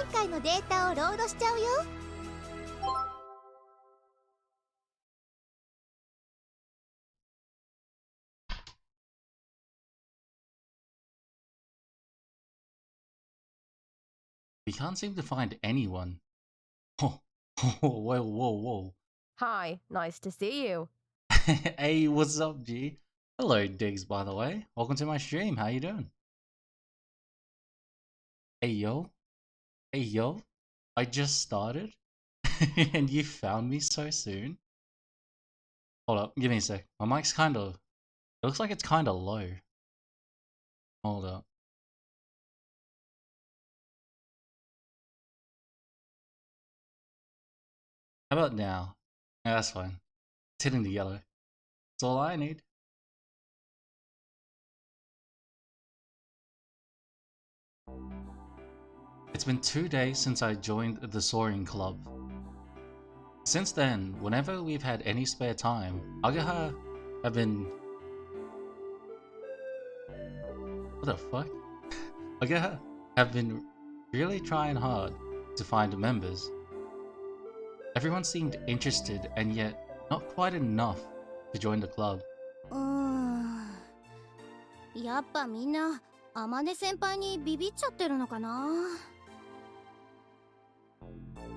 会のデータをロードしちゃうよ。We can't seem to find anyone. Oh, whoa, whoa, whoa. Hi, nice to see you. Hey, what's up, G? Hello, Diggs, by the way. Welcome to my stream. How you doing? Hey, yo. Hey, yo. I just started, and you found me so soon. Hold up, give me a sec. My mic's kinda... It looks like it's kinda low. Hold up. How about now? Yeah, that's fine. It's hitting the yellow. That's all I need. It's been 2 days since I joined the Soaring Club. Since then, whenever we've had any spare time, Agaha have been... What the fuck? Agaha have been really trying hard to find members. Everyone seemed interested and yet not quite enough to join the club. やっぱみんな天音先輩にビビっちゃってるのかな。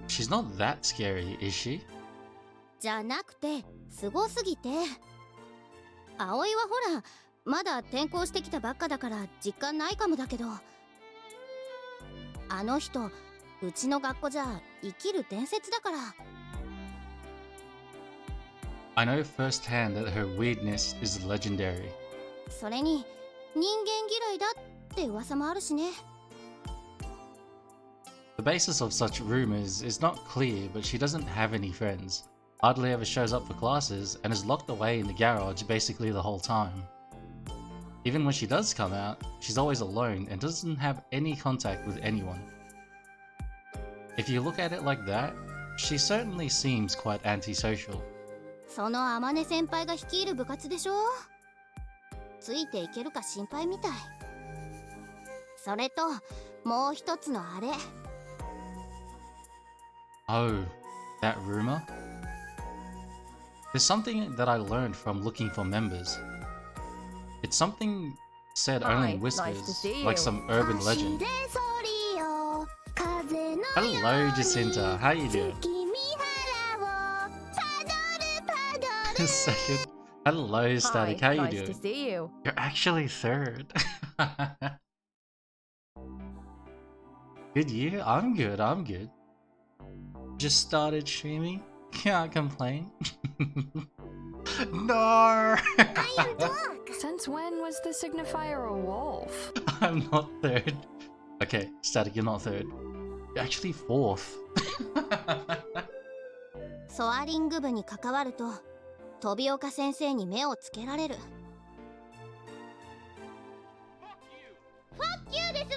She's not that scary, is she? じゃなくてすごすぎて。葵はほらまだ転校してきたばっかだから実感ないかもだけど、あの人うちの学校じゃ生きる伝説だから。I know firsthand that her weirdness is legendary. それに人間嫌いだって噂もあるしね。The basis of such rumors is not clear, but she doesn't have any friends, hardly ever shows up for classes, and is locked away in the garage basically the whole time. Even when she does come out, she's always alone and doesn't have any contact with anyone. If you look at it like that, she certainly seems quite antisocial. その天音先輩が率いる部活でしょ。ついていけるか心配みたい。それともう一つのあれ。Oh, that rumor? There's something that I learned from looking for members. It's something said only in whispers, nice to see like you. some urban legend. Hello, Jacinta. How you doing? Second. Hello, Static. How you nice doing? to see you. You're actually third. Good year? I'm good. I'm good. Just started streaming. Can't complain. No! Since when was the signifier a wolf? I'm not third. Okay, Static, you're not third. You're actually fourth. ソアリング部に関わると飛岡先生に目をつけられる。Fuck you です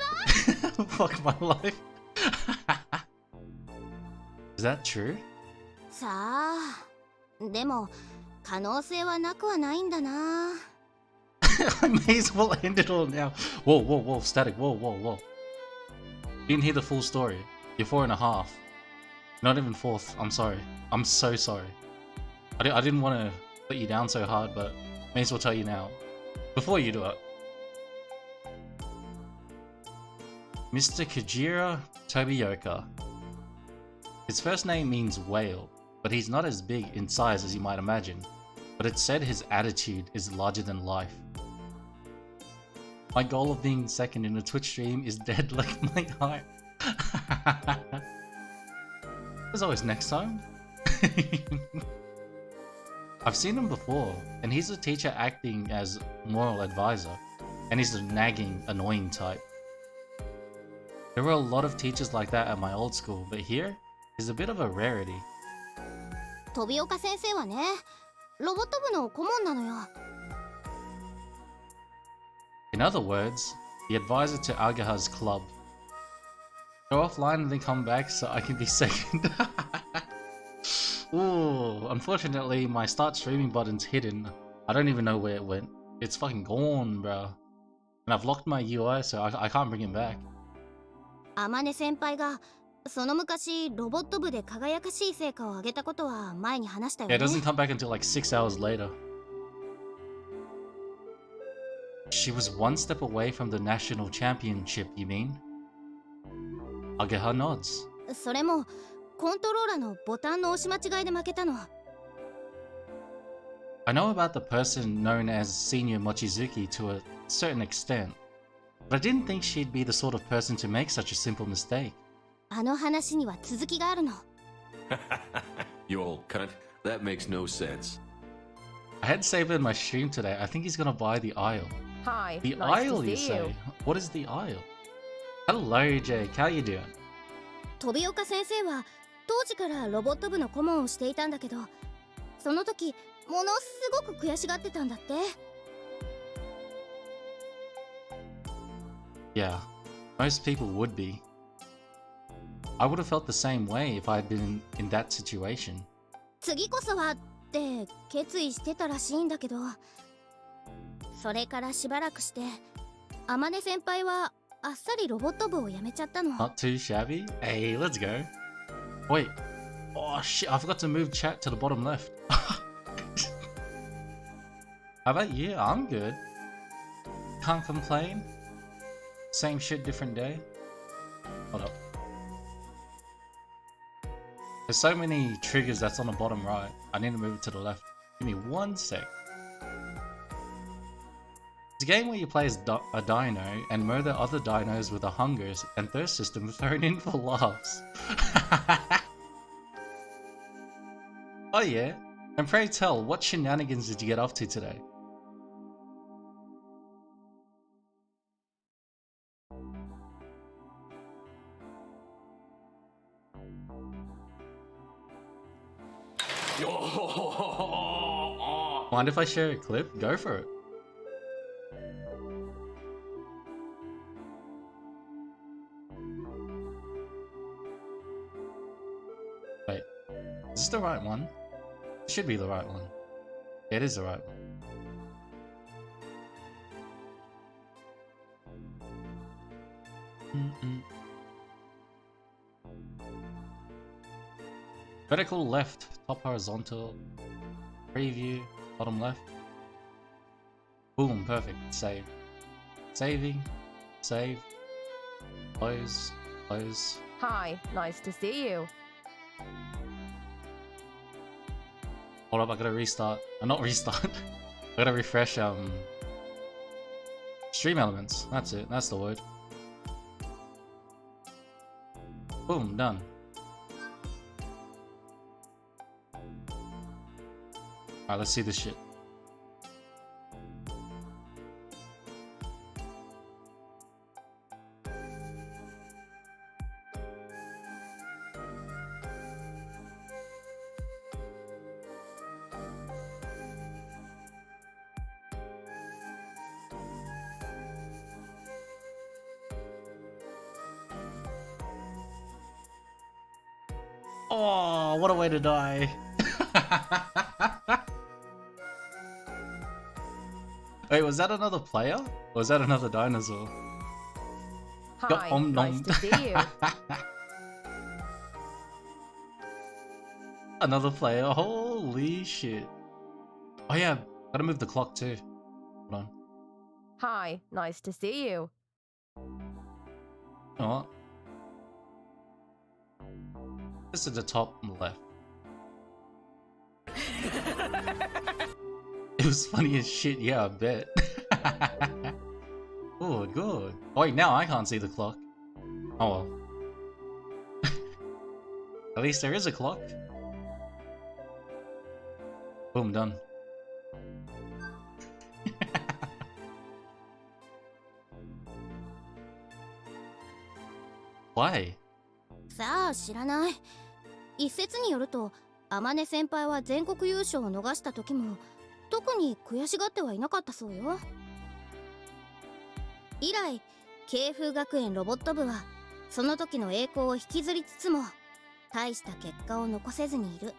わ。Fuck my life. Is that true? さあ、でも可能性はなくはないんだな。I may as well end it all now. Whoa, whoa, whoa, Static, whoa, whoa, whoa. You didn't hear the full story. You're 4.5. Not even fourth. I'm sorry. I'm so sorry. I didn't want to put you down so hard, but may as well tell you now. Before you do it. Mr. Kajira Tobioka. His first name means whale, but he's not as big in size as you might imagine. But it's said his attitude is larger than life. My goal of being second in a Twitch stream is dead like my heart. There's always next time. I've seen him before, and he's a teacher acting as moral advisor, and he's the nagging, annoying type. There were a lot of teachers like that at my old school, but here, he's a bit of a rarity. 飛岡先生はね、ロボット部の顧問なのよ。In other words, the advisor to Agaha's club. Go offline and then come back so I can be second. Ooh, unfortunately my start streaming button's hidden. I don't even know where it went. It's fucking gone, bro. And I've locked my UI so I can't bring it back. 天音先輩がその昔ロボット部で輝かしい成果を上げたことは前に話したよ Yeah, ね。 it doesn't come back until like 6 hours later. She was one step away from the national championship, you mean? I'll get her nods. それもコントローラのボタンの押し間違いで負けたの。 I know about the person known as Senior Mochizuki to a certain extent, but I didn't think she'd be the sort of person to make such a simple mistake. あの話には続きがあるの。 You old cunt. That makes no sense. I had Saber in my stream today. I think he's gonna buy the aisle. Hi, The nice aisle, to you see say? you. What is the aisle? Hello, Jake. How you doing? 飛岡先生は当時からロボット部の顧問をしていたんだけど、その時ものすごく悔しがってたんだって。 Yeah, most people would be. I would have felt the same way if I had been in that situation. 次こそはって決意してたらしいんだけど、それからしばらくして天音先輩はあっさりロボット部を辞めちゃったの。 Not too shabby. Hey, let's go. Wait. Oh shit, I forgot to move chat to the bottom left. How about you? I'm good. Can't complain. Same shit, different day. Hold up. There's so many triggers that's on the bottom right. I need to move it to the left. Give me 1 sec. It's a game where you play as a dino and murder other dinos with a hunger and thirst system thrown in for laughs. Oh yeah? And pray tell, what shenanigans did you get up to today? Mind if I share a clip? Go for it. Wait, is this the right one? It should be the right one. Yeah, it is the right one. Vertical left, top horizontal, preview, bottom left. Boom, perfect, save. Saving, save, close, close. Hi, nice to see you. Hold up, I gotta restart. Not restart. I gotta refresh, stream elements. That's it, that's the word. Boom, done. Alright, let's see this shit. Oh, what a way to die. Wait, was that another player? Or was that another dinosaur? Hi, nice to see you. Another player, holy shit. Oh yeah, gotta move the clock too. Hold on. Hi, nice to see you. You know what? This is the top on the left. It was funny as shit, yeah, I bet. Oh, good. Oh, wait, now I can't see the clock. Oh well. At least there is a clock. Boom, done. Why? さあ知らない。一説によると天音先輩は全国優勝を逃した時も特に悔しがってはいなかったそうよ。以来慶風学園ロボット部はその時の栄光を引きずりつつも大した結果を残せずにいる。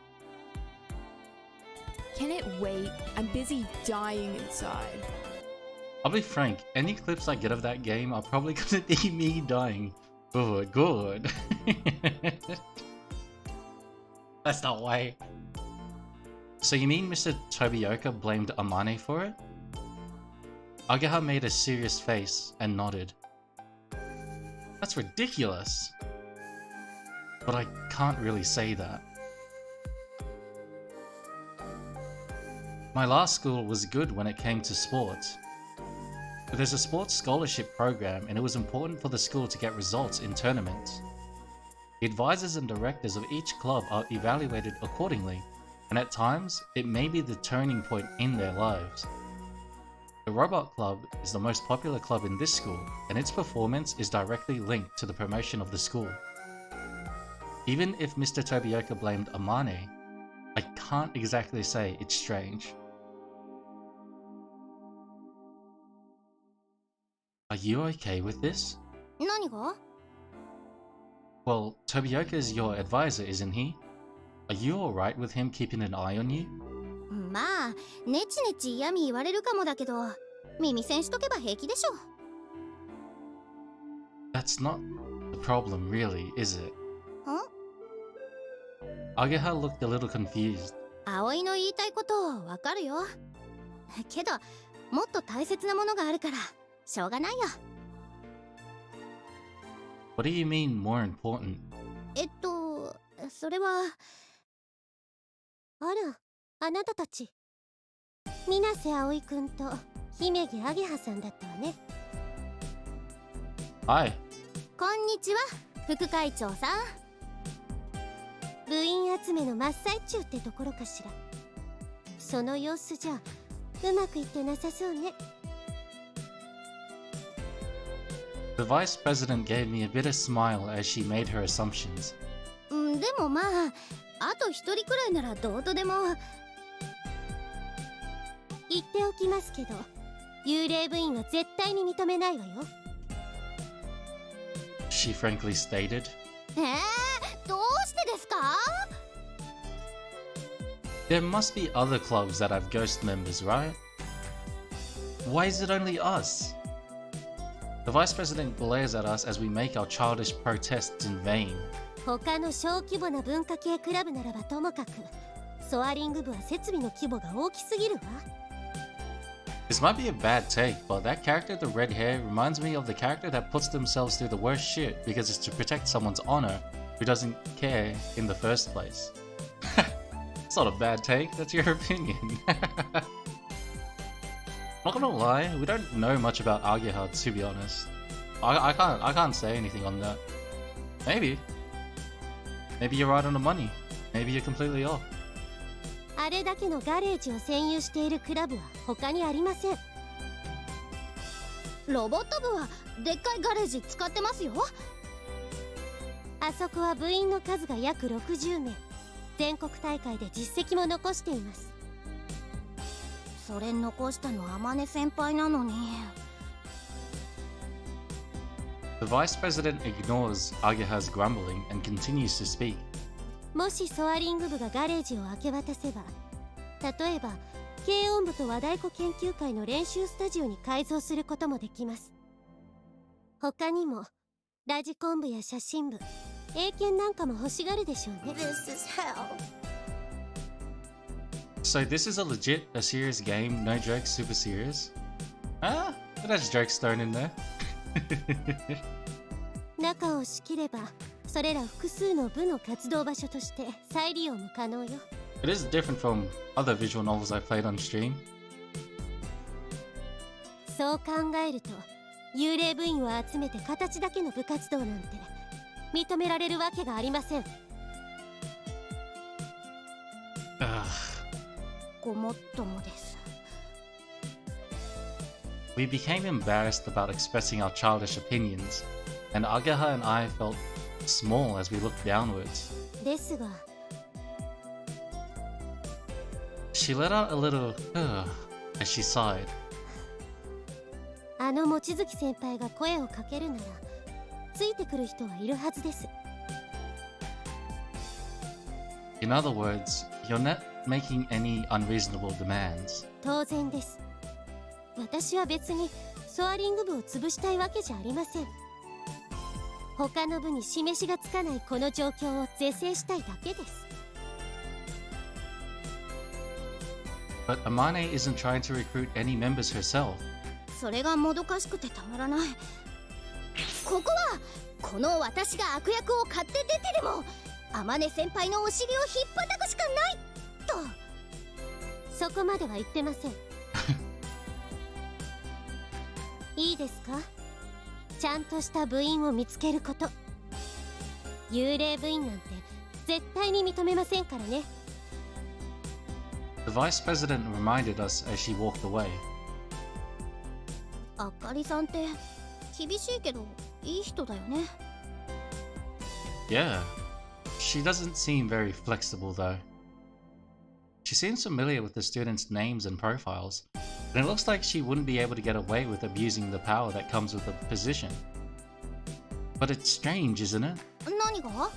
Can it wait? I'm busy dying inside. I'll be frank, any clips I get of that game are probably gonna be me dying. Good, good. That's not way. So you mean Mr. Tobioka blamed Amane for it? Ageha made a serious face and nodded. That's ridiculous. But I can't really say that. My last school was good when it came to sports. But there's a sports scholarship program and it was important for the school to get results in tournaments. The advisors and directors of each club are evaluated accordingly, and at times, it may be the turning point in their lives. The Robot Club is the most popular club in this school, and its performance is directly linked to the promotion of the school. Even if Mr. Tobioka blamed Amane, I can't exactly say it's strange. Are you okay with this? 何が？ Well, Tobioka is your advisor, isn't he? Are you alright with him keeping an eye on you? まあ、ネチネチ嫌味言われるかもだけど、耳栓しとけば平気でしょ。That's not the problem, really, is it? ん？ Ageha looked a little confused. 葵の言いたいことわかるよ。けど、もっと大切なものがあるから、しょうがないよ。What do you mean more important? それは。あら、あなたたち。水瀬葵くんと姫木あげはさんだったわね。Hi. こんにちは、副会長さん。部員集めの真っ最中ってところかしら。その様子じゃうまくいってなさそうね。The vice president gave me a bitter smile as she made her assumptions. でもまあ、あと一人くらいならどうとでも。言っておきますけど、幽霊部員は絶対に認めないわよ。She frankly stated. どうしてですか？ There must be other clubs that have ghost members, right? Why is it only us? The vice president glares at us as we make our childish protests in vain. 他の小規模な文化系クラブならばともかく、ソアリング部は設備の規模が大きすぎるわ。This might be a bad take, but that character with the red hair reminds me of the character that puts themselves through the worst shit because it's to protect someone's honor who doesn't care in the first place. It's not a bad take, that's your opinion. Not gonna lie, we don't know much about Ageha, to be honest. I can't say anything on that. Maybe you're right on the money. Maybe you're completely off. あれだけのガレージを占有しているクラブは他にありません。ロボット部はでっかいガレージ使ってますよ。あそこは部員の数が約60名。全国大会で実績も残しています。それ残したのは天音先輩なのに。The vice president ignores Ageha's grumbling and continues to speak. もしソアリング部がガレージを明け渡せば、例えば軽音部と和太鼓研究会の練習スタジオに改造することもできます。他にもラジコン部や写真部、英検なんかも欲しがるでしょうね。This is hell. So this is a legit, a serious game, no jokes, super serious? Ah, but there's jokes thrown in there. 中を仕切れば、それら複数の部の活動場所として再利用も可能よ。It is different from other visual novels I've played on stream. そう考えると、幽霊部員を集めて形だけの部活動なんて認められるわけがありません。ごもっともです。We became embarrassed about expressing our childish opinions, and Ageha and I felt small as we looked downwards. ですが、She let out a little as she sighed. あの望月先輩が声をかけるなら、ついてくる人はいるはずです。In other words, you're not making any unreasonable demands. 当然です。私は別にソアリング部を潰したいわけじゃありません。他の部に示しがつかないこの状況を是正したいだけです。 But Amane isn't trying to recruit any members herself. それがもどかしくてたまらない。ここはこの私が悪役を買って出てでも天音先輩のお尻を引っ叩くしかないと。そこまでは言ってません。いいですか、ちゃんとした部員を見つけること。幽霊部員なんて絶対に認めませんからね。 The vice president reminded us as she walked away. あかりさんって厳しいけどいい人だよね。 Yeah, she doesn't seem very flexible though. She seems familiar with the students' names and profiles, and it looks like she wouldn't be able to get away with abusing the power that comes with the position. But it's strange, isn't it? 何が？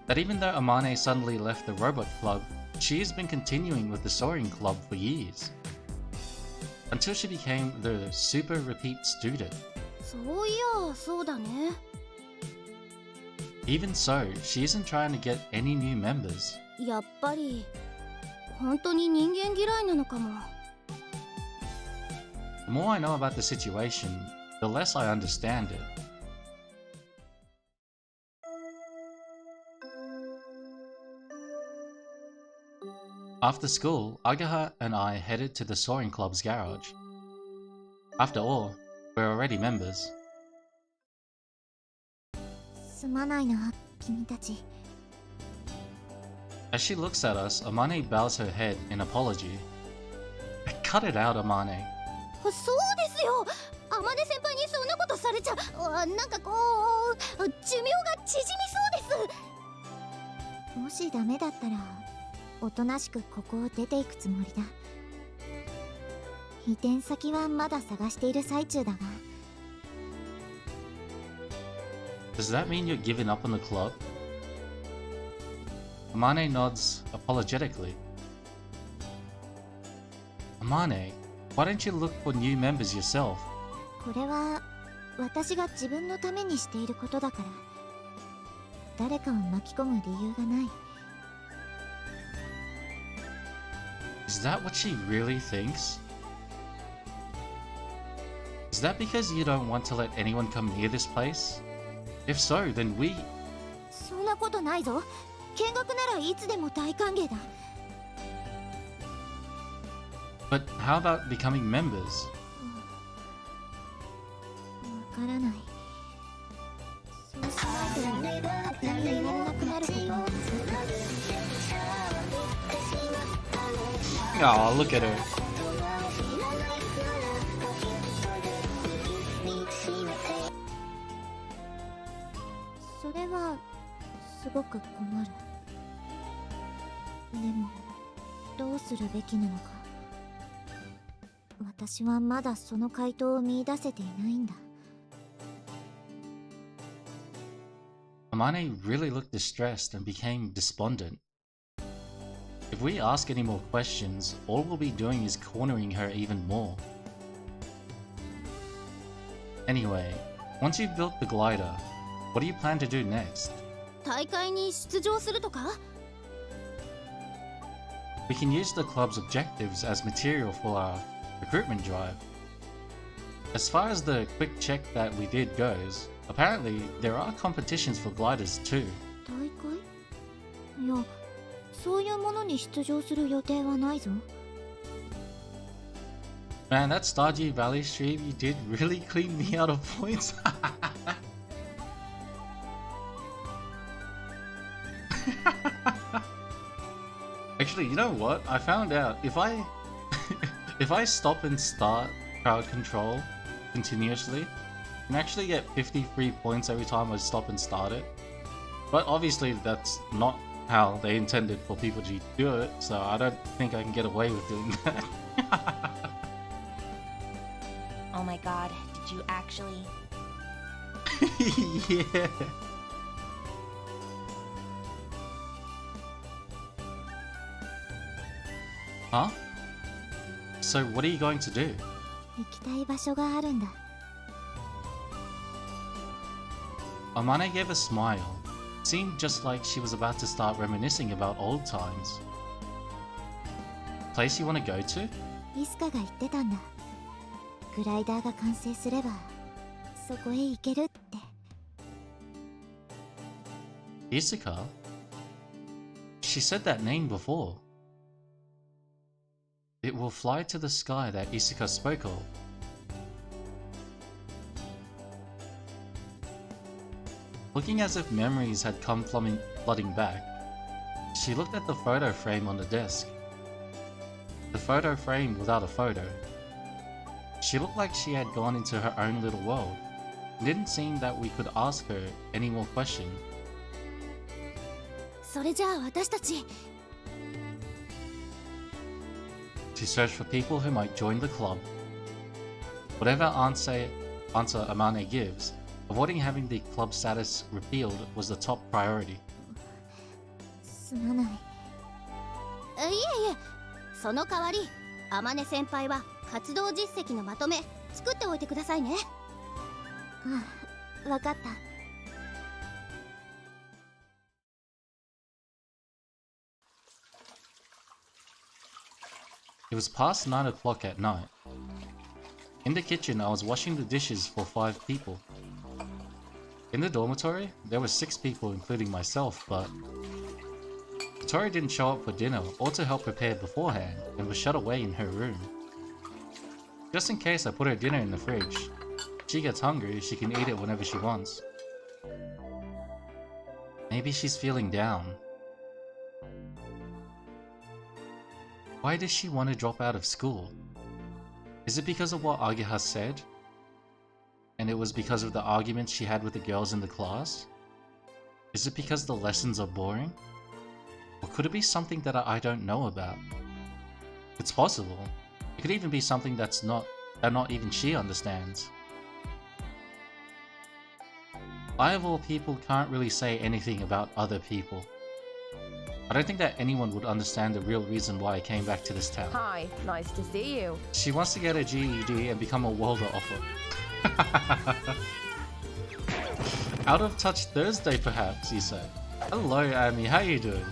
That even though Amane suddenly left the robot club, she has been continuing with the soaring club for years. Until she became the super repeat student. そういやそうだね。 Even so, she isn't trying to get any new members. やっぱり本当に人間嫌いなのかも。 The more I know about the situation, the less I understand it. After school, Agaha and I headed to the Soaring Club's garage. After all, we're already members. すまないな、君たち。 As she looks at us, Amane bows her head in apology. Cut it out, Amane. そうですよ。天音先輩にそんなことされちゃ、なんかこう寿命が縮みそうです。もしダメだったらおとなしくここを出ていくつもりだ。移転先はまだ探している最中だが。 Does that mean you're giving up on the club? Amane nods apologetically. Amane, why don't you look for new members yourself? これは私が自分のためにしていることだから、誰かを巻き込む理由がない。 Is that what she really thinks? Is that because you don't want to let anyone come near this place? If so, then we... そんなことないぞ。見学ならいつでも大歓迎だ。 But how about becoming members? わからない。そうしないとここにいられなくなることも。 Oh, look at her. それはすごく困る。でもどうするべきなのか。私はまだその回答を見出せていないんだ。 Amane really looked distressed and became despondent. If we ask any more questions, all we'll be doing is cornering her even more. Anyway, once you've built the glider, what do you plan to do next? 大会に出場するとか？ We can use the club's objectives as material for our recruitment drive. As far as the quick check that we did goes, apparently there are competitions for gliders too. 大会？いや、そういうものに出場する予定はないぞ。 Man, that Stardew Valley stream, you did really clean me out of points. Actually, you know what? I found out if I if I stop and start crowd control continuously, I can actually get 53 points every time I stop and start it. But obviously that's not how they intended for people to do it, so I don't think I can get away with doing that. Oh my god, did you actually? Yeah. Huh? So what are you going to do? 行きたい場所があるんだ。Amane gave a smile. Seemed just like she was about to start reminiscing about old times. Place you want to go to? イスカが言ってたんだ。グライダーが完成すればそこへ行けるって。Isuka? She said that name before. It will fly to the sky that Isuka spoke of. Looking as if memories had come flooding back, she looked at the photo frame on the desk. The photo frame without a photo. She looked like she had gone into her own little world. It didn't seem that we could ask her any more questions. それじゃあ私たち。To search for people who might join the club. Whatever answer Amane gives, avoiding having the club status revealed was the top priority. すまない。いえいえ、その代わり、天音先輩は活動実績のまとめ作っておいてくださいね。ああ、わかった。It was past 9 o'clock at night. In the kitchen, I was washing the dishes for 5 people. In the dormitory, there were 6 people including myself, but Tori didn't show up for dinner or to help prepare beforehand and was shut away in her room. Just in case I put her dinner in the fridge. If she gets hungry, she can eat it whenever she wants. Maybe she's feeling down. Why does she want to drop out of school? Is it because of what Ageha said? And it was because of the arguments she had with the girls in the class? Is it because the lessons are boring? Or could it be something that I don't know about? It's possible. It could even be something that not even she understands. I of all people can't really say anything about other people. I don't think that anyone would understand the real reason why I came back to this town. Hi, nice to see you. She wants to get a GED and become a welder offer. Out of touch Thursday perhaps, you say. Hello Amy, how you doing?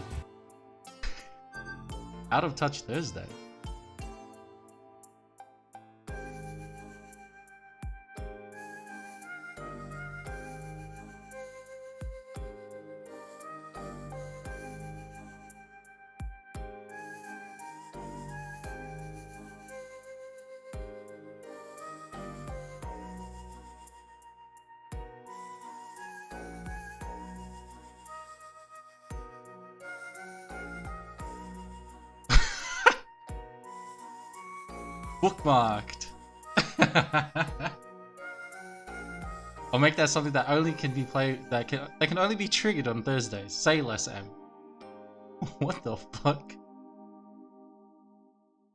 Out of touch Thursday. Bookmarked. I'll make that something that only can be played. That can only be triggered on Thursdays. Say less, Em. What the fuck?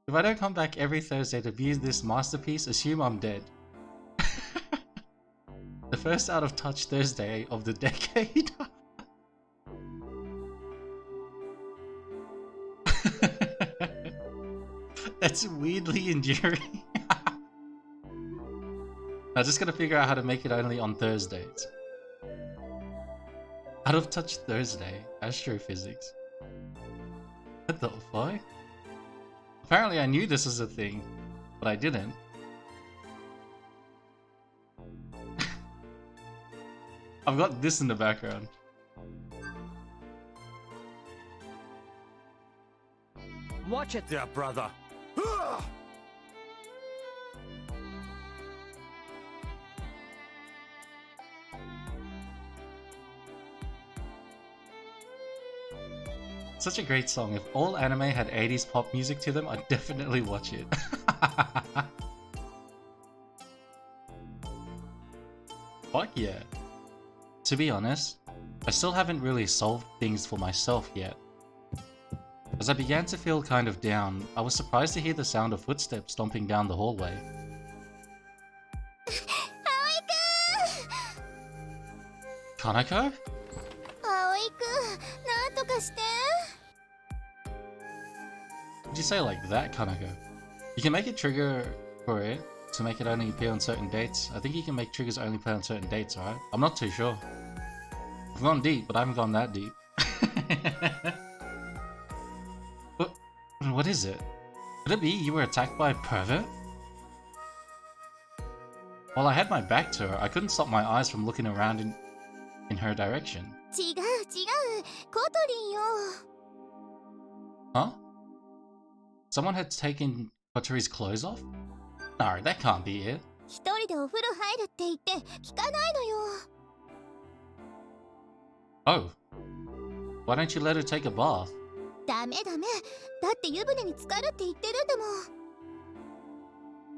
If I don't come back every Thursday to view this masterpiece, assume I'm dead. The first out of touch Thursday of the decade. That's weirdly enduring. I'm just gonna figure out how to make it only on Thursdays. Out of touch Thursday, astrophysics. What the fuck? Apparently I knew this was a thing, but I didn't. I've got this in the background. Watch it there, brother. Such a great song. If all anime had 80s pop music to them, I'd definitely watch it. Fuck yeah. To be honest, I still haven't really solved things for myself yet. As I began to feel kind of down, I was surprised to hear the sound of footsteps stomping down the hallway. Kanako? Did you say like that, Kanako? You can make a trigger for it to make it only appear on certain dates. I think you can make triggers only play on certain dates, right? I'm not too sure. I've gone deep, but I haven't gone that deep. What is it? Could it be you were attacked by a pervert? While I had my back to her, I couldn't stop my eyes from looking around in her direction. 違う違う、コトリンよ。 Huh? Someone had taken Kotori's clothes off? No, that can't be it. 一人でお風呂入るって言って聞かないのよ。 Oh. Why don't you let her take a bath? ダメダメ。だって湯船に浸かるって言ってるんだもん。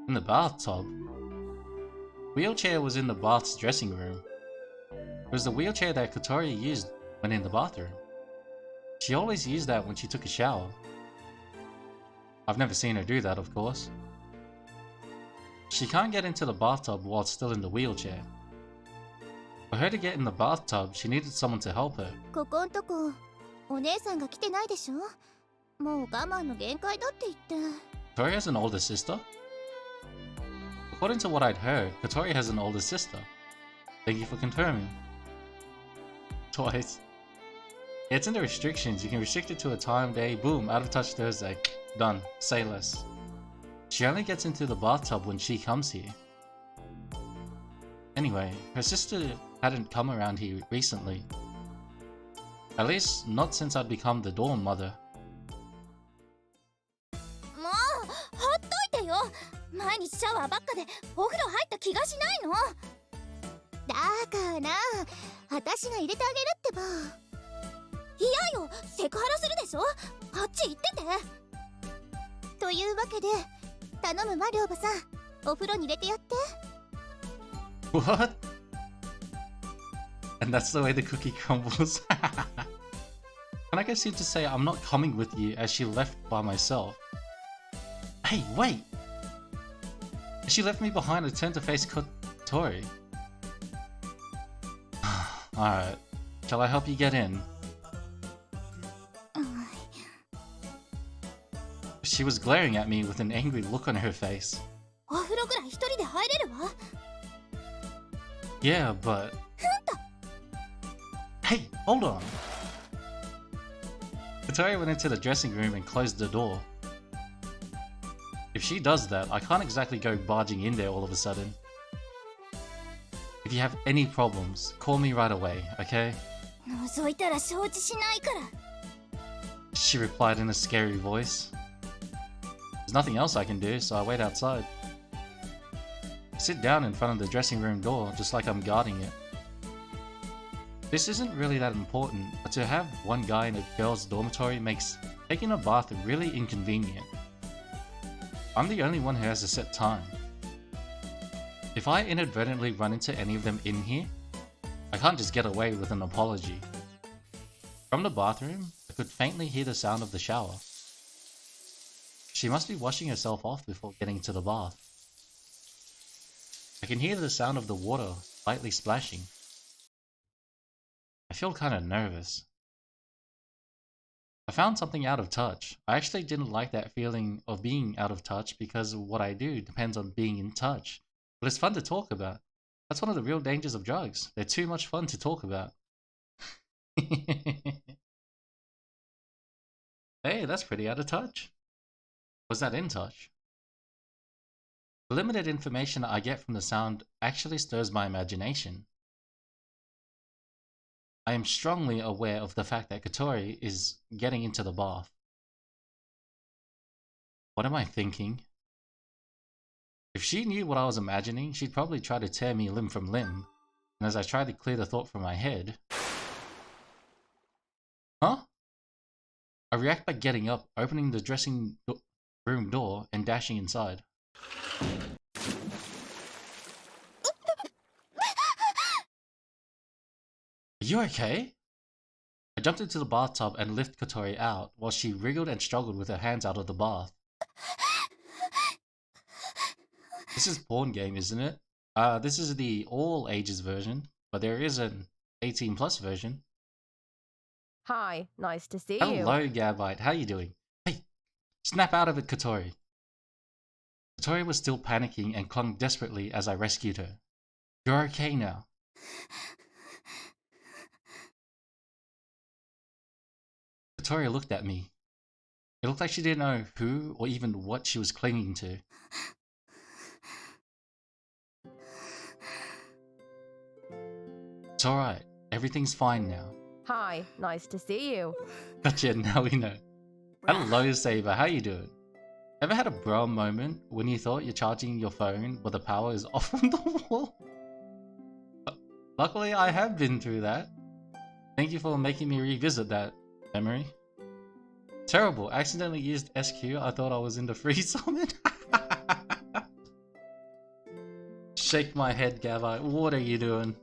In the bathtub? Wheelchair was in the bath's dressing room. It was the wheelchair that Kotori used when in the bathroom. She always used that when she took a shower. I've never seen her do that, of course. She can't get into the bathtub while still in the wheelchair. For her to get in the bathtub, she needed someone to help her. ここんとこ、お姉さんが来てないでしょ。もう我慢の限界だって言って。 Kotori has an older sister? According to what I'd heard, Kotori has an older sister. Thank you for confirming. Twice. It's in the restrictions. You can restrict it to a time, day, boom, out of touch Thursday. Done. Say less. She only gets into the bathtub when she comes here. Anyway, her sister hadn't come around here recently. At least, not since I'd become the dorm mother. もうほっといてよ。毎日シャワーばっかでお風呂入った気がしないの。だから私が入れてあげるってば。嫌よ、セクハラするでしょ。あっち行ってて。というわけで頼むわ、寮母さん。お風呂に入れてやって。 What? And that's the way the cookie crumbles. And I guess you to say I'm not coming with you as she left by myself. Hey, wait! She left me behind and turned to face Kotori. Alright, shall I help you get in? She was glaring at me with an angry look on her face. お風呂ぐらい一人で入れるわ。 Yeah, but... Hey, hold on! Kotori went into the dressing room and closed the door. If she does that, I can't exactly go barging in there all of a sudden. If you have any problems, call me right away, okay? 覗いたら承知しないから。 She replied in a scary voice. There's nothing else I can do, so I wait outside. I sit down in front of the dressing room door, just like I'm guarding it. This isn't really that important, but to have one guy in a girl's dormitory makes taking a bath really inconvenient. I'm the only one who has a set time. If I inadvertently run into any of them in here, I can't just get away with an apology. From the bathroom, I could faintly hear the sound of the shower. She must be washing herself off before getting to the bath. I can hear the sound of the water slightly splashing. I feel kind of nervous. I found something out of touch. I actually didn't like that feeling of being out of touch because what I do depends on being in touch. But it's fun to talk about. That's one of the real dangers of drugs. They're too much fun to talk about. Hey, that's pretty out of touch. Was that in touch? The limited information I get from the sound actually stirs my imagination. I am strongly aware of the fact that Kotori is getting into the bath. What am I thinking? If she knew what I was imagining, she'd probably try to tear me limb from limb. And as I tried to clear the thought from my head... Huh? I react by getting up, opening the dressing room door, and dashing inside. Are you okay? I jumped into the bathtub and lifted Kotori out, while she wriggled and struggled with her hands out of the bath. This is porn game, isn't it? This is the all ages version, but there is an 18 plus version. Hi, nice to see you. Hello, Gabite. How you doing? Hey, snap out of it, Kotori. Kotori was still panicking and clung desperately as I rescued her. You're okay now. Victoria looked at me. It looked like she didn't know who or even what she was clinging to. It's alright. Everything's fine now. Hi, nice to see you. Gotcha, now we know. Hello, Saber. How you doing? Ever had a bro moment when you thought you're charging your phone but the power is off from the wall? Luckily, I have been through that. Thank you for making me revisit that memory. Terrible. Accidentally used SQ. I thought I was in the free summon. Shake my head, Gavai. What are you doing?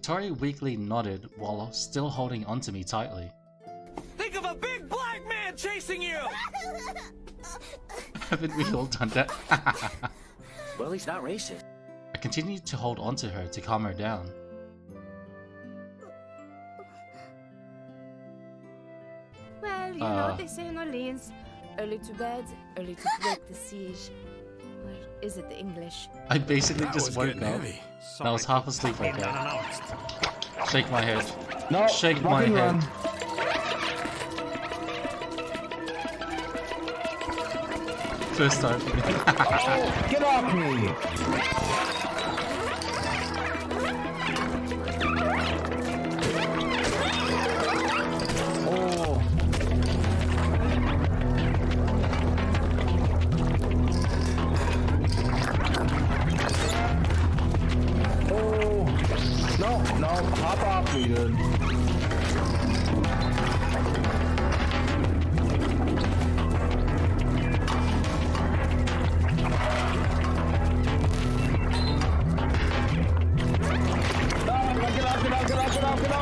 Tori weakly nodded while still holding onto me tightly. Think of a big black man chasing you! Haven't we all done that? Well, he's not racist. I continued to hold onto her to calm her down. Well, you know, they say in Orleans, early to bed, early to break the siege. Or is it the English? I basically just woke up. And I was half asleep like that. Shake my head. No, Shake my head. First time for me. Oh, get off me! Oh. Oh. No, hop off me, dude.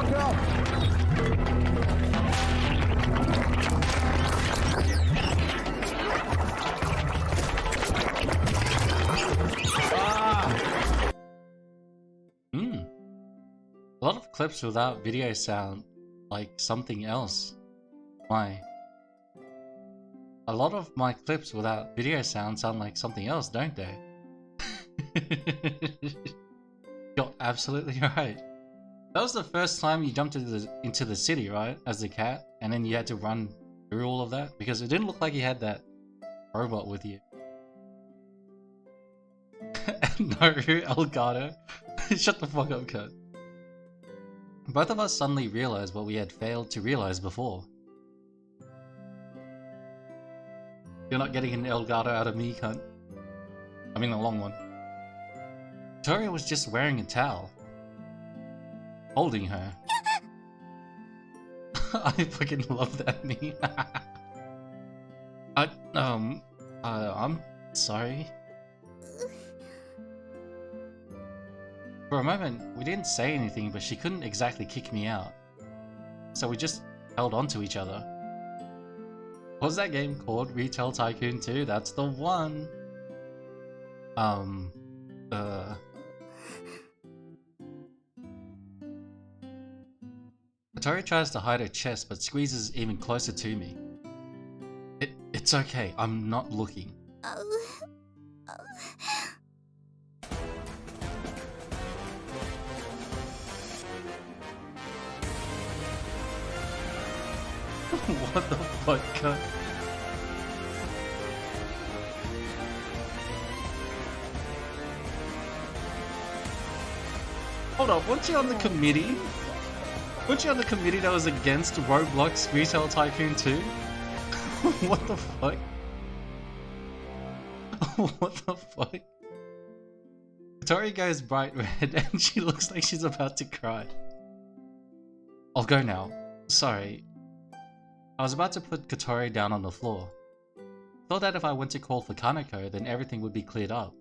Get off. A lot of clips without video sound like something else. Why? A lot of my clips without video sound sound like something else, don't they? You're absolutely right. That was the first time you jumped into the city, right? As the cat, and then you had to run through all of that? Because it didn't look like you had that robot with you. No, Elgato. Shut the fuck up, cut. Both of us suddenly realized what we had failed to realize before. You're not getting an Elgato out of me, cunt. I mean the long one. Victoria was just wearing a towel. Holding her. I fucking love that meme. I'm sorry. For a moment, we didn't say anything, but she couldn't exactly kick me out. So we just held on to each other. What was that game called? Retail Tycoon 2? That's the one! Tori tries to hide her chest, but squeezes even closer to me. It's okay, I'm not looking. What the fuck, cunt? Hold up, weren't you on the committee? Weren't you on the committee that was against Roblox Retail Tycoon 2? What the fuck? What the fuck? Tori goes bright red and she looks like she's about to cry. I'll go now. Sorry. I was about to put Katori down on the floor. Thought that if I went to call for Kaneko, then everything would be cleared up.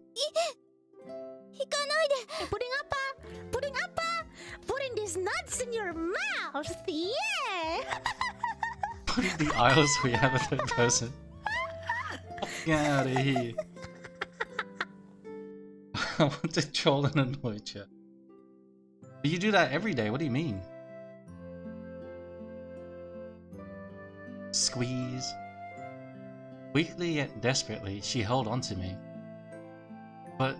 Putting these nuts in your mouth, yeah! Putting the aisles we have a third person. Get out of here. I want to troll and annoy you. But you do that every day, what do you mean? Squeeze. Weakly yet desperately, she held on to me. But...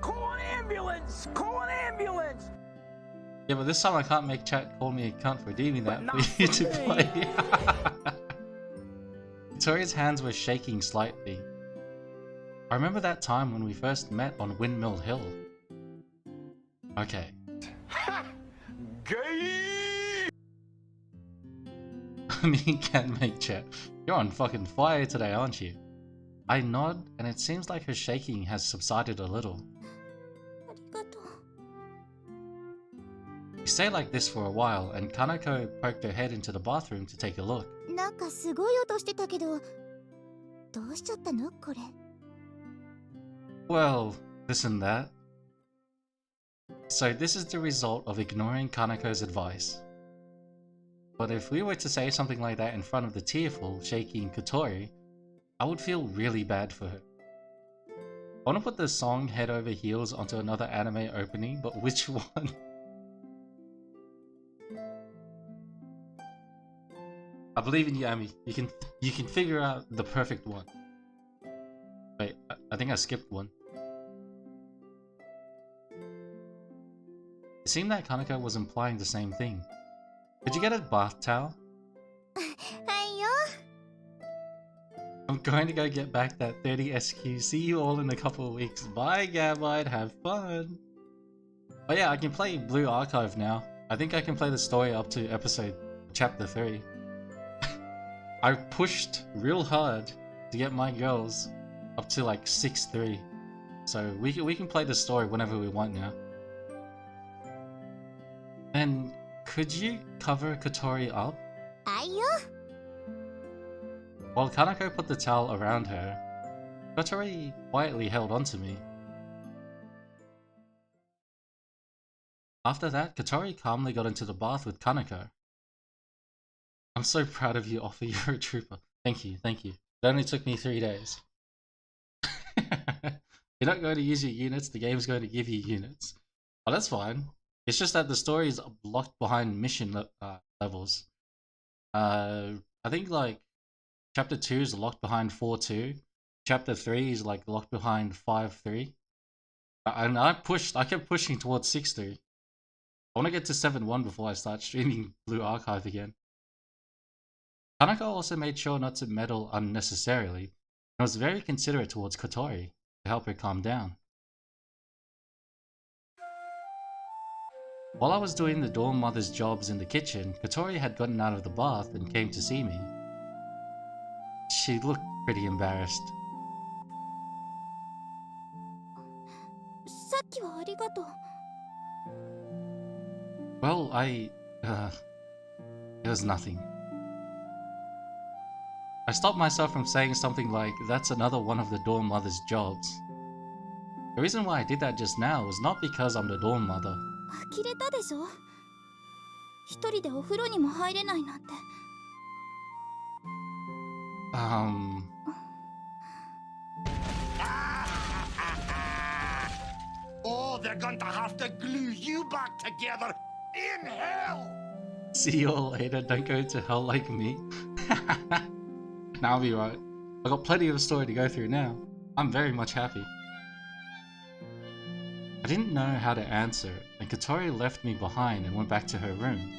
Call an ambulance! Call an ambulance! Yeah, but this time I can't make chat call me a cunt for redeeming that for you to play. Victoria's hands were shaking slightly. I remember that time when we first met on Windmill Hill. Okay. Gay! Me can't make chat. You're on fucking fire today, aren't you? I nod, and it seems like her shaking has subsided a little. We stay like this for a while, and Kanako poked her head into the bathroom to take a look. Well, this and that. So this is the result of ignoring Kanako's advice. But if we were to say something like that in front of the tearful, shaking Kotori, I would feel really bad for her. I want to put the song Head Over Heels onto another anime opening, but which one? I believe in you, Ami. You can figure out the perfect one. Wait, I think I skipped one. It seemed that Kanako was implying the same thing. Did you get a bath towel? I'm going to go get back that 30 SQ. See you all in a couple of weeks. Bye, Gabite. Have fun. Oh yeah, I can play Blue Archive now. I think I can play the story up to chapter 3. I pushed real hard to get my girls up to like 6-3. So we can play the story whenever we want now. And could you cover Kotori up? While Kanako put the towel around her, Kotori quietly held onto me. After that, Kotori calmly got into the bath with Kanako. I'm so proud of you, Offer. You're a trooper. Thank you, thank you. It only took me 3 days. You're not going to use your units, the game's going to give you units. Oh, that's fine. It's just that the story is locked behind mission levels. I think like Chapter 2 is locked behind 4-2. Chapter 3 is like locked behind 5-3. And I kept pushing towards 6-3. I want to get to 7-1 before I start streaming Blue Archive again. Kanako also made sure not to meddle unnecessarily, and was very considerate towards Kotori to help her calm down. While I was doing the dorm mother's jobs in the kitchen, Kotori had gotten out of the bath and came to see me. She looked pretty embarrassed. Well, it was nothing. I stopped myself from saying something like, that's another one of the dorm mother's jobs. The reason why I did that just now was not because I'm the dorm mother. Oh, they're going to have to glue you back together in hell! See you all later, don't go to hell like me. Nah, I'll be right. I got plenty of a story to go through now. I'm very much happy. I didn't know how to answer, and Kotori left me behind and went back to her room.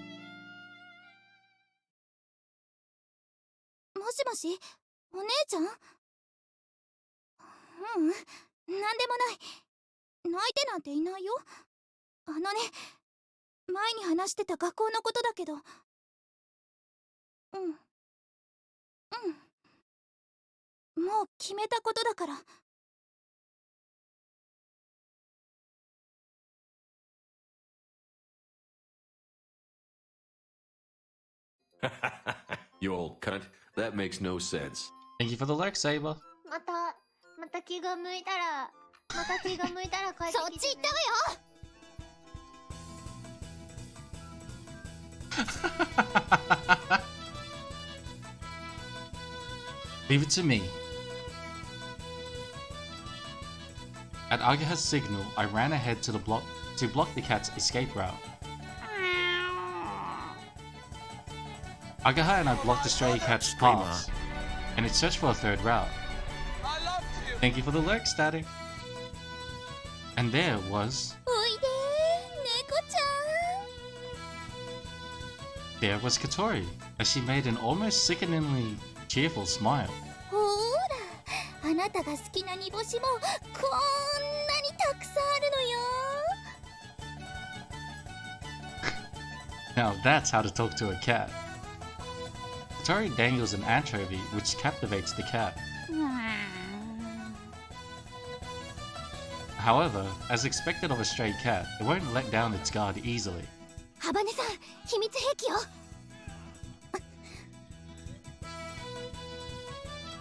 You old cunt. That makes no sense. Thank you for the lurk, Saber. また気が向いたら帰ってきてね。そっち行ったわよ。Leave it to me. At Agaha's signal, I ran ahead to block the cat's escape route. Agaha and I blocked the stray cat's path, and it searched for a third route. Thank you for the lurk, Static. And there was... おいで猫ちゃ There was Katori, as she made an almost sickeningly cheerful smile. んほーらあなたが好きな煮干しもこんなにたくさんあるのよ Now that's how to talk to a cat. Katori dangles an anchovy, which captivates the cat. However, as expected of a stray cat, it won't let down its guard easily. ハバネさん秘密兵器よ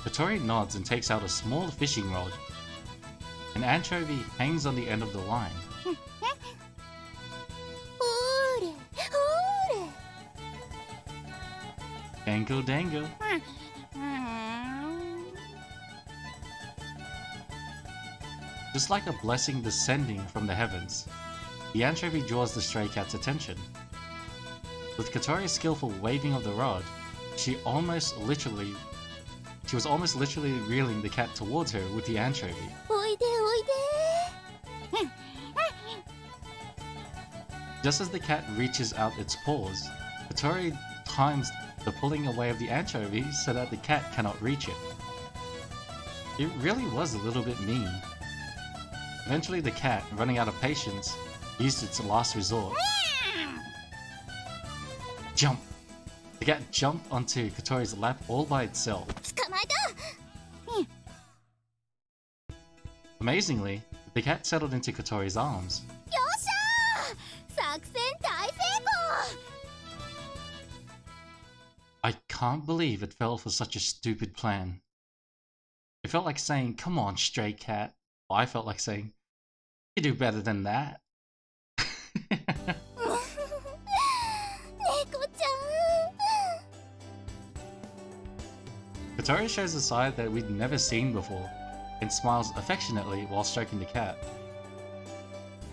Katori nods and takes out a small fishing rod. An anchovy hangs on the end of the line. ほーれほーれ Dangle dangle. Just like a blessing descending from the heavens, the anchovy draws the stray cat's attention. With Katori's skillful waving of the rod, she was almost literally reeling the cat towards her with the anchovy. おいでおいで Just as the cat reaches out its paws, Katori times the pulling away of the anchovy so that the cat cannot reach it. It really was a little bit mean. Eventually the cat, running out of patience, used its last resort. Jump! The cat jumped onto Katori's lap all by itself. 捕まえた Amazingly, the cat settled into Katori's arms. よっしゃー作戦大成功 I can't believe it fell for such a stupid plan. It felt like saying, "Come on, stray cat." I felt like saying, "You do better than that." 猫ちゃ Katori shows a side that we'd never seen before and smiles affectionately while stroking the cat.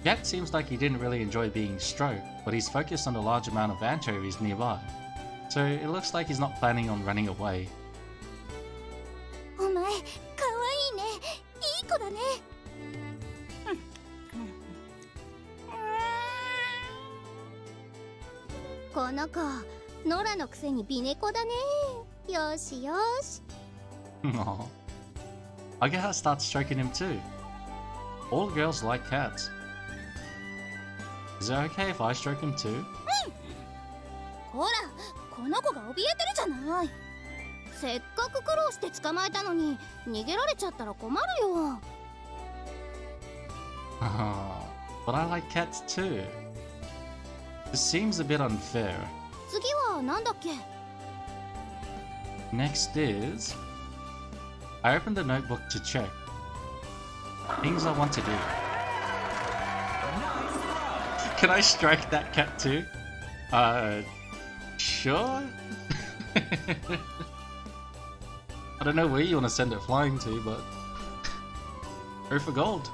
The cat seems like he didn't really enjoy being stroked, but he's focused on the large amount of anchovies nearby, so it looks like he's not planning on running away. んお前かわいいねいい子だね この子ノラのくせに美猫だねよしよし Aww. Ageha starts stroking him too. All girls like cats. Is it okay if I stroke him too? ほらこの子が怯えてるじゃないせっかく苦労して捕まえたのに逃げられちゃったら困るよ But I like cats too. This seems a bit unfair. 次はなんだっけ Next is... I opened the notebook to check. Things I want to do. Can I strike that cat too? Sure? I don't know where you want to send it flying to, but... Go for gold.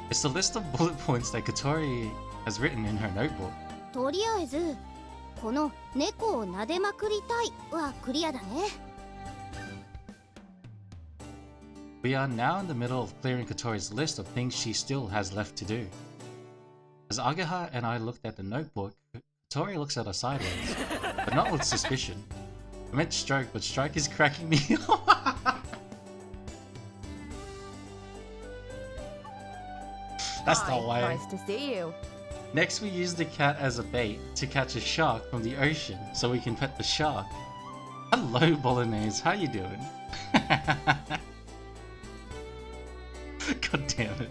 It's the list of bullet points that Katori has written in her notebook. とりあえずこの猫を撫でまくりたいはクリアだね We are now in the middle of clearing Katori's list of things she still has left to do. As Ageha and I looked at the notebook, Katori looks at us sideways, but not with suspicion. I meant stroke, but strike is cracking me up. That's Hi, the way. Nice to see you. Next, we use the cat as a bait to catch a shark from the ocean so we can pet the shark. Hello, Bolognese. How you doing? God damn it.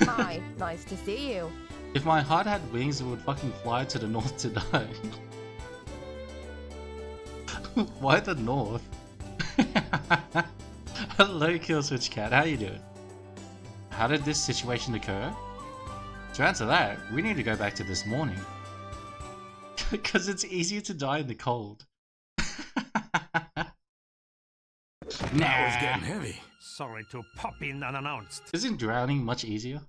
Hi, nice to see you. If my heart had wings, it would fucking fly to the north to die. Why the north? Hello, Killswitch Cat. How you doing? How did this situation occur? To answer that, we need to go back to this morning. Because it's easier to die in the cold. That was getting heavy. Sorry to pop in unannounced. Isn't drowning much easier?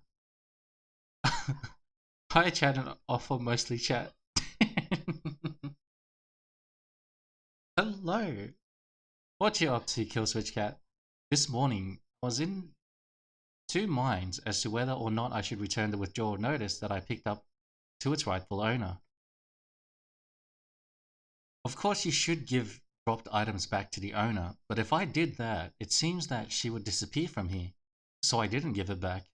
Hi chat and offer mostly chat. Hello. What you up to, Killswitch Cat? This morning, I was in two minds as to whether or not I should return the withdrawal notice that I picked up to its rightful owner. Of course, you should give dropped items back to the owner, but if I did that, it seems that she would disappear from here, so I didn't give it back.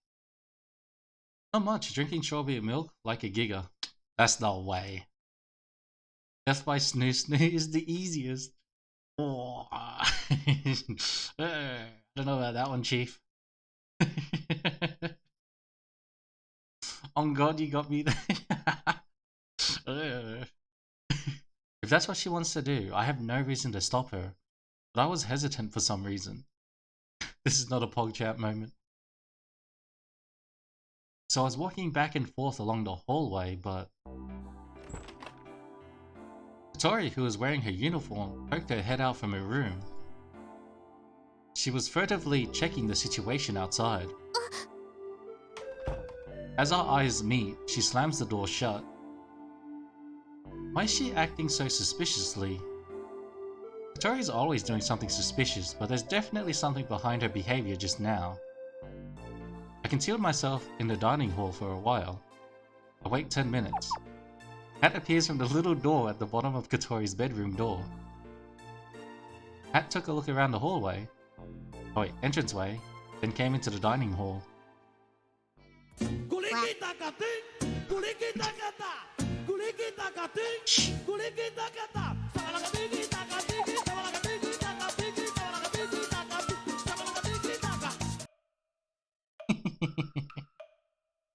Not much, drinking strawberry milk like a giga. That's no way. Death by snoo snoo is the easiest. Oh. I don't know about that one, Chief. On God, you got me there. If that's what she wants to do, I have no reason to stop her. But I was hesitant for some reason. This is not a PogChamp moment. So I was walking back and forth along the hallway, but Tori, who was wearing her uniform, poked her head out from her room. She was furtively checking the situation outside. As our eyes meet, she slams the door shut. Why is she acting so suspiciously? Tori's always doing something suspicious, but there's definitely something behind her behavior just now. I concealed myself in the dining hall for a while. I wait 10 minutes. Hat appears from the little door at the bottom of Katori's bedroom door. Hat took a look around the hallway, entranceway, then came into the dining hall.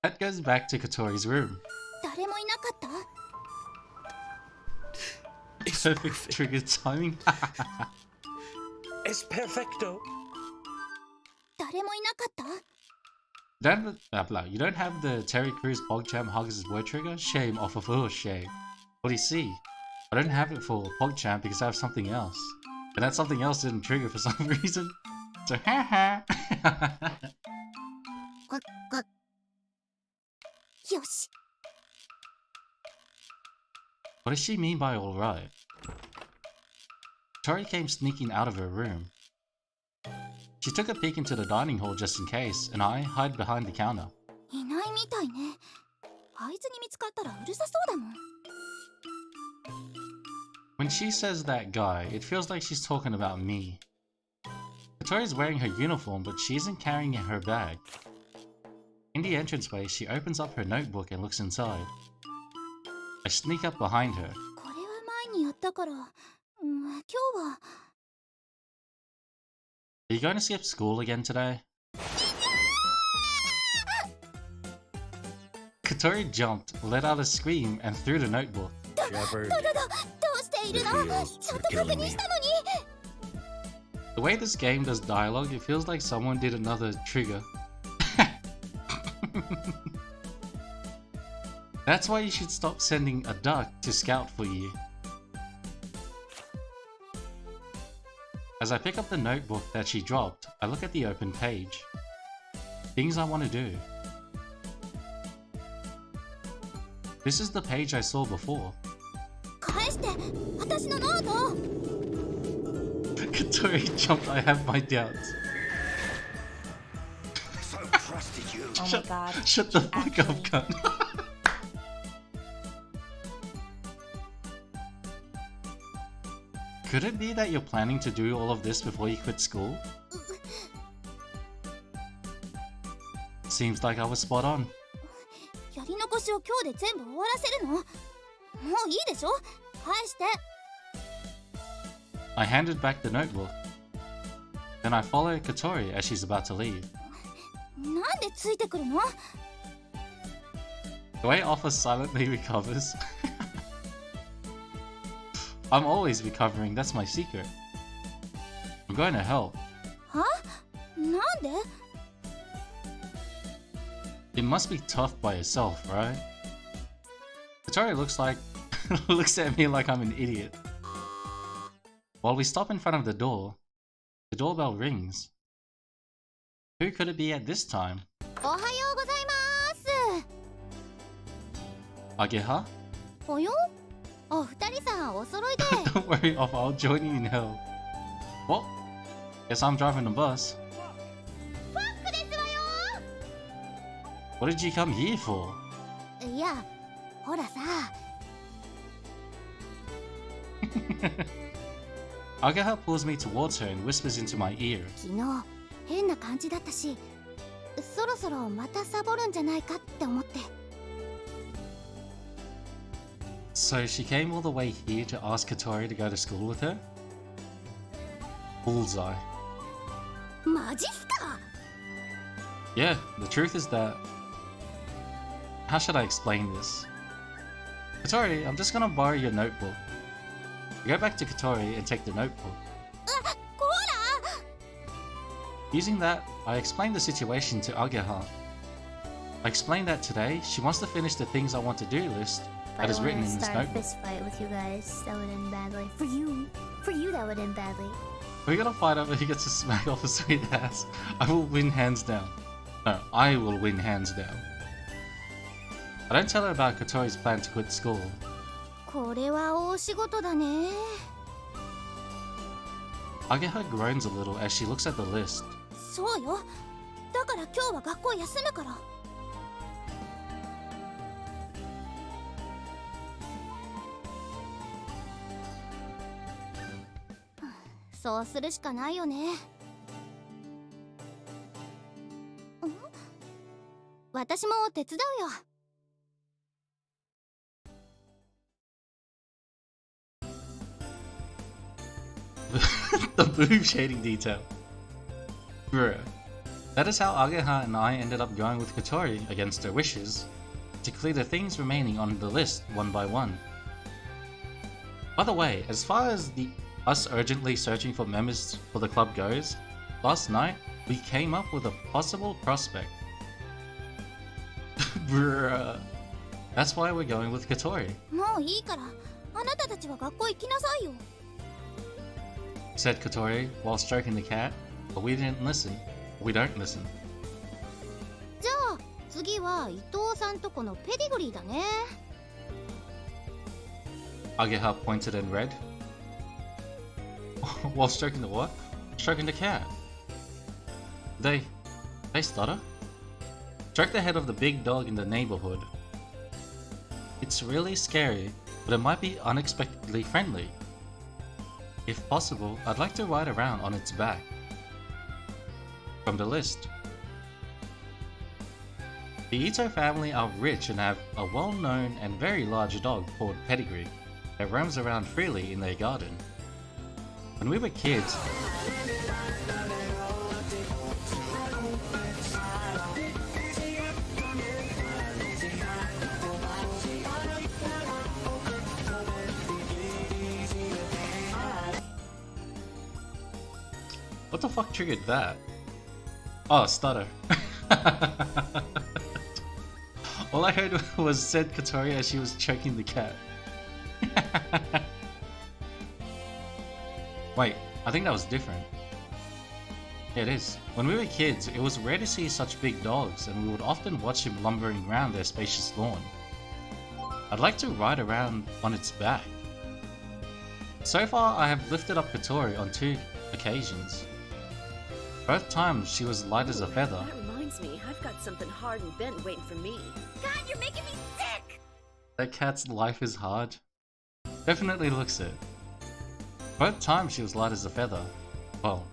Hat goes back to Katori's room. Perfect trigger timing. Es perfecto. You don't have the Terry Crews PogChamp hugs his word trigger? Shame off of us, shame. What do you see? I don't have it for PogChamp because I have something else. And that something else didn't trigger for some reason. So haha. What does she mean by alright? Tori came sneaking out of her room. She took a peek into the dining hall just in case, and I hide behind the counter. When she says that guy, it feels like she's talking about me. Katori's wearing her uniform, but she isn't carrying her bag. In the entranceway, she opens up her notebook and looks inside. I sneak up behind her. Are you going to skip school again today? Katori jumped, let out a scream, and threw the notebook. Shepard, the heels are killing me. The way this game does dialogue, it feels like someone did another trigger. That's why you should stop sending a duck to scout for you. As I pick up the notebook that she dropped, I look at the open page. Things I want to do. This is the page I saw before. Katori jumped, I have my doubts. So trusted you. Oh my god. Shut the fuck up, cunt. Could it be that you're planning to do all of this before you quit school? Seems like I was spot on. I handed back the notebook. Then I follow Katori as she's about to leave. The way Offa silently recovers. I'm always recovering, that's my secret. I'm going to help. It must be tough by itself, right? Katori looks at me like I'm an idiot. While we stop in front of the door, the doorbell rings. Who could it be at this time? Ageha? Don't worry, Offa, I'll join you in hell. Well, guess I'm driving the bus. What did you come here for? いや、ほらさ、 Agaha pulls me towards her and whispers into my ear. 昨日変な感じだったし、そろそろまたサボるんじゃないかって思って。 So she came all the way here to ask Katori to go to school with her? Bullseye. マジっすか? Yeah, the truth is that... How should I explain this? Katori, I'm just gonna borrow your notebook. You go back to Katori and take the notebook. こら! Using that, I explained the situation to Agaha. I explained that today, she wants to finish the things I want to do list that is written in this start a notebook. fist fight with you guys. That would end badly. For you that would end badly. We're gonna fight over who gets to smack off a sweet ass. I will win hands down. No, I will win hands down. I don't tell her about Katori's plan to quit school. これは大仕事だね。 Agaha groans a little as she looks at the list. そうよ。だから今日は学校休むから。そうするしかないよね。私も手伝うよ。 The boob shading detail. Bruh. That is how Agaha and I ended up going with Katori against her wishes to clear the things remaining on the list one by one. By the way, as far as us urgently searching for members for the club goes, last night we came up with a possible prospect. Bruh. That's why we're going with Katori. もういいから、あなたたちは学校行きなさいよ。 Said Katori while stroking the cat, but we didn't listen. We don't listen. じゃあ次は伊藤さんとこのペディグリーだね。 Agaha pointed and read. While stroking the what? Stroking the cat. They stutter? Stroke the head of the big dog in the neighborhood. It's really scary, but it might be unexpectedly friendly. If possible, I'd like to ride around on its back. From the list. The Ito family are rich and have a well-known and very large dog called Pedigree that roams around freely in their garden. When we were kids, what the fuck triggered that? Oh, stutter. All I heard was said Katori as she was choking the cat. Wait, I think that was different. Yeah, it is. When we were kids, it was rare to see such big dogs, and we would often watch him lumbering around their spacious lawn. I'd like to ride around on its back. So far, I have lifted up Katori on 2 occasions. Both times she was light as a feather. That reminds me, I've got something hard and bent waiting for me. God, you're making me sick! That cat's life is hard. Definitely looks it. Both times she was light as a feather. Well,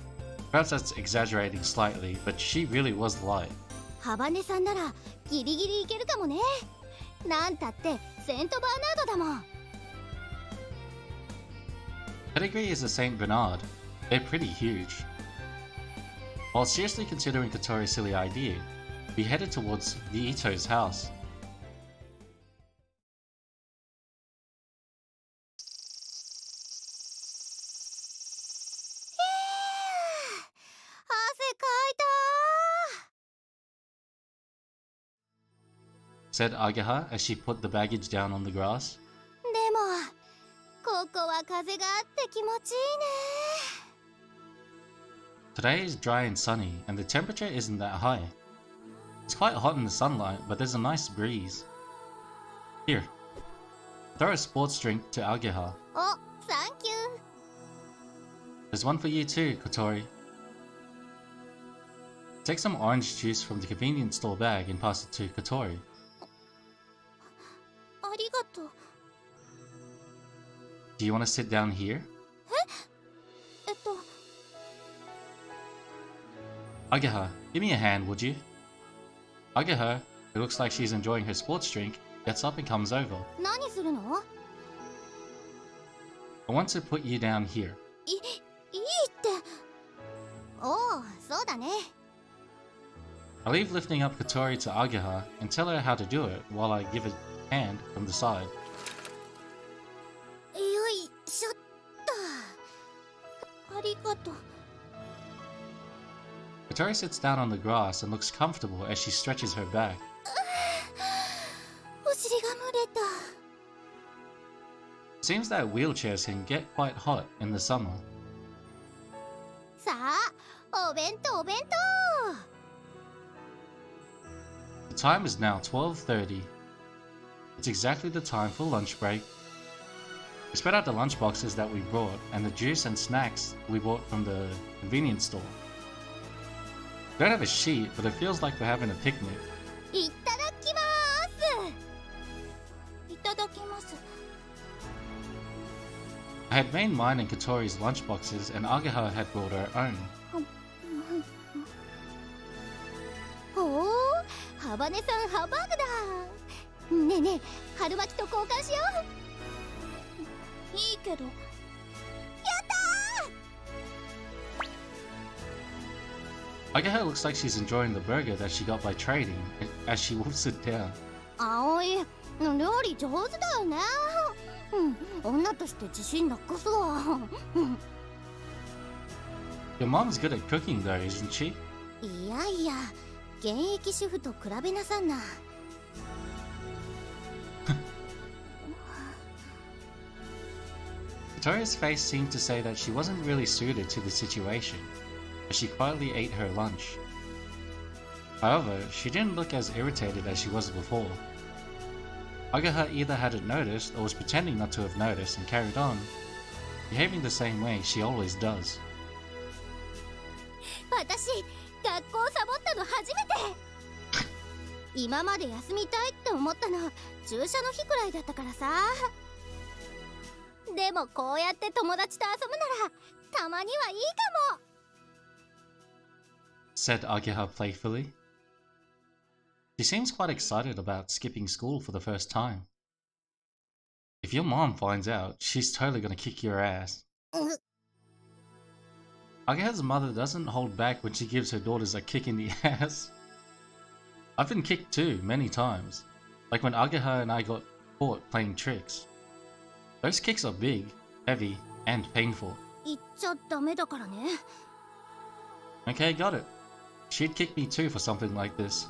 perhaps that's exaggerating slightly, but she really was light. ハバネさんならギリギリいけるかもね。なんたってセントバーナードだもん。 Pedigree is a Saint Bernard. They're pretty huge. While seriously considering Katori's silly idea, we headed towards the Ito's house. Said Agaha as she put the baggage down on the grass. でもここは風があって気持ちいいね。 Today is dry and sunny, and the temperature isn't that high. It's quite hot in the sunlight, but there's a nice breeze. Here, throw a sports drink to Agaha. お、サンキュー。 There's one for you too, Katori. Take some orange juice from the convenience store bag and pass it to Kotori. ありがとう。 Do you want to sit down here? Ageha, give me a hand, would you? Ageha, who looks like she's enjoying her sports drink, gets up and comes over. 何するの？ I want to put you down here. いいって。おお、そうだね。 I leave lifting up Kotori to Ageha and tell her how to do it while I give a hand from the side. よいしょっと。ありがとう。 Kotori sits down on the grass and looks comfortable as she stretches her back. お尻が蒸れた。 Seems that wheelchairs can get quite hot in the summer. さあ、お弁当お弁当。 The time is now 12:30. It's exactly the time for lunch break. We spread out the lunch boxes that we brought and the juice and snacks we bought from the convenience store. We don't have a sheet, but it feels like we're having a picnic. いただきます。いただきます。 I had made mine and Kotori's lunch boxes and Ageha had brought her own. ほう、ハバネさんハンバーグだ。ねえねえ、春巻きと交換しよう。いいけど。やったー。 Ageha looks like she's enjoying the burger that she got by trading as she wolfs it down. 葵、料理上手だよね。女として自信なくすわ。 Your mom's good at cooking though, isn't she? いやいや、現役主婦と比べなさんな。 Kotori's face seemed to say that she wasn't really suited to the situation, but she quietly ate her lunch. However, she didn't look as irritated as she was before. Ageha either hadn't noticed or was pretending not to have noticed and carried on, behaving the same way she always does. 私、学校サボったの初めて。今まで休みたいって思ったの注射の日くらいだったからさ。でもこうやって友達と遊ぶならたまにはいいかも。 said Ageha playfully. She seems quite excited about skipping school for the first time. If your mom finds out, she's totally gonna kick your ass. Ageha's mother doesn't hold back when she gives her daughters a kick in the ass. I've been kicked too, many times. Like when Ageha and I got caught playing tricks. Those kicks are big, heavy, and painful. 言っちゃダメだからね。 Okay, got it. She'd kick me too for something like this.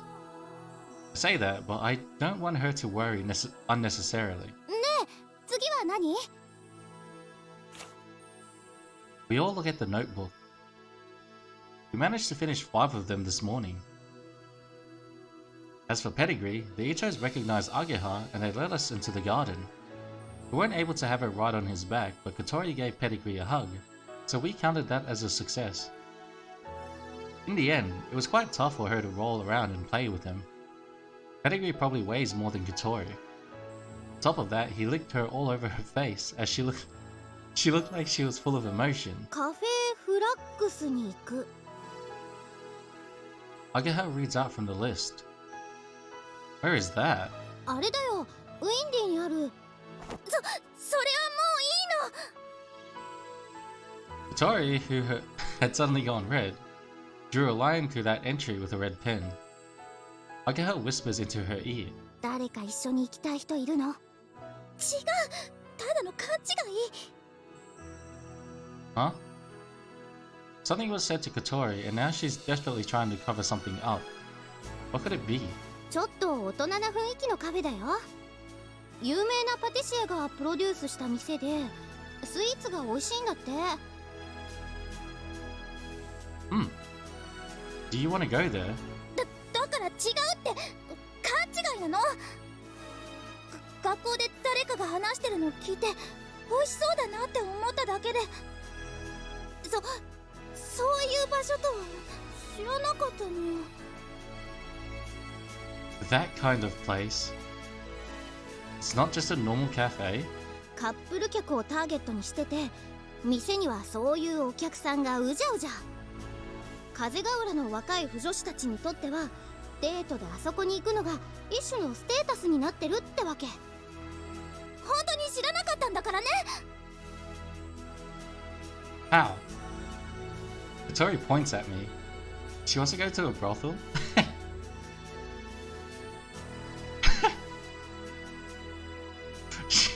I say that, but I don't want her to worry unnecessarily. ねえ、次は何？ We all look at the notebook. We managed to finish 5 of them this morning. As for pedigree, the Ichos recognized Ageha and they led us into the garden. We weren't able to have her ride on his back, but Kotori gave Pedigree a hug, so we counted that as a success. In the end, it was quite tough for her to roll around and play with him. Pedigree probably weighs more than Kotori. On top of that, he licked her all over her face as she looked like she was full of emotion. カフェフラックスに行く。 Ageha reads out from the list. Where is that? あれだよ、ウィンディにある。それはもういいの。 Kotori, who had suddenly gone red, drew a line through that entry with a red pen. Ageha whispers into her ear. 誰か一緒に行きたい人いるの？違う、ただの勘違い。 Huh? Something was said to Kotori, and now she's desperately trying to cover something up. What could it be? ちょっと大人な雰囲気のカフェだよ。有名なパティシエがプロデュースした店で、スイーツが美味しいんだって。Do you want to go there? だから違うって勘違いなの。学校で誰かが話してるのを聞いて美味しそうだなって思っただけで、そういう場所と知らなかったのよ。 That kind of place. It's not just a normal cafe. カップル客をターゲットにしてて、店にはそういうお客さんがうじゃうじゃ。風ヶ浦の若い腐女子たちにとっては、デートであそこに行くのが一種のステータスになってるってわけ。本当に知らなかったんだからね。 How? Katori points at me. She wants to go to a brothel?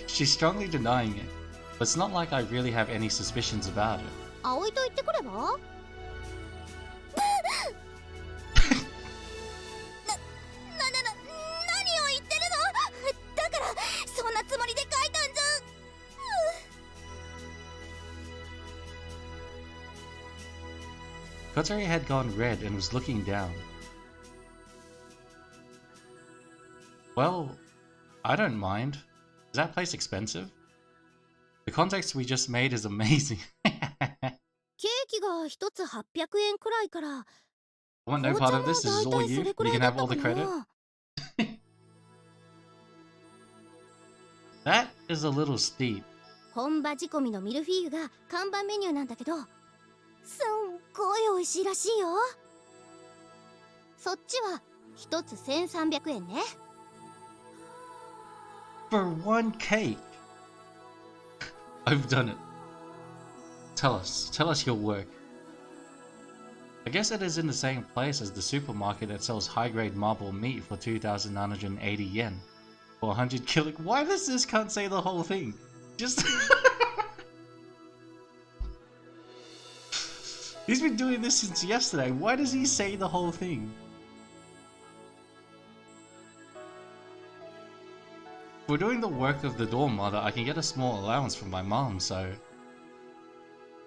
She's strongly denying it, but it's not like I really have any suspicions about it. 葵と言ってくれば？何を言ってるの？だからそんなつもりで書いたんじゃ。 Katori had gone red and was looking down. Well, I don't mind. Is that place expensive? The context we just made is amazing. ケーキが一つ800円くらいから。 I want no part of this. This is all you. You can have all the credit. That is a little steep. 本場仕込みのミルフィーユが看板メニューなんだけど、すんごい美味しいらしいよ。そっちは一つ1300円ね。 For one cake. I've done it. Tell us your work. I guess it is in the same place as the supermarket that sells high-grade marble meat for 2,980 yen. For 100 kilo. Why does this can't say the whole thing? Just... He's been doing this since yesterday. Why does he say the whole thing? If we're doing the work of the dorm mother, I can get a small allowance from my mom, so...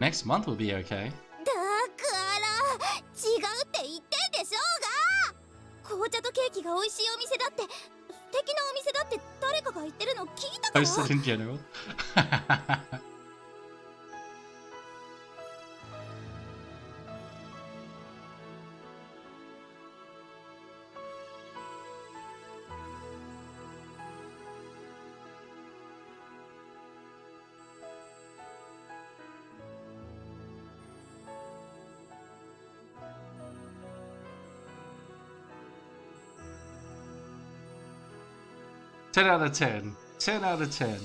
Next month will be okay. だから違うって言ってんでしょうが。紅茶とケーキが美味しいお店だって、素敵なお店だって誰かが言ってるの聞いたから。 I said in general. Ten out of 10. 10 out of 10.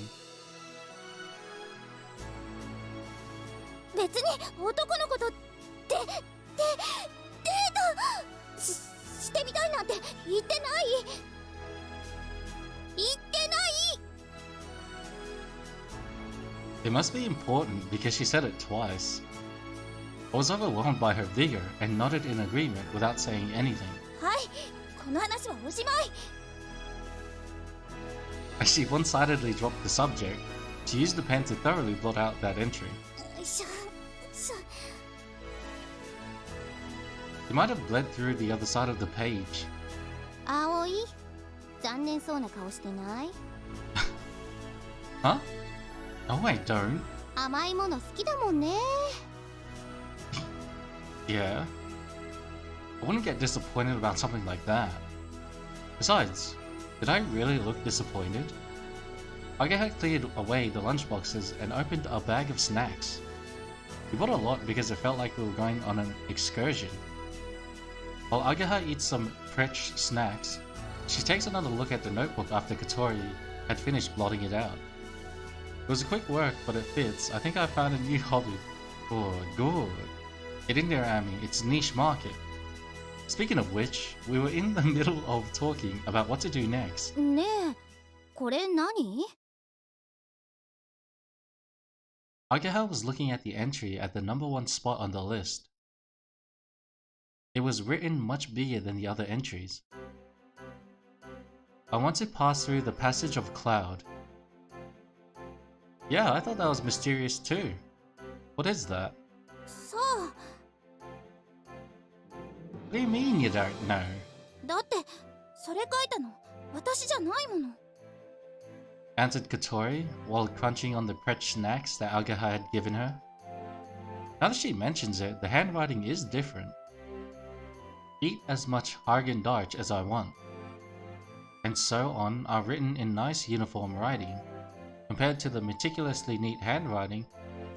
別に男の子とデートしてみたいなんて言ってない。言ってない。 It must be important because she said it twice. I was overwhelmed by her vigor and nodded in agreement without saying anything. はい、この話はおしまい。 As she one-sidedly dropped the subject, she used the pen to thoroughly blot out that entry. It might have bled through the other side of the page. 葵、残念そうな顔してない？ Huh? No, I don't. 甘いもの好きだもんね。 Yeah. I wouldn't get disappointed about something like that. Besides, did I really look disappointed? Aga had cleared away the lunchboxes and opened a bag of snacks. We bought a lot because it felt like we were going on an excursion. While Agaha eats some fresh snacks, she takes another look at the notebook after Katori had finished blotting it out. It was a quick work, but it fits. I think I found a new hobby. Good. Get in there, Ami. It's niche market. Speaking of which, we were in the middle of talking about what to do next. ねえ、これ何？ Agaha was looking at the entry at the #1 spot on the list. It was written much bigger than the other entries. I want to pass through the passage of cloud. Yeah, I thought that was mysterious too. What is that? さあ。 What do you mean you don't know? だってそれ書いたの私じゃないもの。 Answered Katori while crunching on the Pretch snacks that Agaha had given her. Now that she mentions it, the handwriting is different. Eat as much Haagen-Dazs as I want. And so on are written in nice uniform writing. Compared to the meticulously neat handwriting,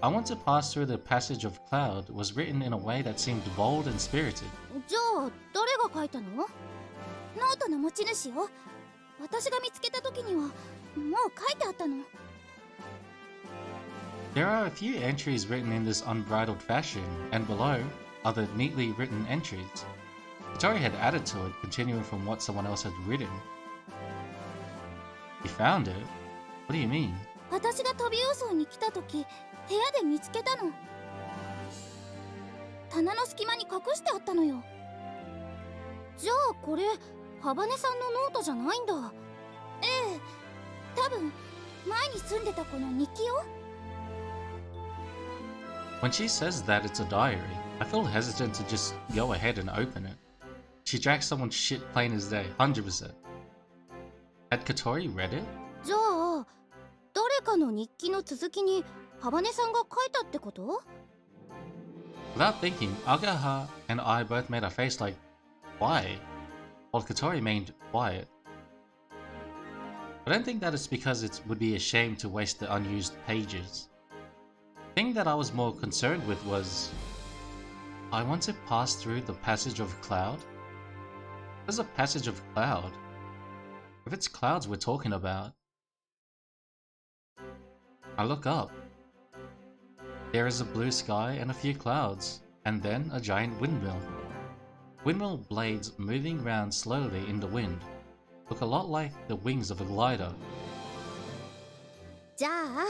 I want to pass through the passage of cloud was written in a way that seemed bold and spirited. じゃあ誰が書いたの？ノートの持ち主よ。私が見つけた時にはもう書いてあったの。There are a few entries written in this unbridled fashion, and below are the neatly written entries. Katori had added to it, continuing from what someone else had written. You found it? What do you mean? 私が飛び予想に来た時、部屋で見つけたの。棚の隙間に隠してあったのよ。じゃあこれ、ハバネさんのノートじゃないんだ。ええ、多分前に住んでた子の日記よ。When she says that it's a diary, I feel hesitant to just go ahead and open it. She drags someone's shit plain as day, 100%. Had Katori read it? じゃあ誰かの日記の続きにハバネさんが書いたってこと？ Without thinking, Agaha and I both made a face like, why? While Katori meant quiet. I don't think that it's because it would be a shame to waste the unused pages. The thing that I was more concerned with was, I want to pass through the passage of cloud? There's a passage of cloud. If it's clouds we're talking about. I look up. There is a blue sky and a few clouds, and then a giant windmill. Windmill blades moving round slowly in the wind look a lot like the wings of a glider. じゃあ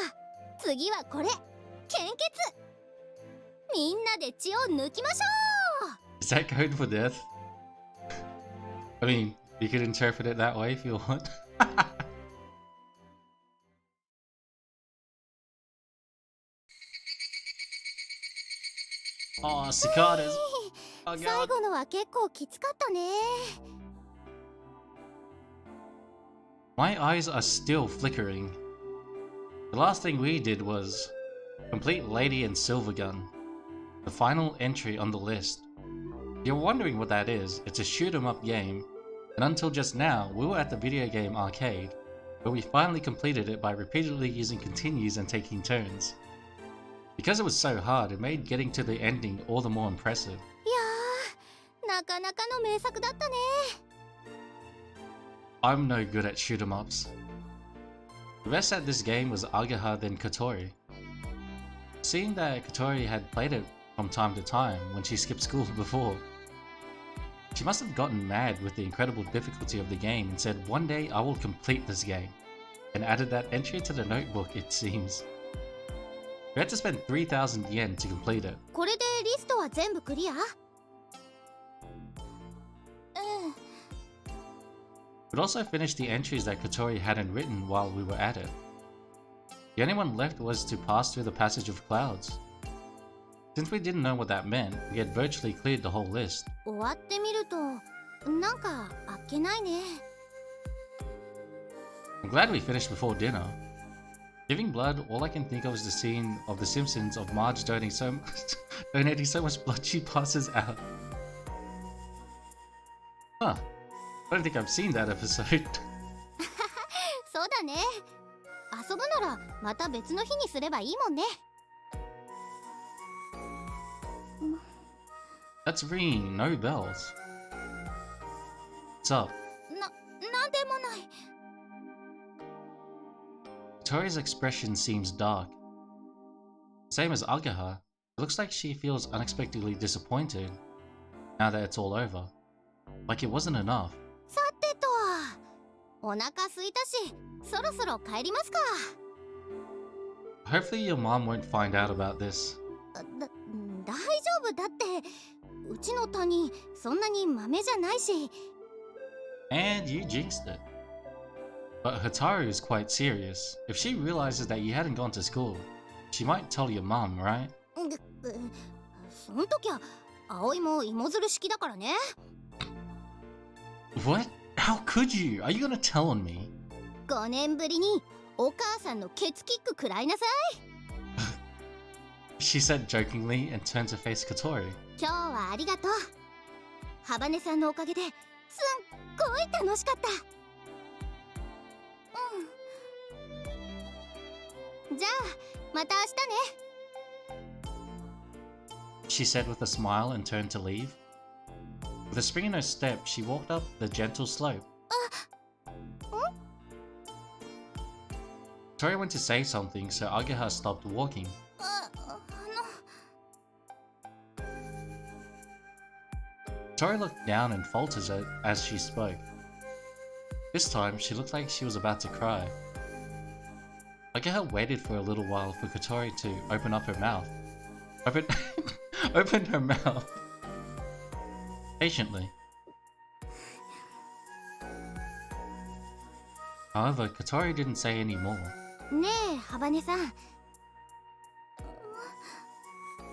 次はこれ、献血。みんなで血を抜きましょう。 Is that code for death? I mean, you could interpret it that way if you want. Oh, cicadas. Oh 最 god. 後のは結構きつかったね。 My eyes are still flickering. The last thing we did was complete Lady and Silvergun, the final entry on the list. If you're wondering what that is, it's a shoot 'em up game, and until just now, we were at the video game arcade, where we finally completed it by repeatedly using continues and taking turns. Because it was so hard, it made getting to the ending all the more impressive. いやー、なかなかの名作だったね。 I'm no good at shoot 'em ups. The best at this game was Agaha then Katori. Seeing that Katori had played it from time to time when she skipped school before, she must have gotten mad with the incredible difficulty of the game and said one day I will complete this game, and added that entry to the notebook it seems. We had to spend 3,000 yen to complete it. これでリストは全部クリア？We'd also finished the entries that Katori hadn't written while we were at it. The only one left was to pass through the passage of clouds. Since we didn't know what that meant, we had virtually cleared the whole list. 終わってみると、なんかあっけないね。 I'm glad we finished before dinner. Giving blood, all I can think of is the scene of The Simpsons of Marge donating so much blood she passes out. Huh. I don't think I've seen that episode. そうだね。遊ぶならまた別の日にすればいいもんね。 That's ringing no bells. What's up? なんでもない。 Katori's expression seems dark. Same as Agaha, it looks like she feels unexpectedly disappointed now that it's all over. Like it wasn't enough. さてと、お腹空いたし、そろそろ帰りますか。 Hopefully your mom won't find out about this. 大丈夫だって、うちの谷そんなに豆じゃないし。 And you jinxed it. But Hotaru is quite serious. If she realizes that you hadn't gone to school, she might tell your mom, right? そん時は葵も芋づる式だからね。 What? How could you? Are you gonna tell on me? 5年ぶりにお母さんのケツキック食らいなさい。 She said jokingly and turned to face Katori. 今日はありがとう。ハバネさんのおかげですっごい楽しかった。じゃあまた明日ね。 she said with a smile and turned to leave. With a spring in her step, she walked up the gentle slope. Tori went to say something, so Ageha stopped walking. Tori looked down and faltered as she spoke. This time, she looked like she was about to cry. Ageha waited for a little while for Kotori to open up her mouth. Open her mouth. Patiently. However, Kotori didn't say any more. ねえハバネさん、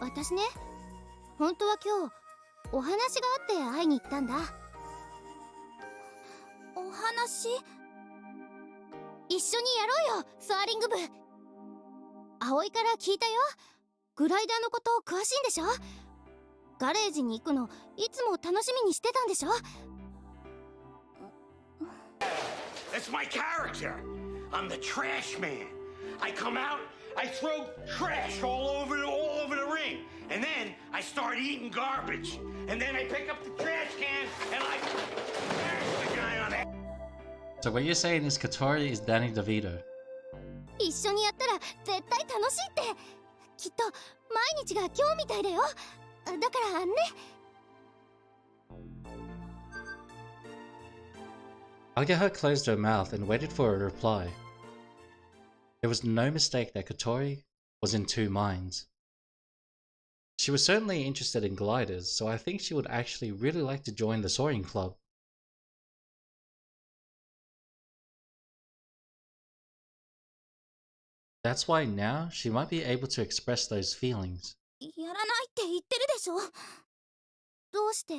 私ね、本当は今日お話があって会いに行ったんだ。お話？一緒にやろうよ、ソアリング部。葵から聞いたよ。グライダーのこと詳しいんでしょ。ガレージに行くのいつも楽しみにしてたんでしょ。 That's my character. I'm the trash man. I come out, I throw trash all over the ring, and then I start eating garbage. And then I pick up the trash can and I smash the guy on it. So what you're saying is Kotori is Danny DeVito. 一緒にやったら絶対楽しいって。きっと毎日が今日みたいだよ。だからね。 Ageha closed her mouth and waited for a reply. There was no mistake that Kotori was in two minds. She was certainly interested in gliders, so I think she would actually really like to join the soaring club. That's why now she might be able to express those feelings. やらないって言ってるでしょ。どうして？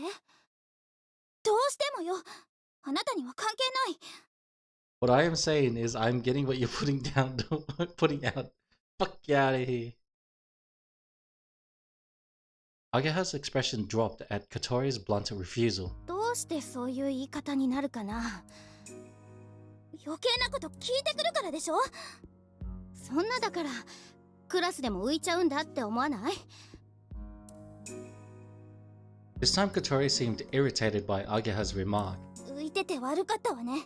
どうしてもよ。あなたには関係ない。 What I am saying is I'm getting what you're putting down, putting out. Fuck you out of here. Ageha's expression dropped at Kotori's blunt refusal. どうしてそういう言い方になるかな。余計なこと聞いてくるからでしょ。そんなだからクラスでも浮いちゃうんだって思わない？ This time Kotori seemed irritated by Ageha's remark. 浮いてて悪かったわね。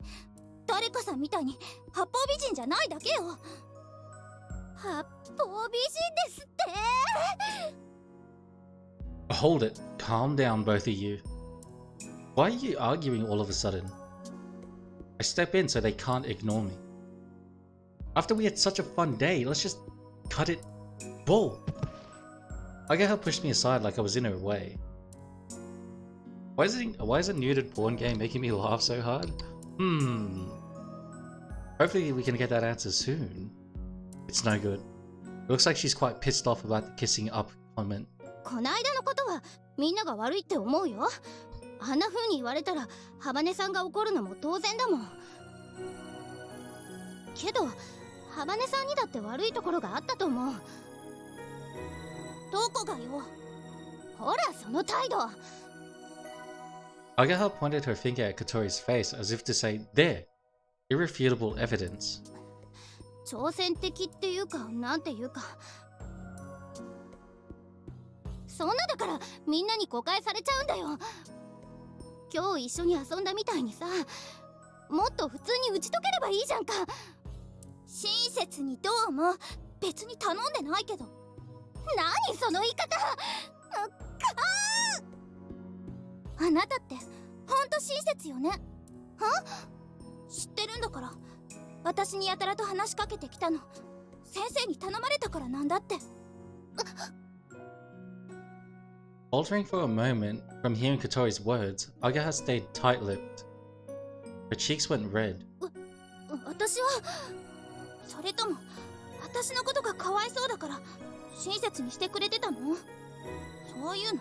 誰かさんみたいに八方美人じゃないだけよ。八方美人ですって。 Hold it. Calm down, both of you. Why are you arguing all of a sudden? I step in so they can't ignore me. After we had such a fun day, let's just cut it. Bull. Ageha pushed me aside like I was in her way. Why is a nuded porn game making me laugh so hard? Hopefully we can get that answer soon. It's no good. It looks like she's quite pissed off about the kissing up comment. こないだのことはみんなが悪いって思うよ。あんな風に言われたらハバネさんが怒るのも当然だもん。けどハバネさんにだって悪いところがあったと思う。どこがよ。ほらその態度。 Ageha pointed her finger at Kotori's face as if to say, there! Irrefutable evidence. 挑戦的っていうかなんていうか。そんなだからみんなに誤解されちゃうんだよ。今日一緒に遊んだみたいにさ、もっと普通に打ち解ければいいじゃんか。親切にどうも別に頼んでないけど。何その言い方。あなたってほんと親切よね。は？知ってるんだから。私にやたらと話しかけてきたの先生に頼まれたからなんだって。Faltering for a moment from hearing Kotori's words, Ageha stayed tight-lipped. Her cheeks went red. 私はそれとも私のことがかわいそうだから親切にしてくれてたの？そういうの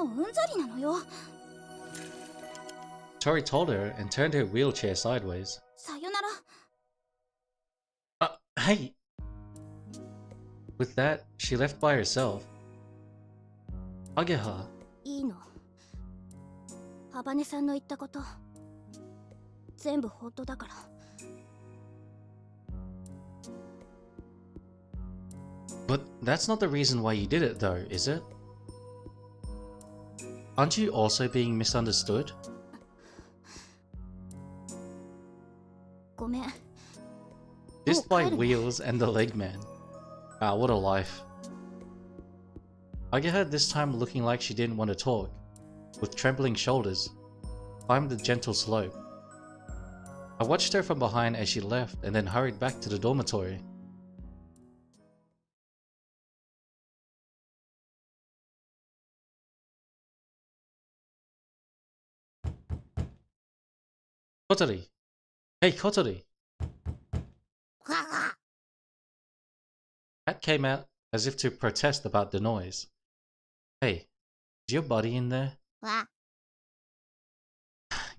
もううんざりなのよ。 Tori told her and turned her wheelchair sideways. さよなら。Hey! With that, she left by herself. Ageha. いいの。ハバネさんの言ったこと全部本当だから。 But that's not the reason why you did it though, is it? Aren't you also being misunderstood? ごめん。 Just by Wheels and the Leg Man. Ah, what a life. I get her this time looking like she didn't want to talk, with trembling shoulders, climbed the gentle slope. I watched her from behind as she left and then hurried back to the dormitory. Kotori! Hey, Kotori! Cat came out as if to protest about the noise. Hey, is your buddy in there?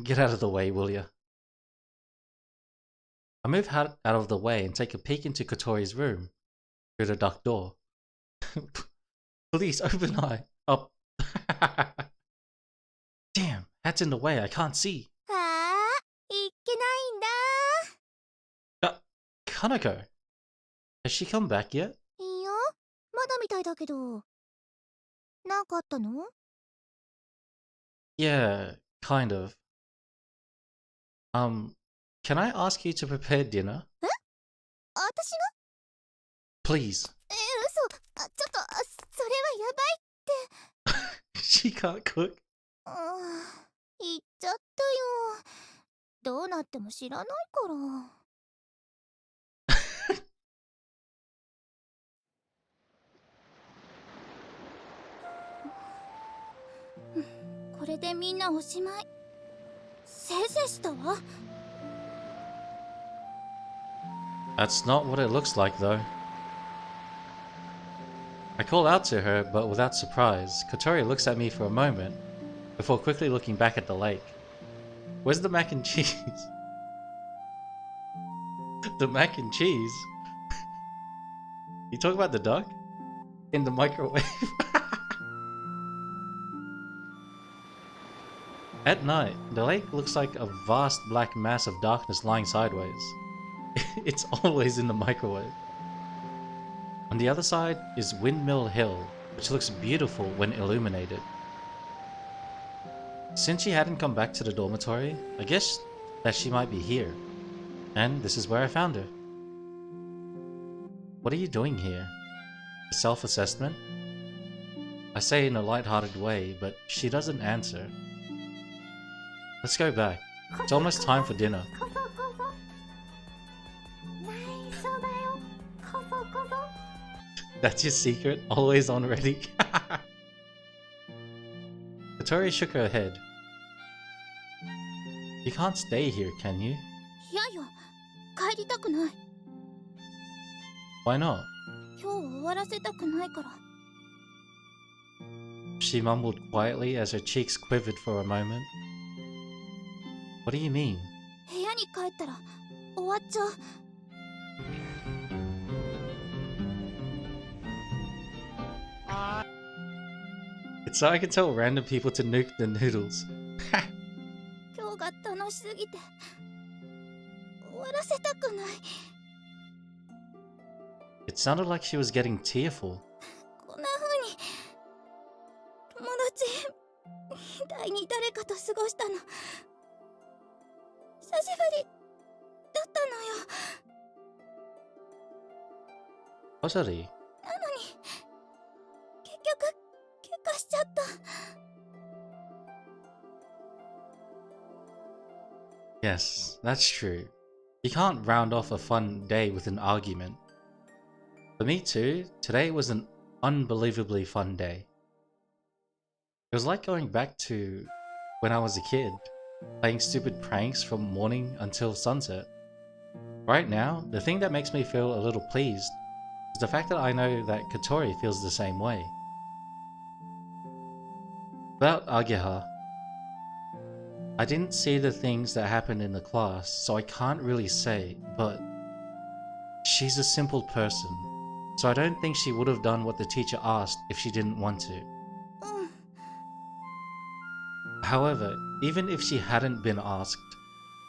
Get out of the way, will ya? I move out of the way and take a peek into Kotori's room through the duck door. Please open eye up. Damn, hat's in the way, I can't see. Kanako, has she come back yet? いいよ、まだみたいだけど。なんかあったの？ Yeah, kind of. Can I ask you to prepare dinner? え？私が？ Please. 嘘。ちょっと、それはやばいって。 She can't cook. 言っちゃったよ。どうなっても知らないから。これでみんなおしまい。せいせいしたわ。 That's not what it looks like, though. I call out to her, but without surprise. Kotori looks at me for a moment, before quickly looking back at the lake. Where's the mac and cheese? The mac and cheese? You talk about the duck? In the microwave? At night, the lake looks like a vast black mass of darkness lying sideways. It's always in the microwave. On the other side is Windmill Hill, which looks beautiful when illuminated. Since she hadn't come back to the dormitory, I guess that she might be here. And this is where I found her. What are you doing here? A self-assessment? I say in a light-hearted way, but she doesn't answer. Let's go back. It's almost time for dinner. That's your secret? Always on ready? Kotori shook her head. You can't stay here, can you? いやよ、帰りたくない。 Why not? 今日終わらせたくないから。 She mumbled quietly as her cheeks quivered for a moment. What do you mean? 部屋に帰ったら終わっちゃう。 It's so I can tell random people to nuke the noodles. 今日が楽しすぎて終わらせたくない。 It sounded like she was getting tearful. こんな風に友達みたいに誰かと過ごしたの久しぶりだったのよ。 Kotori? なのに結局喧嘩しちゃった。 Yes, that's true. You can't round off a fun day with an argument. For me too, today was an unbelievably fun day. It was like going back to when I was a kid, playing stupid pranks from morning until sunset. Right now, the thing that makes me feel a little pleased is the fact that I know that Kotori feels the same way. About Ageha, I didn't see the things that happened in the class, so I can't really say, but she's a simple person, so I don't think she would have done what the teacher asked if she didn't want to. However, even if she hadn't been asked,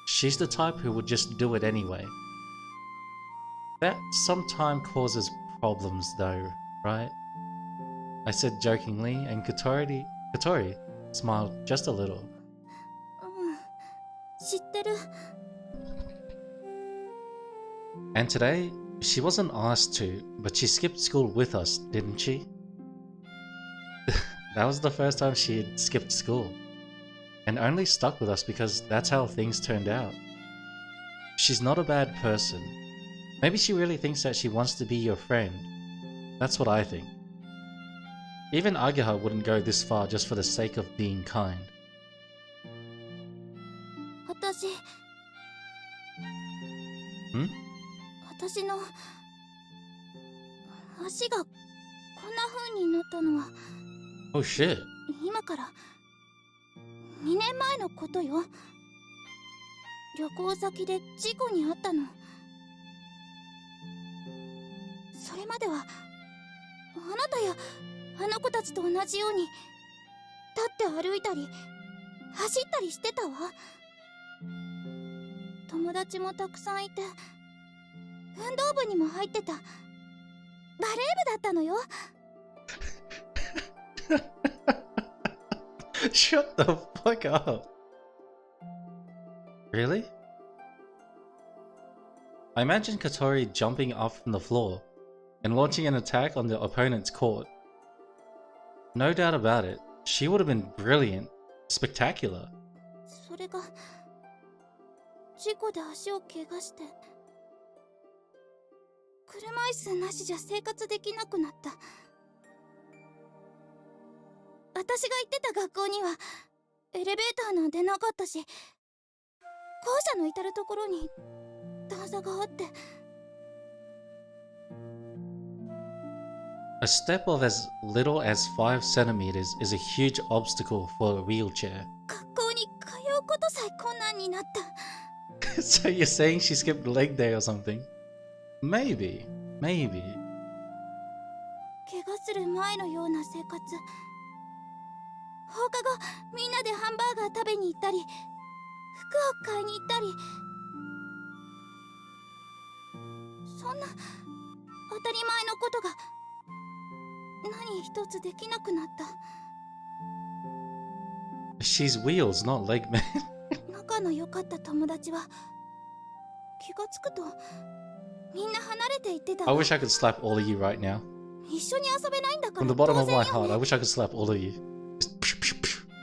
she's the type who would just do it anyway. That sometimes causes problems though, right? I said jokingly, and Kotori smiled just a little. 知ってる。 And today, she wasn't asked to, but she skipped school with us, didn't she? That was the first time she had skipped school. And only stuck with us because that's how things turned out. She's not a bad person. Maybe she really thinks that she wants to be your friend. That's what I think. Even Ageha wouldn't go this far just for the sake of being kind. 私の足がこんな風になったのは Oh shit. 今から2年前のことよ。旅行先で事故に遭ったの。それまではあなたやあの子たちと同じように立って歩いたり走ったりしてたわ。友達もたくさんいて運動部にも入ってた。バレー部だったのよ。Shut the fuck up. Really? I imagine Kotori jumping up from the floor and launching an attack on the opponent's court. No doubt about it, she would have been brilliant, spectacular. それが事故で足を怪我して車椅子なしじゃ生活できなくなった。私が行ってた学校にはエレベーターなんてなかったし、校舎の至るところに段差があって。A step of as little as 5 centimeters is a huge obstacle for a wheelchair. 学校に通うことさえ困難になった。So you're saying she skipped leg day or something? Maybe. 怪我する前のような生活。放課後みんなでハンバーガー食べに行ったり服を買いに行ったり、そんな当たり前のことが何一つできなくなった。 She's wheels, not leg man. 仲の良かった友達は気がつくとみんな離れていってたわ。 I wish I could slap all of you right now. 一緒に遊べないんだから From the bottom 当 of 然 my よ heart, ね。 I wish I could slap all of you. Just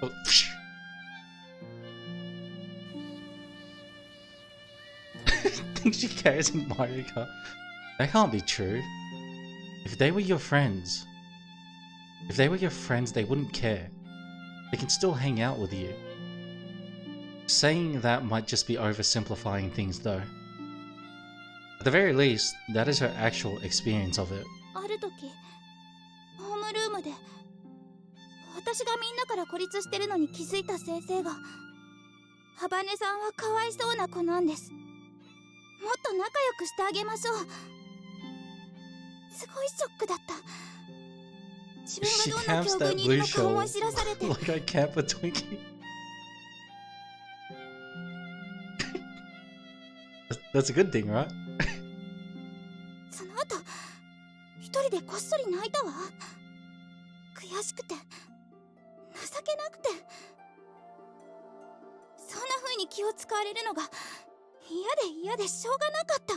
oh, Think she cares in Mario Kart? That can't be true. If they were your friends, they wouldn't care. They can still hang out with you. Saying that might just be oversimplifying things though. At the very least, that is her actual experience of it. ある時ホームルームで私がみんなから孤立してるのに気づいた先生が、ハバネさんはかわいそうな子なんです、もっと仲良くしてあげましょう。すごいショックだった。自分がどんな境遇にいるのか思い知らされて。 Like I camp a Twinkie. That's a good thing, right? その後一人でこっそり泣いたわ。悔しくて情けなくて、そんな風に気を使われるのが嫌でしょうがなかった。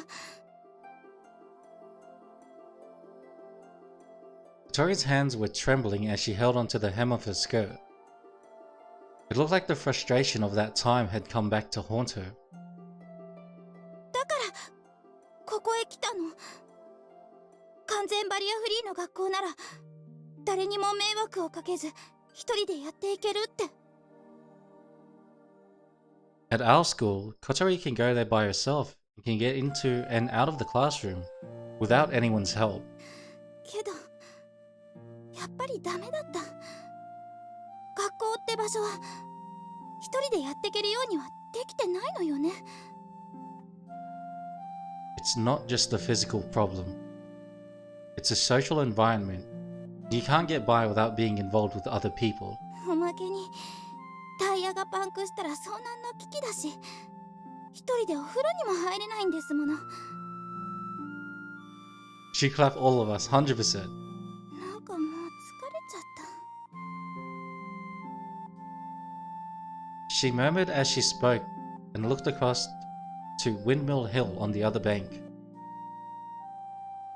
Tori's hands were trembling as she held onto the hem of her skirt. It looked like the frustration of that time had come back to haunt her. だからここへ来たの。完全バリアフリーの学校なら誰にも迷惑をかけず一人でやっていけるって。 At our school, Kotori can go there by herself and can get into and out of the classroom without anyone's help. けどやっぱりダメだった。学校って場所は一人でやっていけるようにはできてないのよね。 It's not just a physical problem. It's a social environment. You can't get by without being involved with other people. おまけにタイヤがパンクしたら遭難の危機だし、一人でお風呂にも入れないんですもの。 She clapped all of us, 100%. なんかもう疲れちゃった。 She murmured as she spoke and looked across to Windmill Hill on the other bank.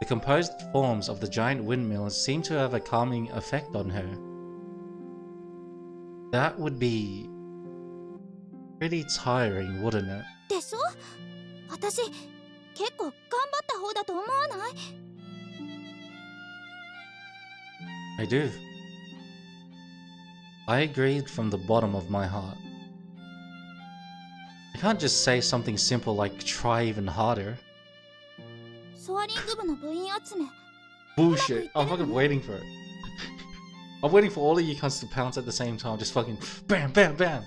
The composed forms of the giant windmills seemed to have a calming effect on her. That would be pretty tiring, wouldn't it? でしょ？私、結構頑張った方だと思わない？ I do. I agreed from the bottom of my heart. I can't just say something simple like try even harder. ソアリング部の部員集め。 Bullshit. I'm fucking waiting for it. I'm waiting for all of you cunts to pounce at the same time. Just fucking bam, bam, bam.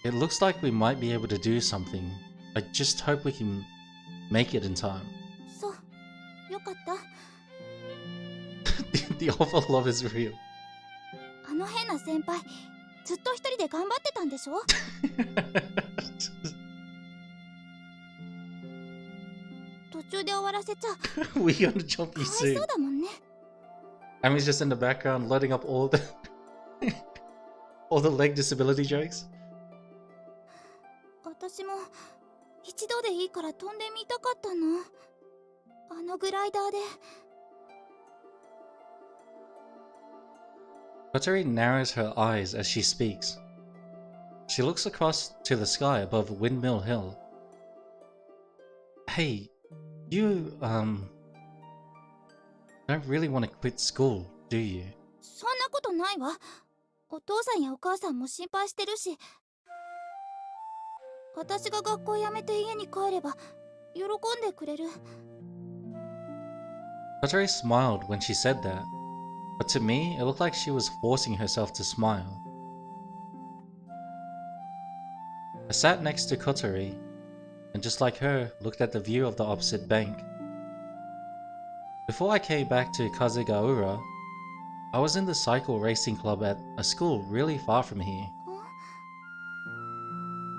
It looks like we might be able to do something. I just hope we can make it in time. そう、よかった。 The awful love is real. あの変な先輩、ずっと一人で頑張ってたんでしょ？途中で終わらせちゃ We gonna jump か you わい soon. そうだもんね。 Ami's just in the background loading up all the all the leg disability jokes. 私も一度でいいから飛んでみたかったの。あのグライダーで。 Kotori narrows her eyes as she speaks. She looks across to the sky above Windmill Hill. Hey, you, don't really want to quit school, do you? そんなことないわ。お父さんやお母さんも心配してるし、私が学校辞めて家に帰れば喜んでくれる。 Kotori smiled when she said that, but to me, it looked like she was forcing herself to smile. I sat next to Kotori, and just like her, looked at the view of the opposite bank. Before I came back to Kazegaura, I was in the cycle racing club at a school really far from here.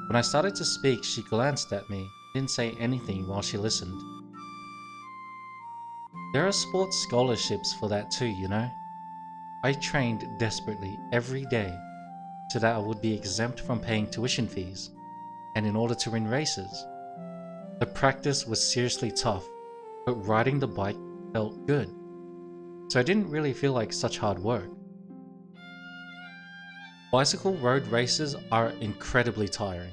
When I started to speak, she glanced at me, didn't say anything while she listened. There are sports scholarships for that too, you know? I trained desperately every day so that I would be exempt from paying tuition fees, and in order to win races. The practice was seriously tough, but riding the bike felt good, so I didn't really feel like such hard work. Bicycle road races are incredibly tiring.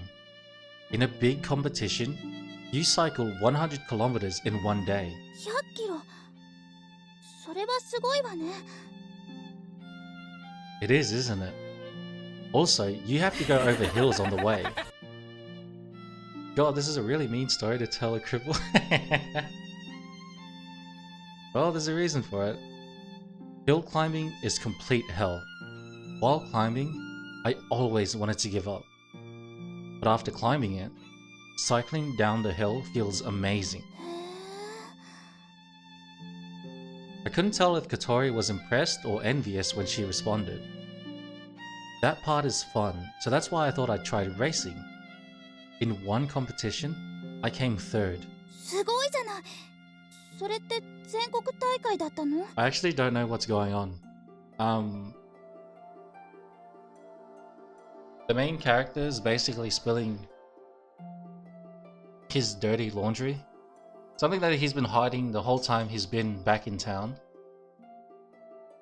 In a big competition, you cycle 100 kilometers in one day. 100キロ。それはすごいわね。 It is, isn't it? Also, you have to go over hills on the way. God, this is a really mean story to tell a cripple. Well, there's a reason for it. Hill climbing is complete hell. While climbing, I always wanted to give up. But after climbing it, cycling down the hill feels amazing. I couldn't tell if Kotori was impressed or envious when she responded. That part is fun, so that's why I thought I'd try racing. In one competition, I came third. すごいじゃない。それって全国大会だったの？ I actually don't know what's going on. The main character is basically spilling his dirty laundry. Something that he's been hiding the whole time he's been back in town.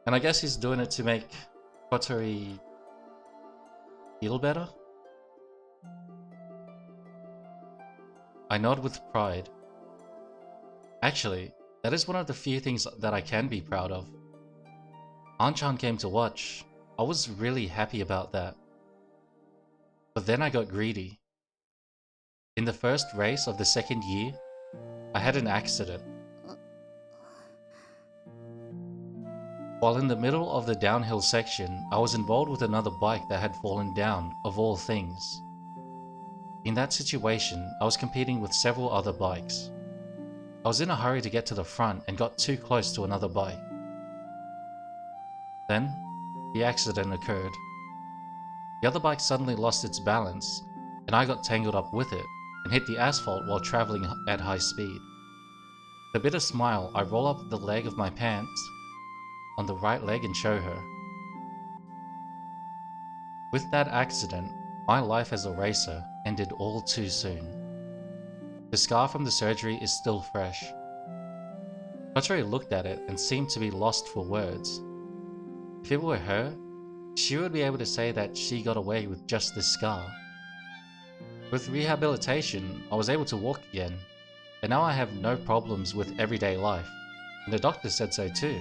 And I guess he's doing it to make Kotori feel better? I nod with pride. Actually, that is one of the few things that I can be proud of. Anchan came to watch. I was really happy about that. But then I got greedy. In the first race of the second year, I had an accident. While in the middle of the downhill section, I was involved with another bike that had fallen down, of all things. In that situation, I was competing with several other bikes. I was in a hurry to get to the front and got too close to another bike. Then, the accident occurred. The other bike suddenly lost its balance, and I got tangled up with it and hit the asphalt while traveling at high speed. With a bitter smile, I roll up the leg of my pants on the right leg and show her. With that accident, my life as a racer ended all too soon. The scar from the surgery is still fresh. Kotori looked at it and seemed to be lost for words. If it were her, she would be able to say that she got away with just this scar. With rehabilitation, I was able to walk again, and now I have no problems with everyday life, and the doctor said so too.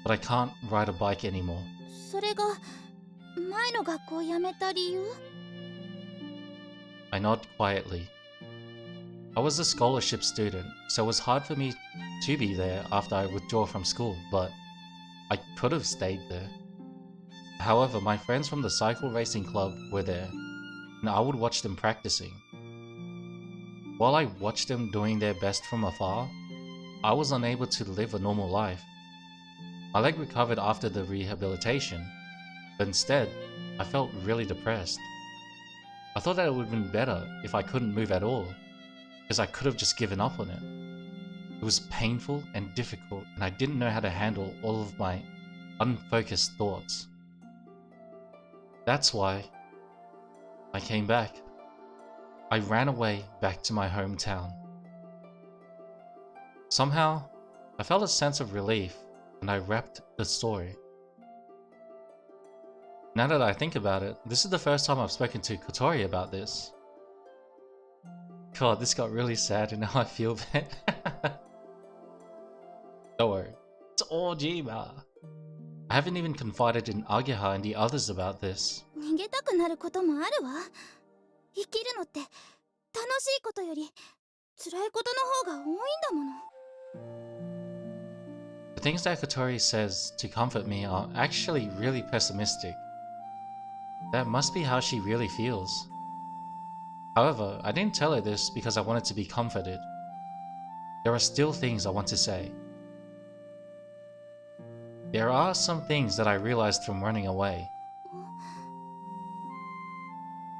But I can't ride a bike anymore. それが前の学校を辞めた理由？ I nod quietly. I was a scholarship student, so it was hard for me to be there after I withdraw from school, but I could have stayed there. However, my friends from the cycle racing club were there, and I would watch them practicing. While I watched them doing their best from afar, I was unable to live a normal life. My leg recovered after the rehabilitation, but instead, I felt really depressed. I thought that it would have been better if I couldn't move at all, because I could have just given up on it. It was painful and difficult, and I didn't know how to handle all of my unfocused thoughts. That's why I came back. I ran away back to my hometown. Somehow, I felt a sense of relief, and I wrapped the story. Now that I think about it, this is the first time I've spoken to Kotori about this. God, this got really sad and now I feel bad. Don't worry, it's all Jima. I haven't even confided in Ageha and the others about this. 逃げたくなることもあるわ。生きるのって楽しいことより辛いことの方が多いんだもの。 The things that Kotori says to comfort me are actually really pessimistic. That must be how she really feels. However, I didn't tell her this because I wanted to be comforted. There are still things I want to say. There are some things that I realized from running away.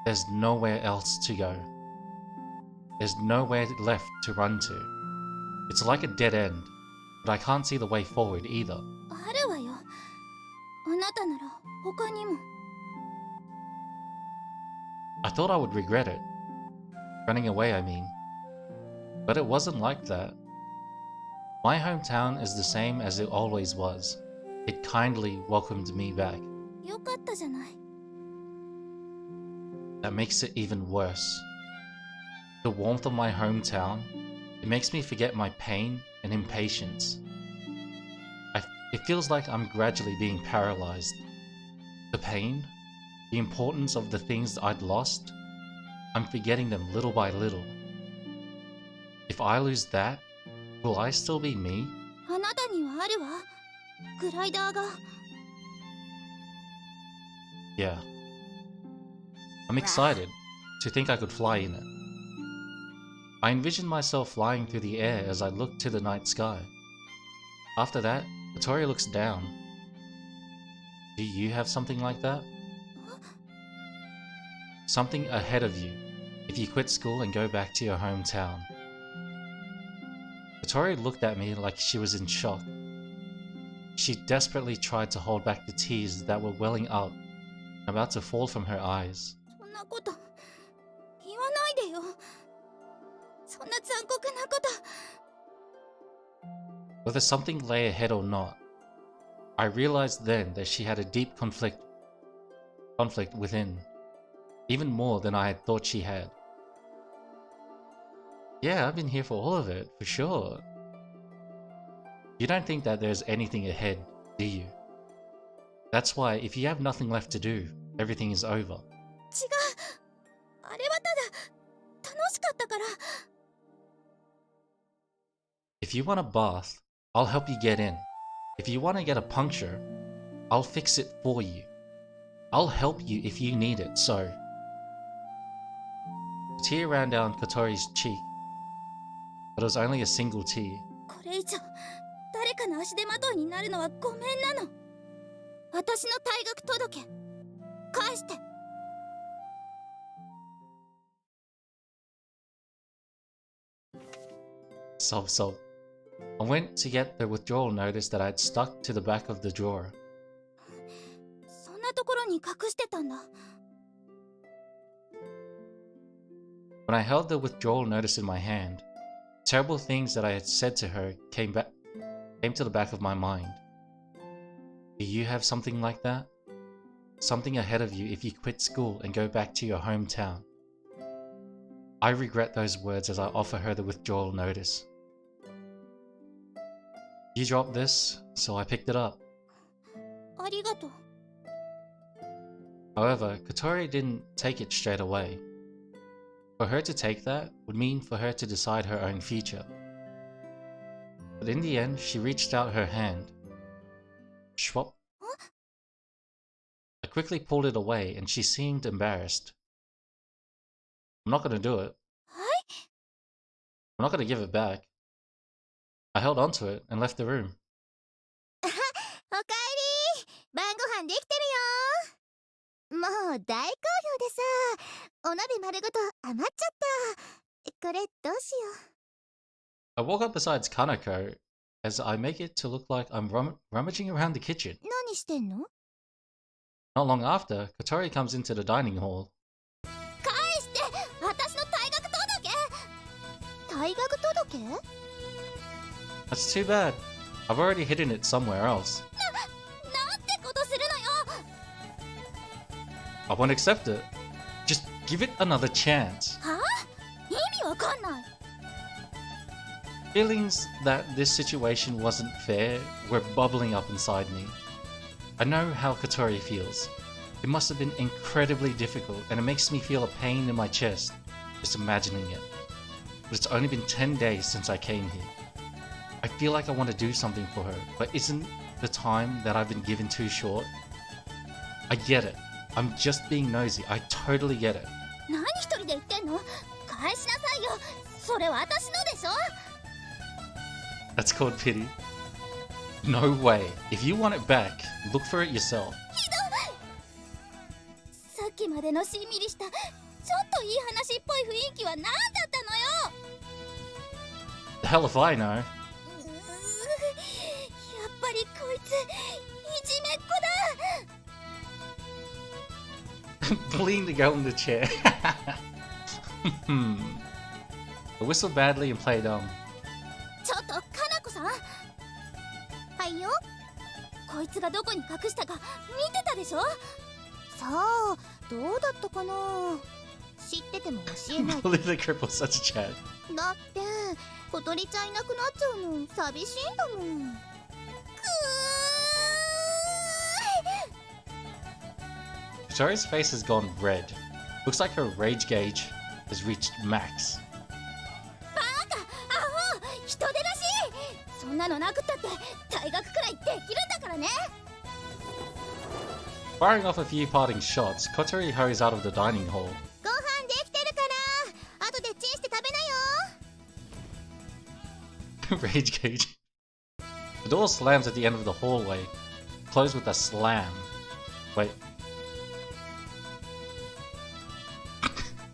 There's nowhere else to go. There's nowhere left to run to. It's like a dead end, but I can't see the way forward either. あるわよ。あなたなら他にも。 I thought I would regret it. Running away, I mean. But it wasn't like that. My hometown is the same as it always was. It kindly welcomed me back. よかったじゃない。 That makes it even worse. The warmth of my hometown, it makes me forget my pain and impatience. It feels like I'm gradually being paralyzed. The pain, the importance of the things I'd lost, I'm forgetting them little by little. If I lose that, will I still be me? あなたにはあるわ。グライダーが。 Yeah. I'm excited to think I could fly in it. I envisioned myself flying through the air as I looked to the night sky. After that, Kotori looks down. Do you have something like that? Something ahead of you, if you quit school and go back to your hometown. Kotori looked at me like she was in shock. She desperately tried to hold back the tears that were welling up, about to fall from her eyes. そんなこと言わないでよ。そんな残酷なこと。 Whether something lay ahead or not, I realized then that she had a deep conflict within, even more than I had thought she had. Yeah, I've been here for all of it, for sure. You don't think that there's anything ahead, do you? That's why if you have nothing left to do, everything is over. 違う。あれはただ楽しかったから。 If you want a bath, I'll help you get in. If you want to get a puncture, I'll fix it for you. I'll help you if you need it, so... A tear ran down Kotori's cheek. but it was only a single tear. これ以上誰かの足手まといになるのはごめんなの。私の退学届返して。 Sob sob. I went to get the withdrawal notice that I had stuck to the back of the drawer. そんなところに隠してたんだ。 When I held the withdrawal notice in my hand, terrible things that I had said to her came to the back of my mind. Do you have something like that? Something ahead of you if you quit school and go back to your hometown. I regret those words as I offer her the withdrawal notice. You dropped this, so I picked it up. ありがとう。 However, Kotori didn't take it straight away. For her to take that would mean for her to decide her own future. But in the end, she reached out her hand. Schwab. I quickly pulled it away and she seemed embarrassed. I'm not gonna do it. I'm not gonna give it back. I held onto it and left the room. おかえり。晩ご飯できてるよ。もう大好評でさ、お鍋丸ごと余っちゃった。これどうしよう。 I walk up beside Kanako as I make it to look like I'm rummaging around the kitchen. 何してんの？ Not long after, Kotori comes into the dining hall. 返して、私の退学届。退学届？ That's too bad. I've already hidden it somewhere else. なんてことするのよ。 I won't accept it. Just give it another chance. はあ？意味わかんない。 Feelings that this situation wasn't fair were bubbling up inside me. I know how Kotori feels. It must have been incredibly difficult and it makes me feel a pain in my chest just imagining it. But it's only been 10 days since I came here. I feel like I want to do something for her, but isn't the time that I've been given too short? I get it. I'm just being nosy. I totally get it. 何一人で言ってんの？返しなさいよ。それ私のでしょ。 That's called pity. No way. If you want it back, look for it yourself. ひどい。さっきまでのしんみりしたちょっといい話っぽい雰囲気は何だったのよ。 The hell if I know. やっぱりこいついじめっ子だ。 Pulling the girl in the chair. I whistled badly and played dumb. ちょっとかなこさん。はいよ。こいつがどこに隠したか見てたでしょ。さあ、どうだったかな。知ってても教えない。 Believe the cripple such a chat. だって小鳥ちゃんいなくなっちゃうの寂しいんだもん。く Kotori's face has gone red. Looks like her rage gauge has reached max. バカ、アホ、人出だし。そんなのなくったって退学くらいできるんだからね。 Firing off a few parting shots, Kotori hurries out of the dining hall. ご飯できてるから後でチンして食べなよ。 Rage gauge. The door slams at the end of the hallway, closed with a slam. Wait.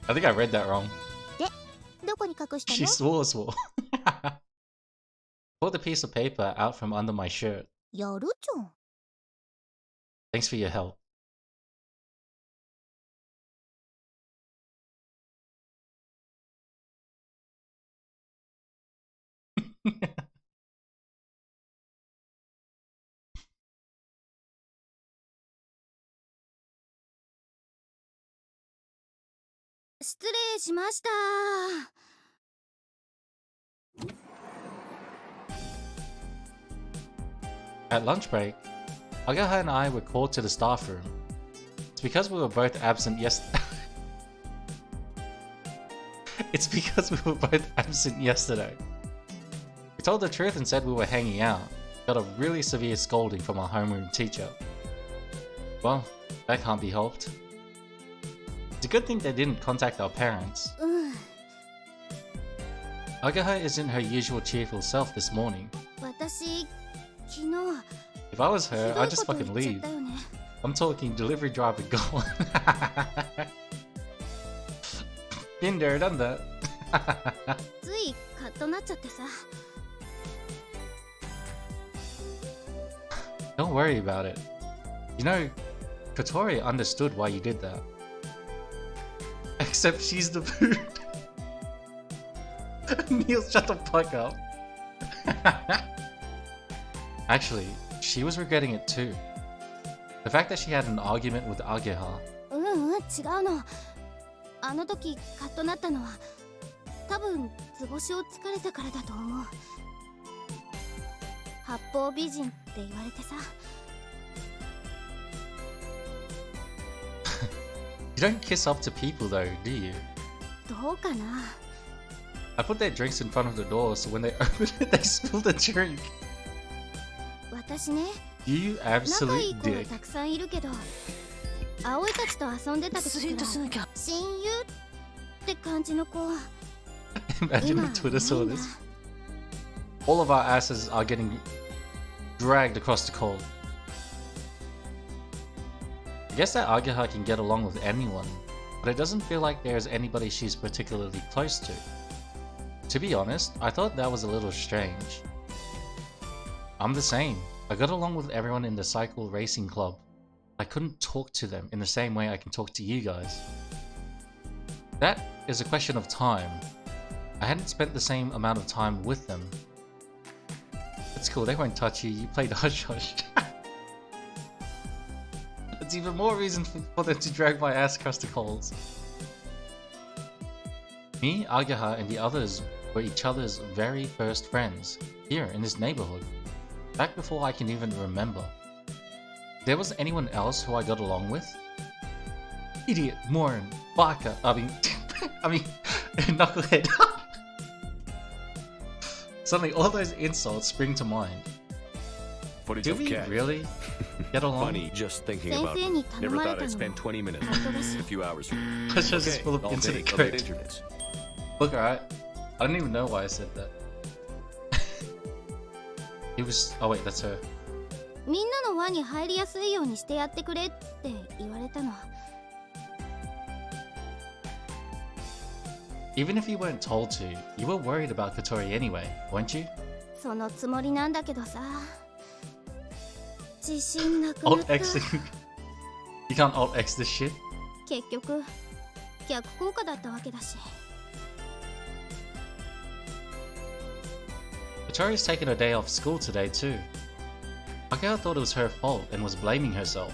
I think I read that wrong. で、どこに隠したの？ She swore. Pulled the piece of paper out from under my shirt. やるじゃん。 Thanks for your help.「失礼しました」 At lunch break, Agaha and I were called to the staff room. It's because we were both absent It's because we were both absent yesterday. We told the truth and said we were hanging out. Got a really severe scolding from our homeroom teacher. Well, that can't be helped. It's a good thing they didn't contact our parents. Agaha isn't her usual cheerful self this morning. 私昨日 If I was ひ her, ど I'd い just こと言 fucking っちゃ leave. ったよね I'm talking delivery driver gone. Been there, done that. ついカッとなっちゃってさ Don't worry about it. You know, Kotori understood why you did that. Except she's the food. Neil, shut the fuck up. Actually, she was regretting it too. The fact that she had an argument with Ageha. 違うのあの時カッとなったのは多分図星を疲れたからだと思う八方美人って言われてさ You don't kiss up to people though, do you? どうかな I put their drinks in front of the door so when they open it, they spill the drink. 私ね You 仲い absolute い子が dick. たくさんいるけど葵たちと遊んでた時から親友って感じの子 Imagine 今 the Twitter い saw ないんだ this. All of our asses are getting dragged across the cold. I guess that Ageha can get along with anyone, but it doesn't feel like there's anybody she's particularly close to. To be honest, I thought that was a little strange. I'm the same. I got along with everyone in the cycle racing club. I couldn't talk to them in the same way I can talk to you guys. That is a question of time. I hadn't spent the same amount of time with them. It's cool, they won't touch you, you played hush hush. That's even more reason for them to drag my ass across the coals. Me, Ageha, and the others were each other's very first friends, here in this neighborhood, back before I can even remember. If there was anyone else who I got along with? Idiot, moron, baka, I mean, knucklehead. Suddenly all those insults spring to mind. Footage Do of we cats. really get along? Funny just thinking 先 about 生 it. に頼 Never まれ thought た I'd の spend も 20 minutes カットだし a few hours. It's just Okay, full of I'll incident update courage. internets. Look, alright. I don't even know why I said that. It was. Oh, wait, that's her. みんなの輪に入りやすいようにしてやってくれって言われたの Even if you weren't told to, you were worried about Kotori anyway, weren't you? そのつもりなんだけどさ自信なくなっ Alt た X. You can't Alt X this shit. 結局逆効果だったわけだし Kotori's taken a day off school today too. Ageha thought it was her fault and was blaming herself.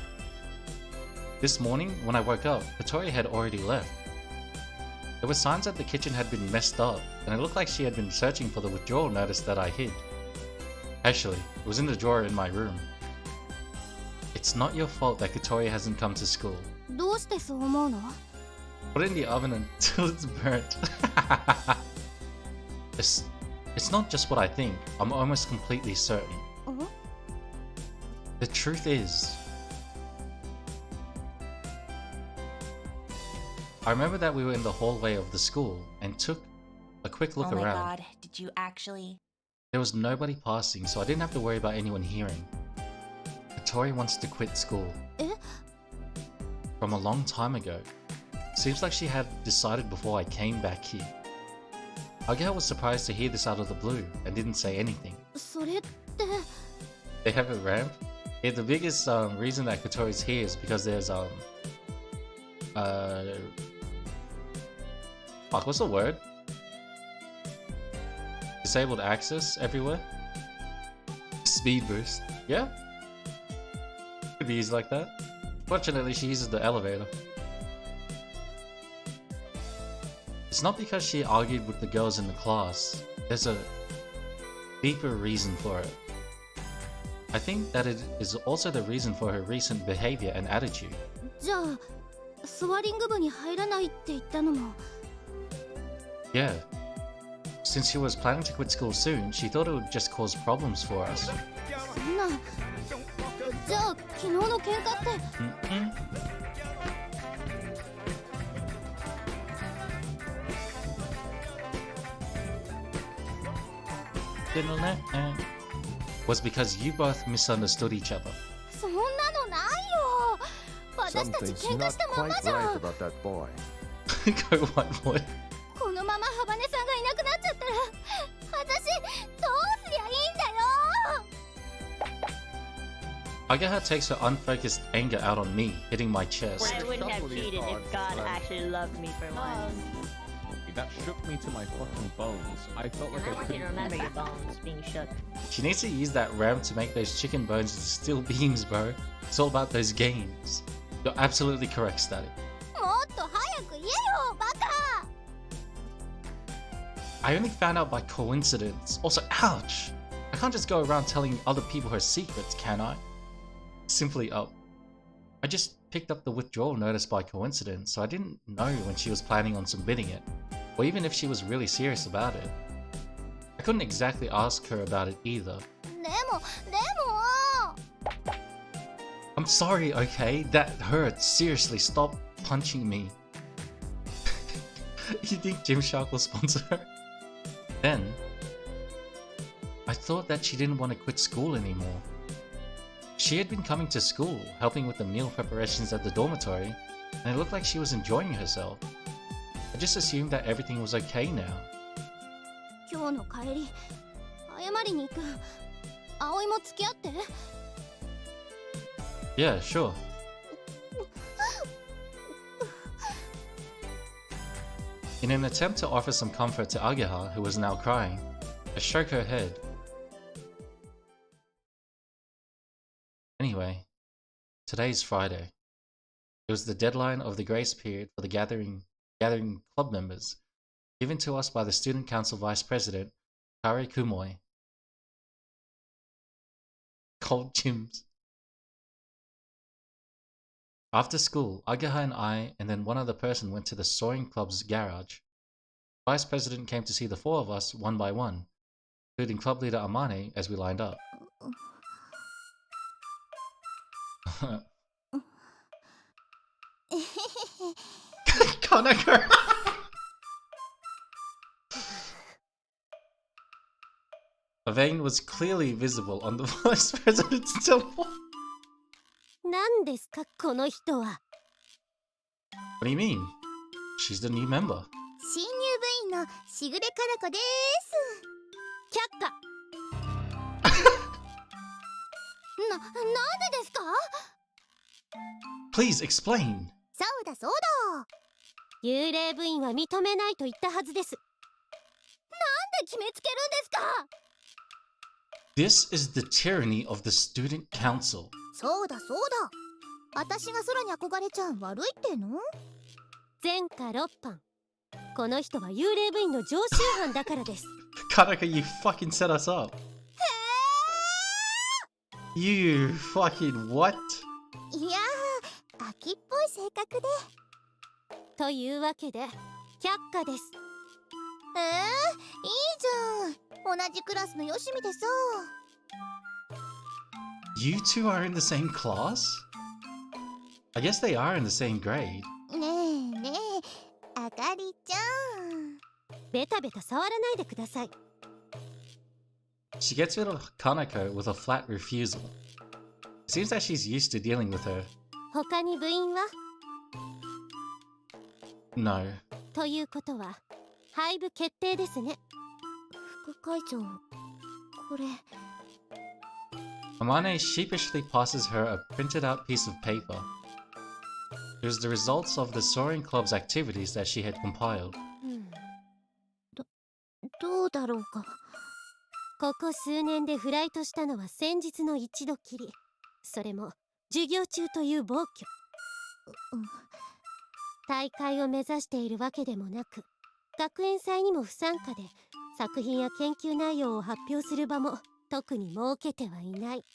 This morning, when I woke up, Kotori had already left. There were signs that the kitchen had been messed up, and it looked like she had been searching for the withdrawal notice that I hid. Actually, it was in the drawer in my room. It's not your fault that Kotori hasn't come to school. どうしてそう思うの Put it in the oven until it's burnt. It's not just what I think, I'm almost completely certain. ん The truth is, I remember that we were in the hallway of the school and took a quick look Oh my around. god, did you actually? There was nobody passing, so I didn't have to worry about anyone hearing. Kotori wants to quit school. Eh? From a long time ago. Seems like she had decided before I came back here. Ageha was surprised to hear this out of the blue and didn't say anything. それって They have a ramp? Yeah, the biggest reason that Kotori's here is because there's fuck, what's the word? Disabled access everywhere? Speed boost. Yeah? Could be used like that. Fortunately, she uses the elevator. It's not because she argued with the girls in the class. There's a deeper reason for it. I think that it is also the reason for her recent behavior and attitude. じゃあスワリング部に入らないって言ったのも Yeah. Since she was planning to quit school soon, she thought it would just cause problems for us. そんなじゃあ昨日の喧嘩って Mm-mm. was because you both misunderstood each other. そんなのないよ。私たち Something's 喧嘩 not したまんま quite じゃ right ん。 about that boy. Go what boy? このままハバネさんがいなくなっちゃったら、私どうすりゃいいんだよ。 Agaha takes her unfocused anger out on me, hitting my chest. I wouldn't have cheated if God actually loved me for once. That shook me to my fucking bones. I felt like I I want you to couldn't. remember your bones being shook. She needs to use that ram to make those chicken bones into steel beams, bro. It's all about those gains. You're absolutely correct, Static. もっと早く言えよ、バカ。 I only found out by coincidence. Also, ouch! I can't just go around telling other people her secrets, can I? Simply up. I just picked up the withdrawal notice by coincidence, so I didn't know when she was planning on submitting it, or even if she was really serious about it. I couldn't exactly ask her about it either. でも。 I'm sorry, okay? That hurt. Seriously, stop punching me. You think Gymshark will sponsor her? Then, I thought that she didn't want to quit school anymore. She had been coming to school, helping with the meal preparations at the dormitory, and it looked like she was enjoying herself. I just assumed that everything was okay now. 今日の帰り、謝りに行く。葵も付き合って。 Yeah, sure. In an attempt to offer some comfort to Ageha, who was now crying, I shook her head. Anyway, today's Friday. It was the deadline of the grace period for the gathering club members, given to us by the Student Council Vice President, Kare Kumoy. Cold gyms. After school, Ageha and I and then one other person went to the Soaring Club's garage. The Vice President came to see the four of us one by one, including club leader Amane as we lined up. Kanako! A vein was clearly visible on the Vice President's temple. 何ですかこの人は。 What do you mean? She's the new member. 新入部員のしぐれかなこです。却下。なんでですか？ Please explain. そうだそうだ。幽霊部員は認めないと言ったはずです。なんで決めつけるんですか？ This is the tyranny of the student council. そうだそうだ。私が空に憧れちゃ悪いっての？前科6犯。この人は幽霊部員の常習犯だからです。Kanaka, you fucking set us up. You fucking what? いやー、秋っぽい性格で。というわけで、却下です。いいじゃん。同じクラスのよしみでさ。You two are in the same class? I guess they are in the same grade. ねえねえ、あかりちゃん。ベタベタ触らないでください。She gets rid of Kanako with a flat refusal. Seems that she's used to dealing with her. 他に部員は？ No. ということは、廃部決定ですね。副会長、これ。Amane sheepishly passes her a printed out piece of paper. It was the results of the Soaring Club's activities that she had compiled. どうだろうか。ここ数年でフライトしたのは先日の一度きり。それも授業中という暴挙。大会を目指しているわけでもなく、学園祭にも不参加で作品や研究内容を発表する場も特に設けてはいない。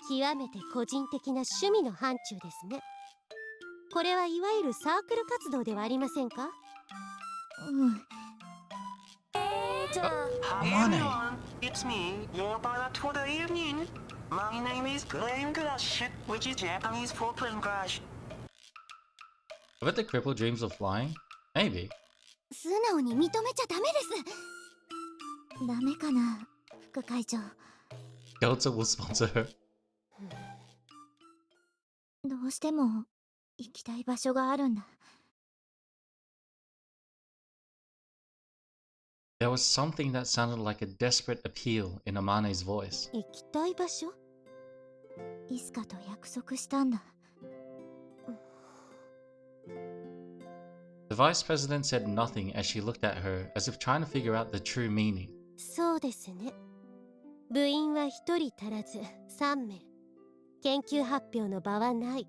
極めて個人的な趣味の範疇ですね。これはいわゆるサークル活動ではありませんか？Amane! It's me, your brother for the evening. My name is Glenn Crush, which is Japanese for plane crash. I bet the cripple dreams of flying? Maybe. 素直に認めちゃダメです。ダメかな、副会長。Delta will sponsor her. どうしても行きたい場所があるんだ。There was something that sounded like a desperate appeal in Amane's voice. 行きたい場所？イスカと約束したんだ。The vice president said nothing as she looked at her as if trying to figure out the true meaning. そうですね。部員は一人足らず3名。研究発表の場はない。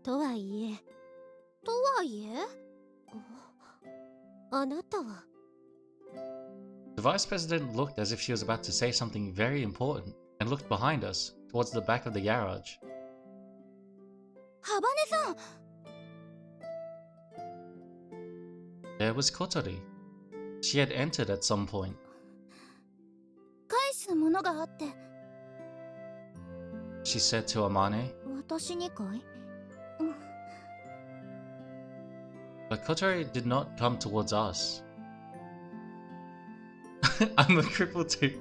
とはいえ。あなたは？ The vice president looked as if she was about to say something very important and looked behind us, towards the back of the garage. ハバネさん。 There was Kotori. She had entered at some point. 返すものがあって。 She said to Amane. 私にかい？ But Kotori did not come towards us. I'm a cripple too.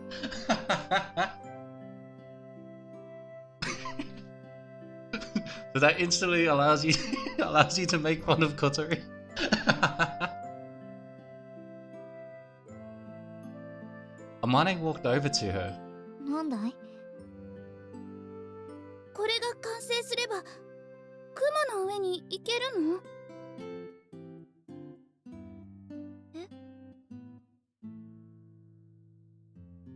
So that instantly allows you to make fun of Kotori. Amane walked over to her. なんだい？これが完成すれば雲の上に行けるの？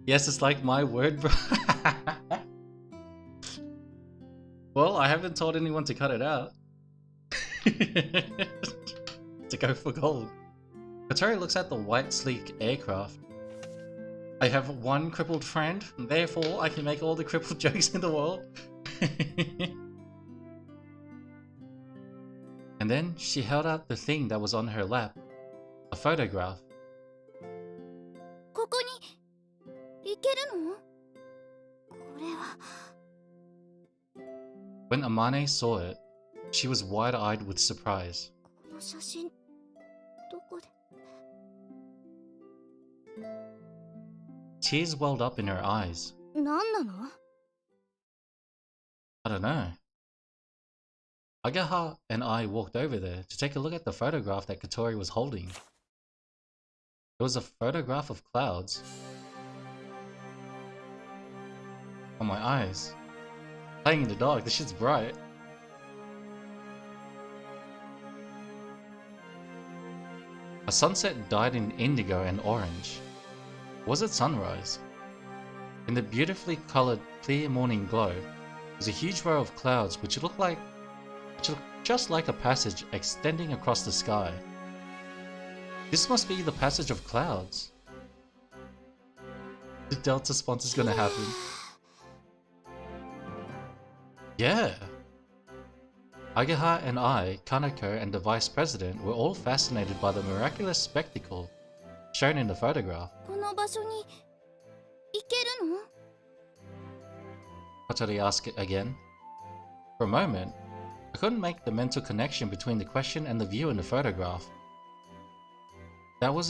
Yes, it's like my word, bro. Well, I haven't told anyone to cut it out. To go for gold. Kotori looks at the white, sleek aircraft. I have one crippled friend, and therefore I can make all the crippled jokes in the world. And then she held out the thing that was on her lap. A photograph. ここに行けるの？これは。 When Amane saw it, she was wide-eyed with surprise. この写真どこで？ Tears welled up in her eyes. 何なの？ I don't know. Agaha and I walked over there to take a look at the photograph that Kotori was holding. It was a photograph of clouds. Oh, my eyes. Playing in the dark, this shit's bright. A sunset dyed in indigo and orange. Was it sunrise? In the beautifully colored, clear morning glow, was a huge row of clouds which looked just like a passage extending across the sky. This must be the passage of clouds. The Delta sponsor's gonna happen. Yeah! Agaha and I, Kanako and the Vice President were all fascinated by the miraculous spectacle shown in the photograph. この場所に行けるの？ Kotori asked it again. For a moment, I couldn't make the mental connection between the question and the view in the photograph. That was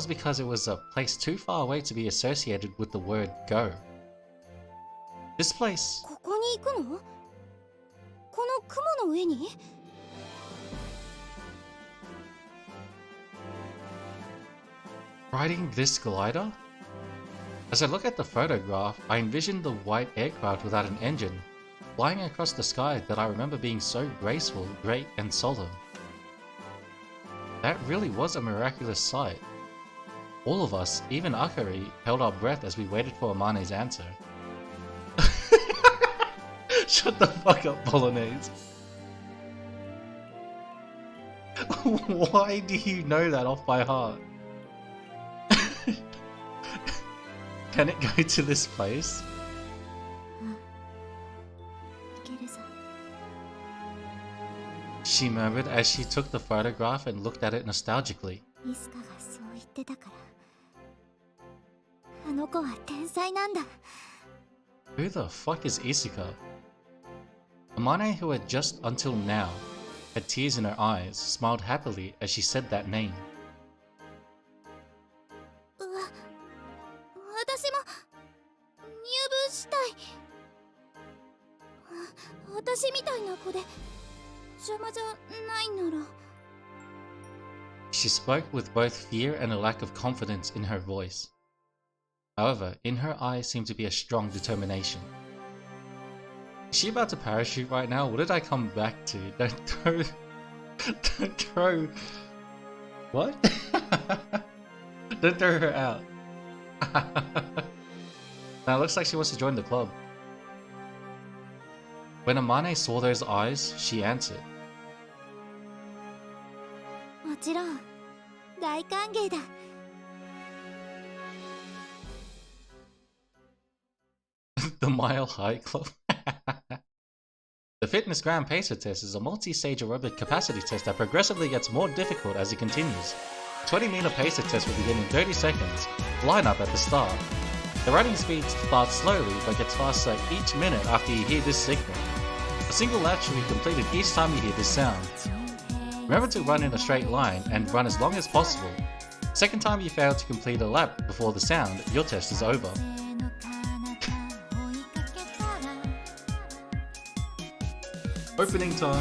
because it was a place too far away to be associated with the word go. This place... ここに行くの？この雲の上に？ Riding this glider? As I look at the photograph, I envisioned the white aircraft without an engine, flying across the sky that I remember being so graceful, great, and solemn. That really was a miraculous sight. All of us, even Akari, held our breath as we waited for Amane's answer. Shut the fuck up, Bolognese. Why do you know that off by heart? Can it go to this place? She murmured as she took the photograph and looked at it nostalgically. イスカがそう言ってたから。あの子は天才なんだ。 Who the fuck is Isuka? Amane, who had just until now had tears in her eyes, smiled happily as she said that name. 私も入部したい。私みたいな子で邪魔じゃないなら。 She spoke with both fear and a lack of confidence in her voice. However, in her eyes seemed to be a strong determination. Is she about to parachute right now? What did I come back to? Don't throw... Don't throw... What? Don't throw her out. Now it looks like she wants to join the club. When Amane saw those eyes, she answered. もちろん大歓迎だ。 The Mile High Club. The Fitness Grand Pacer test is a multi-stage aerobic capacity test that progressively gets more difficult as it continues. 20-meter pacer test will begin in 30 seconds. Line up at the start. The running speed starts slowly but gets faster each minute after you hear this signal. A single lap should be completed each time you hear this sound. Remember to run in a straight line and run as long as possible. Second time you fail to complete a lap before the sound, your test is over. Opening time.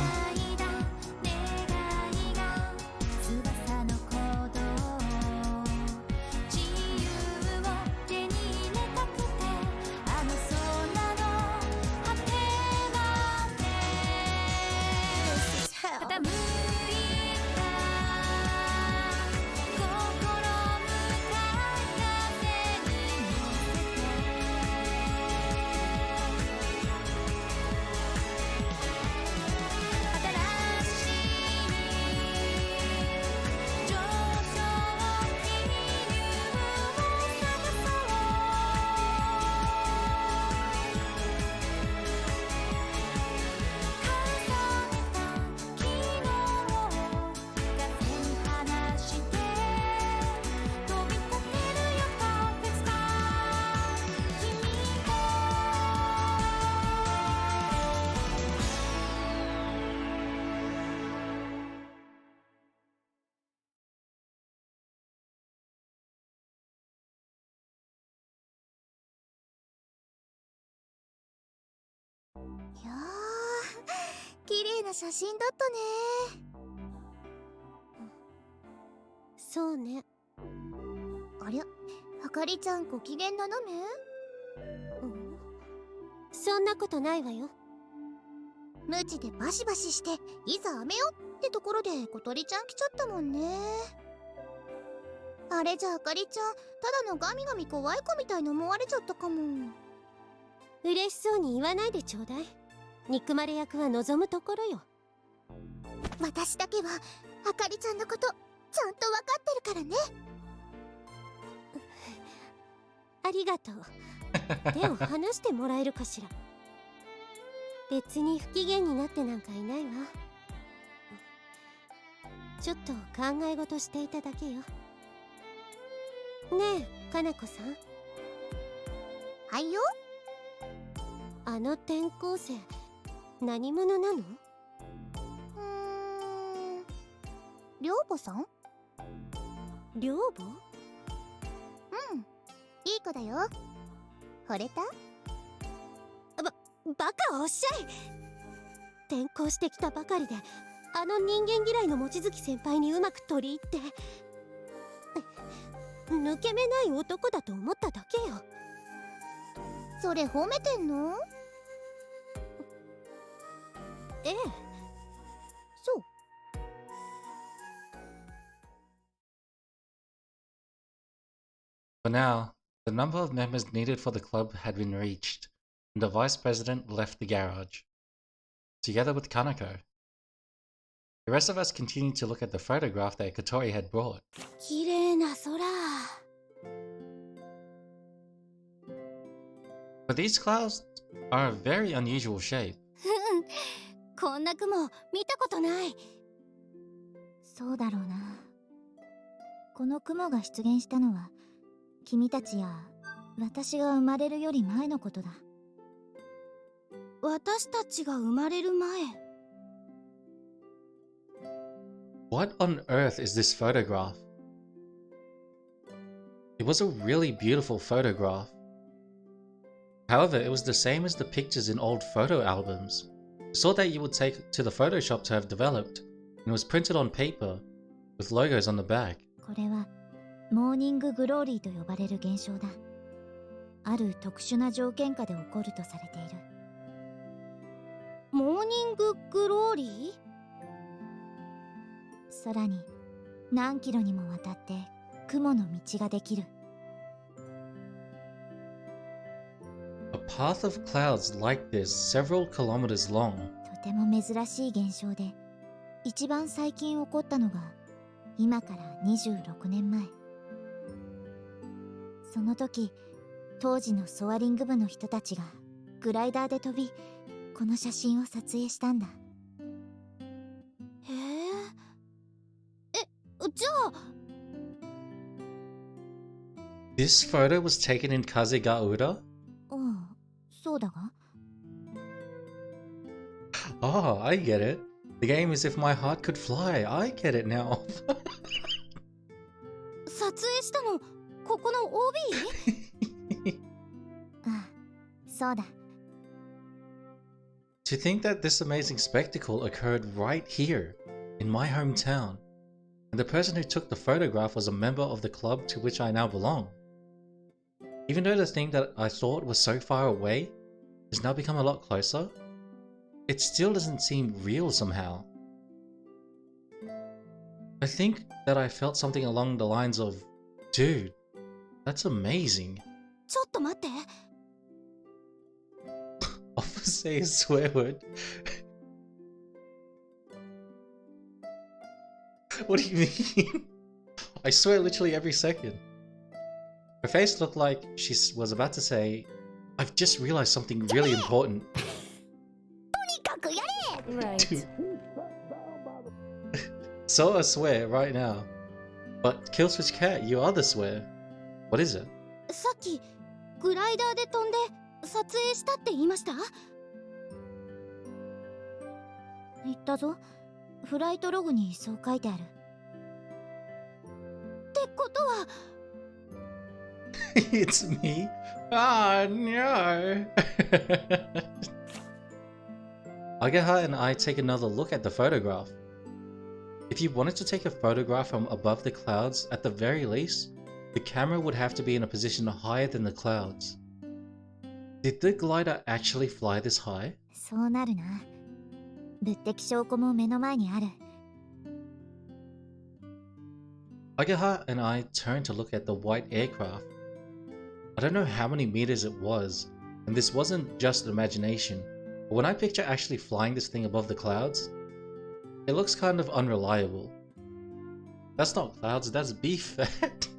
いやー、綺麗な写真だったね。そうね。ありゃ、あかりちゃんご機嫌斜め？そんなことないわよ。無知でバシバシしていざ飴よってところで小鳥ちゃん来ちゃったもんね。あれじゃあかりちゃんただのガミガミ怖い子みたいに思われちゃったかも。嬉しそうに言わないでちょうだい。憎まれ役は望むところよ。私だけはあかりちゃんのことちゃんと分かってるからね。ありがとう。手を離してもらえるかしら。別に不機嫌になってなんかいないわ。ちょっと考え事していただけよ。ねえ、かなこさん。はいよ。あの転校生、何者なの？寮母さん？寮母？うん、いい子だよ。惚れた？バカをおっしゃい。転校してきたばかりであの人間嫌いの望月先輩にうまく取り入って抜け目ない男だと思っただけよ。それ褒めてんの？ええ、そう。For now, the number of members needed for the club had been reached, and the vice president left the garage, together with Kanako. The rest of us continued to look at the photograph that Kotori had brought. 綺麗な空。But these clouds are a very unusual shape. こんな雲見たことない。そうだろうな。この雲が出現したのは君たちや私が生まれるより前のことだ。私たちが生まれる前？ What on earth is this photograph? It was a really beautiful photograph. However, it was the same as the pictures in old photo albums. I saw that you would take to the Photoshop to have developed, and it was printed on paper with logos on the back. これはモーニンググローリーと呼ばれる現象だ。ある特殊な条件下で起こるとされている。モーニンググローリー？空に何キロにもわたって雲の道ができる。A path of clouds like this several kilometers long. とても珍しい現象で、一番最近起こったのが今から26年前。その時、当時のソアリング部の人たちがグライダーで飛び、この写真を撮影したんだ。へえ。じゃあ This photo was taken in Kazegaura? そうだが。Oh, I get it. The game is if my heart could fly. I get it now. 撮影したのここの OB？ ああ、そうだ。To think that this amazing spectacle occurred right here, in my hometown, and the person who took the photograph was a member of the club to which I now belong. Even though the thing that I thought was so far away has now become a lot closer, it still doesn't seem real somehow. I think that I felt something along the lines of, dude, that's amazing. ちょっと待って。Often say a swear word. What do you mean? I swear literally every second. Her face looked like she was about to say, I've just realized something really important. Right. So I swear right now. But Killswitch Cat, you are the swear. What is it? さっきグライダーで飛んで撮影したって言いました？言ったぞ。フライトログにそう書いてある。ってことはIt's me? Ah, no. Agaha and I take another look at the photograph. If you wanted to take a photograph from above the clouds, at the very least, the camera would have to be in a position higher than the clouds. Did the glider actually fly this high? そうなるな。物的証拠も目の前にある。Agaha and I turned to look at the white aircraft. I don't know how many meters it was, and this wasn't just imagination, but when I picture actually flying this thing above the clouds, it looks kind of unreliable. That's not clouds, that's beef fat.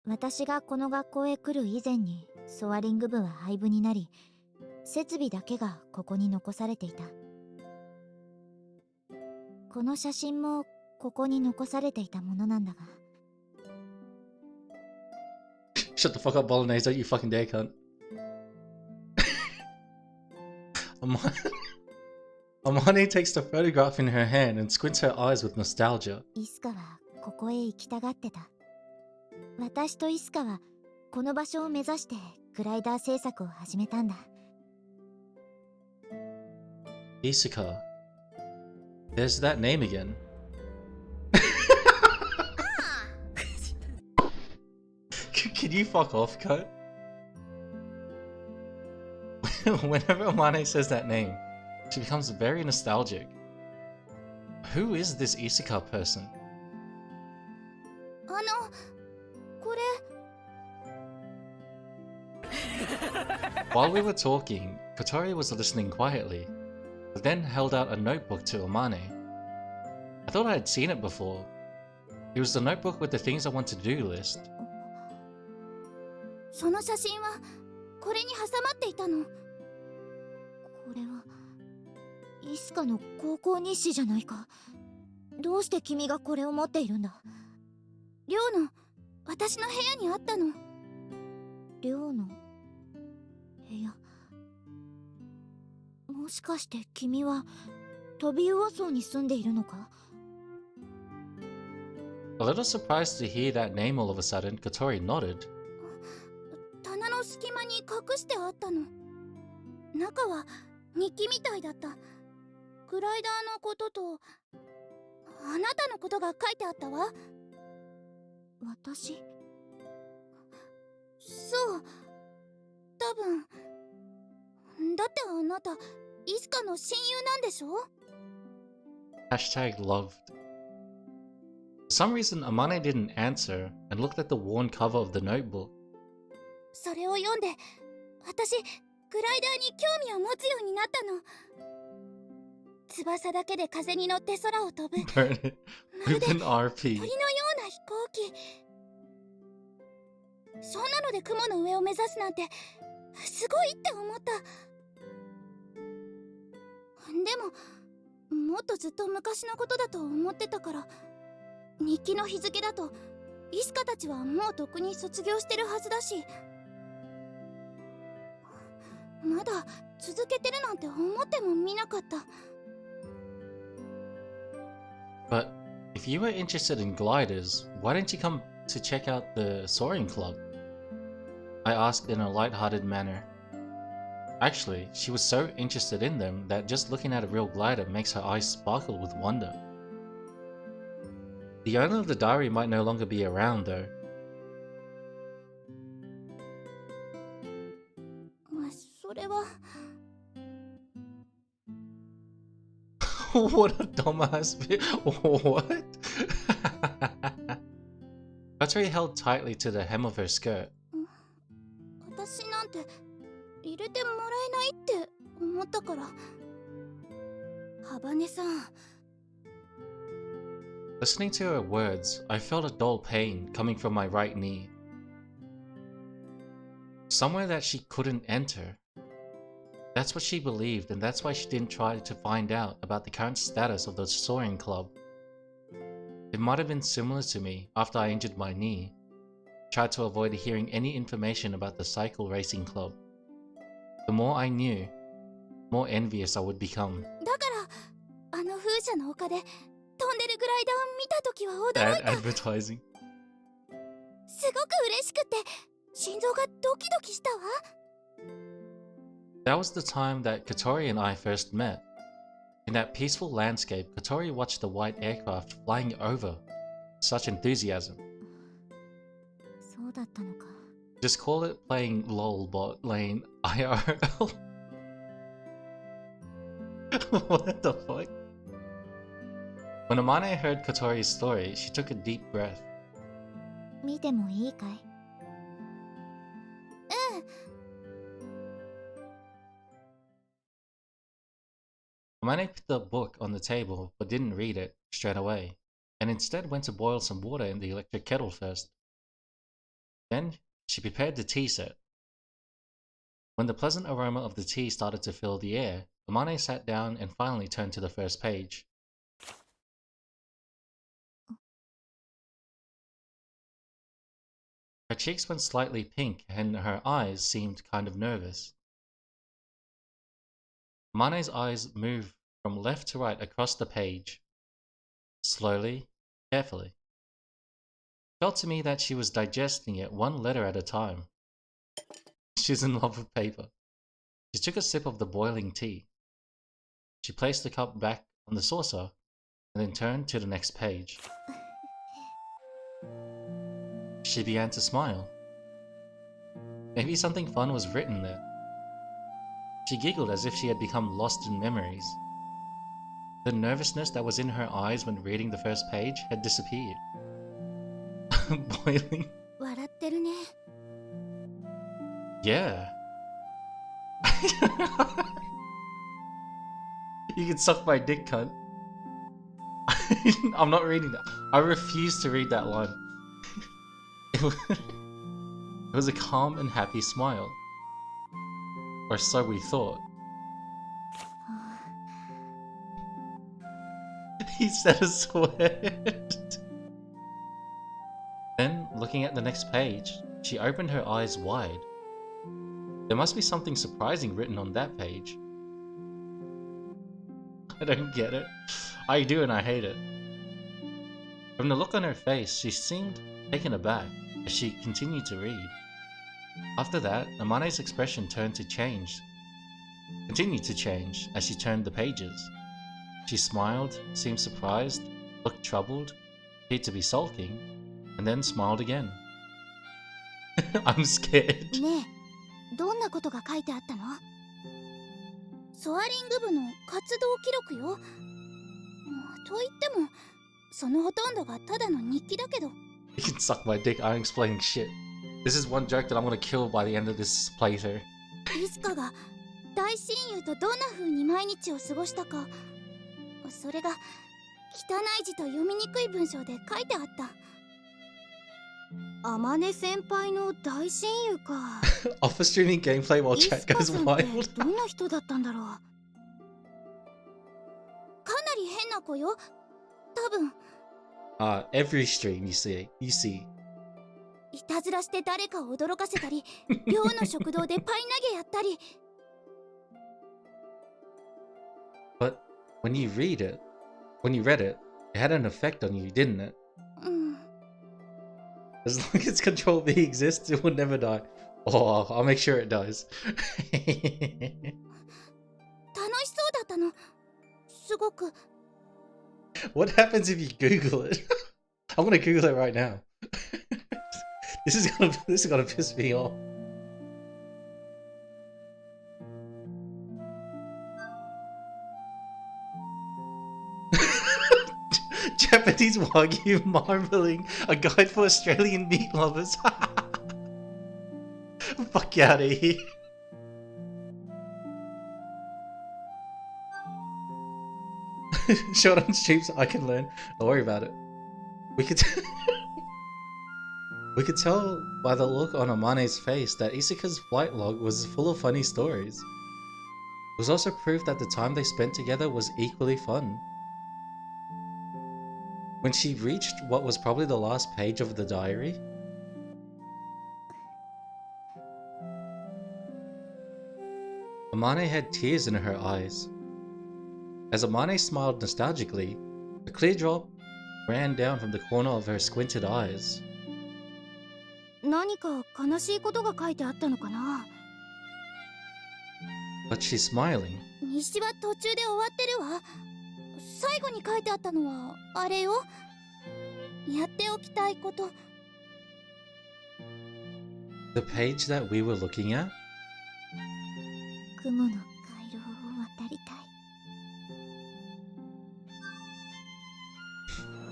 私がこの学校へ来る以前にソアリング部は廃部になり、設備だけがここに残されていた。この写真もここに残されていたものなんだが。Shut the fuck up, Bolognese, don't you fucking dare, cunt. Amane takes the photograph in her hand and squints her eyes with nostalgia. イスカはここへ行きたがってた。私とイスカはこの場所を目指してグライダー制作を始めたんだ。Isuka. There's that name again. Can you fuck off, cunt? Whenever Amane says that name, she becomes very nostalgic. Who is this Isuka person? これ While we were talking, Kotori was listening quietly, but then held out a notebook to Amane. I thought I had seen it before. It was the notebook with the things I want to do list. その写真はこれに挟まっていたの。これはイスカの高校日誌じゃないか。どうして君がこれを持っているんだ？寮の私の部屋にあったの。寮の部屋。もしかして君はトビウオ層に住んでいるのか？ A little surprised to hear that name all of a sudden, Kotori nodded. 棚の隙間に隠してあったの。中は日記みたいだった。グライダーのこととあなたのことが書いてあったわ。私？そう、多分。だってあなたイスカの親友なんでしょ？ Hashtag loved. For some reason, Amane didn't answer and looked at the worn cover of the notebook. それを読んで私グライダーに興味を持つようになったの。翼だけで風に乗って空を飛ぶ。まるで Open RP. 鳥のような飛行機。そんなので雲の上を目指すなんてすごいって思った。でももっとずっと昔のことだと思ってたから、日記の日付だとイスカたちはもうとっくに卒業してるはずだし、まだ続けてるなんて思ってもみなかった。 But if you were interested in gliders, why didn't you come to check out the soaring club? I asked in a light-hearted manner. Actually, she was so interested in them that just looking at a real glider makes her eyes sparkle with wonder. The owner of the diary might no longer be around though. それは What a dumbass bit. What? Kotori held tightly to the hem of her skirt. 私なんて入れてもらえないって思ったから。ハバネさん。 Listening to her words, I felt a dull pain coming from my right knee. Somewhere that she couldn't enter. That's what she believed, and that's why she didn't try to find out about the current status of the soaring club. It might have been similar to me after I injured my knee. Tried to avoid hearing any information about the cycle racing club. The more I knew, more envious I would become. だからあの風車の丘で飛んでるグライダーを見たときは驚いた。 Advertising. すごく嬉しくて心臓がドキドキしたわ。 That was the time that Kotori and I first met. In that peaceful landscape, Kotori watched the white aircraft flying over. Such enthusiasm. そうだったのか。 Just call it playing LOL bot lane IRL. What the fuck? When Amane heard Kotori's story, she took a deep breath. 見てもいいかい？うん。 Amane put the book on the table but didn't read it straight away, and instead went to boil some water in the electric kettle first. Then she prepared the tea set. When the pleasant aroma of the tea started to fill the air, Amane sat down and finally turned to the first page. Her cheeks went slightly pink and her eyes seemed kind of nervous. Amane's eyes moved from left to right across the page. Slowly, carefully. It felt to me that she was digesting it one letter at a time. She's in love with paper. She took a sip of the boiling tea. She placed the cup back on the saucer and then turned to the next page. She began to smile. Maybe something fun was written there. She giggled as if she had become lost in memories. The nervousness that was in her eyes when reading the first page had disappeared. Boiling. 笑ってるね。 Yeah. You can suck my dick, cunt. I'm not reading that. I refuse to read that line. It was a calm and happy smile. Or so we thought. He said a sweat. Then, looking at the next page, she opened her eyes wide. There must be something surprising written on that page. I don't get it. I do and I hate it. From the look on her face, she seemed taken aback as she continued to read. After that, Amane's expression continued to change as she turned the pages. She smiled, seemed surprised, looked troubled, appeared to be sulking, and then smiled again. I'm scared. ねえ、どんなことが書いてあったの？ソアリング部の活動記録よ。と言っても、そのほとんどがただの日記だけど。You can suck my dick, I'm explaining shit. This is one joke that I'm gonna kill by the end of this playthrough. リスカが大親友とどんな風に毎日を過ごしたか、それが汚い字と読みにくい文章で書いてあった。あまね先輩の大親友か。Offer streaming gameplay while chat goes wild. どんな人だったんだろう。かなり変な子よ。多分。Every stream you see. いたずらして誰かを驚かせたり、寮の食堂でパイ投げやったり。But when you read it, it had an effect on you, didn't it? As long as Control V exists, it will never die. Oh, I'll make sure it dies. 楽しそうだったの。すごく。What happens if you Google it? I'm gonna Google it right now. This is gonna piss me off. Japanese Wagyu marbling, a guide for Australian meat lovers. Fuck out of here. Short on streams, I can learn. Don't worry about it. We could tell by the look on Amane's face that Isaka's flight log was full of funny stories. It was also proof that the time they spent together was equally fun. When she reached what was probably the last page of the diary, Amane had tears in her eyes. As Amane smiled nostalgically, a clear drop ran down from the corner of her squinted eyes. 何か悲しいことが書いてあったのかな。But she's smiling. 日は途中で終わってるわ。最後に書いてあったのはあれよ。やっておきたいこと。The page that we were looking at? 雲の回廊を渡りたい。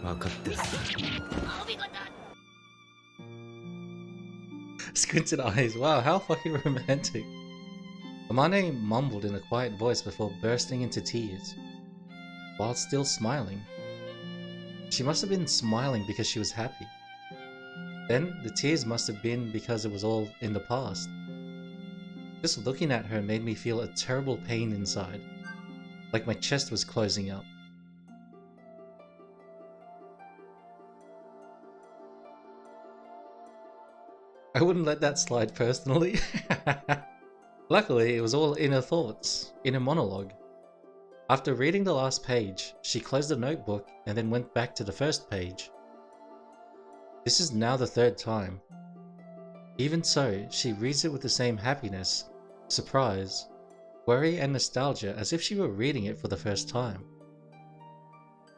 分かってる。Squinted eyes. Wow, how fucking romantic. Amane mumbled in a quiet voice before bursting into tears, while still smiling. She must have been smiling because she was happy. Then the tears must have been because it was all in the past. Just looking at her made me feel a terrible pain inside, like my chest was closing up. I wouldn't let that slide personally. Luckily, it was all inner thoughts, inner monologue. After reading the last page, she closed the notebook and then went back to the first page. This is now the third time. Even so, she reads it with the same happiness, surprise, worry and nostalgia as if she were reading it for the first time.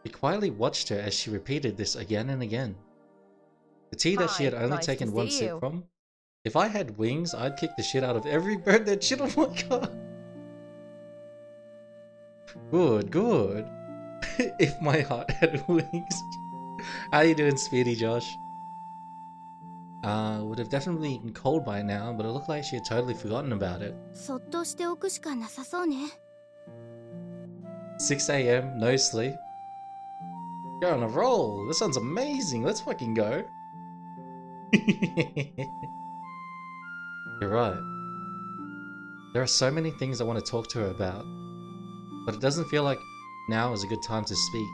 We quietly watched her as she repeated this again and again. The tea that she had only taken one sip from. If I had wings, I'd kick the shit out of every bird that shit on my car. Good, good. If my heart had wings. How you doing, Speedy Josh? Would have definitely been cold by now, but it looked like she had totally forgotten about it. そっとしておくしかなさそうね。6 a.m, no sleep. You're on a roll. This sounds amazing. Let's fucking go. You're right. There are so many things I want to talk to her about, but it doesn't feel like now is a good time to speak.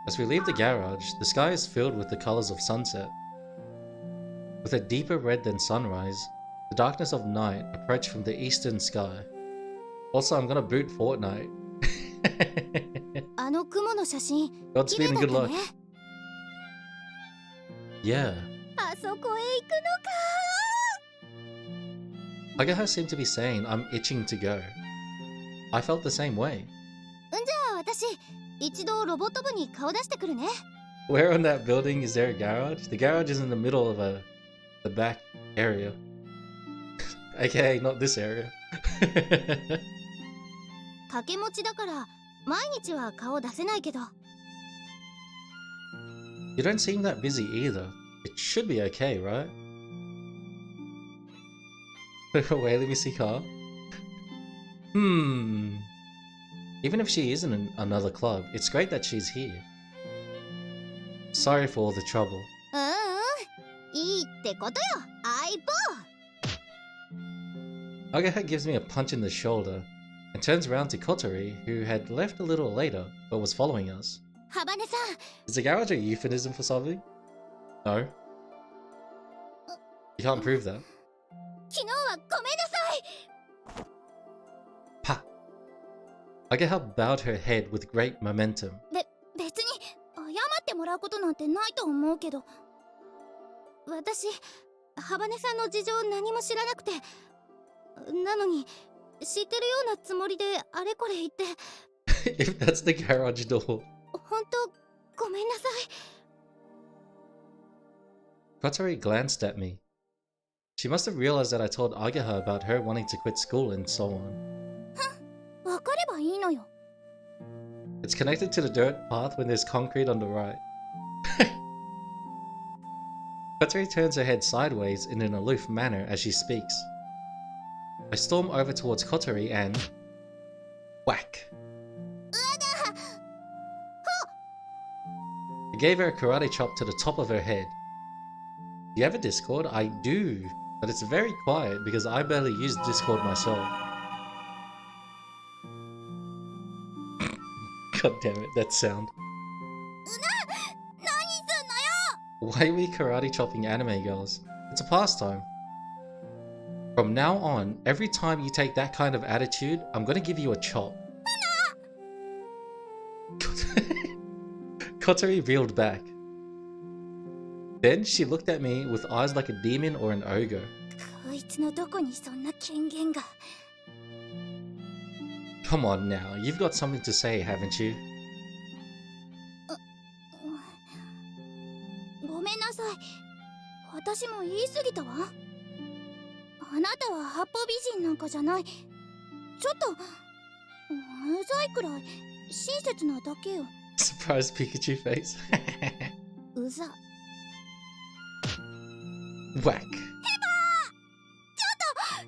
As we leave the garage, the sky is filled with the colors of sunset. With a deeper red than sunrise, the darkness of night approached from the eastern sky. Also, I'm gonna boot Fortnite. あの雲の写真、 Godspeed and good luck. Yeah. あそこへ行くのか。 Agaha seemed to be saying I'm itching to go. I felt the same way. じゃあ私、一度ロボット部に顔出してくるね。 Where on that building is there a garage? The garage is in the middle of the back area. AKA not this area. 掛け持ちだから毎日は顔出せないけど。 You don't seem that busy either. It should be okay, right? Wait, let me see car. Even if she isn't in another club, it's great that she's here. Sorry for all the trouble. いいってことよ、相棒。 Agaha gives me a punch in the shoulder and turns around to Kotori, who had left a little later but was following us. ハバネさん、 Is the garage a euphemism for something? No. You can't prove that. 昨日はごめんなさい。 Pa! Agaha bowed her head with great momentum. 別に謝ってもらうことなんてないと思うけど、私、ハバネさんの事情何も知らなくて、なのに知ってるようなつもりであれこれ言って。If that's the garage door. 本当ごめんなさい。 Kotori glanced at me. She must have realized that I told Agaha about her wanting to quit school and so on. わかればいいのよ。 It's connected to the dirt path when there's concrete on the right. Kotori turns her head sideways in an aloof manner as she speaks. I storm over towards Kotori and... whack! I gave her a karate chop to the top of her head. Do you have a Discord? I do, but it's very quiet because I barely use Discord myself. God damn it, that sound. Why are we karate chopping anime girls? It's a pastime. From now on, every time you take that kind of attitude, I'm gonna give you a chop. Kotori reeled back. Then she looked at me with eyes like a demon or an ogre. こいつのどこにそんな権限が。 Come on now, you've got something to say, haven't you? ごめんなさい。私も言い過ぎたわ。あなたは八方美人なんかじゃない。ちょっとうざいくらい親切なだけよ。 Surprise Pikachu face. うざ。 Whack. ちょっと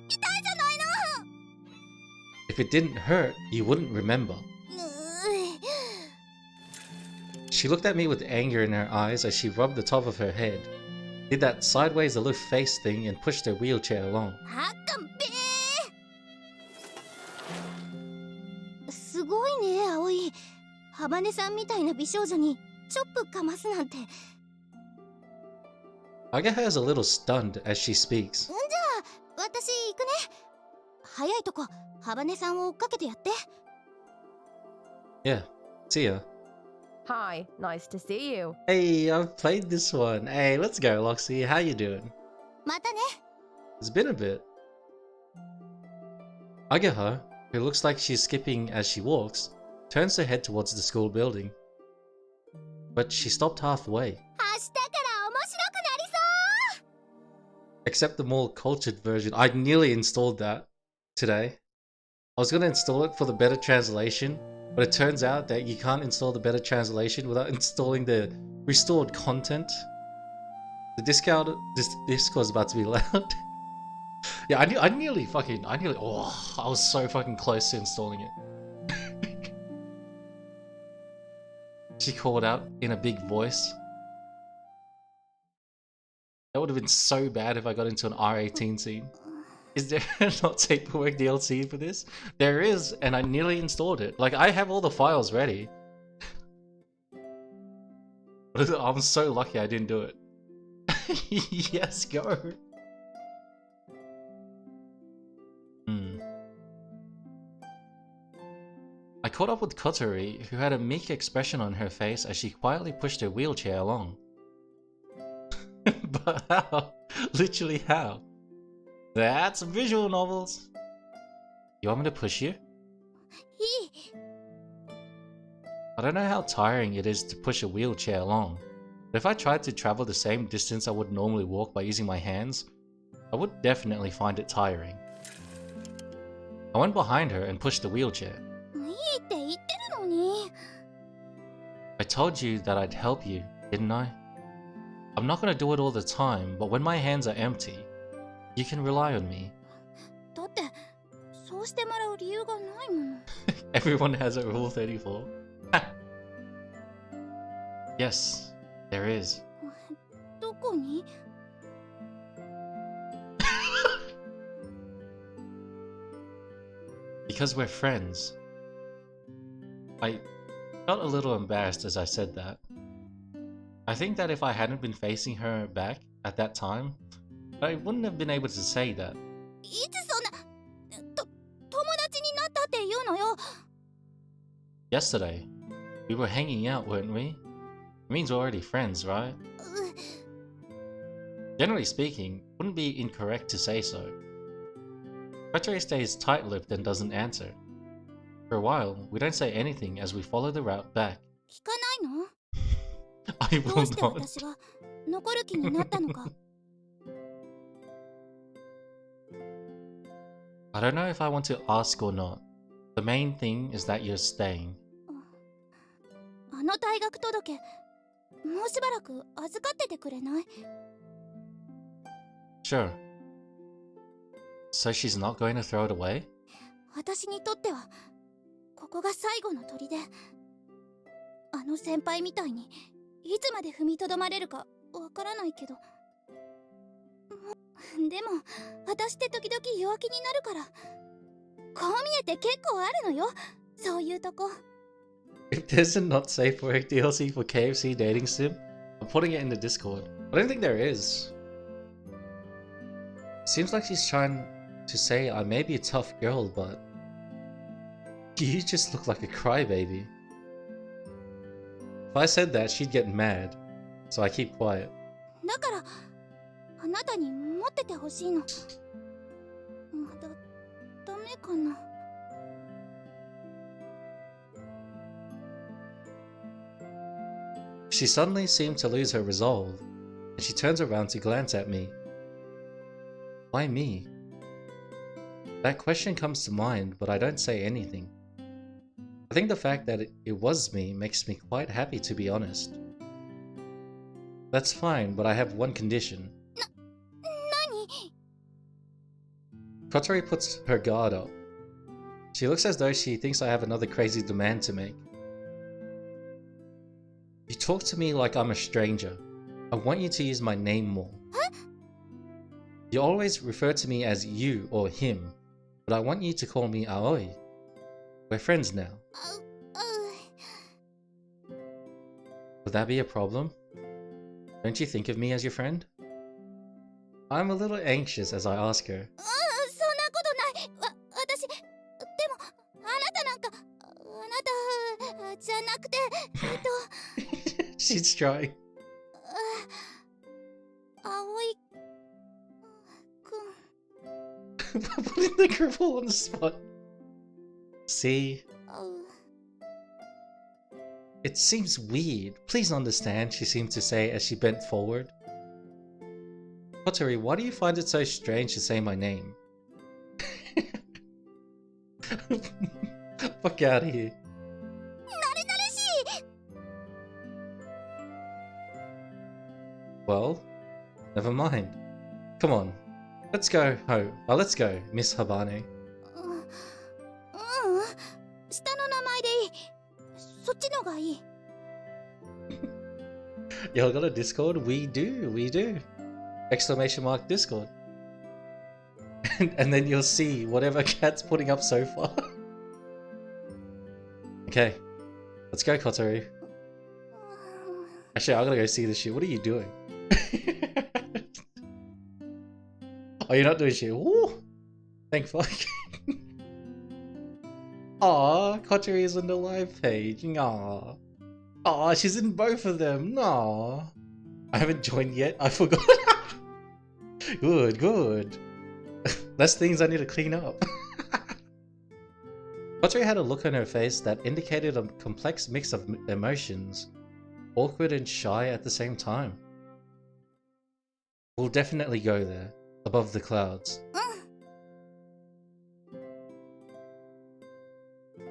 痛いじゃないの。 If it didn't hurt, you wouldn't remember. She looked at me with anger in her eyes as she rubbed the top of her head, did that sideways aloof face thing and pushed her wheelchair along. はっかんべー。すごいね、葵。ハバネさんみたいな美少女にチョップかますなんて。 Agaha is a little stunned as she speaks. じゃあ、私行くね。早いとこ、ハバネさんを追っかけてやって。 Yeah, see ya. Hi, nice to see you. Hey, I've played this one. Hey, let's go, Loxy. How you doing? またね。 It's been a bit. Agaha, who looks like she's skipping as she walks, turns her head towards the school building. But she stopped halfway. 明日から面白くなりそう。 Except the more cultured version. I nearly installed that today. I was going to install it for the better translation, but it turns out that you can't install the better translation without installing the restored content. The Discord is about to be loud. Yeah, I nearly, oh, I was so fucking close to installing it. She called out in a big voice. That would have been so bad if I got into an R18 scene. Is there not Tapework DLC for this? There is, and I nearly installed it. Like, I have all the files ready. I'm so lucky I didn't do it. Yes, go. caught up with Kotori, who had a meek expression on her face as she quietly pushed her wheelchair along. But how? Literally how? That's visual novels! You want me to push you? I don't know how tiring it is to push a wheelchair along, but if I tried to travel the same distance I would normally walk by using my hands, I would definitely find it tiring. I went behind her and pushed the wheelchair. I told you that I'd help you, didn't I? I'm not gonna do it all the time, but when my hands are empty, you can rely on me. Everyone has a Rule 34. Yes, there is. Because we're friends. I felt a little embarrassed as I said that. I think that if I hadn't been facing her back at that time, I wouldn't have been able to say that. Yesterday, we were hanging out, weren't we? It means we're already friends, right? Generally speaking, wouldn't be incorrect to say so. Kotori stays tight-lipped and doesn't answer. For a while, we don't say anything as we follow the route back. I will not. I don't know if I want to ask or not. The main thing is that you're staying. Sure. So she's not going to throw it away? If there's a not safe work DLC for KFC dating sim, I'm putting it in the Discord. I don't think there is. Seems like she's trying to say I may be a tough girl, but you just look like a crybaby. If I said that, she'd get mad, so I keep quiet. She suddenly seemed to lose her resolve, and she turns around to glance at me. Why me? That question comes to mind, but I don't say anything. I think the fact that it was me makes me quite happy, to be honest. That's fine, but I have one condition. Kotori puts her guard up. She looks as though she thinks I have another crazy demand to make. You talk to me like I'm a stranger. I want you to use my name more. You always refer to me as you or him, but I want you to call me Aoi. We're friends now. Would that be a problem? Don't you think of me as your friend? I'm a little anxious as I ask her. She's trying. Putting the cripple on the spot. See? It seems weird. Please understand, she seemed to say as she bent forward. Kotori, why do you find it so strange to say my name? Fuck out of here. Well, never mind. Come on. Let's go home. Let's go, Miss Habane. Y'all got a Discord? We do. Exclamation mark Discord. And then you'll see whatever Cat's putting up so far. Okay. Let's go, Kotori. Actually, I gotta go see this shit. What are you doing? Oh, you're not doing shit. Woo! Thank fuck. Aw, Kotori is on the live page. Aw. Aw, she's in both of them. Aw. I haven't joined yet. I forgot. Good, good. Less things I need to clean up. Kotori had a look on her face that indicated a complex mix of emotions. Awkward and shy at the same time. We'll definitely go there, above the clouds.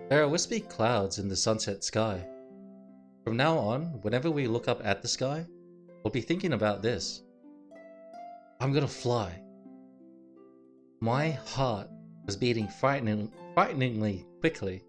There are wispy clouds in the sunset sky. From now on, whenever we look up at the sky, we'll be thinking about this. I'm gonna fly. My heart was beating frighteningly quickly.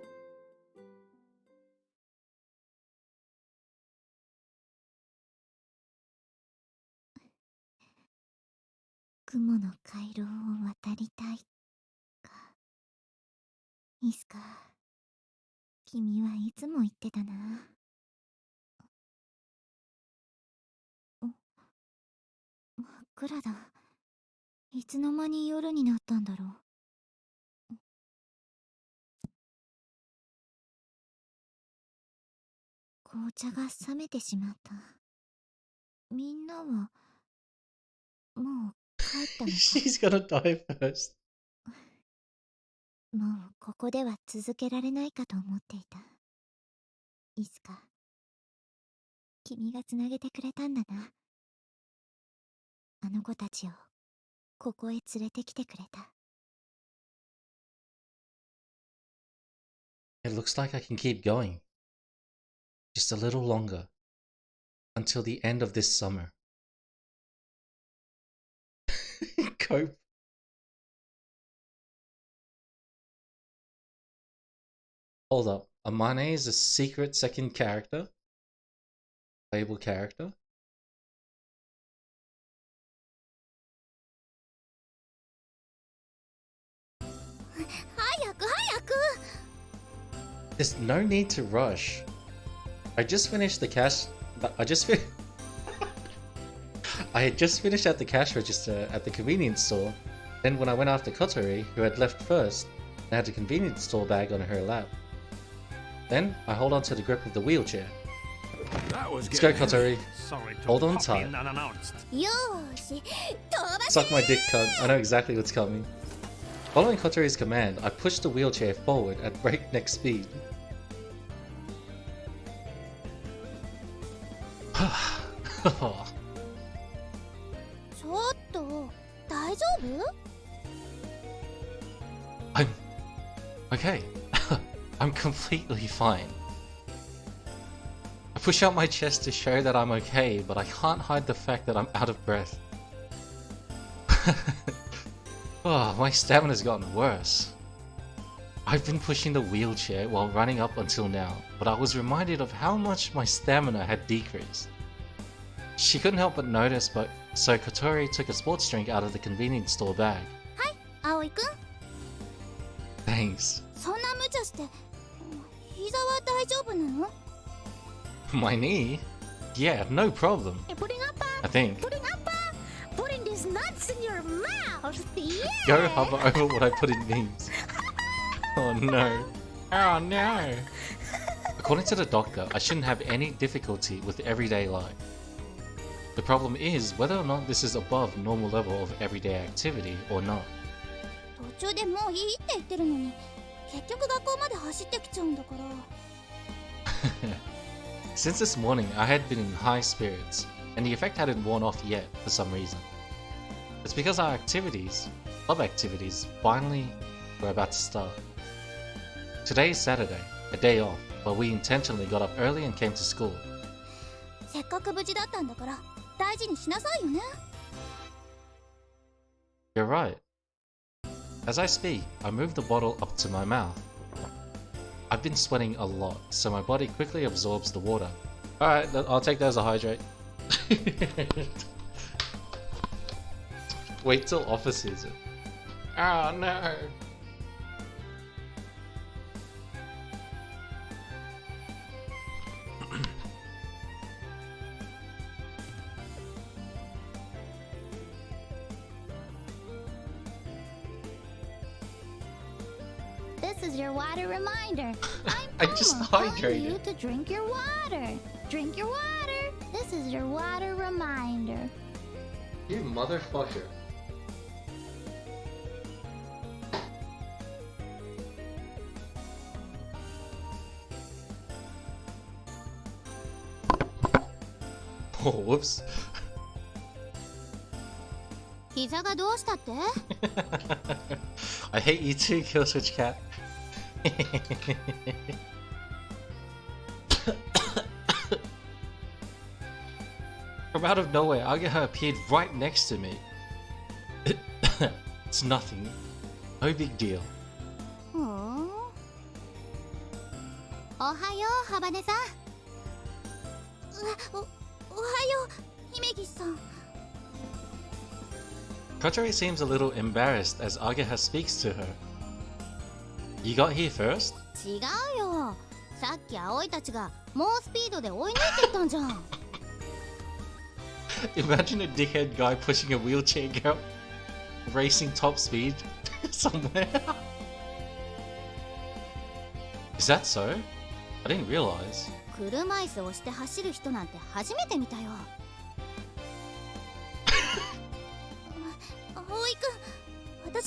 She's gonna die first. もうここでは続けられないかと思っていた。いつか君がつなげてくれたんだな。あの子たちをここへ連れてきてくれた。It looks like I can keep going. Just a little longer. Until the end of this summer. Cope. Hold up. Amane is a secret second character? Playable character? There's no need to rush. I just finished the cash. I had just finished at the cash register at the convenience store. Then when I went after Kotori, who had left first, and had a convenience store bag on her lap. Then I hold on to the grip of the wheelchair. Let's go, Kotori. Hold on tight. Suck my dick, cunt. I know exactly what's coming. Following Kotori's command, I pushed the wheelchair forward at breakneck speed. I'm okay. I'm completely fine. I push out my chest to show that I'm okay, but I can't hide the fact that I'm out of breath. Oh, my stamina's gotten worse. I've been pushing the wheelchair while running up until now, but I was reminded of how much my stamina had decreased. She couldn't help but notice, so Kotori took a sports drink out of the convenience store bag. Hi, Aoi-kun. Thanks. そんな無茶して、膝は大丈夫なの? My knee? Yeah, no problem. I think. Putting these nuts in your mouth. Yeah. Go hover over what I put in memes. Oh no. Oh no. According to the doctor, I shouldn't have any difficulty with everyday life. The problem is whether or not this is above normal level of everyday activity or not. 途中でもういいって言ってるのに、結局学校まで走ってきちゃうんだから。Since this morning, I had been in high spirits, and the effect hadn't worn off yet for some reason. It's because our club activities, finally were about to start. Today is Saturday, a day off, but we intentionally got up early and came to school. せっかく無事だったんだから、大事にしなさいよね。You're right. As I speak, I move the bottle up to my mouth. I've been sweating a lot, so my body quickly absorbs the water. Alright, I'll take that as a hydrate. Wait till office season. Oh no! This This is your water reminder. I just telling you hydrated. to drink your water. Drink your water. This is your water reminder. You motherfucker. Oh, whoops. 膝がどうしたって？ I hate you too, Killswitch Cat. From out of nowhere, Ageha appeared right next to me. It's nothing. No big deal. ふん。おはよう、ハバネさん。おはよう、姫岸さん。 Kotori seems a little embarrassed as Ageha speaks to her. You got here first? 違うよ。さっき葵たちが猛スピードで追い抜いてったんじゃん。 Imagine a dickhead guy pushing a wheelchair girl, racing top speed somewhere. Is that so? I didn't realize. 車椅子をして走る人なんて初めて見たよ。葵くん、私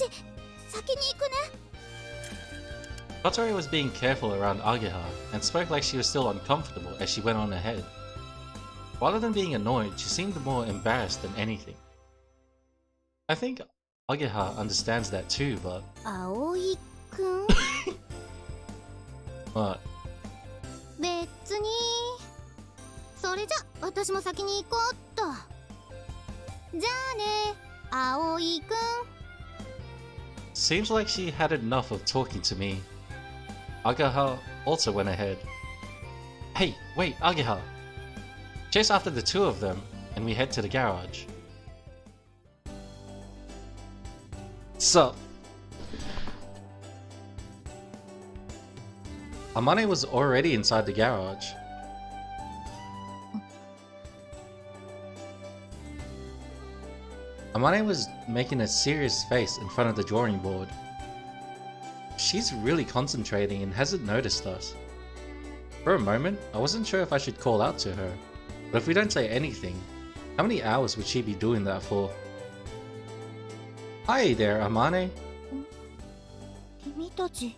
先に行くね。 Kotori was being careful around Ageha and spoke like she was still uncomfortable as she went on ahead. Rather than being annoyed, she seemed more embarrassed than anything. I think Ageha understands that too, but... 葵くん What? 別に。それじゃ私も先に行こうっと。じゃあね、葵くん。 Seems like she had enough of talking to me. Ageha also went ahead. Hey, wait, Ageha! Chase after the two of them, and we head to the garage. Sup? Amane was already inside the garage. Amane was making a serious face in front of the drawing board. She's really concentrating and hasn't noticed us. For a moment, I wasn't sure if I should call out to her, but if we don't say anything, how many hours would she be doing that for? Hi there, Amane. 君たち。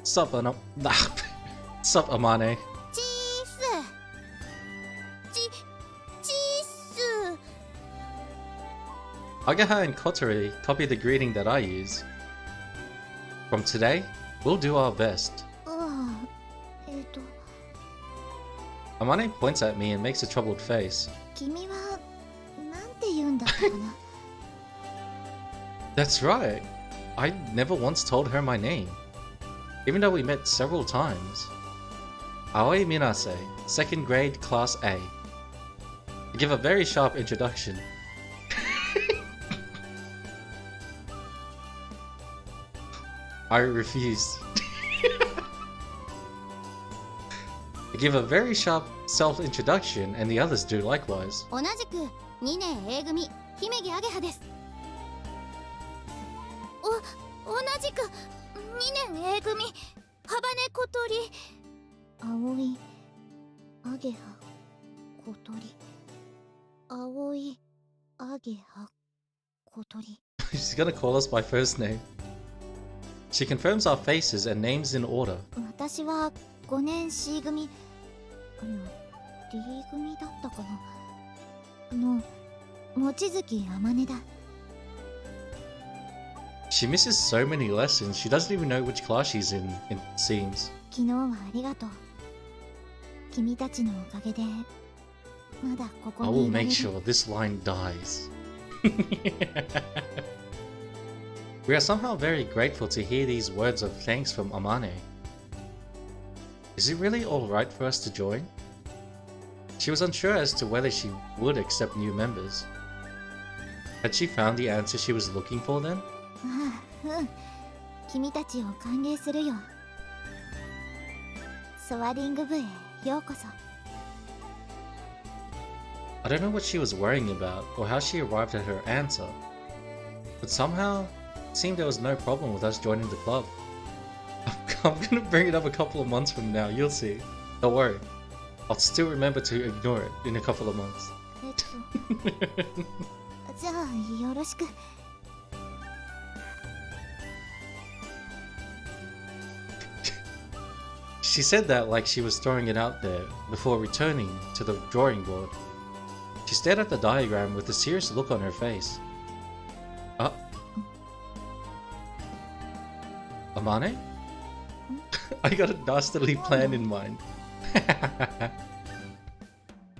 Sup, Sup, Amane. チース。 Ageha and Kotori copy the greeting that I use. From today, we'll do our best. Amane points at me and makes a troubled face. 君はなんて言うんだったかな。 That's right. I never once told her my name, even though we met several times. Aoi Minase, 2nd grade, Class A. I give a very sharp introduction. I refused. I give a very sharp self-introduction, and the others do likewise. 同じく2年 A 組姫木あげはです。同じく2年 A 組ハバネ小鳥葵あげは小鳥葵あげは小鳥 She's gonna call us by first name. She confirms our faces and names in order. 私は5年 C 組D 組だったかな望月あまねだ。 She misses so many lessons, she doesn't even know which class she's in, it seems. 昨日はありがとう。君たちのおかげでまだここ I に will いられ make る。 sure this line dies. We are somehow very grateful to hear these words of thanks from Amane. Is it really alright for us to join? She was unsure as to whether she would accept new members. Had she found the answer she was looking for then? ああ、うん。君たちを歓迎するよ。ソワリング部へようこそ。 I don't know what she was worrying about or how she arrived at her answer, but somehow it seemed there was no problem with us joining the club. I'm gonna bring it up a couple of months from now, you'll see. Don't worry. I'll still remember to ignore it in a couple of months. じゃあよろしく。She said that like she was throwing it out there before returning to the drawing board. She stared at the diagram with a serious look on her face. Amane? I got a dastardly plan in mind.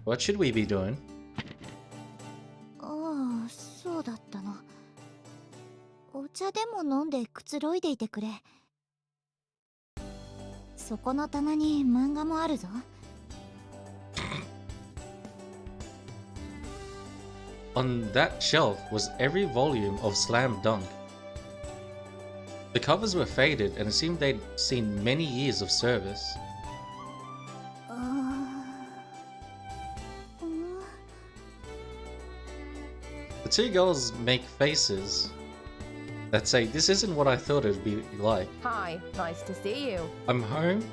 What should we be doing? ああ、そうだったな。お茶でも飲んでくつろいでいてくれ。そこの棚に漫画もあるぞ。On that shelf was every volume of Slam Dunk. The covers were faded and it seemed they'd seen many years of service. The two girls make faces that say, "This isn't what I thought it'd be like." Hi, nice to see you. I'm home,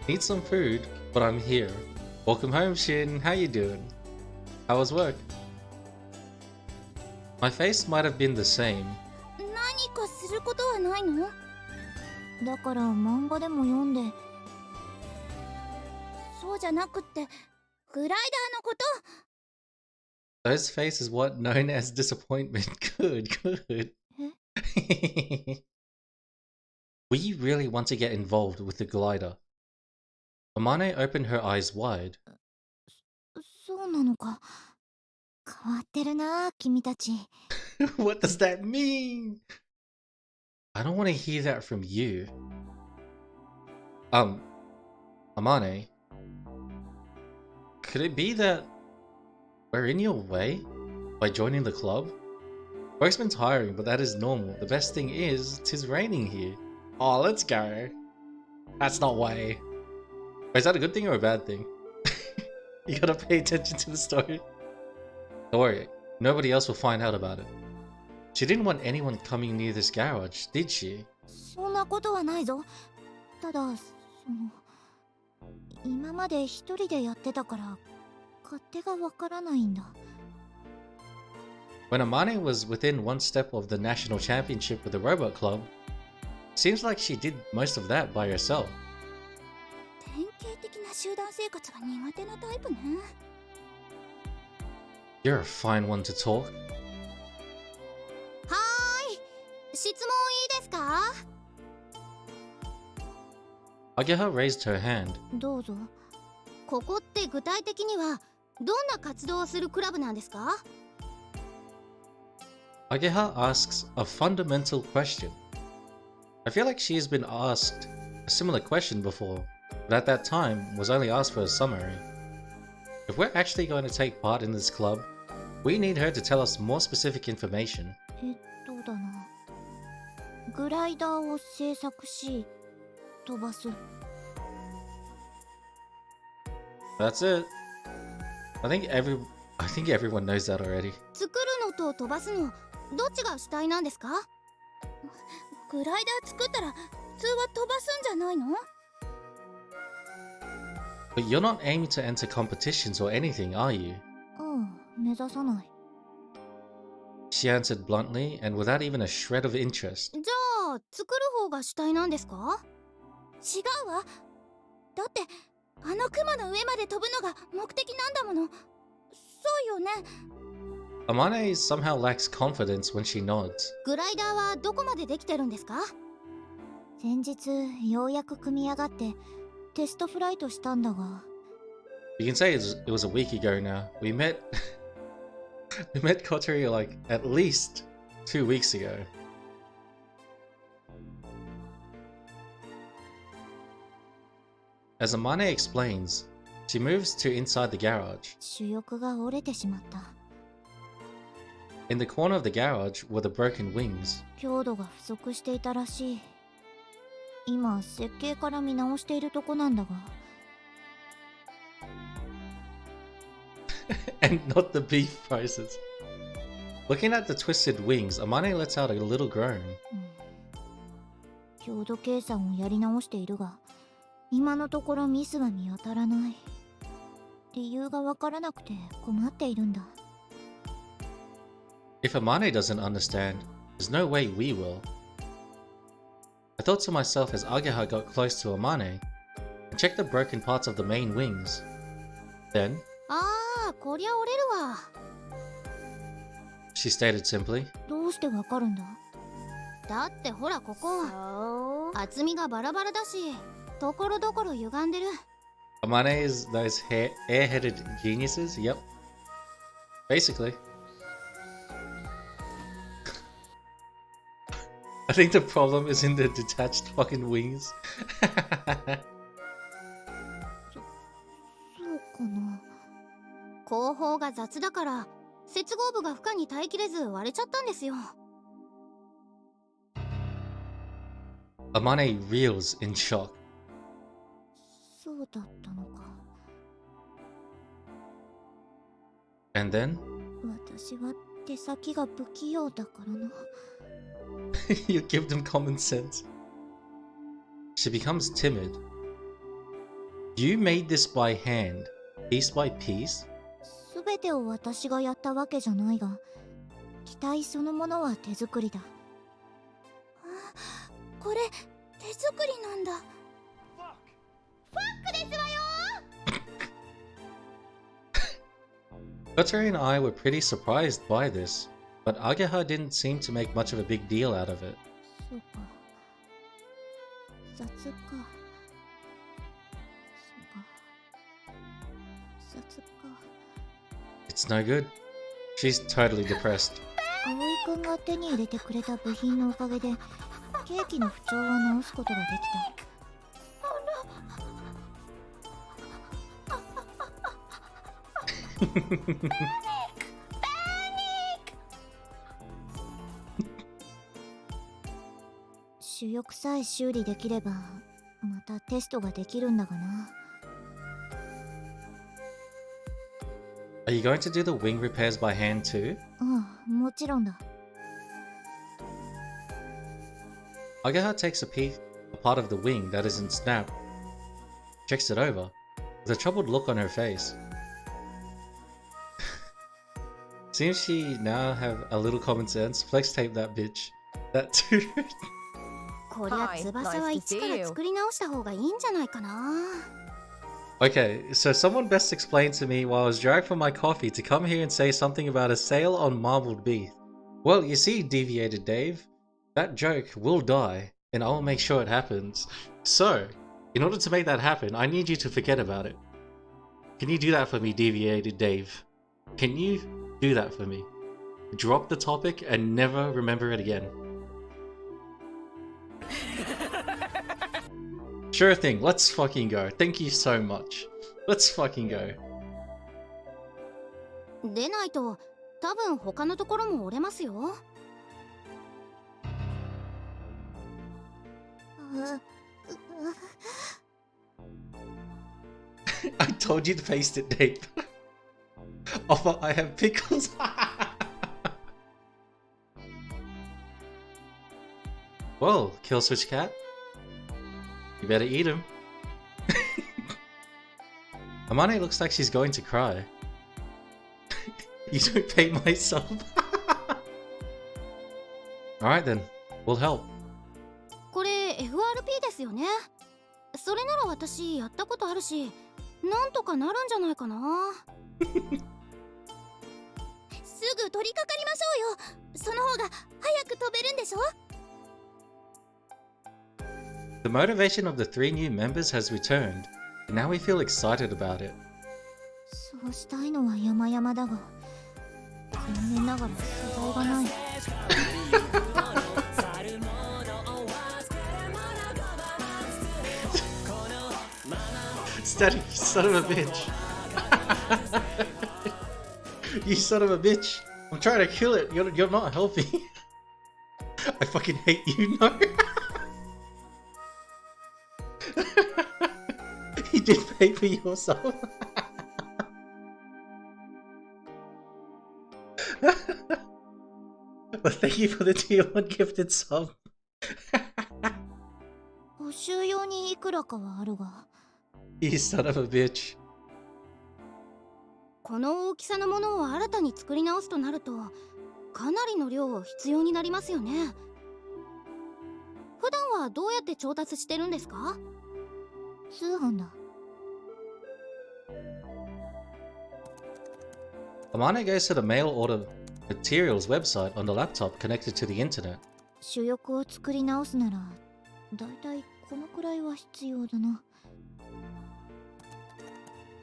need some food, but I'm here. Welcome home, Shin. How you doing? How was work? My face might have been the same. 何かすることはないの？だから漫画でも読んで。そうじゃなくって、グライダーのこと。Those face is what known as disappointment. Good, good. We really want to get involved with the glider. Amane opened her eyes wide. そうなのか。変わってるな、君たち。What does that mean? I don't want to hear that from you. Amane, could it be that we're in your way by joining the club? Work's been tiring, but that is normal. The best thing is, 'tis raining here. Oh, let's go. That's not way. Wait, is that a good thing or a bad thing? You gotta pay attention to the story. Don't worry, nobody else will find out about it. She didn't want anyone coming near this garage, did she? そんなことはないぞ。ただ、今まで一人でやってたから、勝手がわからないんだ。When Amane was within one step of the national championship with the Robot Club, seems like she did most of that by herself. 典型的な集団生活が苦手なタイプね。You're a fine one to talk. はーい、質問いいですかAgeha raised her hand. どうぞ。ここって具体的にはどんな活動をするクラブなんですか Ageha asks a fundamental question. I feel like she has been asked a similar question before, but at that time was only asked for a summary. If we're actually going to take part in this club, we need her to tell us more specific information. だな。グライダーを製作し、飛ばす。That's it. I think everyone knows that already. 作るのと飛ばすの、どっちが主体なんですかグライダー作ったら、普通は飛ばすんじゃないの But you're not aiming to enter competitions or anything, are you? 目指さない。She answered bluntly and without even a shred of interest. じゃあ、作る方が主体なんですか違うわ。だって、あの雲の上まで飛ぶのが目的なんだもの。そうよね。Amane somehow lacks confidence when she nods. グライダーはどこまでできてるんですか先日、ようやく組み上がって、テストフライトしたんだが。You can say it was a week ago now. We met Kotori like at least 2 weeks ago. As Amane explains, she moves to inside the garage. 主翼が折れてしまった。In the corner of the garage were the broken wings. 強度が不足していたらしい。今、設計から見直しているとこなんだが。And not the beef prices. Looking at the twisted wings, Amane lets out a little groan. 強度計算をやり直しているが、今のところミスは見当たらない。理由がわからなくて困っているんだ。If Amane doesn't understand, there's no way we will. I thought to myself as Ageha got close to Amane and checked the broken parts of the main wings. Then, ああ、こりゃ折れるわ。she stated simply, どうしてわかるんだ？だってほらここは厚みがバラバラだし、ところどころ歪んでる。Amane is those airheaded geniuses? Yep. Basically. I think the problem is in the detached fucking wings. そうかな。後方が雑だから接合部が負荷に耐えきれず割れちゃったんですよ。Amane reels in shock. そうだったのか。And then? 私は手先が不器用だからな。You give them common sense. She becomes timid. You made this by hand, piece by piece? すべてを私がやったわけじゃないが、機体そのものは手作りだ。これ手作りなんだ。ファックですわよ。Kotori and I were pretty surprised by this, but Ageha didn't seem to make much of a big deal out of it. そうか。雑か。そうか。雑か。It's no good. She's totally depressed. 葵くんが手に入れてくれた部品のおかげで、ケーキの不調は直すことができた。主翼さえ修理できればまたテストができるんだがな。Are you going to do the wing repairs by hand too? ああ、もちろんだ。Ageha takes a part of the wing that isn't snapped, checks it over, with a troubled look on her face. Seems she now have a little common sense. Flex tape that bitch. That too. こりゃ翼は一から作り直した方がいいんじゃないかな。Okay, so someone best explain to me why I was dragged from my coffee to come here and say something about a sale on marbled beef. Well, you see, Deviated Dave, that joke will die, and I will make sure it happens. So, in order to make that happen, I need you to forget about it. Can you do that for me, Deviated Dave? Can you do that for me? Drop the topic and never remember it again. Sure thing, let's fucking go. Thank you so much. Let's fucking go. でないと多分他のところも折れますよ。I told you to paste it, Dave. Oh, I have pickles. Well, Killswitch Cat, you better eat him. Amane looks like she's going to cry. You don't pay my sub. Alright then, we'll help. これ FRP ですよね。それなら私やったことあるし、なんとかなるんじゃないかな。すぐ取り掛かりましょうよ。その方が早く飛べるんでしょ。The motivation of the 3 new members has returned, and now we feel excited about it. そうしたいのは山々だが、残念ながら素材がない。Steady, you son of a bitch. You son of a bitch. I'm trying to kill it. You're not helping. I fucking hate you, no. You did pay for yourself. Well, thank you for the tier 1 gifted sub. くらかはあるが。You son of a bitch. この大きさのものを新たに作り直すとなると、かなりの量を必要になりますよね。普段はどうやって調達してるんですか？通販だ。Amane goes to the mail order materials website on the laptop connected to the internet. 主翼を作り直すなら、だいたいこのくらいは必要だな。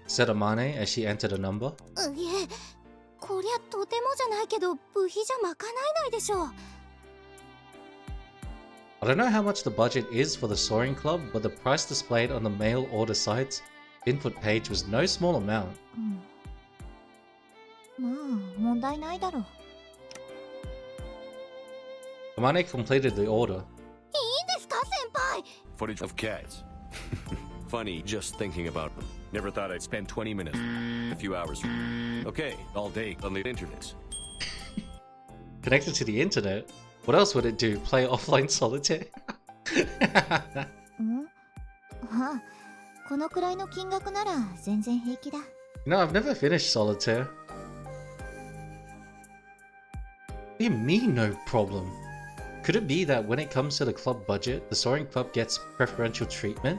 Said Amane as she entered a number. いえ、こりゃとてもじゃないけど部費じゃ賄えないでしょう。I don't know how much the budget is for the Soaring Club, but the price displayed on the mail order site's input page was no small amount. まあ、問題ないだろう。Amane completed the order. いいんですか、先輩？ Footage of cats. Funny just thinking about them. Never thought I'd spend 20 minutes, a few hours. Okay, all day on the internet. Connected to the internet? What else would it do? Play offline solitaire? あ、このくらいの金額なら全然平気だ。No, I've never finished solitaire. What do you mean, no problem? Could it be that when it comes to the club budget, the Soaring Club gets preferential treatment?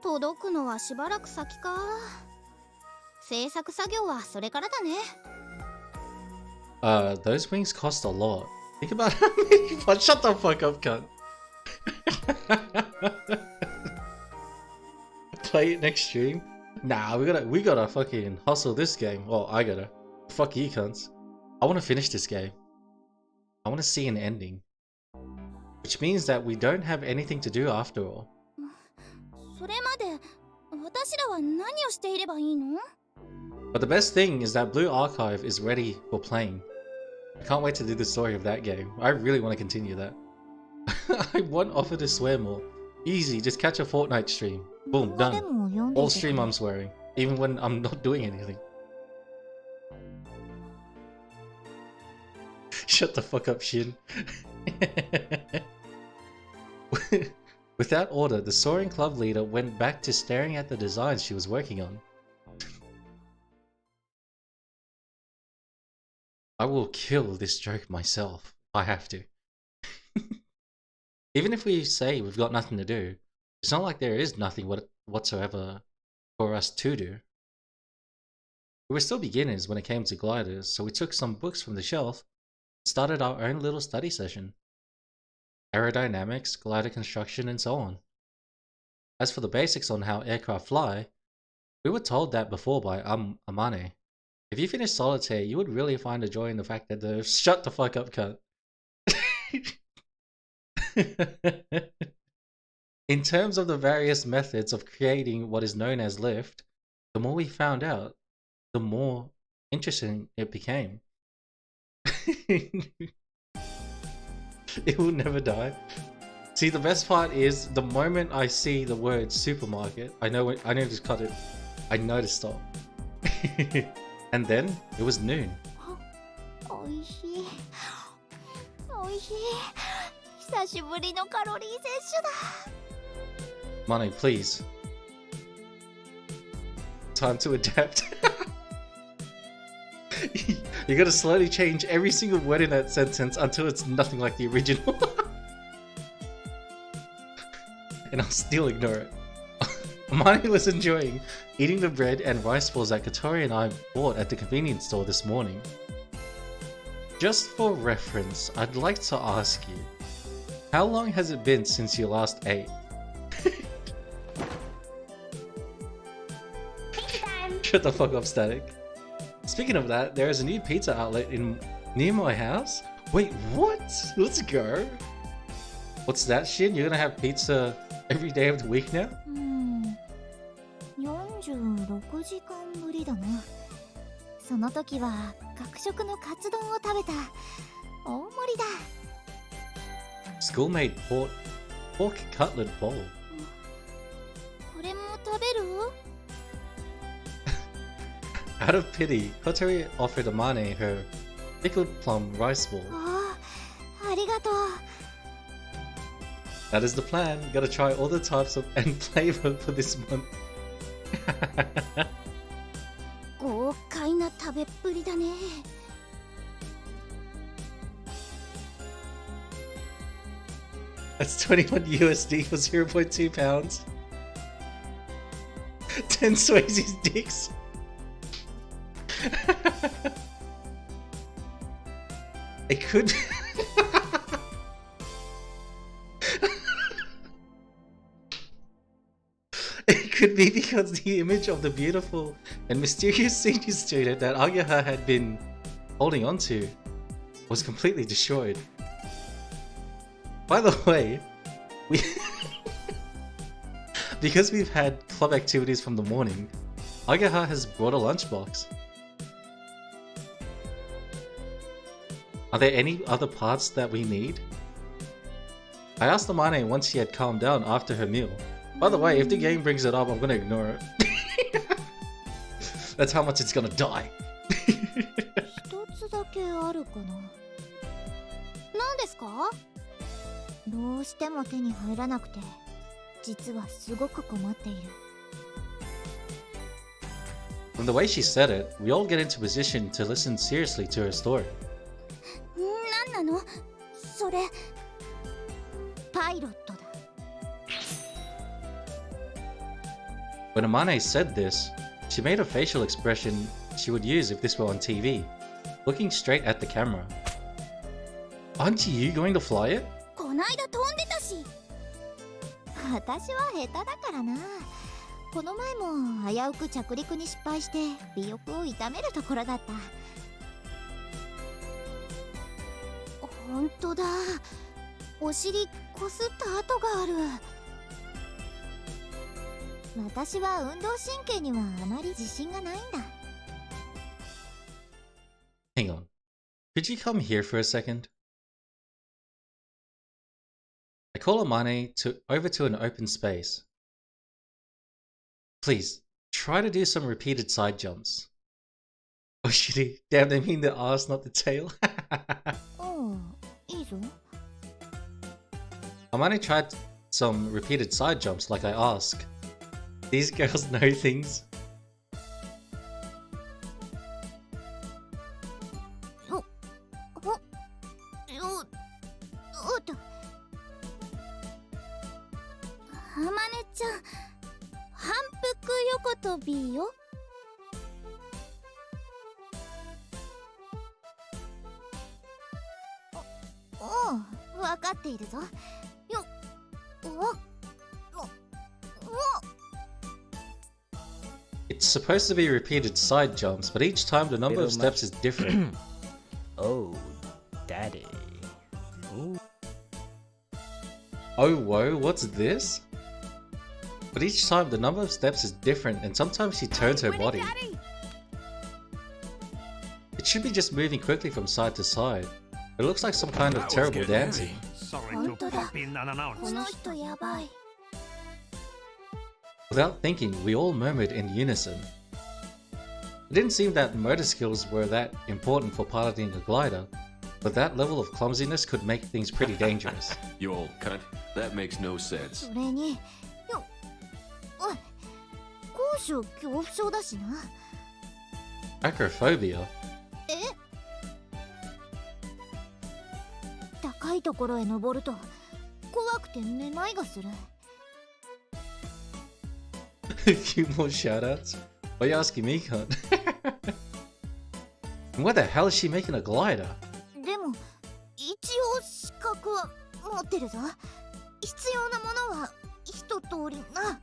届くのはしばらく先か。制作作業はそれからだね。Those wings cost a lot. Think about how many. Shut the fuck up, cunt. Play it next stream? Nah, we gotta fucking hustle this game. Well, I gotta. Fuck you, cunts. I wanna finish this game. I wanna see an ending. Which means that we don't have anything to do after all. それまで私らは何をしていればいいの？ But the best thing is that Blue Archive is ready for playing. I can't wait to do the story of that game. I really want to continue that. I want Offer to swear more. Easy, just catch a Fortnite stream. Boom, done. All stream I'm swearing, even when I'm not doing anything. Shut the fuck up, Shin. With that order, the Soaring Club leader went back to staring at the designs she was working on. I will kill this joke myself. I have to. Even if we say we've got nothing to do, it's not like there is nothing whatsoever for us to do. We were still beginners when it came to gliders, so we took some books from the shelf and started our own little study session. Aerodynamics, glider construction, and so on. As for the basics on how aircraft fly, we were told that before by Amane. If you finish Solitaire, you would really find a joy in the fact that the— Shut the fuck up, cunt. In terms of the various methods of creating what is known as lift, the more we found out, the more interesting it became. It will never die. See, the best part is the moment I see the word supermarket, I know to cut it. I know to stop. And then it was noon. Mane, please. Time to adapt. You gotta slowly change every single word in that sentence until it's nothing like the original. And I'll still ignore it. Mane was enjoying eating the bread and rice balls that Katori and I bought at the convenience store this morning. Just for reference, I'd like to ask you, how long has it been since you last ate? Shut the fuck up, Static. Speaking of that, there is a new pizza outlet near my house. Wait, what? Let's go. What's that shit? You're gonna have pizza every day of the week now? 46時間ぶりだな。その時は学食のカツ丼を食べた。大盛りだ。School-made pork cutlet bowl. これも食べる？Out of pity, Kotori offered Amane her pickled plum rice ball. ありがとう。That is the plan. Gotta try all the types of and flavor for this month. 豪快な食べっぷりだね。That's 21 USD for 0.2 pounds. 10 Swayze's dicks. It could. It could be because the image of the beautiful and mysterious senior student that Ageha had been holding onto was completely destroyed. By the way, we because we've had club activities from the morning, Ageha has brought a lunchbox. Are there any other parts that we need? I asked Amane once she had calmed down after her meal. By the way, if the game brings it up, I'm gonna ignore it. That's how much it's gonna die. 一つだけあるかな。何ですか？どうしても手に入らなくて、実はすごく困っている。 From the way she said it, we all get into position to listen seriously to her story. 何なの？それ。パイロットだ。 When Amane said this, she made a facial expression she would use if this were on TV, looking straight at the camera. Aren't you going to fly it? こないだ飛んでたし。私は下手だからな。この前も危うく着陸に失敗して尾翼を痛めるところだった。本当だ。お尻こすった跡がある。私は運動神経にはあまり自信がないんだ。Hang on. Could you come here for a second? I call Amane over to an open space. Please, try to do some repeated side jumps. Oh shitty. Damn, they mean the ass, not the tail. おう、いいぞ。Amane tried some repeated side jumps like I asked. These girls know things. おっと。あまねちゃん、反復横跳びよ。おう、わかっているぞ。よっ、It's supposed to be repeated side jumps, but each time the number of steps is different. Oh, daddy. Ooh. Oh whoa, what's this? But each time the number of steps is different and sometimes she turns her body. It should be just moving quickly from side to side. It looks like some kind of terrible dancing. Sorry to pop in unannounced. この人やばい。 Without thinking, we all murmured in unison. It didn't seem that motor skills were that important for piloting a glider, but that level of clumsiness could make things pretty dangerous. You old cunt. That makes no sense. それに、おい、高所恐怖症だしな。Acrophobia? え？高いところへ登ると怖くてめまいがする。A few more shoutouts? Why are you asking me, cunt? And where the hell is she making a glider? でも一応資格は持ってるぞ。必要なものは一通りな。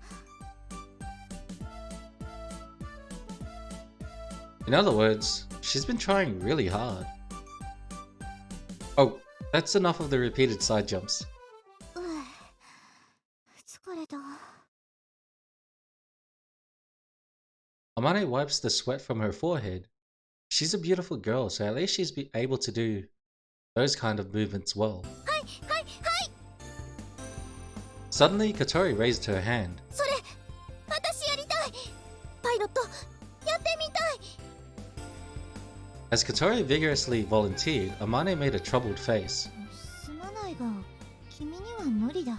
In other words, she's been trying really hard. Oh, that's enough of the repeated side jumps. 疲れた。Amane wipes the sweat from her forehead. She's a beautiful girl, so at least she's able to do those kind of movements well. Suddenly, Katori raised her hand. それ、私やりたい。パイロット、やってみたい。 As Katori vigorously volunteered, Amane made a troubled face. すまないが、君には無理だ。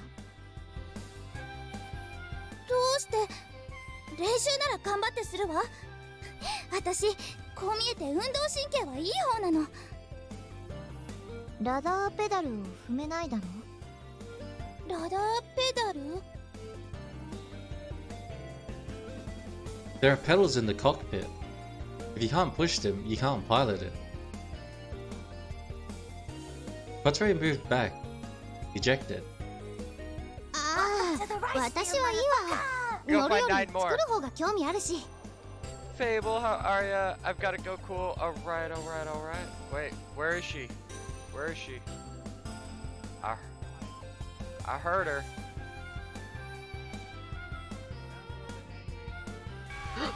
練習なら頑張ってするわ。私こう見えて運動神経はいい方なの。ラダーペダルを踏めないだろ。ラダーペダル？ There are pedals in the cockpit. If you can't push them, you can't pilot it. Kotari moved back, ejected. ああ、私はいいわ。乗るより作る方が興味あるし。Fable, how are ya? I've gotta go cool. Alright. Wait, where is she? Where is she? I heard her.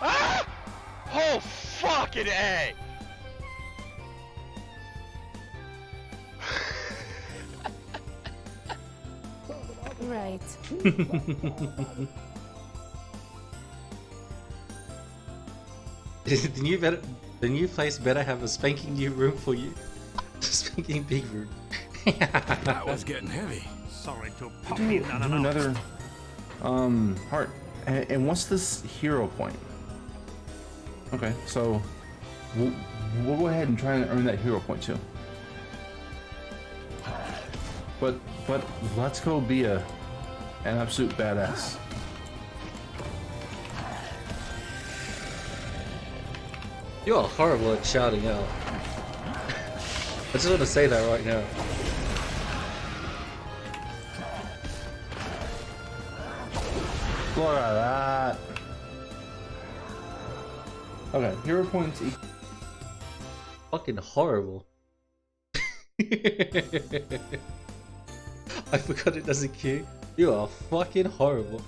Ah! Oh, fucking A! Right. The new place better have a spanking new room for you. Spanking big room. That was getting heavy. Sorry to pop Do in another heart. And what's this hero point? Okay, so we'll go ahead and try and earn that hero point too. But let's go be an absolute badass. You are horrible at shouting out. I just want to say that right now. Look at that. Okay, hero points. Fucking horrible. I forgot it doesn't queue. You are fucking horrible.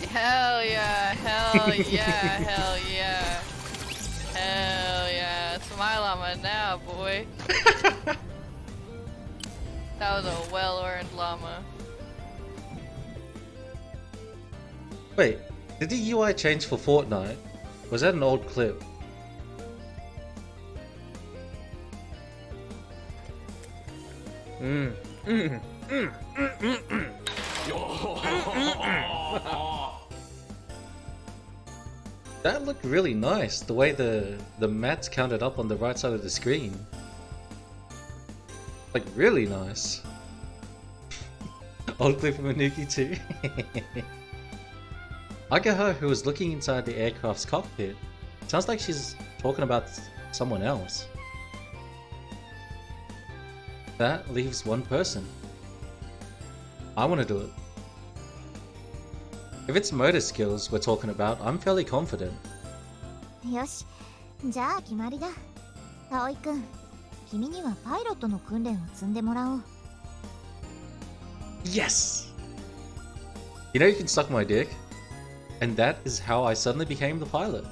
Hell yeah, hell yeah, hell yeah. Hell yeah. It's my llama now, boy. That was a well-earned llama. Wait, did the UI change for Fortnite? Was that an old clip? That looked really nice, the way the mats counted up on the right side of the screen. Like, really nice. Old clip from Anuki too. Agaha, who was looking inside the aircraft's cockpit, sounds like she's talking about someone else. That leaves one person. I want to do it. If it's motor skills we're talking about, I'm fairly confident. よし、じゃあ決まりだ。葵くん、君にはパイロットの訓練を積んでもらおう。Yes! You know you can suck my dick? And that is how I suddenly became the pilot.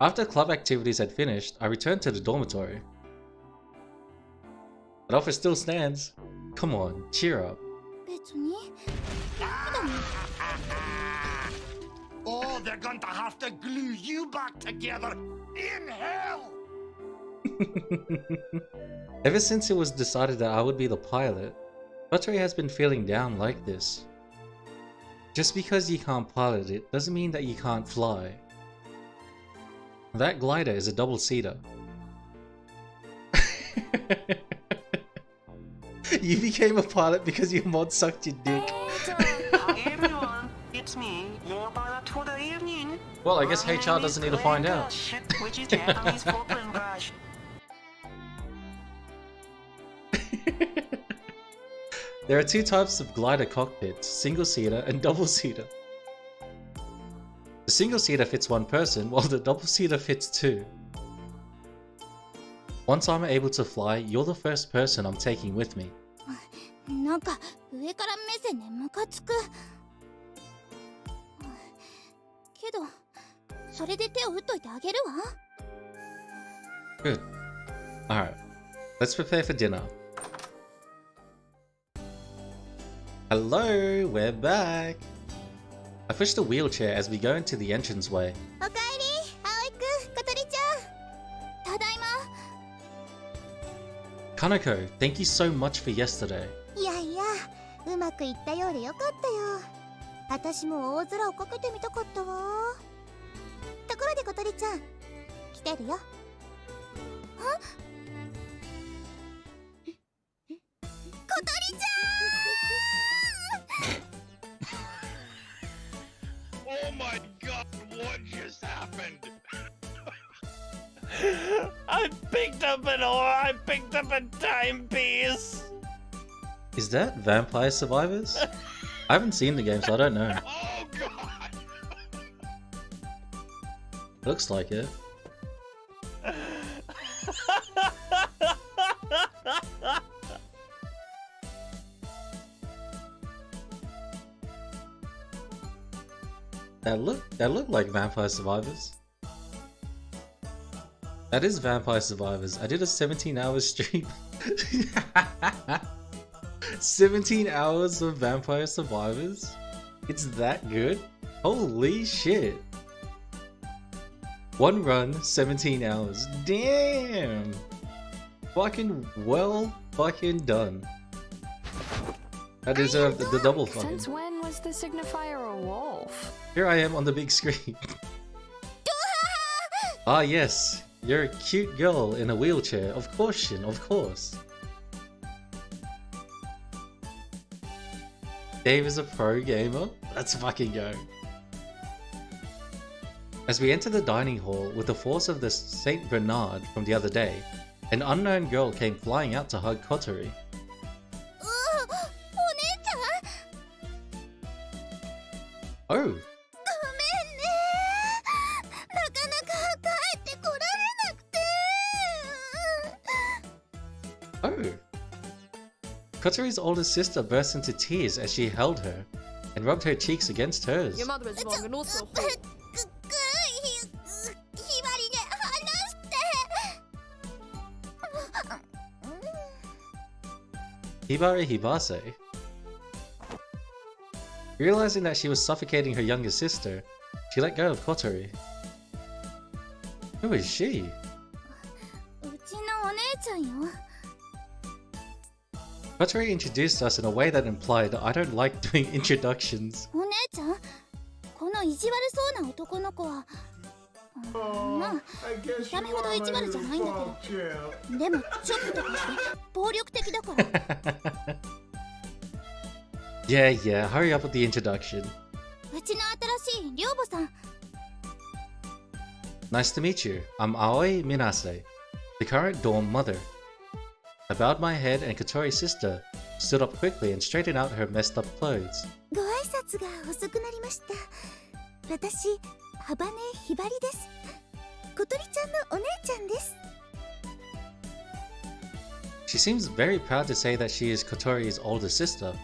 After club activities had finished, I returned to the dormitory. That offer still stands. Come on, cheer up. Oh, they're going to have to glue you back together in hell! Ever since it was decided that I would be the pilot, Kotari has been feeling down like this. Just because you can't pilot it doesn't mean that you can't fly. That glider is a double-seater. You became a pilot because your mod sucked your dick. Everyone, it's me, your pilot for the evening. Well, I guess HR doesn't need to find out. Which is Japanese for brush. There are two types of glider cockpits, single-seater and double-seater. The single-seater fits one person, while the double-seater fits two. Once I'm able to fly, you're the first person I'm taking with me. なんか上から目線でムカつく。けど、それで手を打っといてあげるわ。Good. Alright, let's prepare for dinner. Hello, we're back. I pushed the wheelchair as we go into the entranceway. おかえり、葵くん、小鳥ちゃん。ただいま。 Kanako, thank you so much for yesterday. いやいや、うまくいったようでよかったよ。私も大空をかけてみたかったわ。ところで小鳥ちゃん、来てるよ。あ？小鳥ちゃんOh my god, what just happened? I picked up an ore, I picked up a timepiece! Is that Vampire Survivors? I haven't seen the game, so I don't know. Oh god! Looks like it. That look like Vampire Survivors. That is Vampire Survivors. I did a 17-hour stream. 17 hours of Vampire Survivors? It's that good? Holy shit. One run, 17 hours. Damn! Fucking well fucking done. I deserve the double fucking. Since when was the signifier a wolf? Here I am on the big screen. Ah yes, you're a cute girl in a wheelchair. Of course, Shin, of course. Dave is a pro gamer? Let's fucking go. As we enter the dining hall with the force of the Saint Bernard from the other day, an unknown girl came flying out to hug Kotori. Oh! Oh! Kotori's older sister burst into tears as she held her and rubbed her cheeks against hers. Your mother is wrong and also Hibari Hibase. Realizing that she was suffocating her younger sister, she let go of Kotori. Who is she? うちのお姉ちゃんよ。 Kotori introduced us in a way that implied I don't like doing introductions. お姉ちゃん、この意地悪そうな男の子は、まあ、見た目ほど意地悪じゃないんだけど、でもチョップとかして暴力的だから。Yeah, hurry up with the introduction. うちの新しい寮母さん。 Nice to meet you. I'm Aoi Minase, the current dorm mother. I bowed my head and Kotori's sister stood up quickly and straightened out her messed up clothes. ご挨拶が遅くなりました。私、ハバネヒバリです。小鳥ちゃんのお姉ちゃんです。 She seems very proud to say that she is Kotori's older sister.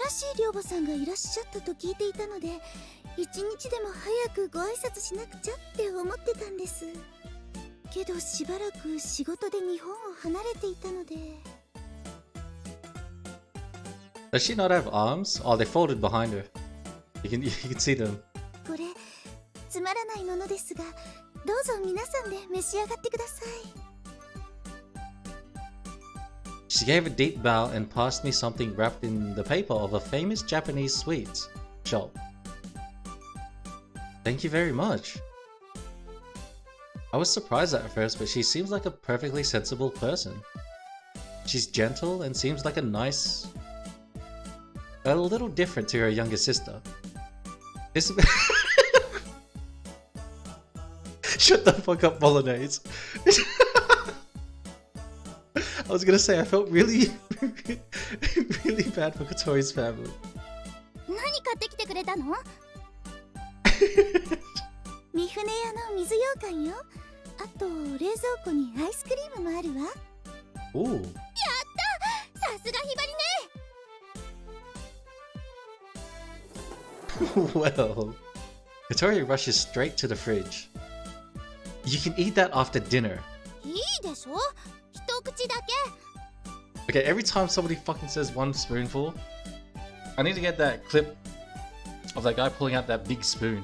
新しい寮母さんがいらっしゃったと聞いていたので、一日でも早くご挨拶しなくちゃって思ってたんです。けどしばらく仕事で日本を離れていたので。 Does she not have arms? Oh, they folded behind her. You can see them. これつまらないものですが、どうぞ皆さんで召し上がってください。 She gave a deep bow and passed me something wrapped in the paper of a famous Japanese sweets shop. Thank you very much. I was surprised at first, but she seems like a perfectly sensible person. She's gentle and seems like a nice... a little different to her younger sister. This... Shut the fuck up, Bolognese. I was gonna say, I felt really bad for Kotori's family. 何買ってきてくれたの？三船屋の水羊羹よ。あと冷蔵庫にアイスクリームもあるわ。おお。やった！さすがひばりね。Well, Kotori rushes straight to the fridge. You can eat that after dinner. いいでしょ？一口だけ。 Okay, every time somebody fucking says one spoonful, I need to get that clip of that guy pulling out that big spoon.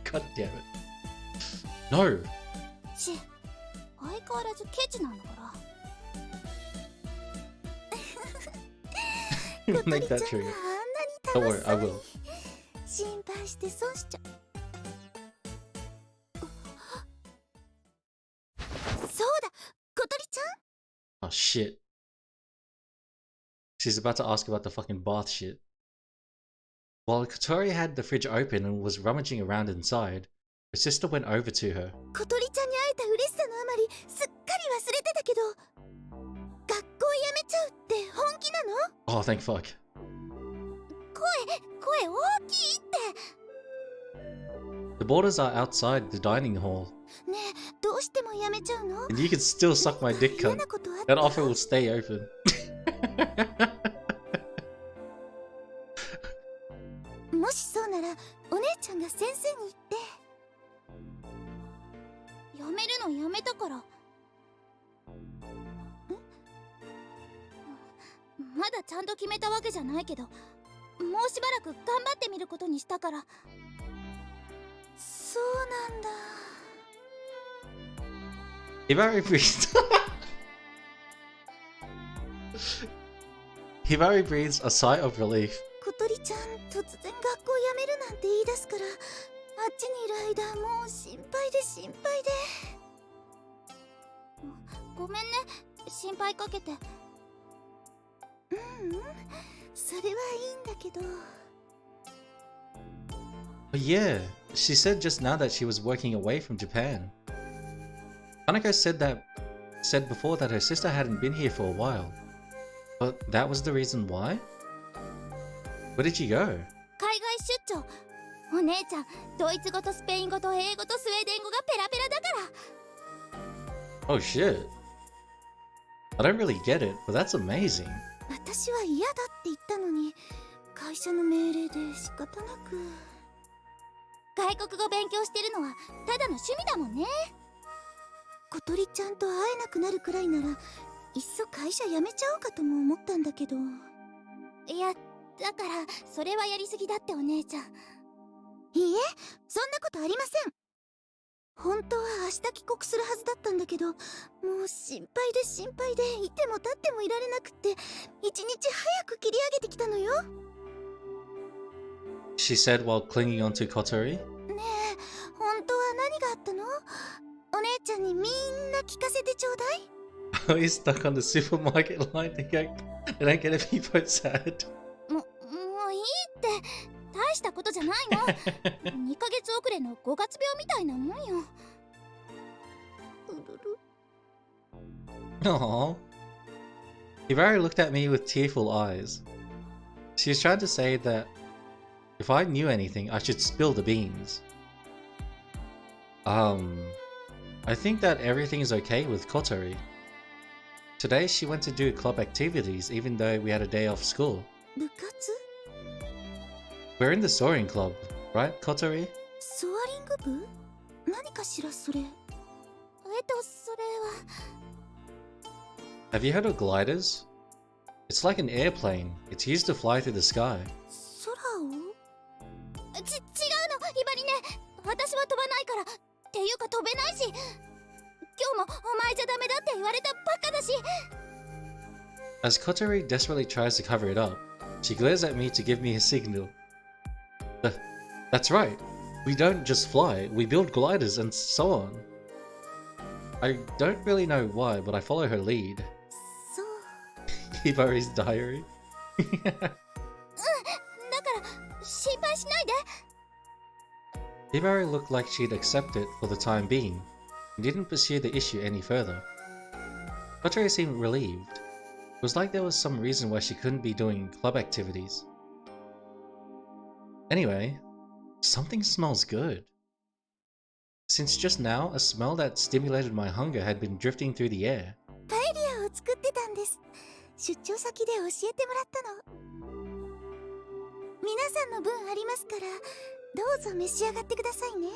God damn it. No! ち、相変わらずケチなんだから。Make that trigger. Don't worry, I will. 心配して損しちゃう。そうだ、小鳥ちゃん。 Oh shit. She's about to ask about the fucking bath shit. While Kotori had the fridge open and was rummaging around inside, her sister went over to her. 小鳥ちゃんに会えた嬉しさのあまりすっかり忘れてたけど、学校辞めちゃうって本気なの？ Oh, thank fuck. 声大きいって。 The borders are outside the dining hall. ねえ、どうしても辞めちゃうの？ And you can still suck my dick, cunt. That offer will stay open. もしそうなら、お姉ちゃんが先生に言って。辞めるのやめたから。まだちゃんと決めたわけじゃないけど、もうしばらく頑張ってみることにしたから。そうなんだ。Hibari breathes. Hibari breathes a sigh of relief. 小鳥ちゃん、突然学校辞めるなんて言い出すから、あっちにいる間もう心配で心配で。ごめんね、心配かけて。それはいいんだけど。 Oh yeah, she said just now that she was working away from Japan. Hanako said before that her sister hadn't been here for a while. But that was the reason why? Where did she go? 海外出張。お姉ちゃん、ドイツ語とスペイン語と英語とスウェーデン語がペラペラだから。 Oh shit. I don't really get it, but that's amazing. 私は嫌だって言ったのに、会社の命令で仕方なく。外国語勉強してるのはただの趣味だもんね。小鳥ちゃんと会えなくなるくらいなら、いっそ会社辞めちゃおうかとも思ったんだけど。いや、だからそれはやりすぎだってお姉ちゃん。いいえ、そんなことありません。本当は明日帰国するはずだったんだけど、もう心配で心配でいても立ってもいられなくって、一日早く切り上げてきたのよ。 She said while clinging onto Kotori. ねえ、本当は何があったの？お姉ちゃんにみんな聞かせてちょうだい。Oh, he's stuck on the supermarket line. They don't get to be both sad. もういいって。大したことじゃないの。2ヶ月遅れの5月病みたいなもんよ。Aww. Hibari looked at me with tearful eyes. She was trying to say that if I knew anything, I should spill the beans. I think that everything is okay with Kotori. Today she went to do club activities even though we had a day off school. 部活？ We're in the soaring club, right, Kotori? ソアリング部？何かしらそれ。それは。 Have you heard of gliders? It's like an airplane. It's used to fly through the sky. 空を？違うの、ひばりね。私は飛ばないから。っていうか飛べないし。今日もお前じゃダメだって言われたばっかだし。 As Kotori desperately tries to cover it up, she glares at me to give me a signal. That's right. We don't just fly, we build gliders and so on. I don't really know why, but I follow her lead. Hibari's diary. だから心配しないで。 Hibari looked like she'd accept it for the time being, and didn't pursue the issue any further. Kotori seemed relieved. It was like there was some reason why she couldn't be doing club activities. Anyway, something smells good. Since just now, a smell that stimulated my hunger had been drifting through the air. パエリアを作ってたんです。出張先で教えてもらったの。皆さんの分ありますから、どうぞ召し上がってくださいね。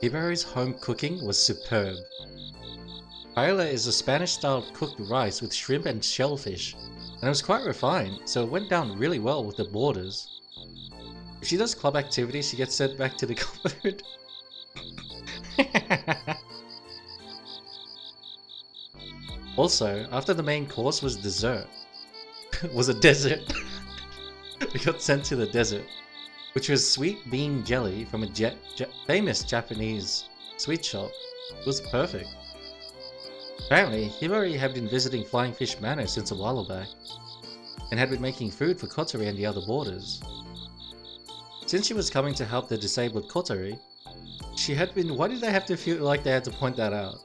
Hibari's home cooking was superb. Paella is a Spanish-style cooked rice with shrimp and shellfish, and it was quite refined, so it went down really well with the boarders. If she does club activities, she gets sent back to the cupboard. Also, after the main course was dessert. was a desert. We got sent to the desert, which was sweet bean jelly from a famous Japanese sweet shop. It was perfect. Apparently, Hibari had been visiting Flying Fish Manor since a while back, and had been making food for Kotori and the other boarders. Since she was coming to help the disabled Kotori, she had been— why did they have to feel like they had to point that out?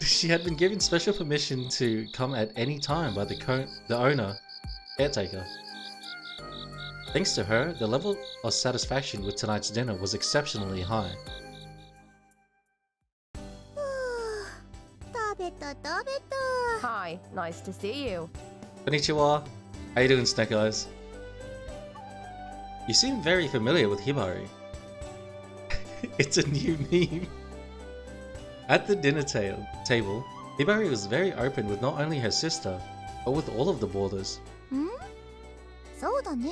She had been given special permission to come at any time by the owner, caretaker. Thanks to her, the level of satisfaction with tonight's dinner was exceptionally high. Hi, nice to see you. Konnichiwa. How you doing, Snake Eyes? You seem very familiar with Hibari. It's a new meme. At the dinner table, Hibari was very open with not only her sister, but with all of the boarders. そうだね。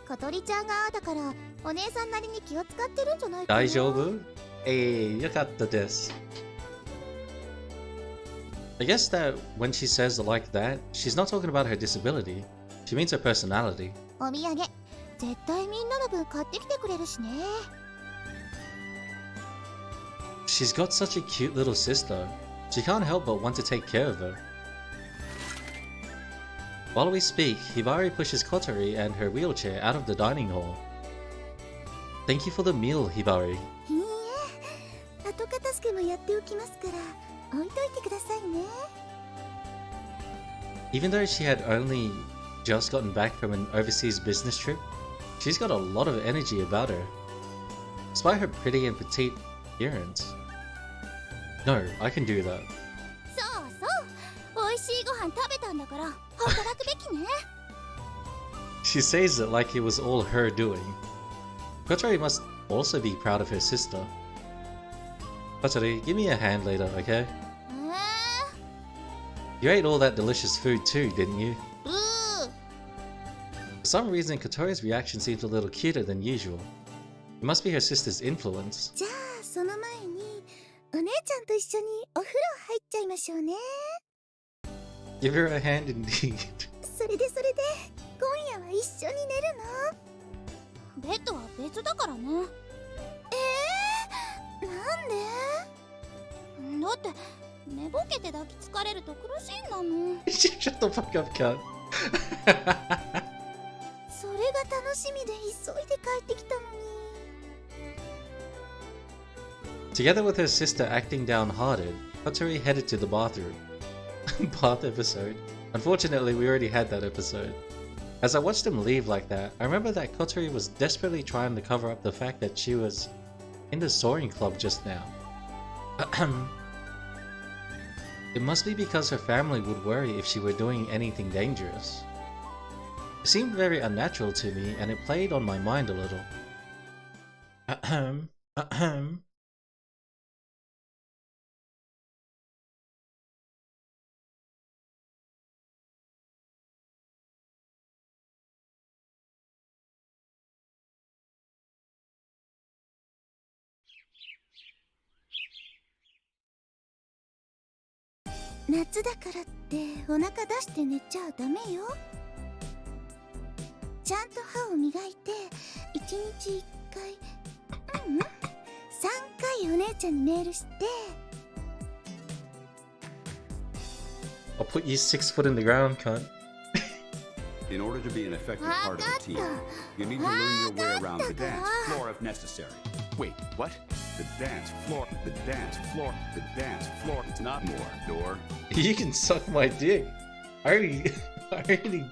小鳥ちゃんがあだからお姉さんなりに気を使ってるんじゃないかな。大丈夫？よかったです。I guess that when she says it like that, she's not talking about her disability. She means her personality. お土産絶対みんなの分買ってきてくれるしね。She's got such a cute little sister. She can't help but want to take care of her. While we speak, Hibari pushes Kotori and her wheelchair out of the dining hall. Thank you for the meal, Hibari. いいえ、後片付けもやっておきますから置いといてくださいね。Even though she had only just gotten back from an overseas business trip, she's got a lot of energy about her. Despite her pretty and petite appearance. No, I can do that. そうそう、美味しいご飯食べたんだから働くべきね。She says it like it was all her doing. Kotori must also be proud of her sister. Kotori, give me a hand later, okay? You ate all that delicious food too, didn't you? For some reason, Kotori's reaction seems a little cuter than usual. It must be her sister's influence. じゃあその前にお姉ちゃんと一緒にお風呂入っちゃいましょうね。Give her a hand indeed. それで今夜は一緒に寝るの？ベッドは別だからね。なんで？だって寝ぼけて抱きつかれると苦しいんだもん。Shut the fuck up, cat. それが楽しみで急いで帰ってきたのに。Together with her sister acting downhearted, Kotori headed to the bathroom. Bath episode. Unfortunately, we already had that episode. As I watched them leave like that, I remember that Kotori was desperately trying to cover up the fact that she was in the soaring club just now. It must be because her family would worry if she were doing anything dangerous. It seemed very unnatural to me, and it played on my mind a little. Ahem. 夏だからってお腹出して寝ちゃダメよ。ちゃんと歯を磨いて1日1回3回お姉ちゃんにメールして。 I'll put you 6 foot in the ground, cunt. In order to be an effective part of a team, you need to learn your way around the dance floor if necessary. Wait, what? The dance floor, the dance floor, the dance floor. It's not more, Door. You can suck my dick. I already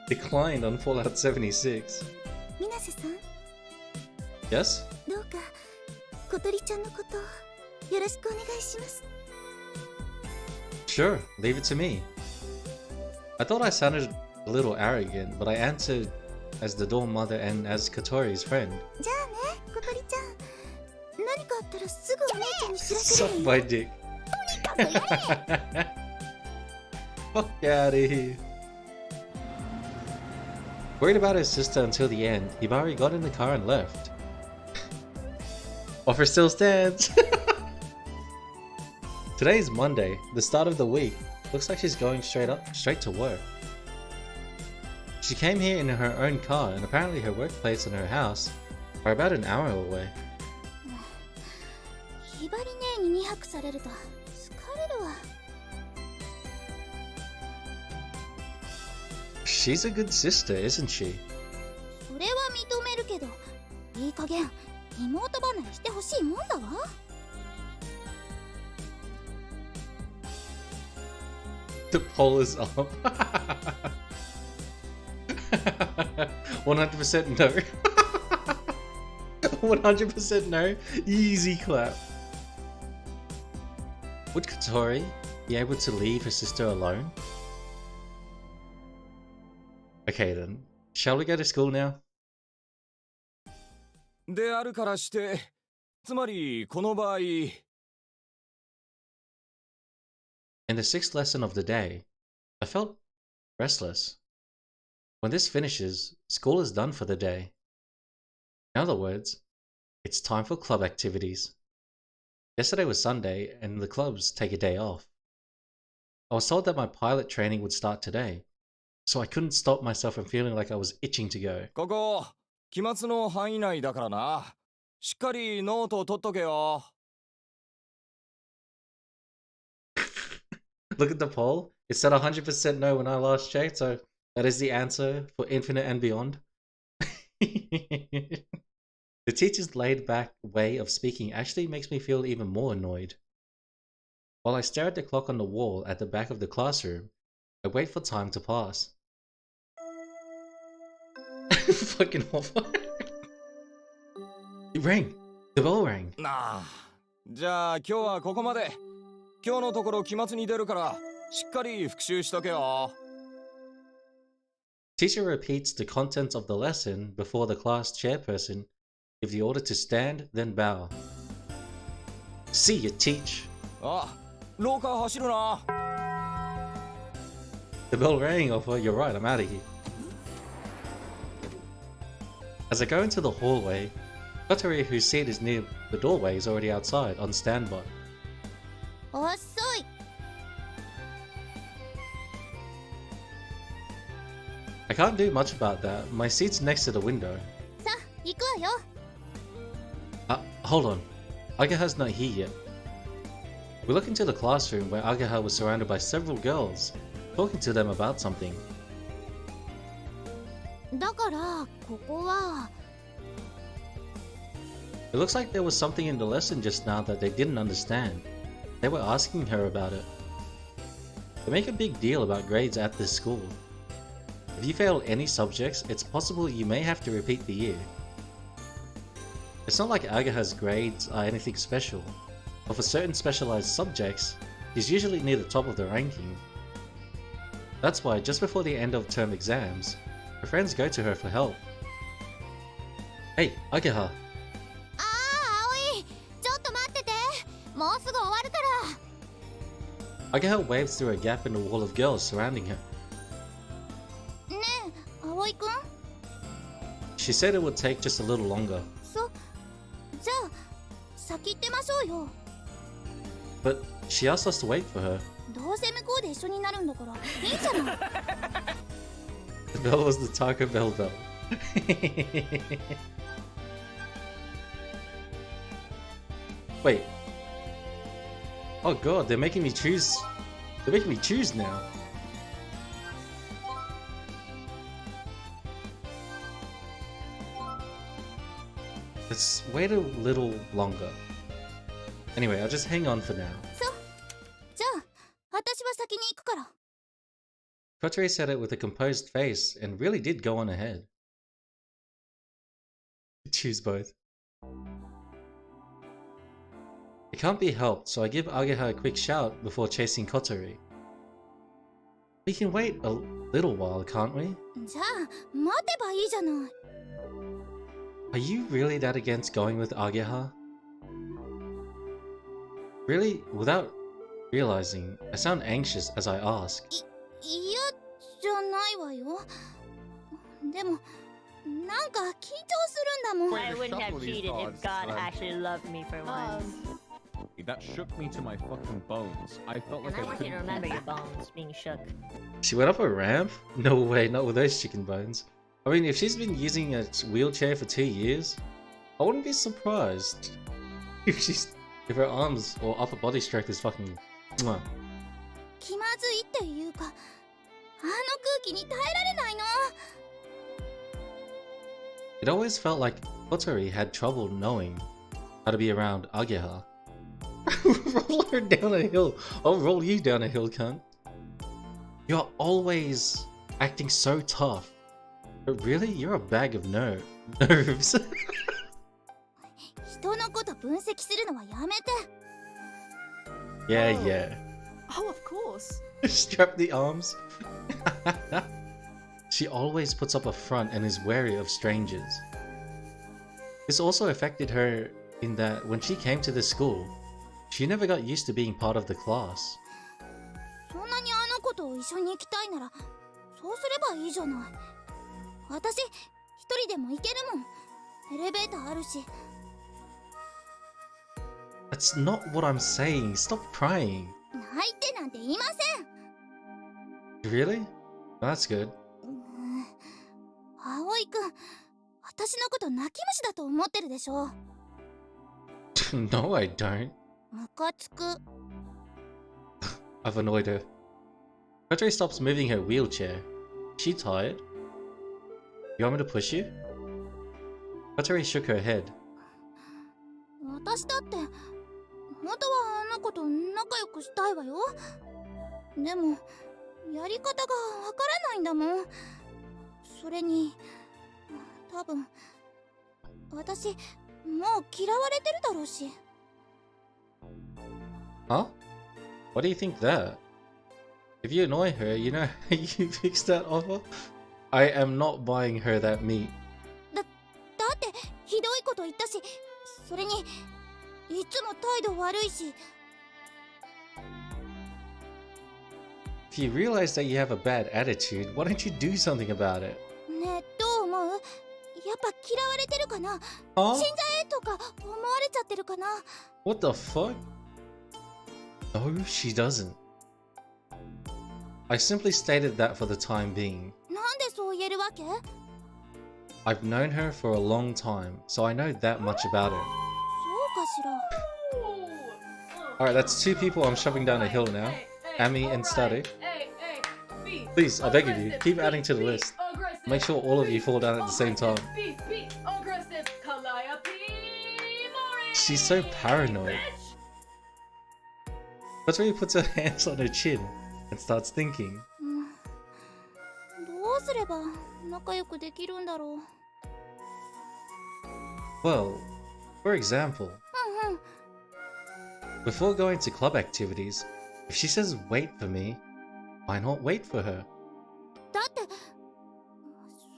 declined on Fallout 76. 水瀬さん Yes? どうか小鳥ちゃんのことよろしくお願いします。 Sure, leave it to me. I thought I sounded a little arrogant, but I answered as the dorm mother and as Kotori's friend. じゃあね。まりちゃん、何かあったらすぐお姉ちゃんに知らせ Suck る my dick. Fuck out of here. Worried about his sister until the end, Hibari got in the car and left. Offer still stands. Today's Monday, the start of the week. Looks like she's going straight to work. She came here in her own car, and apparently her workplace and her house are about an hour away. ひばり姉に2泊されると疲れるわ。 She's a good sister, isn't she? それは認めるけど、いい加減妹離れしてほしいもんだわ。The poll is up. 100% no. 100% no. Easy clap. Would Kotori be able to leave her sister alone? Okay then. Shall we go to school now? であるからして、つまりこの場合。In the sixth lesson of the day, I felt restless. When this finishes, school is done for the day. In other words, it's time for club activities. Yesterday was Sunday, and the clubs take a day off. I was told that my pilot training would start today, so I couldn't stop myself from feeling like I was itching to go. ここ、期末の範囲内だからな。しっかりノートを取っとけよ。Look at the poll. It said 100% no when I last checked, so that is the answer for Infinite and Beyond. The teacher's laid-back way of speaking actually makes me feel even more annoyed. While I stare at the clock on the wall at the back of the classroom, I wait for time to pass. Fucking awful. It rang. The bell rang. なあ、じゃあ今日はここまで。今日のところ期末に出るから、しっかり復習しとけよ。Teacher repeats the contents of the lesson before the class chairperson gives the order to stand, then bow. See you, teach. あ、廊下走るな。The bell rang, Offer. You're right, I'm out of here. As I go into the hallway, Kotori, whose seat is near the doorway, is already outside, on standby. 遅い。 I can't do much about that. My seat's next to the window. さあ、行くわよ。Hold on. Agaha's not here yet. We look into the classroom where Agaha was surrounded by several girls, talking to them about something. だからここは。 It looks like there was something in the lesson just now that they didn't understand. They were asking her about it. They make a big deal about grades at this school. If you fail any subjects, it's possible you may have to repeat the year. It's not like Agaha's grades are anything special, but for certain specialized subjects, she's usually near the top of the ranking. That's why just before the end of term exams, her friends go to her for help. Hey, Agaha! もうすぐ終わるから。 Agaha waves through a gap in the wall of girls surrounding her. ねえ、葵くん? She said it would take just a little longer. じゃあ、先行ってましょうよ。 But she asked us to wait for her. どうせ向こうで一緒になるんだから、いいじゃない。The bell was the Taco Bell bell. Wait. Oh god, they're making me choose. They're making me choose now. Let's wait a little longer. Anyway, I'll just hang on for now. じゃあ、私は先に行くから。 Kotori said it with a composed face and really did go on ahead. Choose both. It can't be helped, so I give Agaha a quick shout before chasing Kotori. We can wait a little while, can't we? じゃあ、待てばいいじゃない。Are you really that against going with Ageha? Really? Without realizing, I sound anxious as I ask. 嫌じゃないわよ。でも、なんか緊張するんだもん。 I wouldn't have cheated if God actually loved me for once. That shook me to my fucking bones. I felt like And I I want you to couldn't remember your bones being shook. She went up a ramp? No way, not with those chicken bones. I mean, if she's been using a wheelchair for 2 years, I wouldn't be surprised if her arms or upper body strength is fucking. Mwah. 気まずいっていうか、あの空気に耐えられないの。 It always felt like Kotori had trouble knowing how to be around Ageha. Roll her down a hill. I'll roll you down a hill, cunt. You're always acting so tough. But really, you're a bag of nerves. 人のこと分析するのはやめて。Yeah, yeah. Oh, of course. Strap the arms. She always puts up a front and is wary of strangers. This also affected her in that when she came to the school, she never got used to being part of the class. そんなにあの子と一緒に行きたいなら、そうすればいいじゃない。私、一人でも行けるもん。エレベーターあるし。That's not what I'm saying. Stop crying. 泣いてなんていません。 Really? That's good. 葵くん、私のこと泣き虫だと思ってるでしょ。No, I don't. ムカつく。I've annoyed her. Kotori stops moving her wheelchair. Is she tired? You want me to push you? Kotori shook her head. 私だって、本当はあの子と仲良くしたいわよ。でも、やり方がわからないんだもん。それに、多分、私、もう嫌われてるだろうし。Huh? Why do you think that? If you annoy her, you know how you fix that offer? I am not buying her that meat. だってひどいこと言ったし、それにいつも態度悪いし。If you realize that you have a bad attitude, why don't you do something about it? ねえ、どう思う？やっぱ嫌われてるかな？ Huh? 死んじゃえとか思われちゃってるかな？ What the fuck? No, she doesn't. I simply stated that for the time being. なんでそう言えるわけ？ I've known her for a long time, so I know that much about her. そうかしら。 Alright, that's 2 people I'm shoving down a hill now. Ami and Static. Please, I beg of you, keep adding to the list. Make sure all of you fall down at the same time. She's so paranoid. Kotori puts her hands on her chin and starts thinking. どうすれば仲良くできるんだろう。 Well, for example, うんうん。 before going to club activities, if she says wait for me, why not wait for her? だって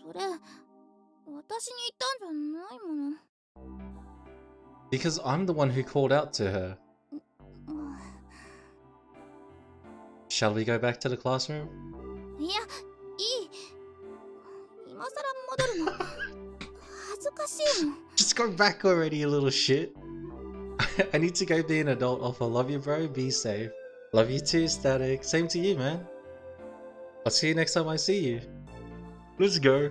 それ私に言ったんじゃないもの。 Because I'm the one who called out to her. Shall we go back to the classroom? いや、いい。今さら戻るの恥ずかしいもん。 Just go back already, you little shit. I need to go be an adult off. I love you, bro. Be safe. Love you too, Static. Same to you, man. I'll see you next time I see you. Let's go.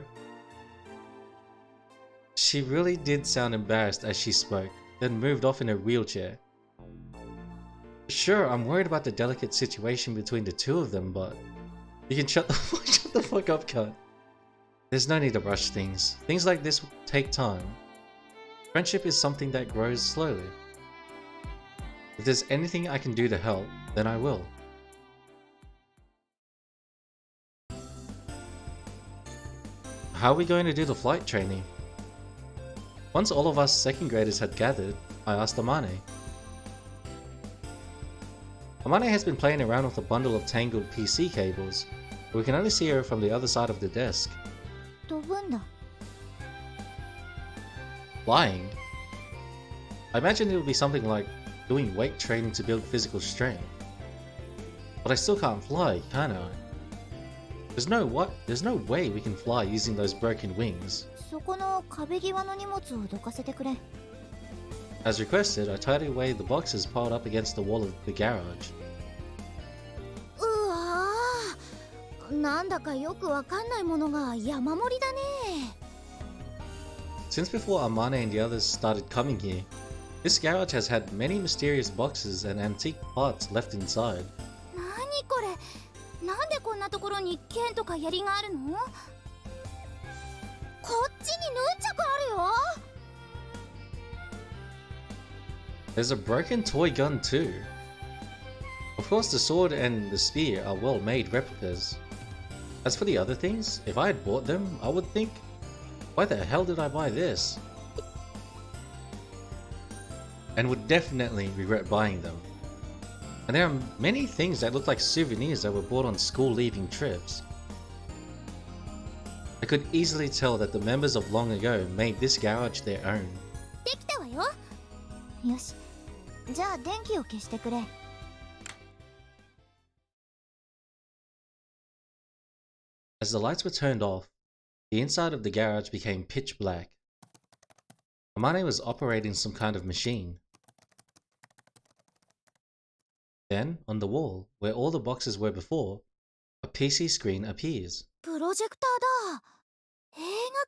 She really did sound embarrassed as she spoke, then moved off in her wheelchair. Sure, I'm worried about the delicate situation between the two of them, but you can shut the fuck up, cunt. There's no need to rush things. Things like this take time. Friendship is something that grows slowly. If there's anything I can do to help, then I will. How are we going to do the flight training? Once all of us second graders had gathered, I asked Amane. Amane has been playing around with a bundle of tangled PC cables, but we can only see her from the other side of the desk. 飛ぶんだ。Flying? I imagine it would be something like doing weight training to build physical strength. But I still can't fly, can I? There's no way we can fly using those broken wings. そこの壁際の荷物をどかせてくれ。 As requested, I tidied away the boxes piled up against the wall of the garage. うわー、なんだかよくわかんないものが山盛りだね。 Since before Amane and the others started coming here, this garage has had many mysterious boxes and antique parts left inside. なにこれ、なんでこんなところに剣とか槍があるの？こっちにヌンチャクあるよ。 There's a broken toy gun too. Of course, the sword and the spear are well-made replicas. As for the other things, if I had bought them, I would think, why the hell did I buy this? And would definitely regret buying them. And there are many things that look like souvenirs that were bought on school-leaving trips. I could easily tell that the members of long ago made this garage their own. できたわよ。よし。じゃあ電気を消してくれ。As the lights were turned off, the inside of the garage became pitch black. Amane was operating some kind of machine. Then, on the wall, where all the boxes were before, a PC screen appears. プロジェクターだ。映画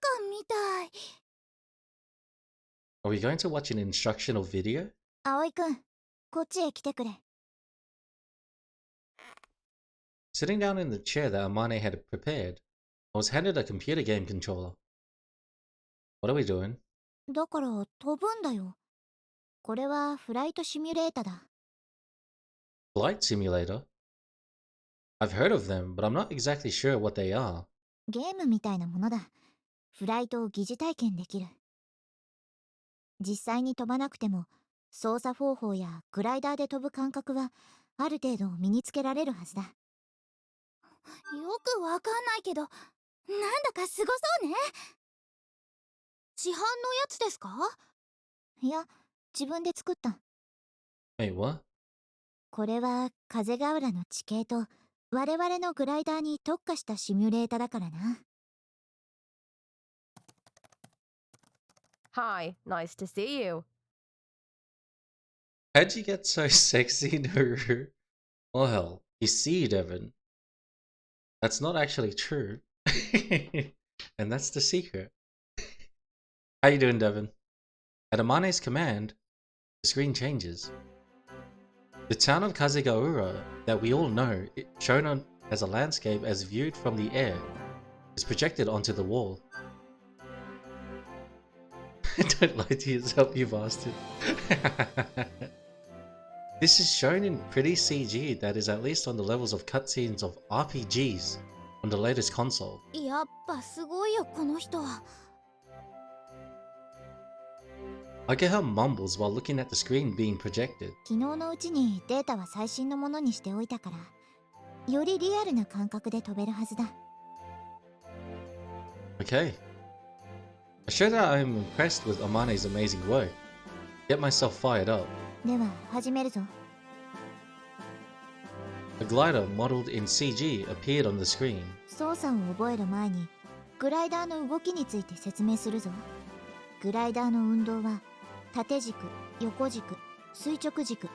館みたい。 Are we going to watch an instructional video? 葵くん、こっちへ来てくれ。 Sitting down in the chair that Amane had prepared, I was handed a computer game controller. What are we doing? だから飛ぶんだよ。これはフライトシミュレータだ。 Flight simulator? I've heard of them, but I'm not exactly sure what they are. ゲームみたいなものだ。フライトを疑似体験できる。実際に飛ばなくても、操作方法やグライダーで飛ぶ感覚はある程度身につけられるはずだ。よくわかんないけど、なんだかすごそうね。市販のやつですか？いや、自分で作った。Wait, what? これは風ヶ浦の地形と我々のグライダーに特化したシミュレータだからな。Hi, nice to see you. How'd you get so sexy, Naru? Well, you see, Devin. That's not actually true. And that's the secret. How you doing, Devin? At Amane's command, the screen changes. The town of Kazegaura that we all know, shown as a landscape as viewed from the air, is projected onto the wall. Don't lie to yourself, you bastard. This is shown in pretty CG that is at least on the levels of cutscenes of RPGs on the latest console. やっぱすごいよ、この人は。Ageha mumbles while looking at the screen being projected. 昨日のうちにデータは最新のものにしておいたから、よりリアルな感覚で飛べるはずだ。Okay. I show that I am impressed with Amane's amazing work. Get myself fired up. では始めるぞ。A glider modeled in CG appeared on the screen. 操作を覚える前にグライダーの動きについて説明するぞ。グライダーの運動は縦軸、横軸、垂直軸、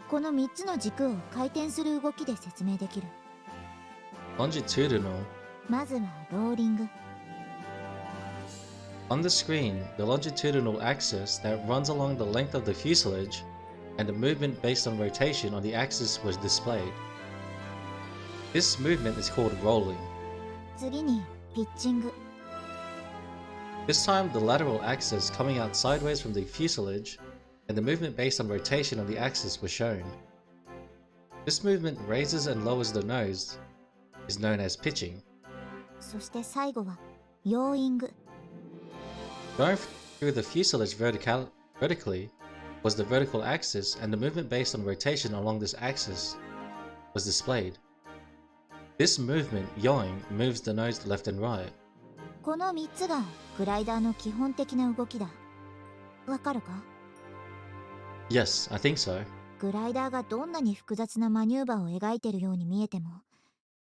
この3つの軸を回転する動きで説明できる。Longitudinal. まずはローリング。On the screen, the longitudinal axis that runs along the length of the fuselage and the movement based on rotation on the axis was displayed. This movement is called rolling. 次にピッチング。This time, the lateral axis coming out sideways from the fuselage and the movement based on rotation on the axis were shown. This movement raises and lowers the nose is known as pitching. そして最後はヨーイング。Going through the fuselage vertically was the vertical axis, and the movement based on rotation along this axis was displayed. This movement, yawing, moves the nose left and right. この3つがグライダーの基本的な動きだ。わかるか？ Yes, I think so. グライダーがどんなに複雑なマニューバーを描いてるように見えても、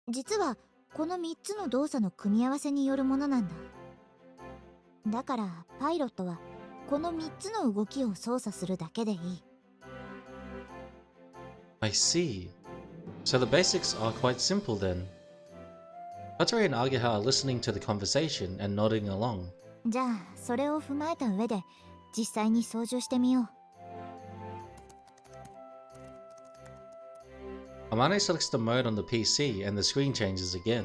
実はこの3つの動作の組み合わせによるものなんだ。だからパイロットはこの3つの動きを操作するだけでいい。I see. So the basics are quite simple then. Katori and Ageha are listening to the conversation and nodding along. じゃあそれを踏まえた上で実際に操縦してみよう。Amane selects the mode on the PC and the screen changes again.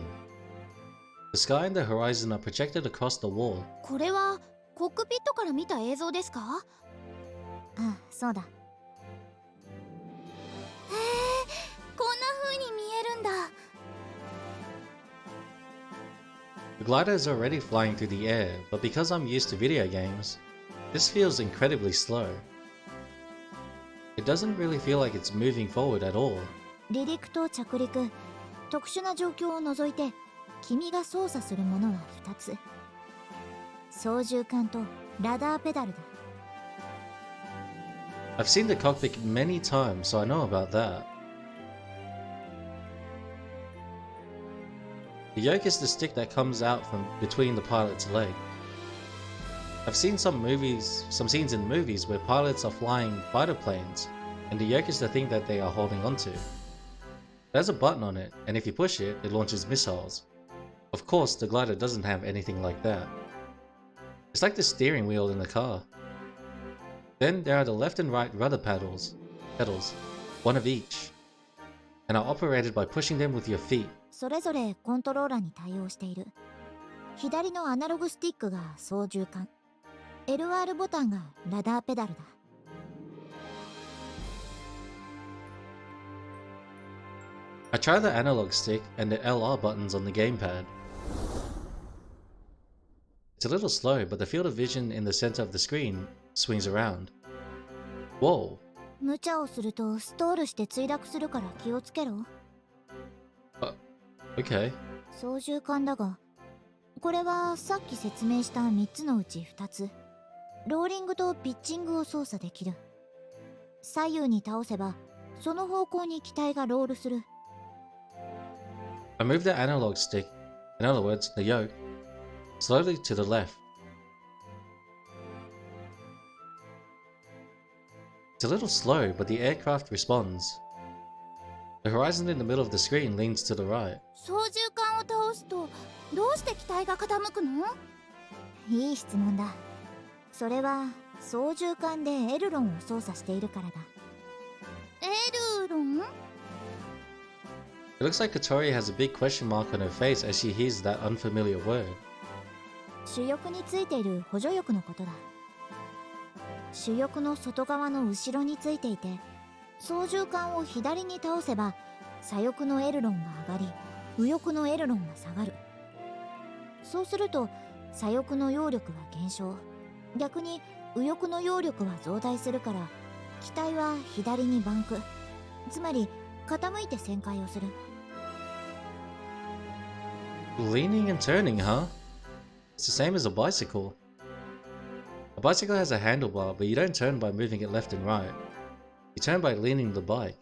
The sky and the horizon are projected across the wall. これはコックピットから見た映像ですか？ああ、そうだ。こんな風に見えるんだ。The glider is already flying through the air, but because I'm used to video games, this feels incredibly slow. It doesn't really feel like it's moving forward at all. 離陸と着陸、特殊な状況を除いて君が操作するものは2つ。操縦桿とラダーペダルだ。I've seen the cockpit many times, so I know about that. The yoke is the stick that comes out from between the pilot's leg. I've seen some scenes in movies where pilots are flying fighter planes, and the yoke is the thing that they are holding onto. There's a button on it, and if you push it, it launches missiles. Of course, the glider doesn't have anything like that. It's like the steering wheel in the car. Then there are the left and right rudder pedals, one of each, and are operated by pushing them with your feet. それぞれコントローラーに対応している。左のアナログスティックが操縦桿、LR ボタンがラダーペダルだ。I try the analog stick and the LR buttons on the gamepad. It's a little slow, but the field of vision in the center of the screen swings around. Whoa. 無茶をするとストールして墜落するから気をつけろ。Okay. 操縦桿だが、これはさっき説明した3つのうち2つ。ローリングとピッチングを操作できる。左右に倒せば、その方向に機体がロールする。I move the analog stick, in other words, the yoke, slowly to the left. It's a little slow, but the aircraft responds. The horizon in the middle of the screen leans to the right. 操縦桿を倒すとどうして機体が傾くの？いい質問だ。それは操縦桿でエルロンを操作しているからだ。エルロン？ It looks like Katori has a big question mark on her face as she hears that unfamiliar word. 主翼についている補助翼のことだ。主翼の外側の後ろについていて、操縦桿を左に倒せば左翼のエルロンが上がり、右翼のエルロンが下がる。そうすると左翼の揚力は減少、逆に右翼の揚力は増大するから、機体は左にバンク、つまり傾いて旋回をする。Leaning and turning, huh? It's the same as a bicycle. A bicycle has a handlebar, but you don't turn by moving it left and right. You turn by leaning the bike.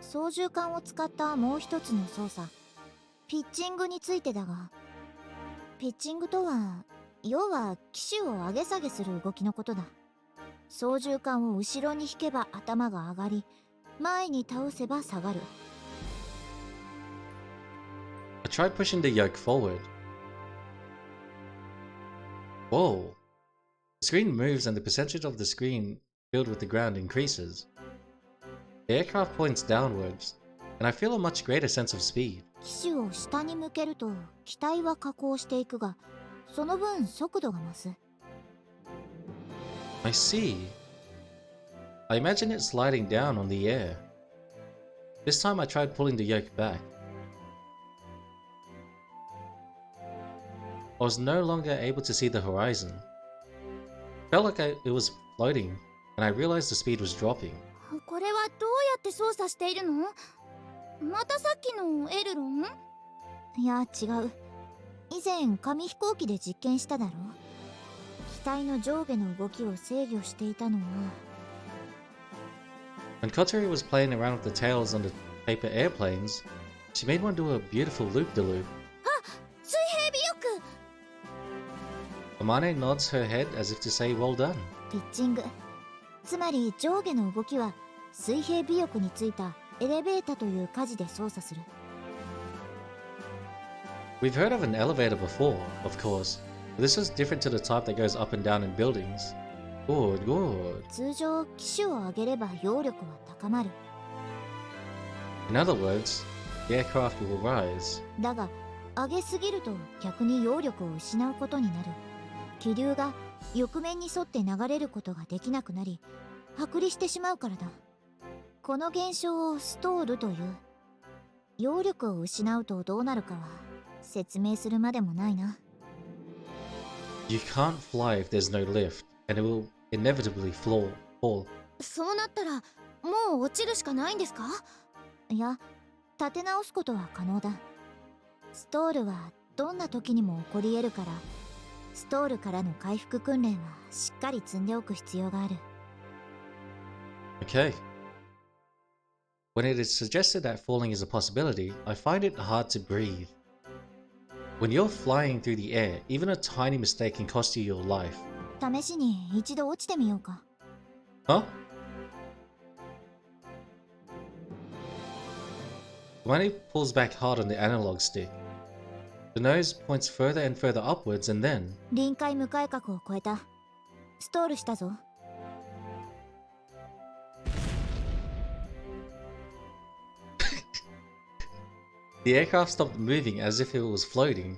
操縦桿を使ったもう一つの操作、ピッチングについてだが、ピッチングとは、要は機首を上げ下げする動きのことだ。操縦桿を後ろに引けば頭が上がり、前に倒せば下がる。I tried pushing the yoke forward. Whoa! The screen moves and the percentage of the screen filled with the ground increases. The aircraft points downwards, and I feel a much greater sense of speed. 機首を下に向けると機体は下降していくが、その分速度が増す。I see. I imagine it sliding down on the air. This time I tried pulling the yoke back. I was no longer able to see the horizon. Felt like it was floating, and I realized the speed was dropping. これはどうやって操作しているの？またさっきのエルロン？いや違う。以前紙飛行機で実験しただろ。体の上下の動きを制御していたのは When Kotori was playing around with the tails on the paper airplanes, she made one do a beautiful loop-de-loop. 水平尾翼 Amane nods her head as if to say well done. ピッチングつまり上下の動きは水平尾翼についたエレベータという舵で操作する We've heard of an elevator before, of course, but this was different to the type that goes up and down in buildings. Good, good. 通常機種を上げれば揚力は高まる In other words, the aircraft will rise. だが上げすぎると逆に揚力を失うことになる気流が翼面に沿って流れることができなくなり剥離してしまうからだこの現象をストールという揚力を失うとどうなるかは説明するまでもないな You can't fly if there's no lift, and it will inevitably fall. そうなったらもう落ちるしかないんですかいや立て直すことは可能だストールはどんな時にも起こり得るからストールからの回復訓練はしっかり積んでおく必要がある Okay. When it is suggested that falling is a possibility, I find it hard to breathe. When you're flying through the air, even a tiny mistake can cost you your life. 試しに一度落ちてみようか Huh? Hermione pulls back hard on the analog stick. The nose points further and further upwards and then... 臨界無改革を超えたストールしたぞ The aircraft stopped moving as if it was floating.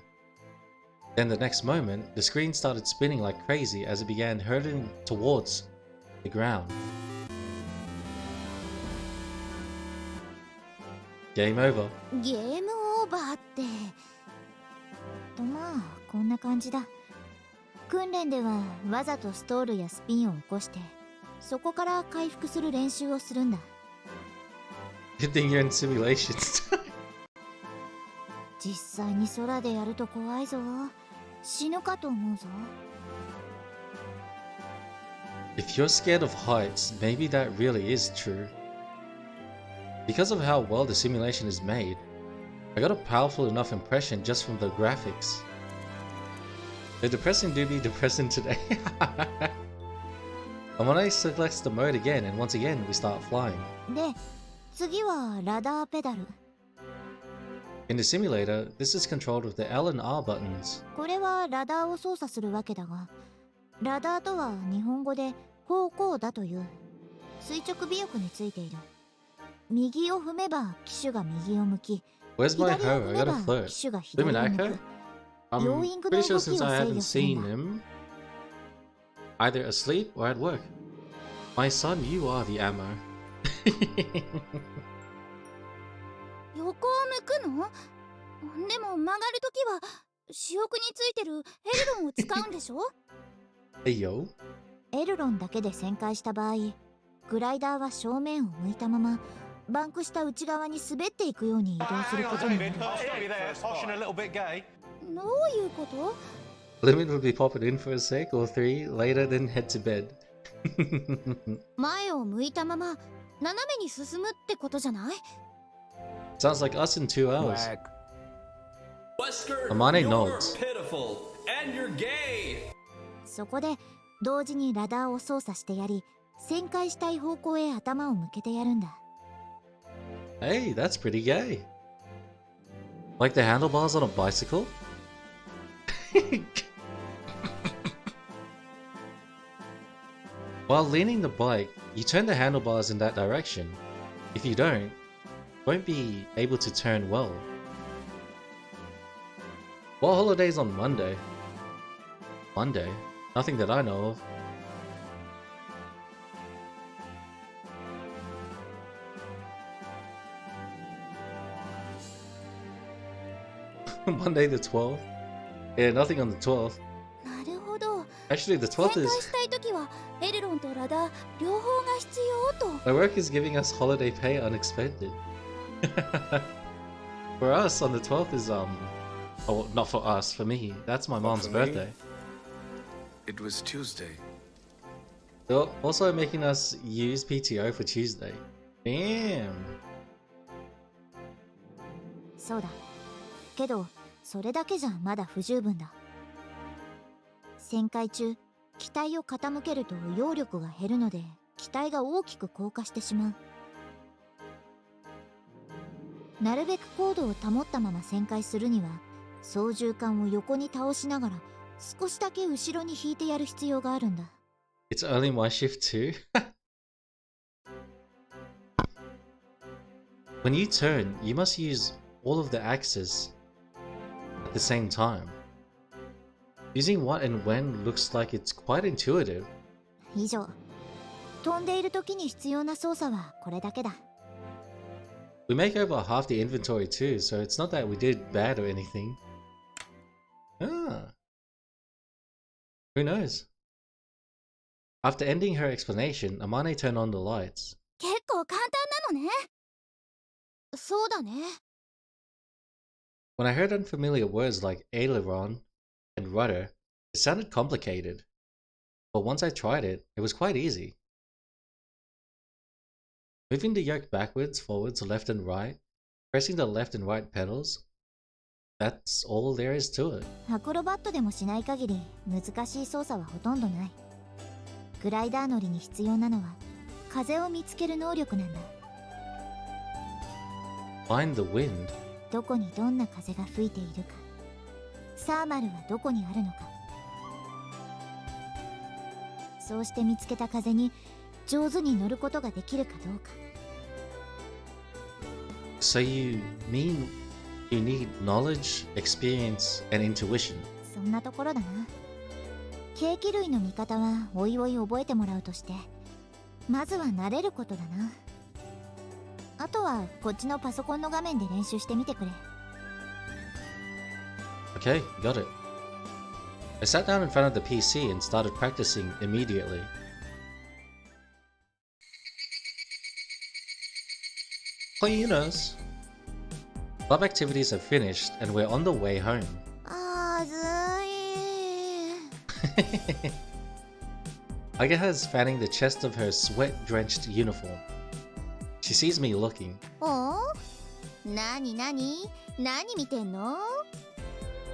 Then the next moment, the screen started spinning like crazy as it began hurtling towards the ground. Game over. ゲームオーバーってまあこんな感じだ訓練ではわざとストールやスピンを起こしてそこから回復する練習をするんだ Good thing you're in simulations. 実際に空でやると怖いぞ死ぬかと思うぞ If you're scared of heights, maybe that really is true. Because of how well the simulation is made, I got a powerful enough impression just from the graphics. The depressing do be depressing today. Amane selects the mode again and once again we start flying. で次はラダーペダル In the simulator, this is controlled with the L and R buttons. これはラダーを操作するわけだがラダーとは日本語で方向だという垂直尾翼についている右を踏めば機種が右を向き Where's my hoe? I got a flirt. 機種が左を向 Luminaco? く I'm pretty sure since I haven't seen him, either asleep or at work. My son, you are the ammo. 横を向くのでも曲がるときは主翼についてるエルロンを使うんでしょ Hey yo. エルロンだけで旋回した場合グライダーは正面を向いたままバンクした内側に滑っていくように移動することになるどういうこと Lemon will be popping in for a sec or three later, then head to bed. 前を向いたまま斜めに進むってことじゃない Sounds like us in 2 hours. Amane nods. gay. そこで同時にラダーを操作してやり旋回したい方向へ頭を向けてやるんだ Hey, that's pretty gay. Like the handlebars on a bicycle? While leaning the bike, you turn the handlebars in that direction. If you don't, you won't be able to turn well. What holiday's on Monday? Monday? Nothing that I know of. Monday the 12th? Yeah, nothing on the 12th. なるほど Actually, the 12th 旋 is... 回したいときはエルロンとラダー両方が必要と My work is giving us holiday pay unexpected. For us, on the 12th is, oh, not for us, for me. That's my mom's birthday. It was Tuesday. They're also making us use PTO for Tuesday. Damn. そうだ。けど、それだけじゃまだ不十分だ。旋回中、機体を傾けると揚力が減るので、機体が大きく降下してしまう。なるべく高度を保ったまま旋回するには、操縦桿を横に倒しながら、少しだけ後ろに引いてやる必要があるんだ。It's only my shift too? When you turn, you must use all of the axes at the same time. Using what and when looks like it's quite intuitive. 以上。飛んでいる時に必要な操作はこれだけだ。We make over half the inventory too, so it's not that we did bad or anything. Ah. Who knows? After ending her explanation, Amane turned on the lights. 結構簡単なのね。そうだね。When I heard unfamiliar words like aileron and rudder, it sounded complicated. But once I tried it, it was quite easy. Moving the yoke backwards, forwards, left and right, pressing the left and right pedals, that's all there is to it. アクロバットでもしない限り難しい操作はほとんどない。グライダー乗りに必要なのは風を見つける能力なんだ。Find the wind. どこにどんな風が吹いているか、サーマルはどこにあるのか。そうして見つけた風に上手に乗ることができるかどうか。So you mean you need knowledge, experience, and intuition? そんなところだな。ケーキ類の見方はおいおい覚えてもらうとして、まずは慣れることだな。あとはこっちのパソコンの画面で練習してみてくれ。Okay, got it. I sat down in front of the PC and started practicing immediately. Hyenas. Club activities are finished and we're on the way home. あーずーい。Ageha is fanning the chest of her sweat-drenched uniform. She sees me looking. おお？なになに？何見てんの？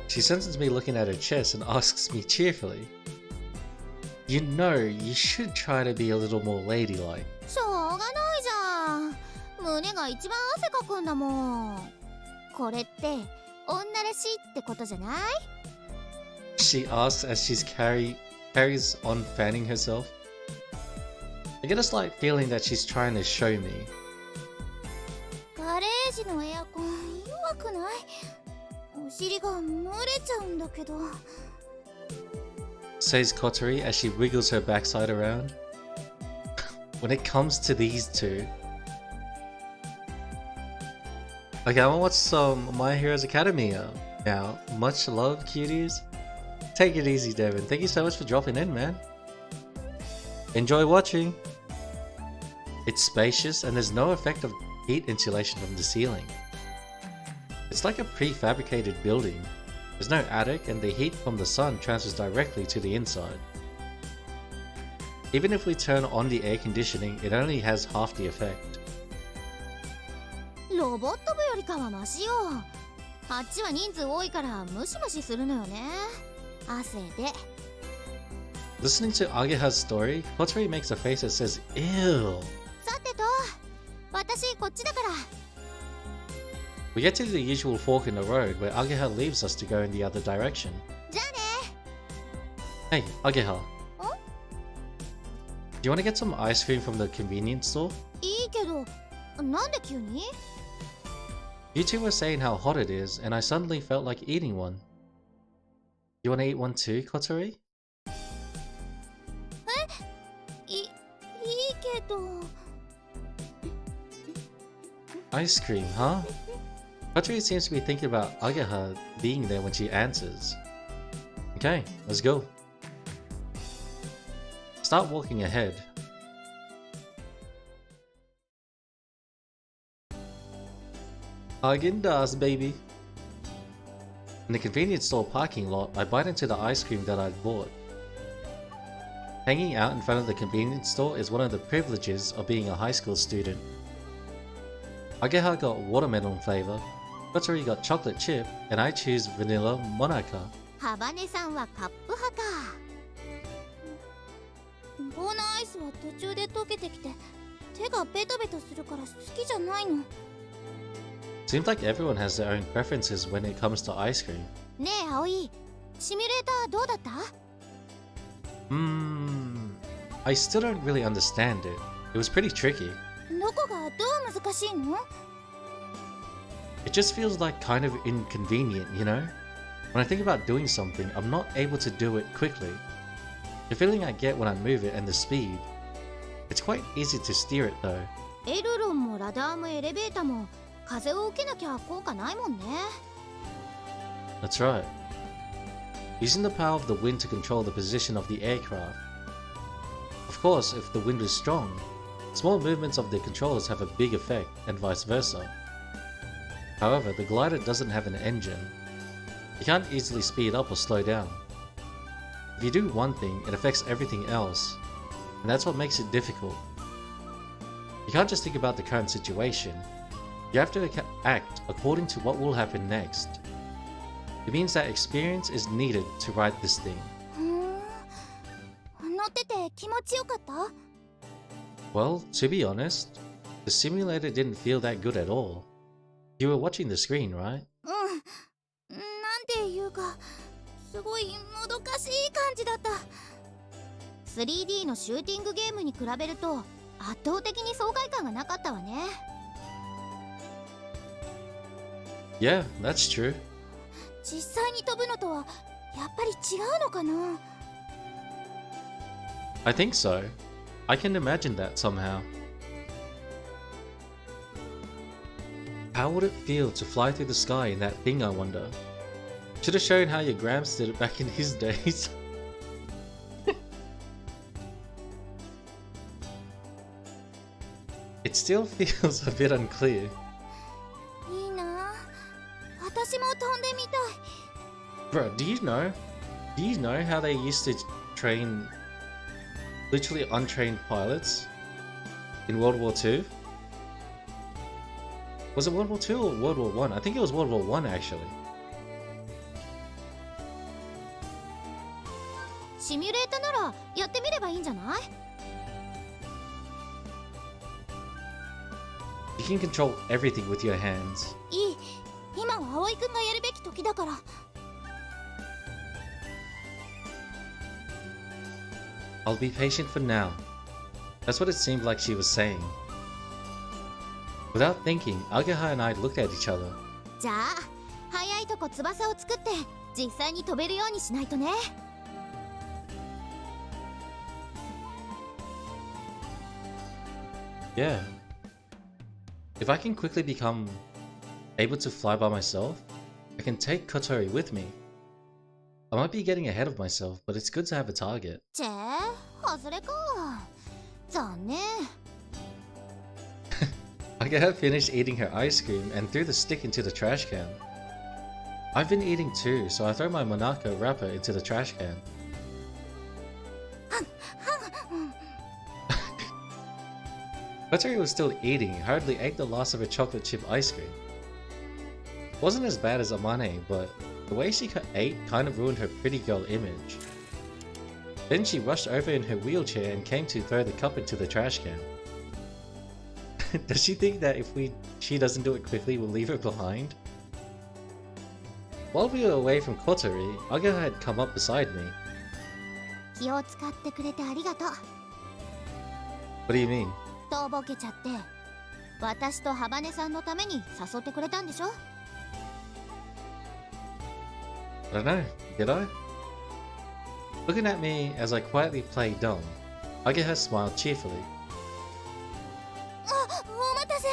She senses me looking at her chest and asks me cheerfully, "You know, you should try to be a little more ladylike." しょうがないじゃん。胸が一番汗かくんだもん。これって女らしいってことじゃない？ She asks as she carries on fanning herself. I get a slight feeling that she's trying to show me. ガレージのエアコン弱くない？お尻が蒸れちゃうんだけど。Says Kotori as she wiggles her backside around. When it comes to these two. Okay, I'm gonna watch some My Heroes Academia now. Much love, cuties. Take it easy, Devin. Thank you so much for dropping in, man. Enjoy watching. It's spacious and there's no effect of heat insulation from the ceiling. It's like a prefabricated building. There's no attic and the heat from the sun transfers directly to the inside. Even if we turn on the air conditioning, it only has half the effect. ロボット部よりかはマシよ。あっちは人数多いからムシムシするのよね。汗で。Listening to Ageha's story, Kotori makes a face that says, "Ew." さてと、私こっちだから。We get to the usual fork in the road where Ageha leaves us to go in the other direction. じゃあね。 Hey, Ageha. Do you want to get some ice cream from the convenience store? いいけど、なんで急に？ You two were saying how hot it is, and I suddenly felt like eating one. You want to eat one too, Kotori? いいけど。Ice cream, huh? Kotori seems to be thinking about Ageha being there when she answers. Okay, let's go. Start walking ahead. Haagen-Dazs, baby. In the convenience store parking lot, I bite into the ice cream that I'd bought. Hanging out in front of the convenience store is one of the privileges of being a high school student. Ageha got watermelon flavor, Kotori got chocolate chip, and I choose vanilla monaca. ハバネさんはカップ派か。棒のアイスは途中で溶けてきて手がベトベトするから好きじゃないの。Seems like everyone has their own preferences when it comes to ice cream. ねえ葵、シミュレーターどうだった？ I still don't really understand it. It was pretty tricky. どこがどう難しいの？ It just feels like kind of inconvenient, you know? When I think about doing something, I'm not able to do it quickly. The feeling I get when I move it and the speed. It's quite easy to steer it though. エルロンもラダーもエレベーターも風を受けなきゃ効果ないもんね。 That's right. Using the power of the wind to control the position of the aircraft. Of course, if the wind is strong, small movements of the controllers have a big effect, and vice versa. However, the glider doesn't have an engine. You can't easily speed up or slow down. If you do one thing, it affects everything else, and that's what makes it difficult. You can't just think about the current situation. You have to act according to what will happen next. It means that experience is needed to ride this thing. 乗ってて気持ちよかった？ Well, to be honest, the simulator didn't feel that good at all. You were watching the screen, right? なんていうか、すごいもどかしい感じだった。3D のシューティングゲームに比べると圧倒的に爽快感がなかったわね。Yeah, that's true. 実際に飛ぶのとはやっぱり違うのかな？ I think so. I can imagine that somehow. How would it feel to fly through the sky in that thing, I wonder? Should have shown how your Gramps did it back in his days. It still feels a bit unclear. いいな。私も飛んでみたい。 Bro, do you know how they used to train literally untrained pilots in World War II? Was it World War II or World War I? I think it was World War I actually. シミュレータならやってみればいいんじゃない？ You can control everything with your hands. いい。今は葵くんがやるべき時だから。 I'll be patient for now. That's what it seemed like she was saying. Without thinking, Ageha and I looked at each other. じゃあ、早いとこ翼を作って実際に飛べるようにしないとね。 Yeah. If I can quickly become able to fly by myself, I can take Kotori with me. I might be getting ahead of myself, but it's good to have a target. チェ外れか。残念。Ageha finished eating her ice cream and threw the stick into the trash can. I've been eating too, so I throw my Monaco wrapper into the trash can. Kotori was still eating, hardly ate the last of her chocolate chip ice cream. Wasn't as bad as Amane, but the way she ate kind of ruined her pretty girl image. Then she rushed over in her wheelchair and came to throw the cup into the trash can. Does she think that if she doesn't do it quickly, we'll leave her behind? While we were away from Kotori, Ageha had come up beside me. 気を使ってくれてありがとう。 What do you mean? とぼけちゃって、私とハバネさんのために誘ってくれたんでしょ？ I don't know, did I? Looking at me as I quietly played dumb, Ageha smiled cheerfully. あ、お待たせ。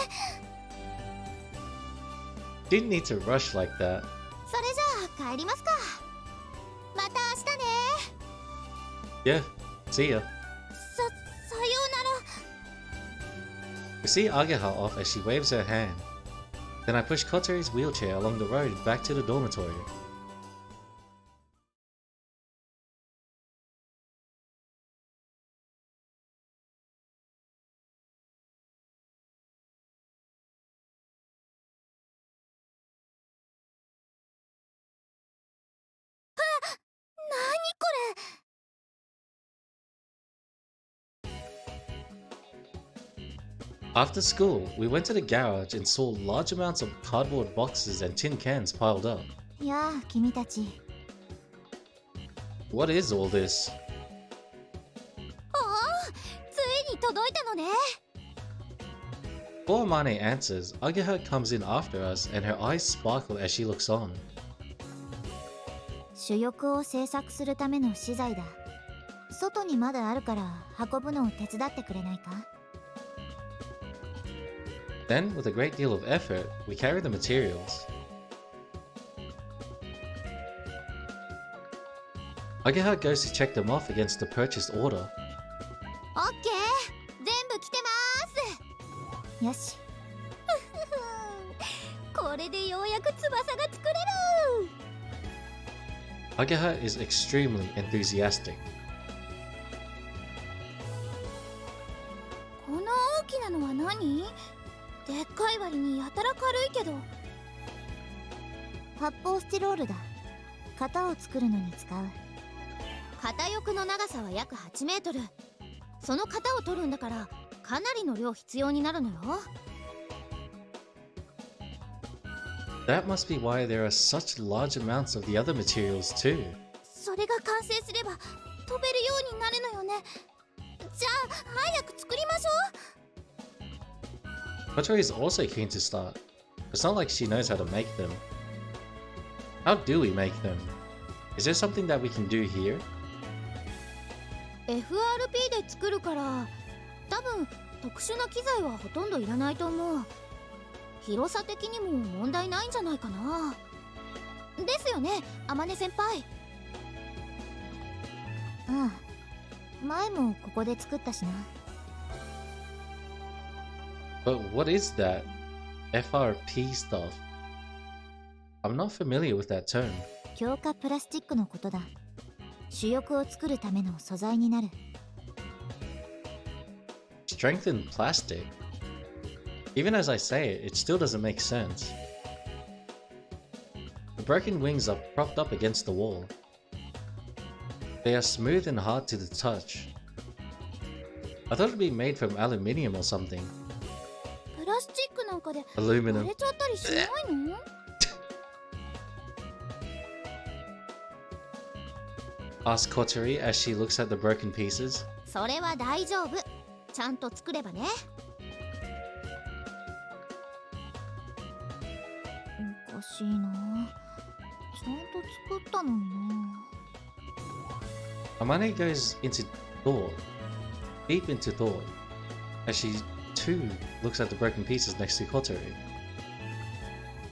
Didn't need to rush like that. それじゃあ帰りますか。また明日ね。 Yeah, see ya. さようなら。 We see Ageha off as she waves her hand. Then I push Kotori's wheelchair along the road back to the dormitory. After school, we went to the garage and saw large amounts of cardboard boxes and tin cans piled up. やあ、君たち。What is all this? おお、ついに届いたのね。Before Mane answers, Ageha comes in after us and her eyes sparkle as she looks on. 主翼を製作するための資材だ。外にまだあるから運ぶのを手伝ってくれないか？ Then, with a great deal of effort, we carry the materials. Ageha goes to check them off against the purchased order. オッケー、全部来てまーす。よし。これでようやく翼が作れる。Ageha is extremely enthusiastic. この大きなのは何？でっかい割にやたら軽いけど。発泡スチロールだ。型を作るのに使う。型翼の長さは約8メートル。その型を取るんだからかなりの量必要になるのよ。That must be why there are such large amounts of the other materials too. それが完成すれば飛べるようになるのよね。じゃあ早く作りましょう。Kotori is also keen to start. It's not like she knows how to make them. How do we make them? Is there something that we can do here? FRP で作るから多分特殊な機材はほとんどいらないと思う。広さ的にも問題ないんじゃないかな。ですよね、天音先輩。ああ、前もここで作ったしな。But what is that FRP stuff? I'm not familiar with that term. 強化プラスチックのことだ。主翼を作るための素材になる。Strengthened plastic? Even as I say it, it still doesn't make sense. The broken wings are propped up against the wall. They are smooth and hard to the touch. I thought it'd be made from aluminium or something. プラスチックなんかで Aluminum. 割れちゃったりしないのAsks Kotori as she looks at the broken pieces. それは大丈夫。ちゃんと作ればね。おかしいな。ちゃんと作ったのにな。Amane goes into thought, deep into thought, as she too looks at the broken pieces next to Kotori.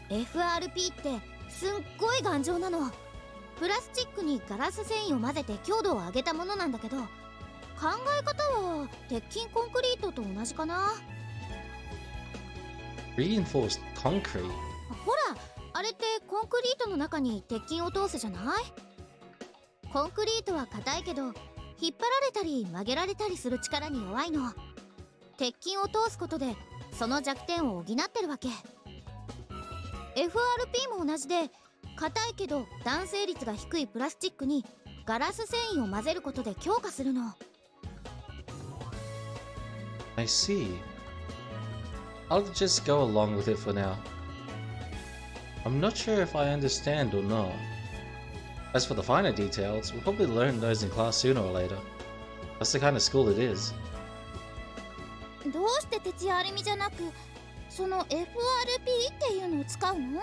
FRP ってすっごい頑丈なの。プラスチックにガラス繊維を混ぜて強度を上げたものなんだけど、考え方は鉄筋コンクリートと同じかな。Reinforced concrete? ほら、あれってコンクリートの中に鉄筋を通すじゃない？コンクリートは硬いけど引っ張られたり曲げられたりする力に弱いの。鉄筋を通すことでその弱点を補ってるわけ。 FRP も同じで、硬いけど弾性率が低いプラスチックにガラス繊維を混ぜることで強化するの。 I see. I'll just go along with it for now. I'm not sure if I understand or not. As for the finer details, we'll probably learn those in class sooner or later. That's the kind of school it is. どうして徹夜アルミじゃなくその FRP っていうのを使うの？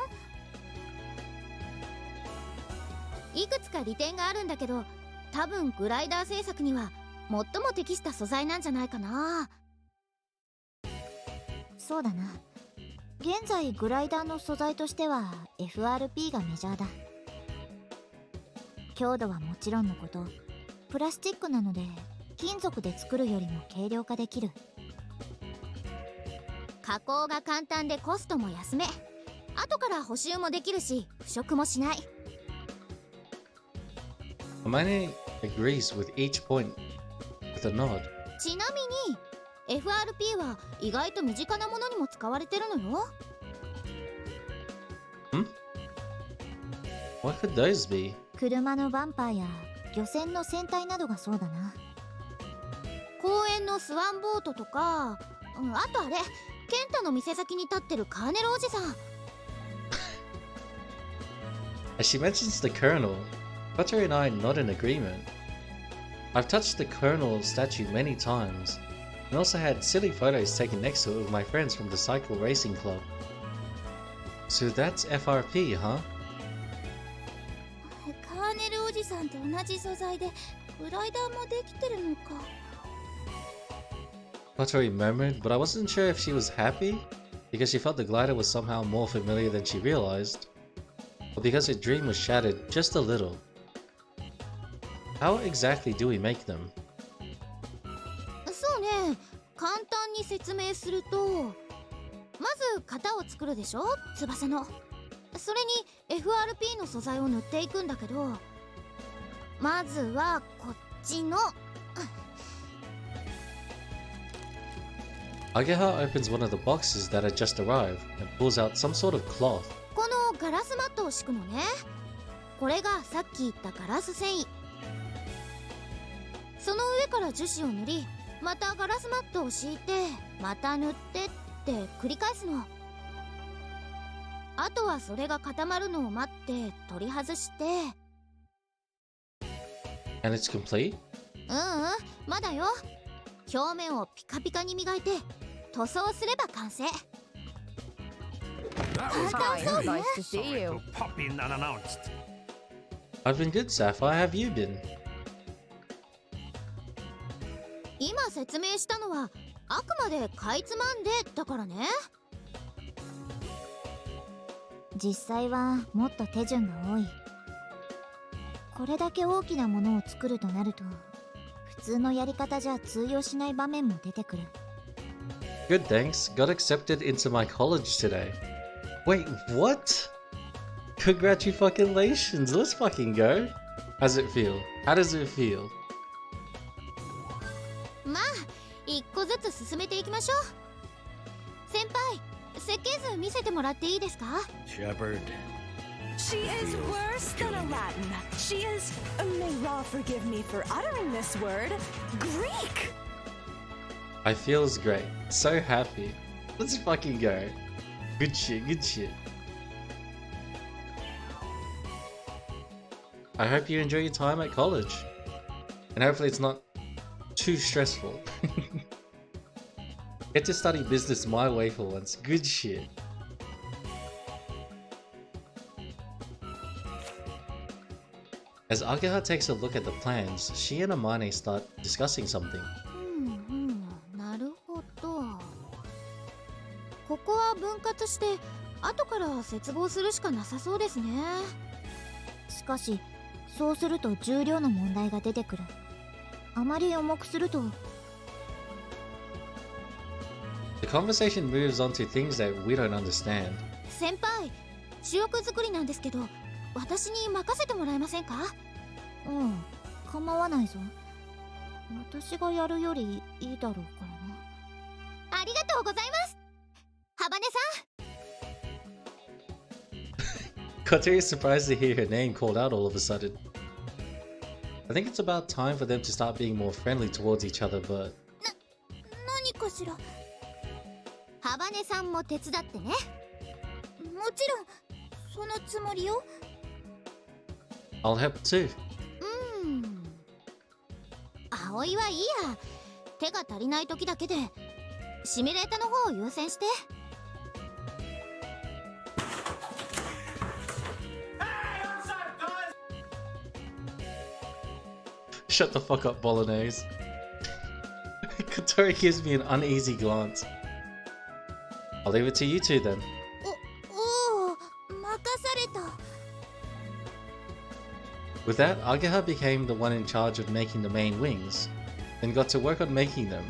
いくつか利点があるんだけど、多分グライダー製作には最も適した素材なんじゃないかな。そうだな。現在グライダーの素材としては FRP がメジャーだ。強度はもちろんのこと、プラスチックなので金属で作るよりも軽量化できる。加工が簡単でコストも安め。後から補修もできるし腐食もしない。Amane agrees with each point with a nod. ちなみに FRP は意外と身近なものにも使われてるのよ。What could those be? 車のバンパーや漁船の船体などがそうだな。公園のスワンボートとか、あとあれ、ケンタの店先に立ってるカーネルおじさん。As she mentions the Colonel, Buttery and I are not in agreement. I've touched the Colonel statue many times, and also had silly photos taken next to it with my friends from the Cycle Racing Club. So that's FRP, huh? カーネルおじさんと同じ素材でグライダーもできてるのか。Buttery murmured, but I wasn't sure if she was happy, because she felt the glider was somehow more familiar than she realized, or because her dream was shattered just a little. How exactly do we make them? そうね、簡単に説明すると、まず型を作るでしょ、翼の。それに FRP の素材を塗っていくんだけど、まずはこっちの。Ageha opens one of the boxes that had just arrived and pulls out some sort of cloth. このガラスマットを敷くのね。これがさっき言ったガラス繊維。その上から樹脂を塗り、またガラスマットを敷いて、また塗ってって繰り返すの。あとはそれが固まるのを待って取り外して。And it's complete? まだよ。表面をピカピカに磨いて塗装すれば完成。簡単そうね。Nice to see you. Pop in unannounced. I've been good, Sapphire. How have you been? 今説明したのはあくまでかいつまんでだからね。実際はもっと手順が多い。これだけ大きなものを作るとなると、普通のやり方じゃ通用しない場面も出てくる。Good, thanks. Got accepted into my college today. Wait, what? Congratulations. Let's fucking go. How's it feel? How does it feel? まあ、一個ずつ進めていきましょう。先輩、設計図見せてもらっていいですか？ Shepard. She is worse than a Latin. She is, may Ra forgive me for uttering this word, Greek! I feels great. So happy. Let's fucking go. Good shit, good shit. I hope you enjoy your time at college. And hopefully it's not too stressful. Get to study business my way for once. Good shit. As Ageha takes a look at the plans, she and Amane start discussing something. なるほど。ここは分割して後から接合するしかなさそうですね。しかし、そうすると重量の問題が出てくる。あまり重くすると。The conversation moves on to things that we don't understand. 先輩、主翼作りなんですけど、私に任せてもらえませんか？構わないぞ。私がやるよりいいだろうからな。ありがとうございます。ハバネさん。Kotori is surprised to hear her name called out all of a sudden. I think it's about time for them to start being more friendly towards each other, but... 何かしら。ハバネさんも手伝ってね。もちろん、そのつもりよ。I'll help too. 葵はいいや。手が足りない時だけで、シミュレータの方を優先して。Shut the fuck up, Bolognese. Kotori gives me an uneasy glance. I'll leave it to you two then. おお、任された。With that, Ageha became the one in charge of making the main wings, and got to work on making them.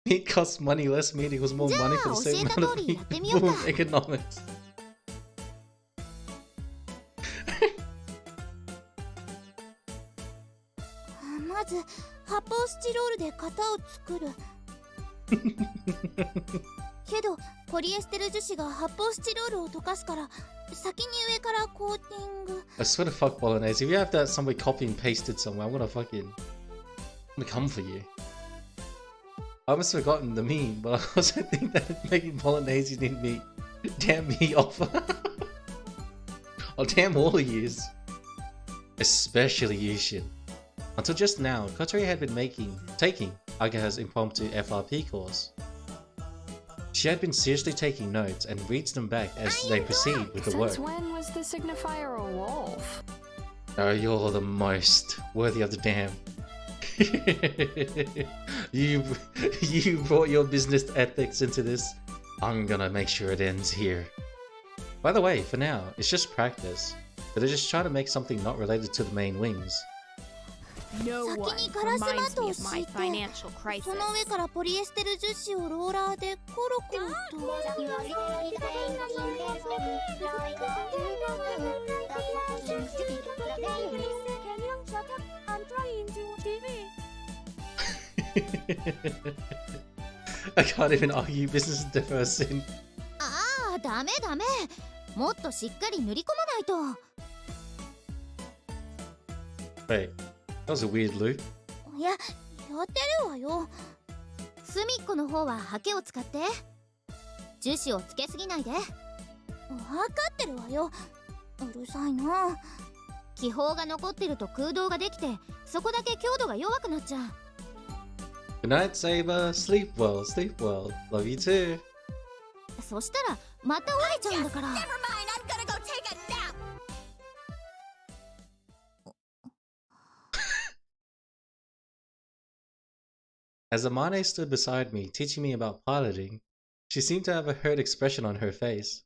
Meat costs money, less meat equals more money for the same amount of meat. Boom, economics. まず発泡スチロールで型を作る。けどポリエステル樹脂が発泡スチロールを溶かすから先に上からコーティング。 I swear to fuck bolognese. If you have that somebody copy and pasted somewhere, I'm gonna come for you. I almost forgotten the meme, but I also think that making bolognese didn't mean damn me off. Oh, damn all of yous. Especially Yushin. Until just now, Kotori had been taking Agaha's impromptu FRP course. She had been seriously taking notes and reads them back as they proceed with the work. Since when was the signifier a wolf? Oh, you're the most worthy of the damn. you brought your business ethics into this. I'm gonna make sure it ends here. By the way, for now, it's just practice. But they're just trying to make something not related to the main wings. No one 先にガラスマ reminds ット me を of 敷 my いて、 financial crisis. その上からポリエステル樹脂をローラーでコロコロと。I can't even argue business is the first sin. ああ、ダメダメ。もっとしっかり塗り込まないと。 Wait, that was a weird loop. いや、やってるわよ。隅っこの方はハケを使って。樹脂をつけすぎないで。わかってるわよ。うるさいな。気泡が残ってると空洞ができて、そこだけ強度が弱くなっちゃう。 Good night, Saber. Sleep well, sleep well. Love you too. そしたらまた折れちゃうんだから。 As Amane stood beside me, teaching me about piloting, she seemed to have a hurt expression on her face.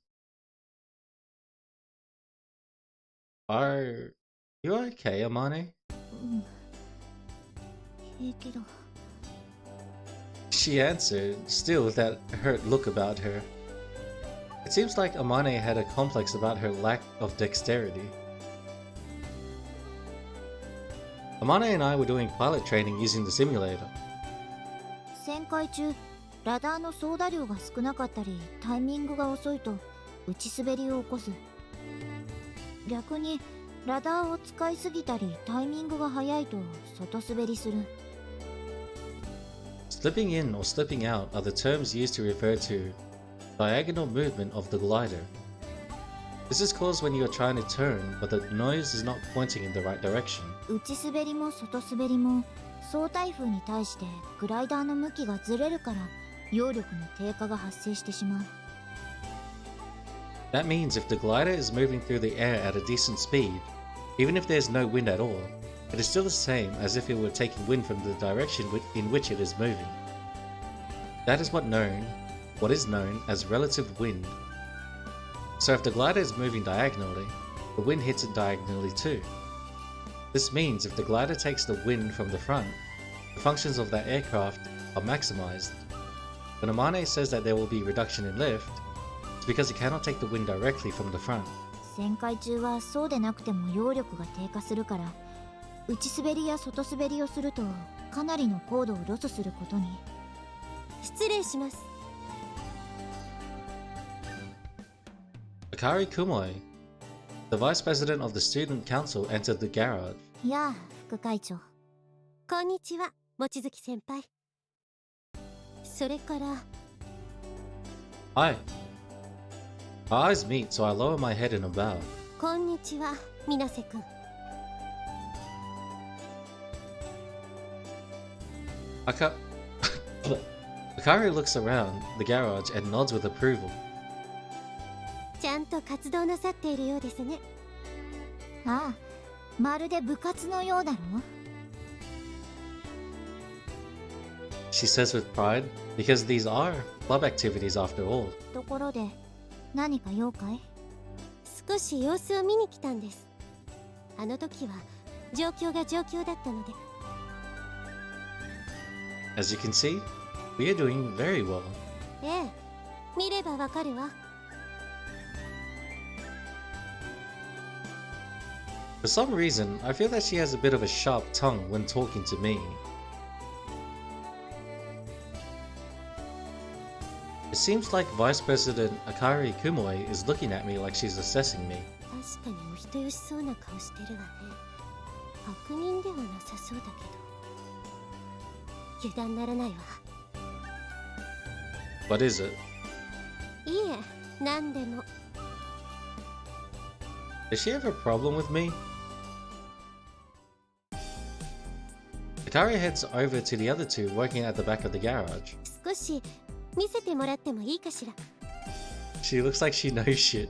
Are you okay, Amane? いいけど。 She answered, still with that hurt look about her. It seems like Amane had a complex about her lack of dexterity. Amane and I were doing pilot training using the simulator. 旋回中、ラダーの操舵量が少なかったり、タイミングが遅いと内滑りを起こす。逆にラダーを使いすぎたり、タイミングが早いと外滑りする。 Slipping in or slipping out are the terms used to refer to diagonal movement of the glider. This is caused when you are trying to turn, but the nose is not pointing in the right direction. 内滑りも外滑りも相対風に対してグライダーの向きがずれるから揚力の低下が発生してしまう。 That means if the glider is moving through the air at a decent speed, even if there's no wind at all, it is still the same as if it were taking wind from the direction in which it is moving. That is what is known as relative wind. So if the glider is moving diagonally, the wind hits it diagonally too. This means if the glider takes the wind from the front, the functions of that aircraft are maximized. When Amane says that there will be reduction in lift, it's because it cannot take the wind directly from the front. 旋回中はそうでなくても揚力が低下するから、内滑りや外滑りをするとかなりの高度をロスすることに。失礼します。 Akari Kumoi, the vice president of the student council, entered the garage. やあ、副会長。こんにちは、望月先輩。それから。 Hi. Our eyes meet, so I lower my head in a bow. こんにちは、水瀬くん。Akari looks around the garage and nods with approval. ちゃんと活動なさっているようですね。ああ、まるで部活のようだろ。 She says with pride, because these are club activities after all. ところで、何か用かい？少し様子を見に来たんです。あの時は状況が状況だったので。As you can see, we are doing very well. ええ、見ればわかるわ。For some reason, I feel that she has a bit of a sharp tongue when talking to me. It seems like Vice President Akari Kumoe is looking at me like she's assessing me. 確かにお人よしそうな顔してるわね。悪人ではなさそうだけど。油断ならないわ。What is it? いえ、何でも。Does she have a problem with me? Akari heads over to the other two working at the back of the garage. 少し見せてもらってもいいかしら。She looks like she knows shit.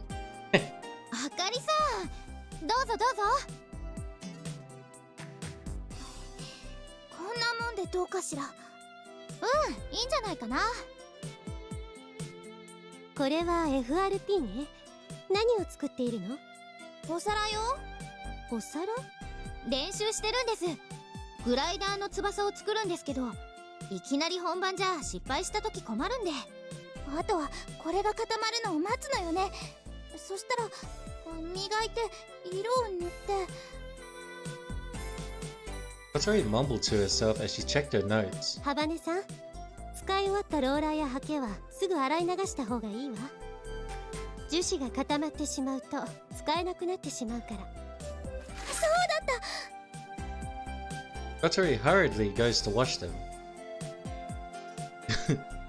あかりさん、どうぞどうぞ。こんなもんでどうかしら。いいんじゃないかな。これは FRP ね。何を作っているの？お皿よ。お皿？練習してるんです。グライダーの翼を作るんですけど、いきなり本番じゃ失敗した時困るんで。あとはこれが固まるのを待つのよね。そしたら磨いて色を塗って。Katori mumbled to herself as she checked her notes. ハバネさん、使い終わったローラーやハケはすぐ洗い流した方がいいわ。樹脂が固まってしまうと使えなくなってしまうから。そうだった。Katori hurriedly goes to wash them.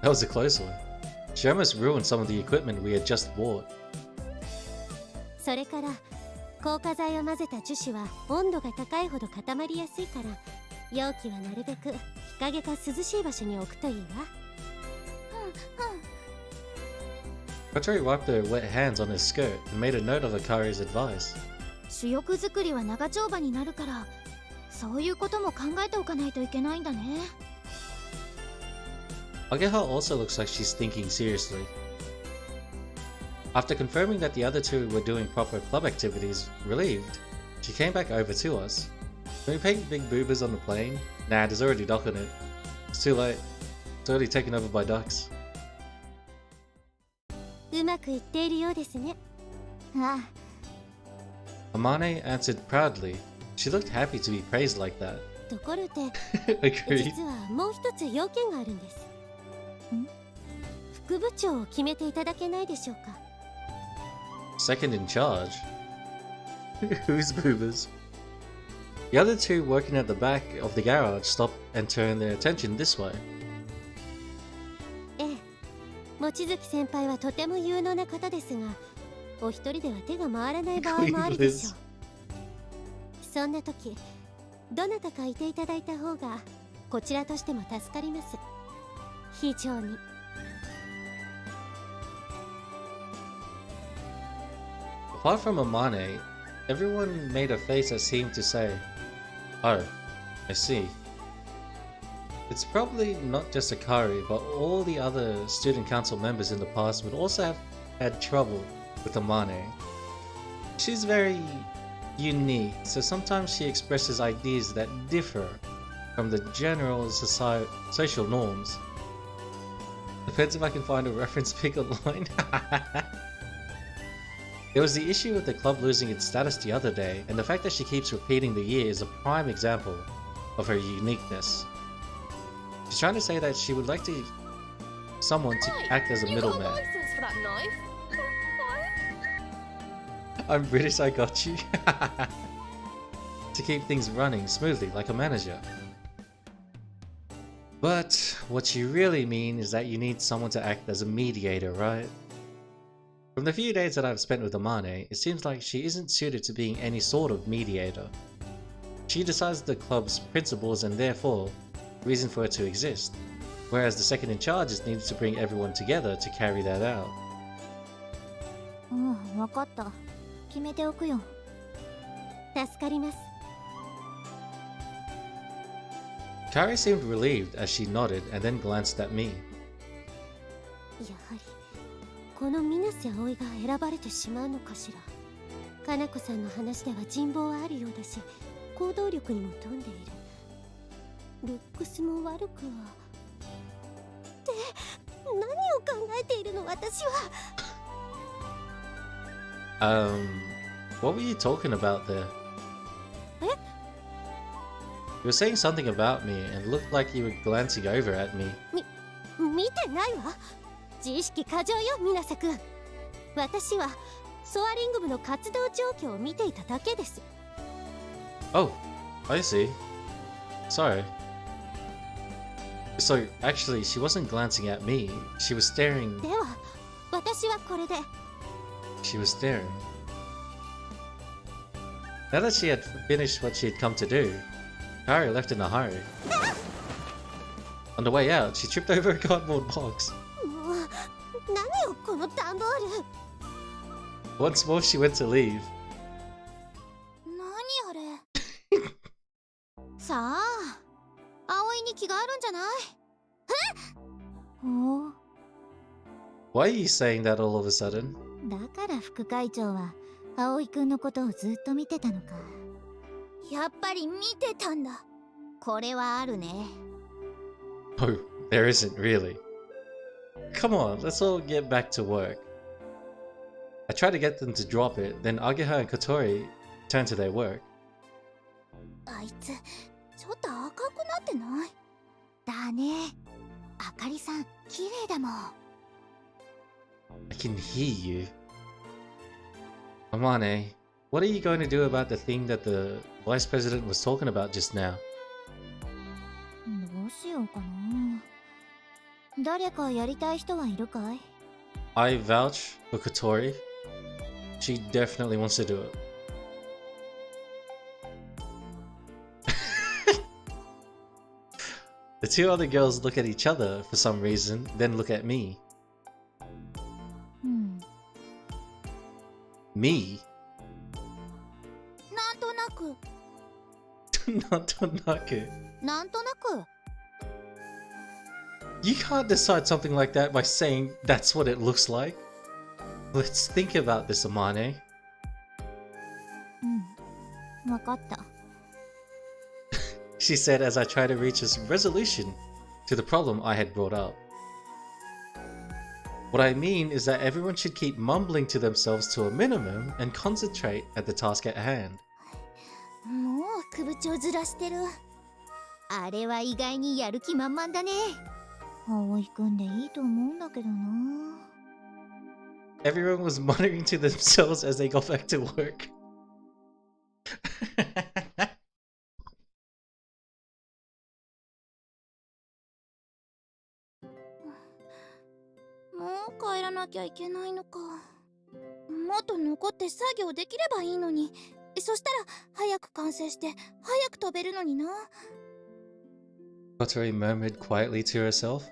That was a close one. She almost ruined some of the equipment we had just bought. それから硬化剤を混ぜた樹脂は温度が高いほど固まりやすいから、容器はなるべく日陰か涼しい場所に置くといいわ。Katori wiped her wet hands on his skirt and made a note of Akari's advice. 主翼作りは長丁場になるから、そういうことも考えておかないといけないんだね。Ageha also looks like she's thinking seriously. After confirming that the other two were doing proper club activities, relieved, she came back over to us. Can we paint big boobas on the plane? Nah, there's already dock on it. It's too late. It's already taken over by ducks. うまくいっているようですね。ああ。Amane answered proudly. She looked happy to be praised like that. ところで、 Agreed. 実はもう一つ要件があるんです。副部長を決めていただけないでしょうか。Second in charge? Who's boobas? The other two working at the back of the garage stopped and turned their attention this way. ええ、望月先輩はとても有能な方ですが、お一人では手が回らない場合もあるでしょう。そんな時、どなたかいていただいた方がこちらとしても助かります。非常に。Apart from Amane, everyone made a face that seemed to say, "Oh, I see." It's probably not just Akari, but all the other student council members in the past would also have had trouble with Amane. She's very unique, so sometimes she expresses ideas that differ from the general social norms. Depends if I can find a reference pick online. There was the issue with the club losing its status the other day, and the fact that she keeps repeating the year is a prime example of her uniqueness. She's trying to say that she would like someone to act as a middleman. You got a license for that knife? I'm British, I got you. To keep things running smoothly like a manager. But what you really mean is that you need someone to act as a mediator, right? From the few days that I've spent with Amane, it seems like she isn't suited to being any sort of mediator. She decides the club's principles and therefore, reason for it to exist, whereas the second in charge is needed to bring everyone together to carry that out. わかった。決めておくよ。助かります。Kari seemed relieved as she nodded and then glanced at me. やはりこの水瀬葵が選ばれてしまうのかしら。かなこさんの話では人望はあるようだし、行動力にも富んでいる。ルックスも悪くは。って何を考えているの私は。What were you talking about there? え？ You were saying something about me and looked like you were glancing over at me. 見てないわ。自意識過剰よ、ミナサ君。私はソアリング部の活動状況を見ていただけです。Oh, I see. Sorry. So, actually, she wasn't glancing at me. She was staring. では、私はこれで。She was staring. Now that she had finished what she had come to do, Kairi left in a hurry. On the way out, she tripped over a cardboard box. もう、何よ、この段ボール。Once more, she went to leave. 何あれさあ、葵に気があるんじゃない？おお。Why are you saying that all of a sudden? だから副会長は葵くんのことをずっと見てたのか。やっぱり見てたんだ。これはあるね。Oh, there isn't really. Come on, let's all get back to work. I tried to get them to drop it, then Ageha and Kotori turned to their work. あいつ、ちょっと赤くなってない？だね。あかりさん、綺麗だもん。I can hear you. Amane, what are you going to do about the thing that the vice president was talking about just now? どうしようかな。誰かやりたい人はいるかい？ I vouch for Kotori. She definitely wants to do it. The two other girls look at each other for some reason, then look at me. Me? なんとなく。なんとなく。なんとなく。You can't decide something like that by saying that's what it looks like. Let's think about this, Amane. わかった。She said as I tried to reach a resolution to the problem I had brought up. What I mean is that everyone should keep mumbling to themselves to a minimum and concentrate at the task at hand. もうくぶちをずらしてる。あれは意外にやる気満々だね。葵くんでいいと思うんだけどな。Everyone was muttering to themselves as they got back to work. もう帰らなきゃいけないのか。もっと残って作業できればいいのに。そしたら早く完成して早く飛べるのにな。Kotori murmured quietly to herself.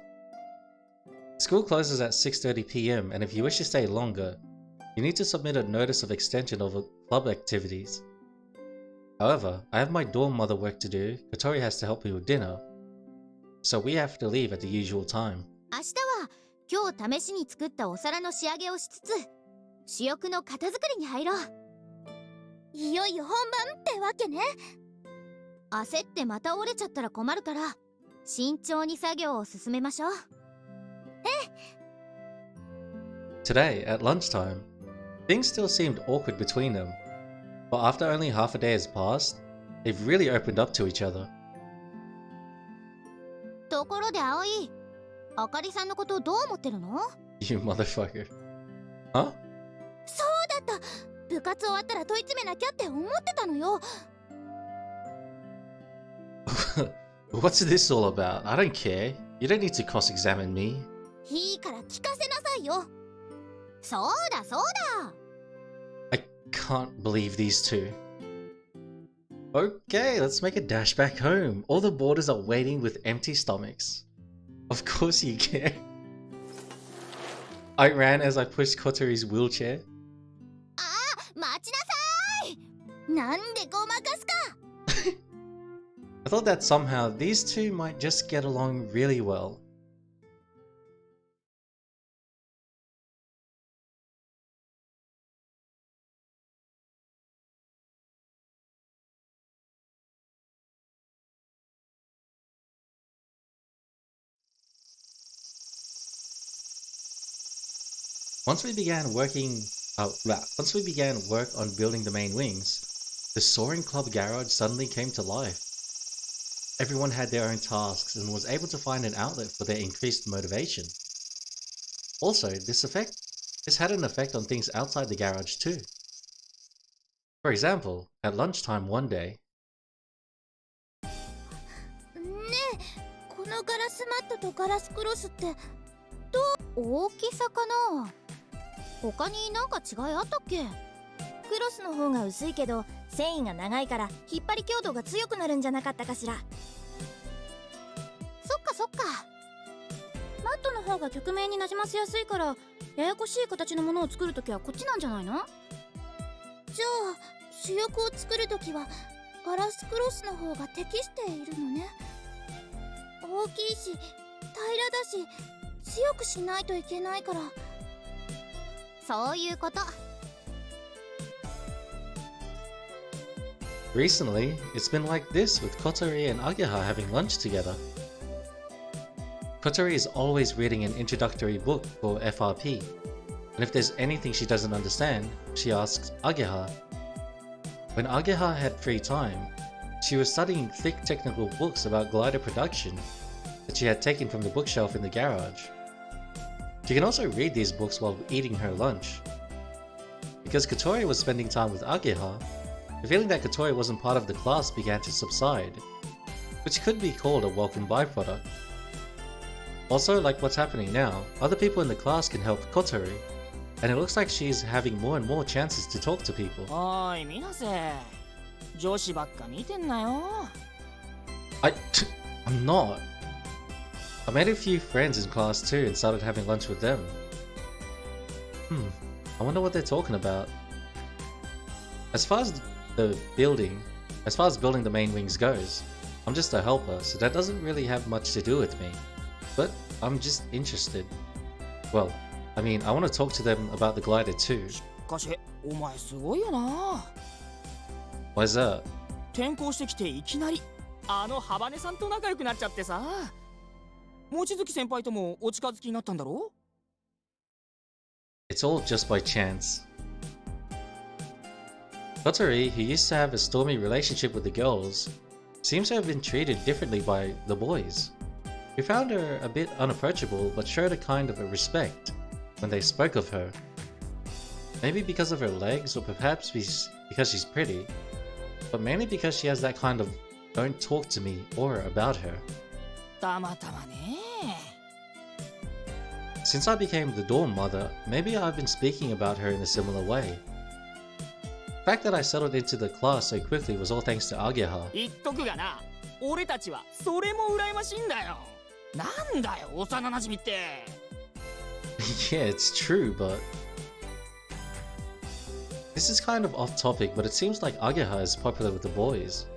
School closes at 6:30 p.m. and if you wish to stay longer, you need to submit a notice of extension of club activities. However, I have my dorm mother work to do. Kotori has to help me with dinner, so we have to leave at the usual time. 明日は今日試しに作ったお皿の仕上げをしつつ、主翼の型作りに入ろう。いよいよ本番ってわけね。焦ってまた折れちゃったら困るから、慎重に作業を進めましょう。Today, at lunchtime, things still seemed awkward between them, but after only half a day has passed, they've really opened up to each other. ところで葵、あかりさんのことどう思ってるの？ You motherfucker. Huh? そうだった。部活終わったら問い詰めなきゃって思ってたのよ。What's this all about? I don't care. You don't need to cross-examine me. いいから聞かせなさいよ。そうだそうだ。I can't believe these two. Okay, let's make a dash back home. All the boarders are waiting with empty stomachs. Of course you can. I ran as I pushed Kotori's wheelchair. 待ちなさい。なんでごまかすか。I thought that somehow these two might just get along really well. Once we began work on building the main wings, the Soaring Club garage suddenly came to life. Everyone had their own tasks and was able to find an outlet for their increased motivation. Also, this had an effect on things outside the garage too. For example, at lunchtime one day, ねえ、このガラスマットとガラスクロスって大きさかな。他になんか違いあったっけ？クロスの方が薄いけど繊維が長いから引っ張り強度が強くなるんじゃなかったかしら。そっかそっか。マットの方が曲面になじませやすいからややこしい形のものを作るときはこっちなんじゃないの？じゃあ主翼を作るときはガラスクロスの方が適しているのね。大きいし平らだし強くしないといけないから。そういうこと。Recently, it's been like this with Kotori and Ageha having lunch together. Kotori is always reading an introductory book for FRP, and if there's anything she doesn't understand, she asks Ageha. When Ageha had free time, she was studying thick technical books about glider production that she had taken from the bookshelf in the garage. She can also read these books while eating her lunch. Because Kotori was spending time with Ageha, the feeling that Kotori wasn't part of the class began to subside, which could be called a welcome byproduct. Also, like what's happening now, other people in the class can help Kotori, and it looks like she's having more and more chances to talk to people. おい、みなせ。女子ばっか見てんなよ。I'm not. I made a few friends in class too and started having lunch with them. I wonder what they're talking about. As far as building the main wings goes, I'm just a helper, so that doesn't really have much to do with me. But I'm just interested. Well, I mean, I want to talk to them about the glider too. しかし、お前すごいよな。Why's that? 転校してきていきなりあのハバネさんと仲良くなっちゃってさ。望月先輩ともお近づきになったんだろ？ It's all just by chance. Kotori, who used to have a stormy relationship with the girls, seems to have been treated differently by the boys, who found her a bit unapproachable but showed a kind of a respect when they spoke of her. Maybe because of her legs or perhaps because she's pretty, but mainly because she has that kind of don't talk to me aura about her. たまたまね。 Since I became the dorm mother, maybe I've been speaking about her in a similar way. The fact that I settled into the class so quickly was all thanks to Ageha. 言っとくがな、俺たちはそれも羨ましいんだよ。なんだよ、幼馴染って。Yeah, it's true, but... This is kind of off topic, but it seems like Ageha is popular with the boys.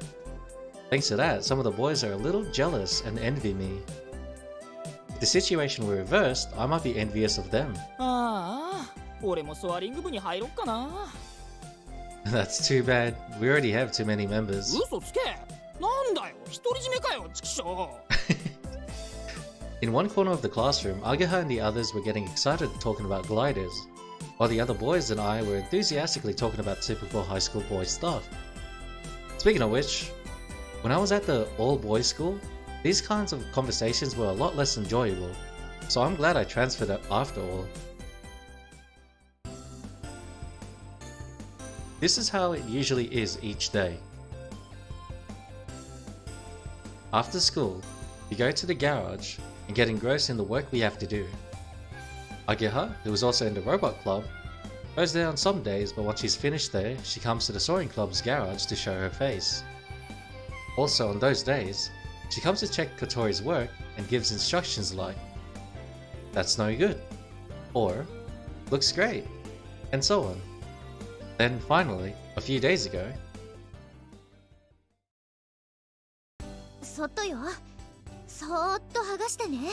Thanks to that, some of the boys are a little jealous and envy me. If the situation were reversed, I might be envious of them. ああ、俺もソアリング部に入ろっかな。That's too bad. We already have too many members. 嘘つけ。なんだよ、独り占めかよ、チキショー。 In one corner of the classroom, Ageha and the others were getting excited talking about gliders, while the other boys and I were enthusiastically talking about typical high school boy stuff. Speaking of which, when I was at the all-boys school, these kinds of conversations were a lot less enjoyable, so I'm glad I transferred it after all. This is how it usually is each day. After school, we go to the garage and get engrossed in the work we have to do. Ageha, who is also in the robot club, goes there on some days, but once she's finished there, she comes to the soaring club's garage to show her face. Also on those days, she comes to check Kotori's work and gives instructions like, "That's no good," or "Looks great," and so on. Then finally, a few days ago, そっとよ。そーっと剥がしてね。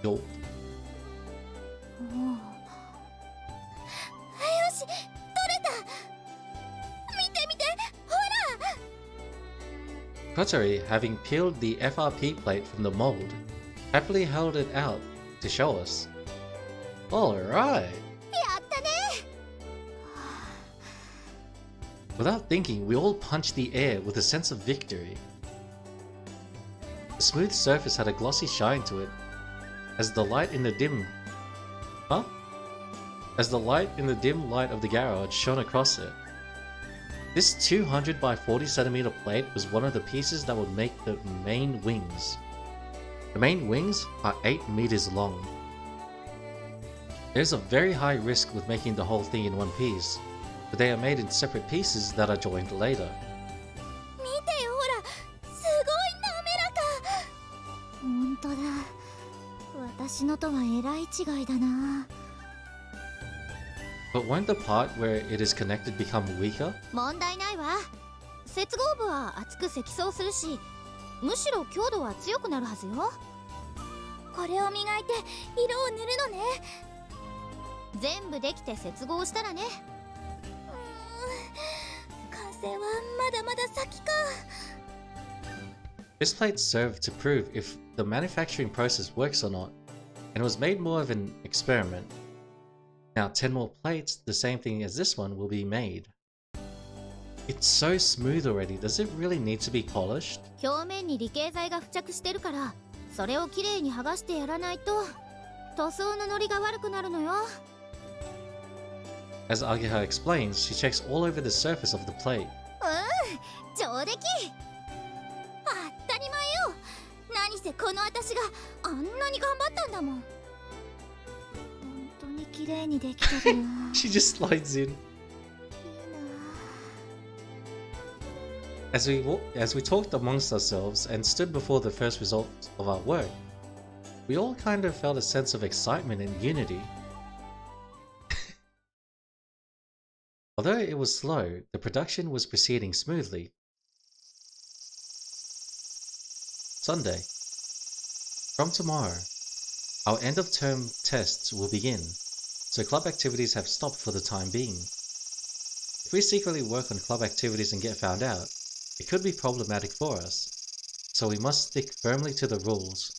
yo, よし、取れた。見て見て、ほら。 Kotori, having peeled the FRP plate from the mold, happily held it out to show us. Alright! やったね。Without thinking, we all punched the air with a sense of victory. The smooth surface had a glossy shine to it, as the light in the dim light of the garage shone across it. This 200 by 40 centimeter plate was one of the pieces that would make the main wings. The main wings are 8 meters long. There's a very high risk with making the whole thing in one piece, but they are made in separate pieces that are joined later. 見てよ、ほら、すごい滑らか。本当だ。私のとはえらい違いだな。But won't the part where it is connected become weaker? 問題ないわ。接合部は厚く積層するし、むしろ強度は強くなるはずよ。これを磨いて色を塗るのね。全部できて接合したらね。完成はまだまだ先か。This plate served to prove if the manufacturing process works or not, and was made more of an experiment. Now 10 more plates, the same thing as this one, will be made. It's so smooth already, does it really need to be polished? 表面に理系剤が付着してるから、それをきれいに剥がしてやらないと塗装のノリが悪くなるのよ。As Ageha explains, she checks all over the surface of the plate. 上出来。当たり前よ。何せこの私があんなに頑張ったんだもん。本当にきれいにできてるな。She just slides in. As we talked amongst ourselves and stood before the first result of our work, we all kind of felt a sense of excitement and unity. Although it was slow, the production was proceeding smoothly. Sunday. From tomorrow, our end-of-term tests will begin, so club activities have stopped for the time being. If we secretly work on club activities and get found out, it could be problematic for us, so we must stick firmly to the rules.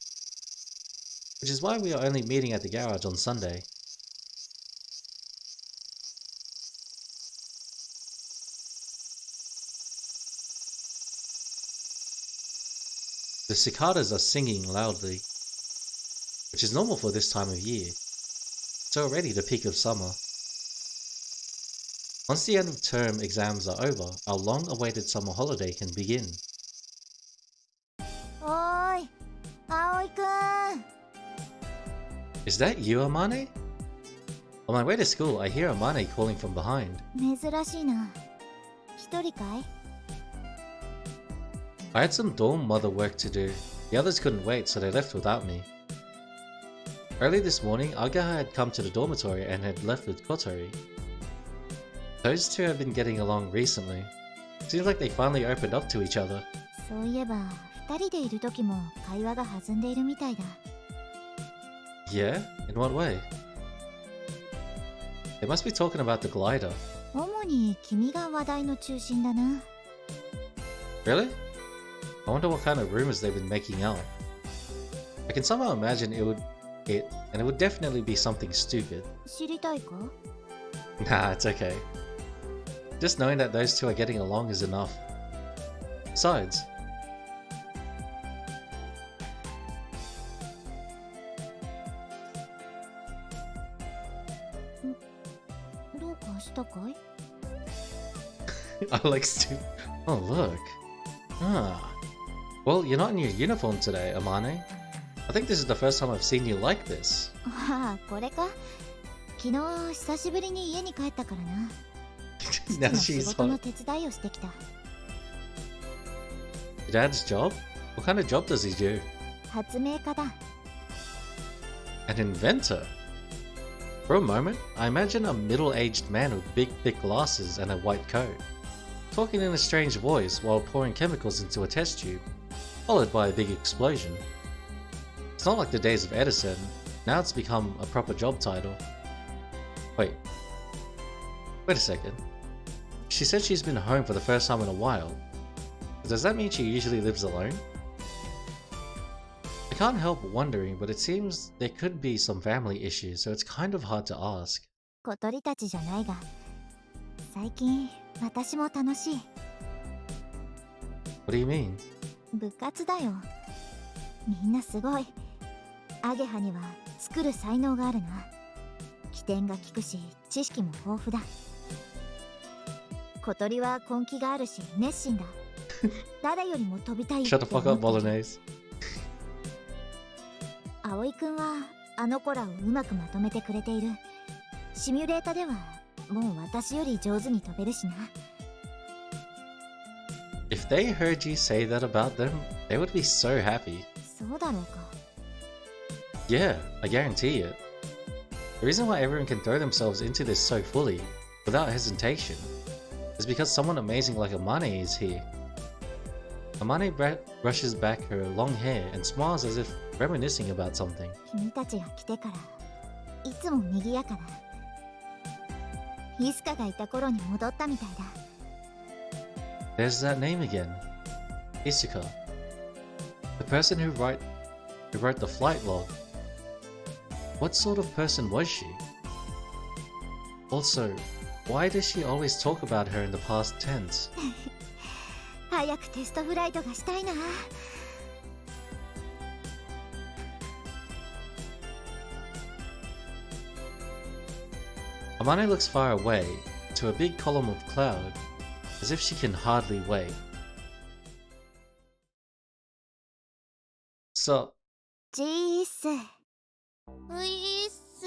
Which is why we are only meeting at the garage on Sunday. The cicadas are singing loudly, which is normal for this time of year. It's already the peak of summer. Once the end of term exams are over, our long-awaited summer holiday can begin. Oi, Aoi-kun. Is that you, Amane? On my way to school, I hear Amane calling from behind. 珍しいな。一人かい？ I had some dorm mother work to do. The others couldn't wait, so they left without me. Early this morning, Agaha had come to the dormitory and had left with Kotori. Those two have been getting along recently. Seems like they finally opened up to each other. そういえば、二人でいる時も会話が弾んでいるみたいだ。Yeah? In what way? They must be talking about the glider. 主に君が話題の中心だな。Really? I wonder what kind of rumors they've been making out. I can somehow imagine and it would definitely be something stupid. 知りたいか？ Nah, it's okay. Just knowing that those two are getting along is enough. Besides, Alex too. Oh look. Ah. Well, you're not in your uniform today, Amane. I think this is the first time I've seen you like this. ああ、これか。昨日久しぶりに家に帰ったからな。Now she's 仕事の手伝いをしてきた。Your dad's job? What kind of job does he do? 発明家だ。An inventor? For a moment, I imagine a middle-aged man with big, thick glasses and a white coat, talking in a strange voice while pouring chemicals into a test tube, followed by a big explosion. It's not like the days of Edison. Now it's become a proper job title. Wait a second. She said she's been home for the first time in a while. Does that mean she usually lives alone? I can't help wondering, but it seems there could be some family issues, so it's kind of hard to ask. 小鳥たちじゃないが、最近私も楽しい。 What do you mean? 部活だよ。みんなすごい。アゲハには作る才能があるな。起点が利くし知識も豊富だ。小鳥は根気があるし熱心だ。誰よりも飛びたいって Shut the fuck up, 思ってる。 Bolognese. 葵くんはあの子らをうまくまとめてくれている。シミュレータではもう私より上手に飛べるしな。 If they heard you say that about them, they would be so happy. そうだろうか。 Yeah, I guarantee it. The reason why everyone can throw themselves into this so fully, without hesitation, is because someone amazing like Amane is here. Amane brushes back her long hair and smiles as if reminiscing about something. 君たちが来てからいつも賑やかだ。イスカがいた頃に戻ったみたいだ。 There's that name again. Isuka. The person who wrote the flight log. What sort of person was she? Also, why does she always talk about her in the past tense? 早くテストフライトがしたいな。 Amane looks far away, to a big column of cloud, as if she can hardly wait. So, ジース。ういっす。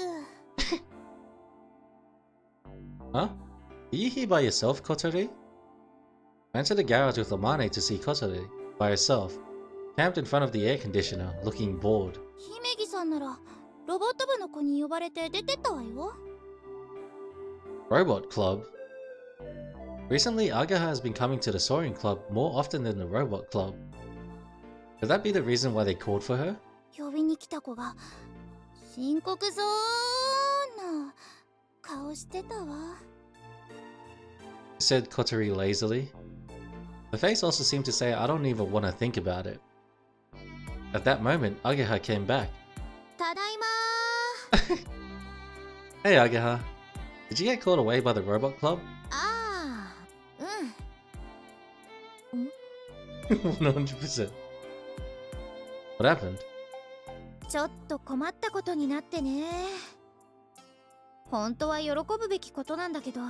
huh? Are you here by yourself, Kotori? I entered the garage with Amane to see Kotori, by herself, camped in front of the air conditioner, looking bored. 姫木さんならロボット部の子に呼ばれて出てったわよ。 Robot Club? Recently, Agaha has been coming to the Soaring Club more often than the Robot Club. Could that be the reason why they called for her? 呼びに来た子が深刻そうな顔してたわ。 Said Kotori lazily. The face also seemed to say, I don't even want to think about it. At that moment, Agaha came back. ただいま Hey Agaha, did you get called away by the Robot Club? ああ、うん。 100%. What happened? ちょっと困ったことになってね。本当は喜ぶべきことなんだけど。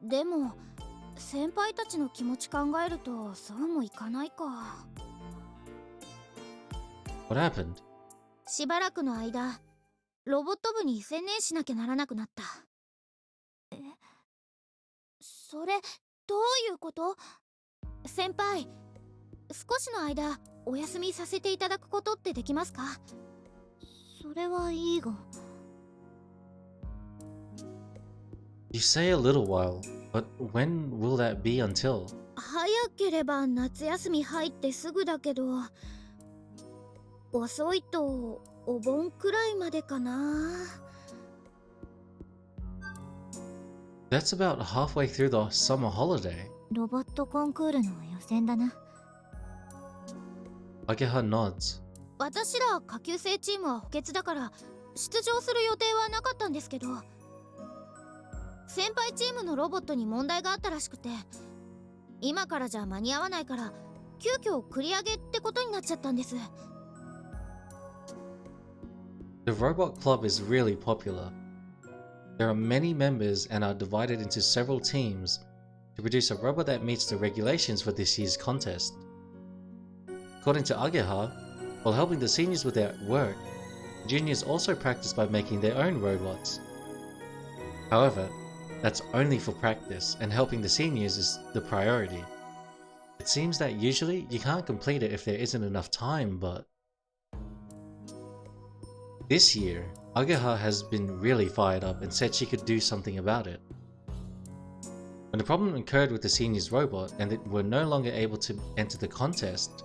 でも先輩たちの気持ち考えるとそうもいかないか。 What happened? しばらくの間ロボット部に専念しなきゃならなくなった。それどういうこと？先輩、少しの間お休みさせていただくことってできますか？それはいいが。 You say a little while, but when will that be until? 早ければ夏休み入ってすぐだけど、遅いとお盆くらいまでかな。 That's about halfway through the summer holiday. ロボットコンクールの予選だな。 Agaha nods. 私ら下級生チームは補欠だから出場する予定はなかったんですけど、先輩チームのロボットに問題があったらしくて、今からじゃ間に合わないから急遽繰り上げってことになっちゃったんです。 The Robot Club is really popular. There are many members and are divided into several teams to produce a robot that meets the regulations for this year's contest. According to Agaha, while helping the seniors with their work, juniors also practice by making their own robots. However, that's only for practice, and helping the seniors is the priority. It seems that usually you can't complete it if there isn't enough time, but... This year, Agaha has been really fired up and said she could do something about it. When the problem occurred with the seniors robot and they were no longer able to enter the contest,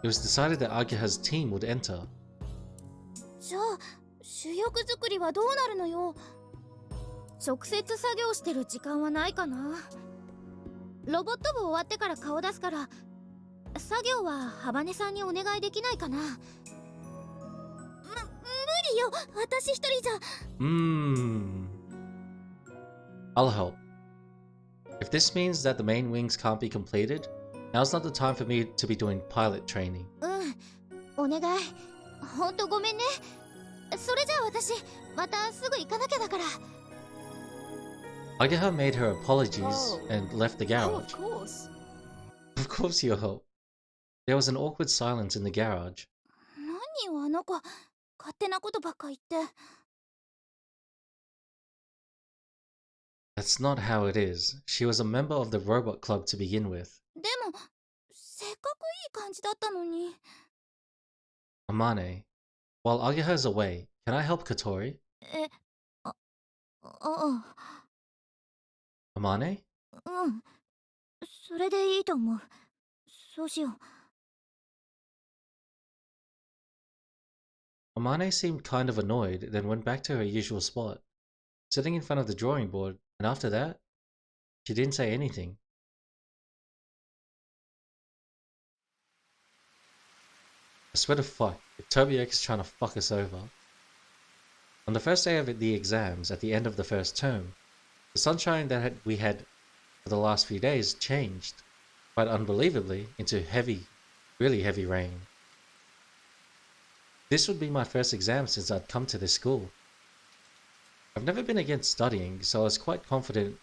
it was decided that Agaha's team would enter. じゃあ主翼作りはどうなるのよ。直接作業してる時間はないかな。ロボット部終わってから顔出すから、作業はハバネさんにお願いできないかな。無理よ、私一人じゃ。I'll help. If this means that the main wings can't be completed, now's not the time for me to be doing pilot training. お願い。ほんとごめんね。それじゃあ私、またすぐ行かなきゃだから。Ageha made her apologies and left the Oh, of garage. course. Of course you'll help. There was an awkward silence in the garage. 何よあの子、勝手なことばっか言って。That's not how it is. She was a member of the robot club to begin with. でも、せっかくいい感じだったのに。Amane, while Ageha's away, can I help Kotori? え、あ、Amane? うん。それでいいと思う。そうしよう。Amane seemed kind of annoyed, then went back to her usual spot, sitting in front of the drawing board, and after that, she didn't say anything. I swear to fuck, if Toby X is trying to fuck us over. On the first day of the exams, at the end of the first term, the sunshine that we had for the last few days changed, quite unbelievably, into heavy, really heavy rain. This would be my first exam since I'd come to this school. I've never been against studying, so I was quite confident,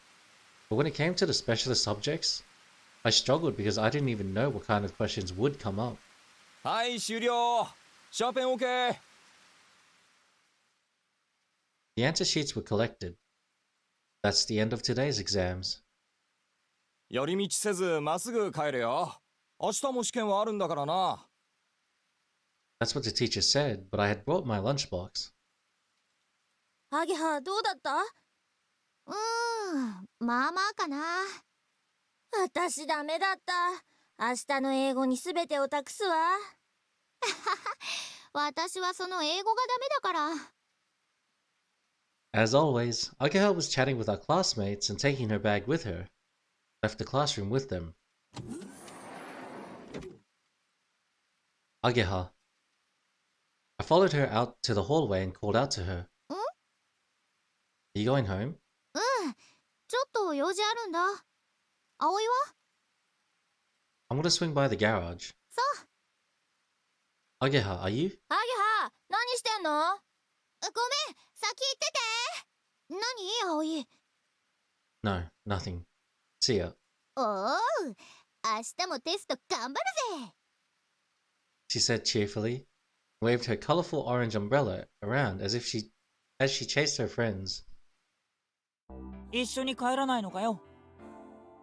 but when it came to the specialist subjects, I struggled because I didn't even know what kind of questions would come up. はい、終了。シャーペン OK。The answer sheets were collected. That's the end of today's exams. 寄り道せずまっすぐ帰れよ。明日も試験はあるんだからな。That's what the teacher said, but I had brought my lunchbox. アゲハどうだった？まあまあかな。私ダメだった。明日の英語にすべてを託すわ。私はその英語がダメだから。As always, Ageha was chatting with our classmates and taking her bag with her. Left the classroom with them. Ageha. I followed her out to the hallway and called out to her. Are you going home? ちょっと用事あるんだ。葵は？ I'm gonna swing by the garage. そう。 Ageha, are you? アゲハ、何してんの？ごめん、先行ってて。何、葵？ No, nothing. See ya. おお、明日もテスト頑張るぜ。 She said cheerfully, waved her colorful orange umbrella around as she chased her friends. 一緒に帰らないのかよ。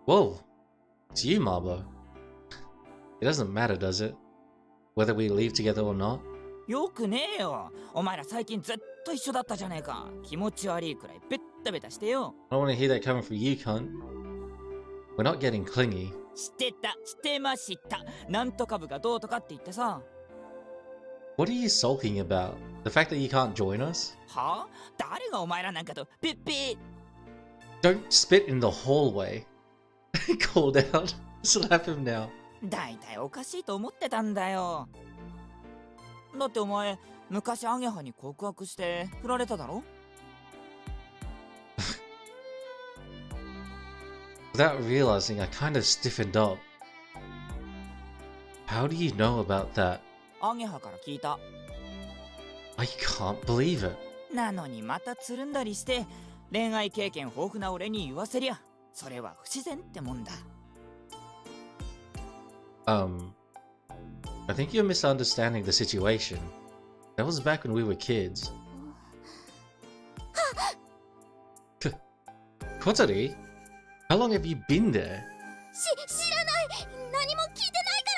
Whoa, it's you, Marbo. It doesn't matter, does it? Whether we leave together or not? よくねえよ。お前ら最近ずっと一緒だったじゃねえか。気持ち悪いくらいベッタベタしてよ。I don't want to hear that coming from you, cunt. We're not getting clingy. してました。なんとか部がどうとかって言ってさ。What are you sulking about? The fact that you can't join us? はあ？誰がお前らなんかとピッピー。 Don't spit in the hallway. Called out. Slap him now. だいたいおかしいと思ってたんだよ。だってお前、昔アゲハに告白して振られただろ？ Without realizing, I kind of stiffened up. How do you know about that? アゲハから聞いた。 I can't believe it. なのにまたつるんだりして恋愛経験豊富な俺に言わせりゃそれは不自然ってもんだ。I think you're misunderstanding the situation. That was back when we were kids. Kotori? How long have you been there? 知らない。何も聞いてないか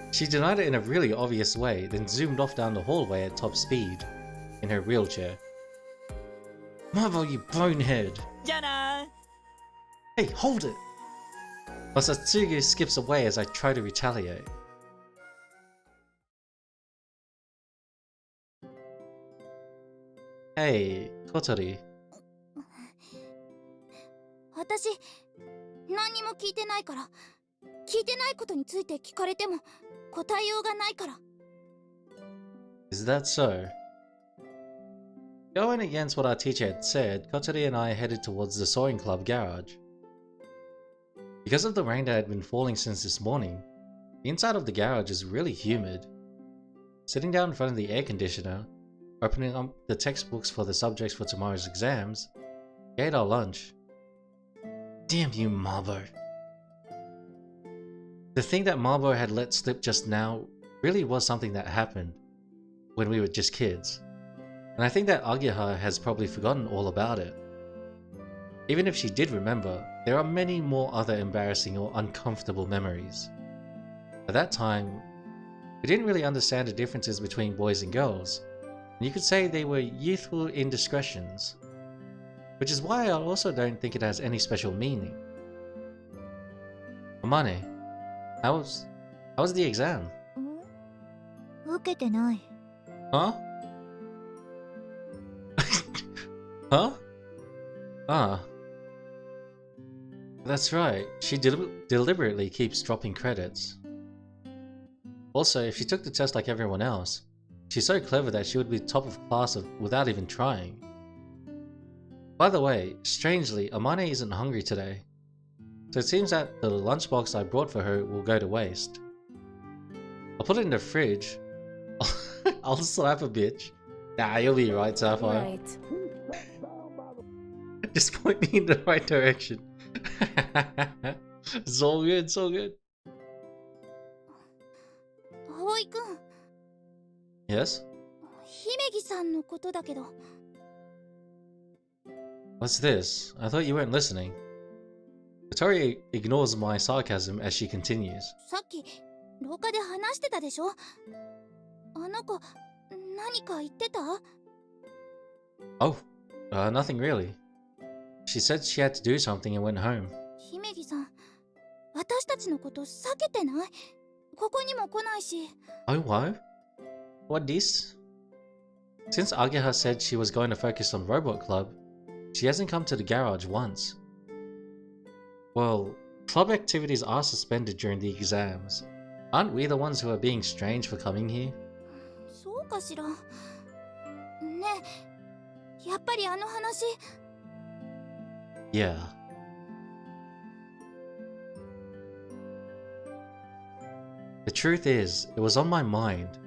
ら。 She denied it in a really obvious way, then zoomed off down the hallway at top speed, in her wheelchair. Marvel, you bonehead! じゃあな。 Hey, hold it! Masatsugu skips away as I try to retaliate. Hey, Kotori. 私、何も聞いてないから。聞いてないことについて聞かれても答えようがないから。 Is that so? Going against what our teacher had said, Kotori and I headed towards the Soaring Club garage. Because of the rain that had been falling since this morning, the inside of the garage is really humid. Sitting down in front of the air conditioner, opening up the textbooks for the subjects for tomorrow's exams, we ate our lunch. Damn you, Marbo. The thing that Marbo had let slip just now really was something that happened when we were just kids. And I think that Ageha has probably forgotten all about it. Even if she did remember, there are many more other embarrassing or uncomfortable memories. At that time, we didn't really understand the differences between boys and girls, and you could say they were youthful indiscretions. Which is why I also don't think it has any special meaning. Amane, how was the exam? 受けてない。 Huh? Huh? Ah. That's right, she deliberately keeps dropping credits. Also, if she took the test like everyone else, she's so clever that she would be top of class without even trying. By the way, strangely, Amane isn't hungry today. So it seems that the lunchbox I brought for her will go to waste. I'll put it in the fridge. I'll slap a bitch. Nah, you'll be right, Sapphire. Right. Just point me in the right direction. It's all good, it's all good. 葵くん、 Yes? 姫木さんのことだけど。 What's this? I thought you weren't listening. Kotori ignores my sarcasm as she continues. さっき廊下で話してたでしょ。あの子、何か言ってた？ Oh, nothing really. She said she had to do something and went home. 姫木さん、私たちのこと避けてない？ここにも来ないし。 Oh, what? What this? Since Ageha said she was going to focus on Robot Club, she hasn't come to the garage once. Well, club activities are suspended during the exams. Aren't we the ones who are being strange for coming here? そうかしら。ねえ、やっぱりあの話。 Yeah. The truth is, it was on my mind,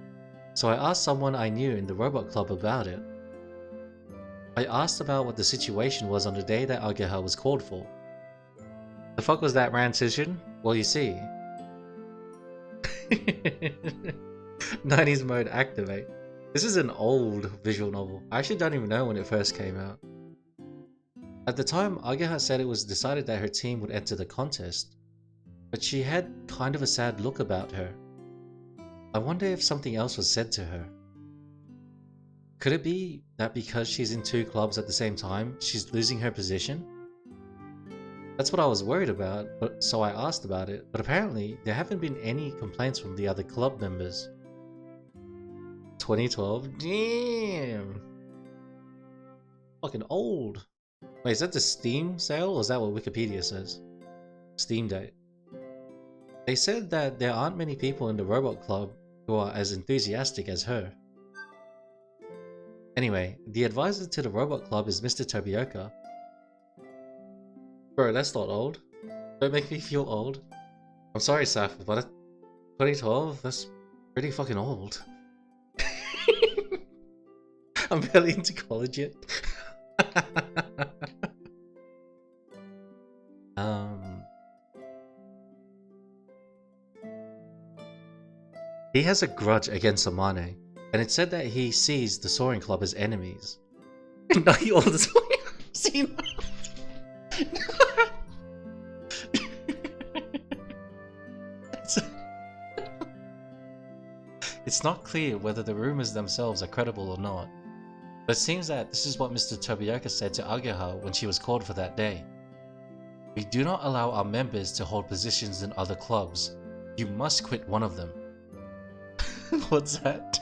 so I asked someone I knew in the Robot Club about it. I asked about what the situation was on the day that Ageha was called for. The fuck was that, Rancision? Well, you see. 90s mode activate. This is an old visual novel. I actually don't even know when it first came out. At the time, Ageha said it was decided that her team would enter the contest, but she had kind of a sad look about her. I wonder if something else was said to her. Could it be that because she's in two clubs at the same time, she's losing her position? That's what I was worried about, so I asked about it, but apparently there haven't been any complaints from the other club members. 2012? Damn! Fucking old. Wait, is that the Steam sale or is that what Wikipedia says? Steam date. They said that there aren't many people in the Robot Club who are as enthusiastic as her. Anyway, the advisor to the Robot Club is Mr. Tobioka. Bro, that's not old. Don't make me feel old. I'm sorry, Saf, but 2012? That's pretty fucking old. I'm barely into college yet. He has a grudge against Amane, and it's said that he sees the Soaring Club as enemies. Not all the Soaring It's not clear whether the rumors themselves are credible or not, but it seems that this is what Mr. Tobioka said to Ageha when she was called for that day. We do not allow our members to hold positions in other clubs. You must quit one of them. What's that?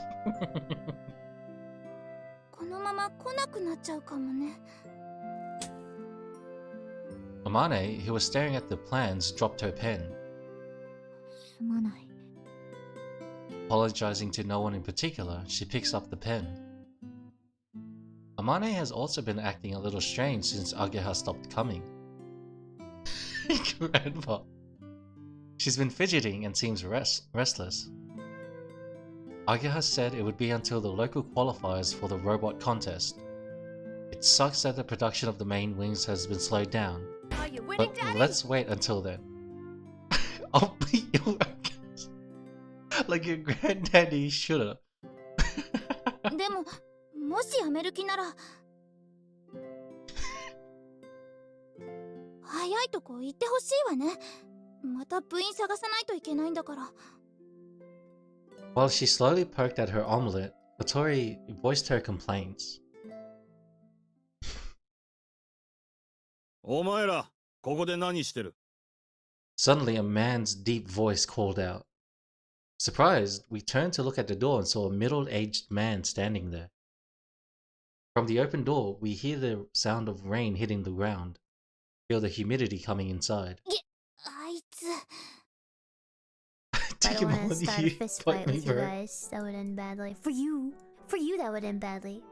このまま来なくなっちゃうかもね。 Amane, who was staring at the plans, dropped her pen. すまない。 Apologizing to no one in particular, she picks up the pen. Amane has also been acting a little strange since Ageha stopped coming. Grandpa. She's been fidgeting and seems restless. Ageha said it would be until the local qualifiers for the robot contest. It sucks that the production of the main wings has been slowed down, but let's wait until then. I'll beat your workers like your granddaddy shoulda. でも、もし辞める気なら早いとこ行ってほしいわね。また部員探さないといけないんだから。While she slowly poked at her omelette, Kotori voiced her complaints. お前ら、ここで何してる? Suddenly, a man's deep voice called out. Surprised, we turned to look at the door and saw a middle-aged man standing there. From the open door, we hear the sound of rain hitting the ground. Feel the humidity coming inside. あいつ。I don't want to start a fist fight with you guys. That would end badly. For you, that would end badly.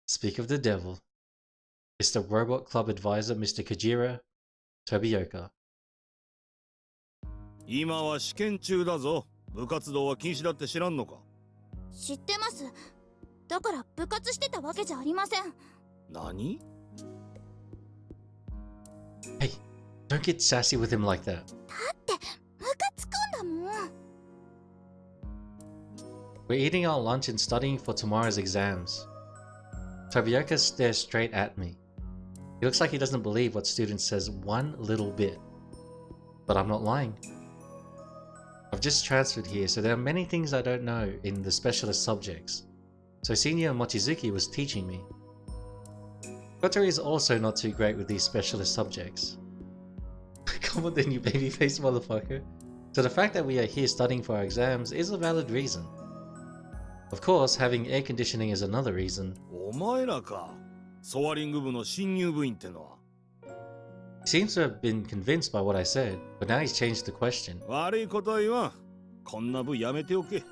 Speak of the devil. It's the Robot Club advisor, Mr. Kajira Tobioka. 今は試験中だぞ。部活動は禁止だって知らんのか? 知ってます。だから部活してたわけじゃありません。何? Hey, don't get sassy with him like that. だってムカつくんだもん。We're eating our lunch and studying for tomorrow's exams. Tobioka stares straight at me. He looks like he doesn't believe what student says one little bit. But I'm not lying. I've just transferred here, so there are many things I don't know in the specialist subjects. So Senior Mochizuki was teaching me. Kotori is also not too great with these specialist subjects. Come on then, you baby-faced motherfucker. So the fact that we are here studying for our exams is a valid reason. Of course, having air conditioning is another reason. お前らか。ソアリング部の新入部員ってのは。He seems to have been convinced by what I said, but now he's changed the question. 悪いことは言わん。こんな部やめておけ。な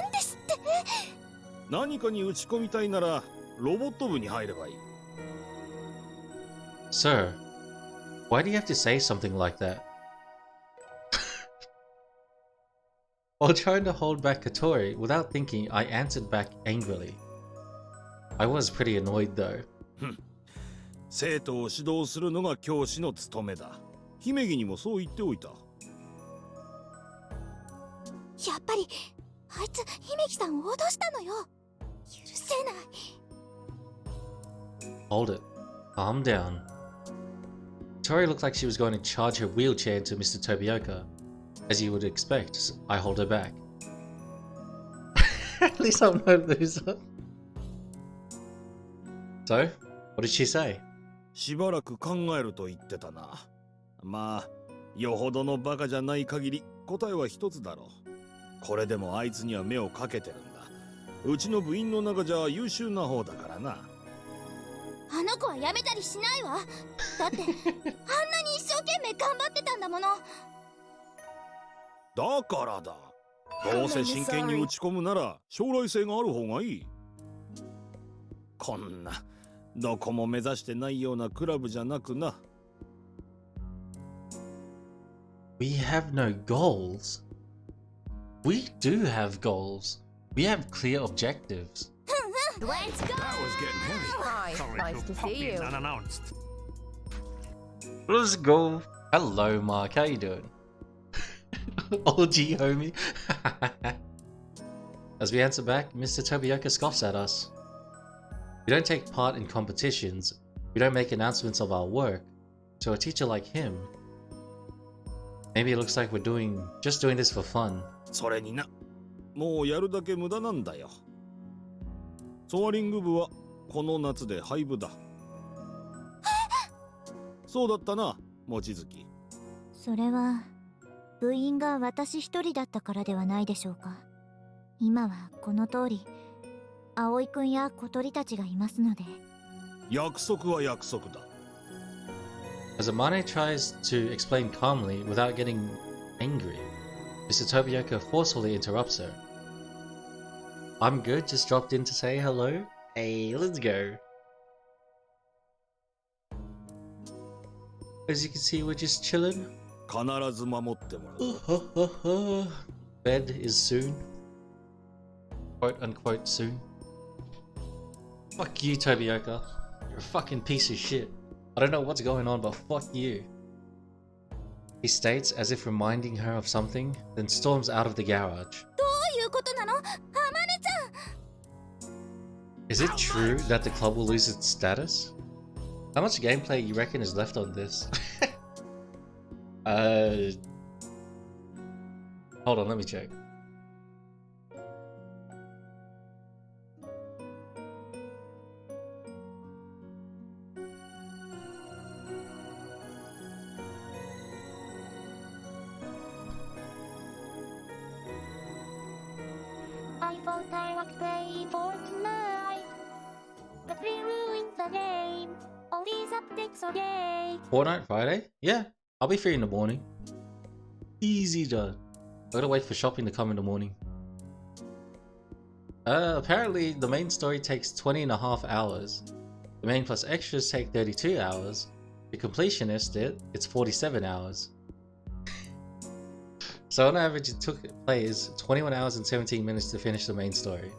んですって。何かに打ち込みたいならロボット部に入ればいい。Sir, why do you have to say something like that? While trying to hold back Kotori, without thinking, I answered back angrily. I was pretty annoyed though. 生徒を指導するのが教師の務めだ。姫木にもそう言っておいた。やっぱりあいつ姫木さんを脅したのよ。許せない。Hold it. Calm down. Kotori looked like she was going to charge her wheelchair into Mr. Tobioka. As you would expect, I hold her back. At least I'm no loser. So, what did she say? しばらく考えると言ってたな。まあ、よほどのバカじゃない限り答えは一つだろう。これでもあいつには目をかけてるんだ。うちの部員の中じゃ優秀な方だからな。あの子はやめたりしないわ。だってあんなに一生懸命頑張ってたんだもの。だからだ。どうせ真剣に打ち込むなら将来性がある方がいい。こんなどこも目指してないようなクラブじゃなくな。We have no goals. We do have goals. We have clear objectives. Let's go! That was getting heavy. Hi, Sorry nice to see you. Unannounced. Let's go. Hello, Mark. How you doing? OG homie. As we answer back, Mr. Tobioka scoffs at us. We don't take part in competitions. We don't make announcements of our work. So a teacher like him, maybe it looks like we're just doing this for fun. それにな、もうやるだけ無駄なんだよ。ソアリング部はこの夏で廃部だ。そうだったな、望月。それは部員が私一人だったからではないでしょうか。今はこの通り葵くんや小鳥たちがいますので。約束は約束だ。As Amane tries to explain calmly without getting angry, Mr. Tobioka forcefully interrupts her. I'm good, just dropped in to say hello. Hey, let's go. As you can see, we're just chilling. Bed is soon. Quote unquote soon. Fuck you, Tobioka. You're a fucking piece of shit. I don't know what's going on, but fuck you. He states as if reminding her of something, then storms out of the garage. Is it true that the club will lose its status? How much gameplay you reckon is left on this? Hold on, let me check. I thought I would play Fortnite, but we ruined the game. All these updates are gay. Fortnite Friday? Yeah, I'll be free in the morning. Easy done. I gotta wait for shopping to come in the morning. Apparently the main story takes 20.5 hours. The main plus extras take 32 hours. The completionist it's 47 hours. So on average it took players 21 hours and 17 minutes to finish the main story.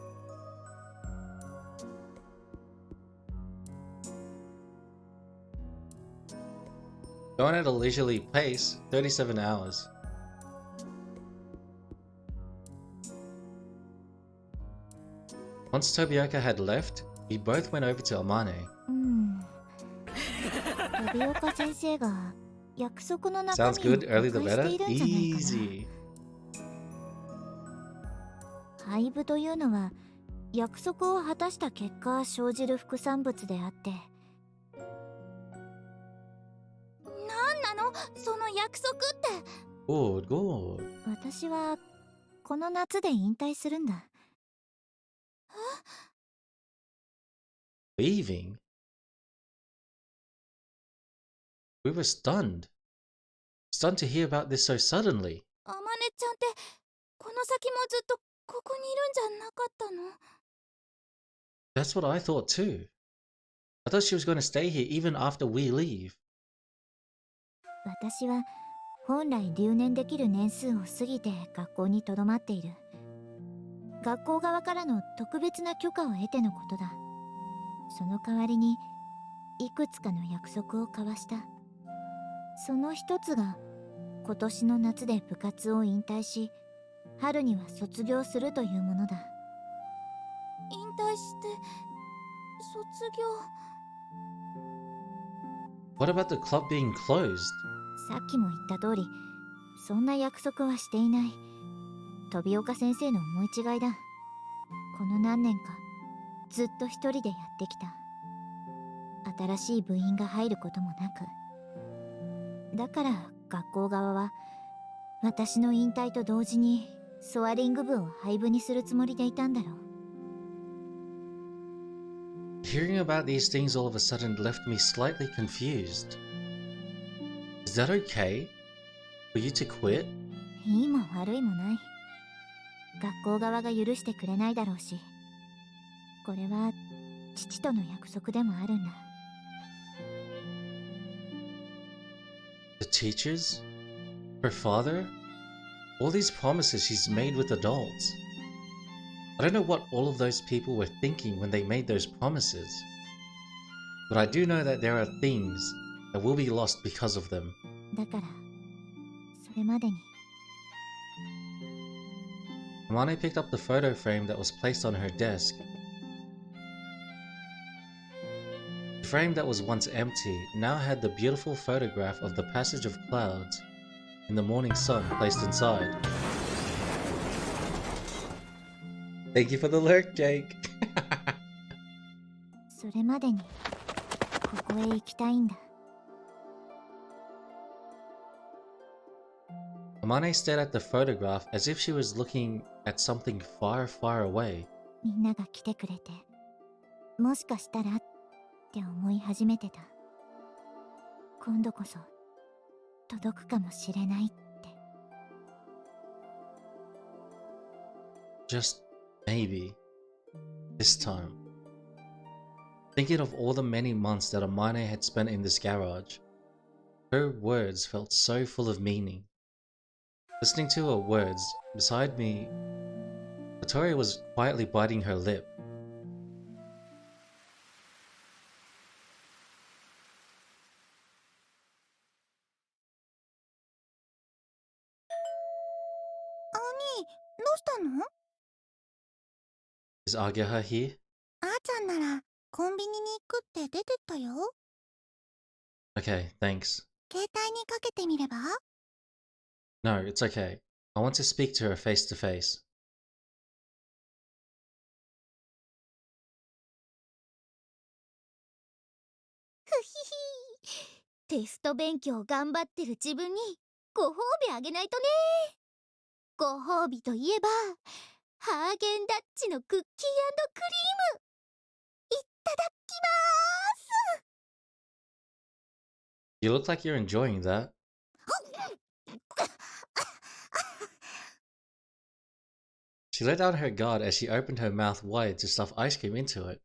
Going at a leisurely pace, 37 hours. Once Tobioka had left, we both went over to Amane. 飛岡先生が約束の中 Sounds 身を good, early the 誤解 better? しているんじゃないか Easy. な。廃部というのは約束を果たした結果生じる副産物であって。なんなのその約束って。Good, good. 私はこの夏で引退するんだ。Leaving? We were stunned. Stunned to hear about this so suddenly. あまねちゃんってこの先もずっとここにいるんじゃなかったの？ That's what I thought too. I thought she was going to stay here even after we leave. 私は本来留年できる年数を過ぎて学校に留まっている。学校側からの特別な許可を得てのことだ。その代わりにいくつかの約束を交わした。その一つが今年の夏で部活を引退し、春には卒業するというものだ。引退して卒業。What about the club being closed? さっきも言った通り、そんな約束はしていない。飛岡先生の思い違いだ。この何年かずっと一人でやってきた。新しい部員が入ることもなく。だから学校側は私の引退と同時にソアリング部を廃部にするつもりでいたんだろう。Hearing about these things all of a sudden left me slightly confused. Is that okay? For you to quit? いいも悪いもない。学校側が許してくれないだろうし、これは父との約束でもあるんだ。The teachers? Her father? All these promises she's made with adults. I don't know what all of those people were thinking when they made those promises. But I do know that there are things that will be lost because of them. だから、それまでに。Amane picked up the photo frame that was placed on her desk. The frame that was once empty now had the beautiful photograph of the passage of clouds in the morning sun placed inside. Thank you for the lurk, Jake. それまでにここへ行きたいんだ。Amane stared at the photograph as if she was looking at something far, far away. みんなが来てくれて、もしかしたらって思い始めてた。今度こそ届くかもしれないって。 Just maybe. This time. Thinking of all the many months that Amane had spent in this garage, her words felt so full of meaning. Listening to her words, beside me, Victoria was quietly biting her lip. Ani, どうしたの? Is Ageha here? あーちゃんならコンビニに行くって出てったよ。 Okay, thanks. 携帯にかけてみれば? No, it's okay. I want to speak to her face to face. ふひひ。テスト勉強頑張ってる自分にご褒美あげないとね。ご褒美といえば、ハーゲンダッツのクッキー&クリーム。いただきまーす。 You look like you're enjoying that. She let down her guard as she opened her mouth wide to stuff ice cream into it.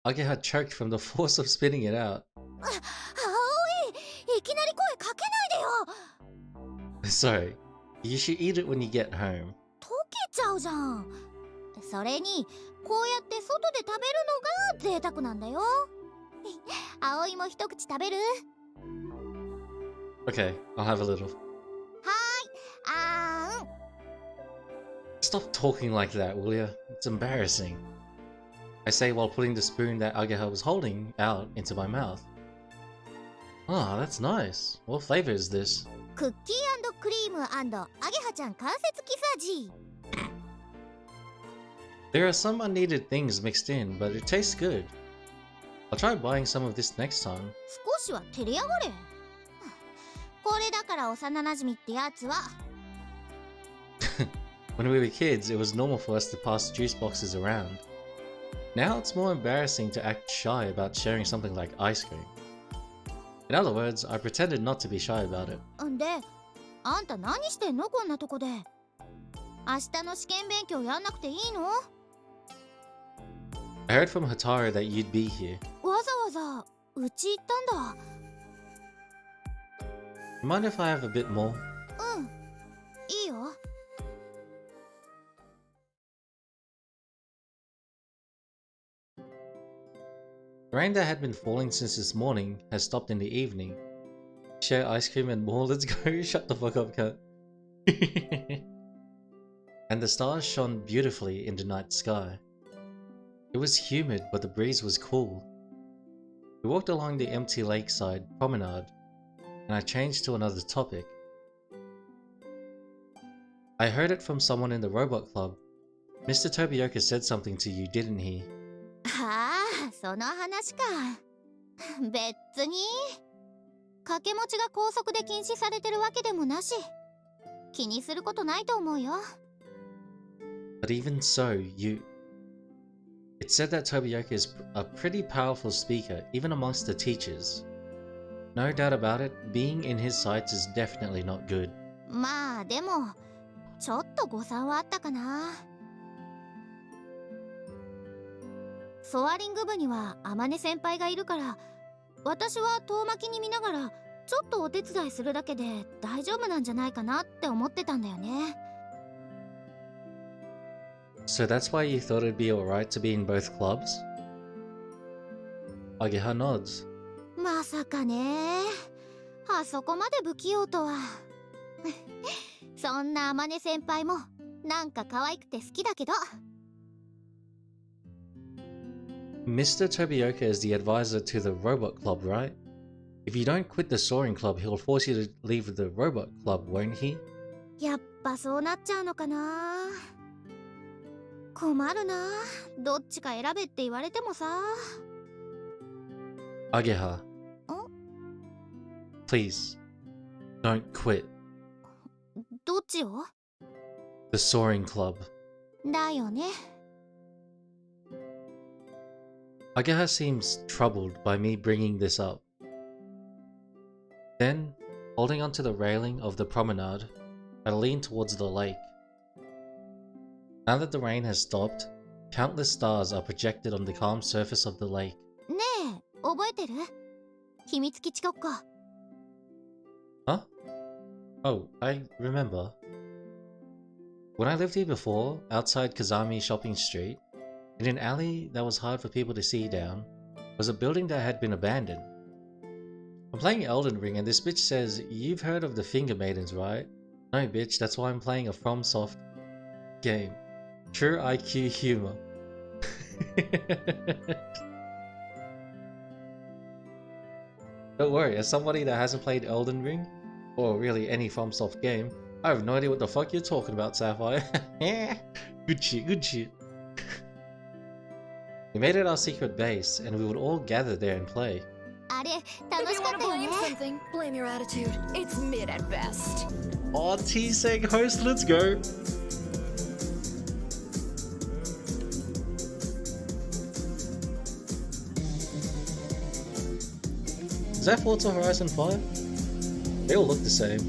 Ageha choked from the force of spitting it out. 葵、いきなり声かけないでよ。 Sorry, you should eat it when you get home. 溶けちゃうじゃん。それに、こうやって外で食べるのが贅沢なんだよ。葵も一口食べる？ Okay, I'll have a little. はーい、あーん。 Stop talking like that, will ya? It's embarrassing. I say while putting the spoon that Ageha was holding out into my mouth. Ah, that's nice. What flavor is this? クッキー&クリーム&アゲハちゃん関節キサージ。 There are some unneeded things mixed in, but it tastes good. I'll try buying some of this next time. 少しは照れやがれ。これだから幼馴染ってやつは。 When we were kids, it was normal for us to pass juice boxes around. Now it's more embarrassing to act shy about sharing something like ice cream. In other words, I pretended not to be shy about it. んで、あんた何してんのこんなとこで。明日の試験勉強やんなくていいの？ I heard from Hotaru that you'd be here. わざわざうち行ったんだ。 Mind if I have a bit more? うん、いいよ。 The rain that had been falling since this morning has stopped in the evening. Share ice cream and more, let's go. Shut the fuck up, cut. And the stars shone beautifully in the night sky. It was humid, but the breeze was cool. We walked along the empty lakeside promenade, and I changed to another topic. I heard it from someone in the robot club. Mr. Tobioka said something to you, didn't he? ああ、その話か。別に掛け持ちが高速で禁止されてるわけでもなし、気にすることないと思うよ。 But even so, It said that Tobioka is a pretty powerful speaker, even amongst the teachers. No doubt about it, being in his sights is definitely not good. まあでも、ちょっと誤算はあったかな。ソアリング部には天音先輩がいるから、私は遠巻きに見ながらちょっとお手伝いするだけで大丈夫なんじゃないかなって思ってたんだよね。 So that's why you thought it'd be alright to be in both clubs? Ageha nods. まさかね。あそこまで不器用とは。そんな天音先輩もなんか可愛くて好きだけど。 Mr. Tobioka is the advisor to the robot club, right? If you don't quit the soaring club, he'll force you to leave the robot club, won't he? やっぱそうなっちゃうのかな。困るな。どっちか選べって言われてもさ。 Ageha. Please, don't quit. どっちを？ The soaring club. だよね。 Ageha seems troubled by me bringing this up. Then, holding onto the railing of the promenade, I lean towards the lake. Now that the rain has stopped, Countless stars are projected on the calm surface of the lake. ねえ、覚えてる？秘密基地ごっこ。Huh? Oh, I remember. When I lived here before, outside Kazami Shopping Street, in an alley that was hard for people to see down, was a building that had been abandoned. I'm playing Elden Ring and this bitch says, "You've heard of the Finger Maidens, right?" No bitch, that's why I'm playing a FromSoft game. True IQ humor. Don't worry, as somebody that hasn't played Elden Ring, or really any FromSoft game, I have no idea what the fuck you're talking about, Sapphire. Good shit, good shit. We made it our secret base, and we would all gather there and play. あれ、楽しかったよね。 Something, blame your attitude. It's mid at best. Oh, T-Seg host, let's go! Is that Forza Horizon 5? They all look the same.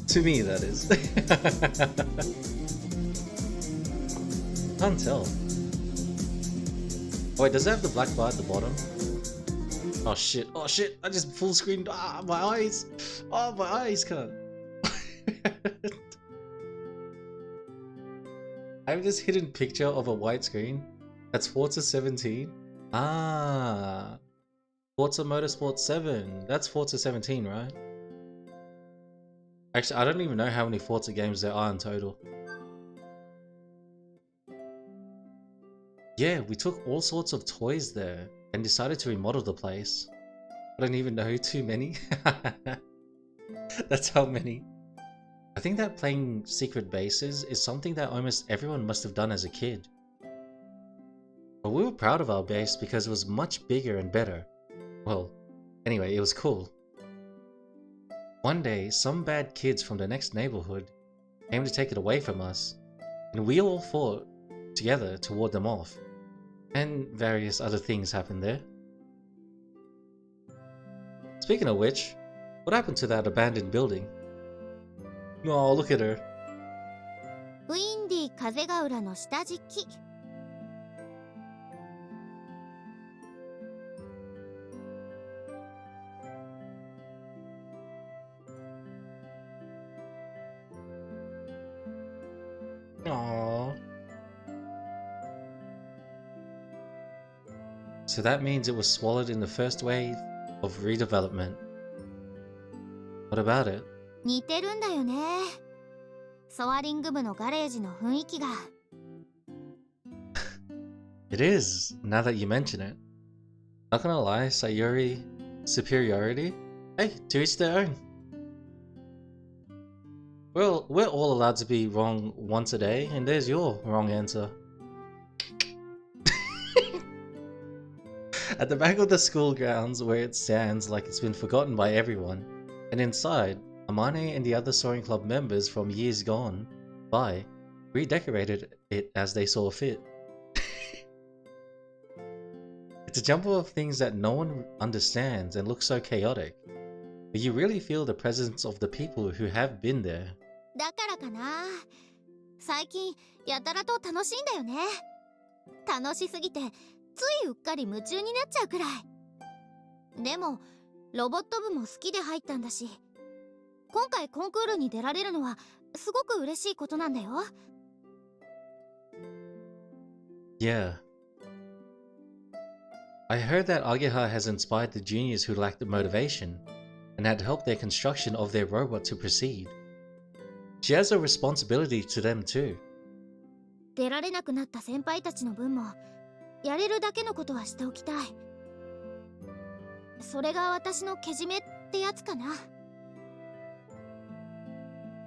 To me, that is. Can't tell. Oh, wait, does it have the black bar at the bottom? Oh shit, I just full screened. Ah, my eyes! Oh, my eyes can't. I have this hidden picture of a white screen. That's Forza 17. Ah. Forza Motorsport 7. That's Forza 17, right? Actually, I don't even know how many Forza games there are in total. Yeah, we took all sorts of toys there and decided to remodel the place. I don't even know too many. That's how many. I think that playing secret bases is something that almost everyone must have done as a kid. But we were proud of our base because it was much bigger and better. Well, anyway, it was cool. One day, some bad kids from the next neighborhood came to take it away from us, and we all fought together to ward them off. And various other things happened there. Speaking of which, what happened to that abandoned building? Oh, look at her. ウィンディ風が浦の下敷き。Aww. So that means it was swallowed in the first wave of redevelopment. What about it? 似てるんだよね。ソアリング部のガレージの雰囲気が。It is, now that you mention it. Not gonna lie, Sayuri superiority? Hey, to each their own. Well, we're all allowed to be wrong once a day, and there's your wrong answer. At the back of the school grounds, where it stands like it's been forgotten by everyone, and inside, Amane and the other Soaring Club members from years gone by redecorated it as they saw fit. It's a jumble of things that no one understands and looks so chaotic, but you really feel the presence of the people who have been there. だからかな。最近やたらと楽しいんだよね。楽しすぎてついうっかり夢中になっちゃうくらい。でもロボット部も好きで入ったんだし、今回コンクールに出られるのはすごく嬉しいことなんだよ。Yeah. I heard that Ageha has inspired the juniors who lacked the motivation and had helped their construction of their robot to proceed. She has a responsibility to them too. 出られなくなった先輩たちの分もやれるだけのことはしておきたい。それが私のけじめってやつかな。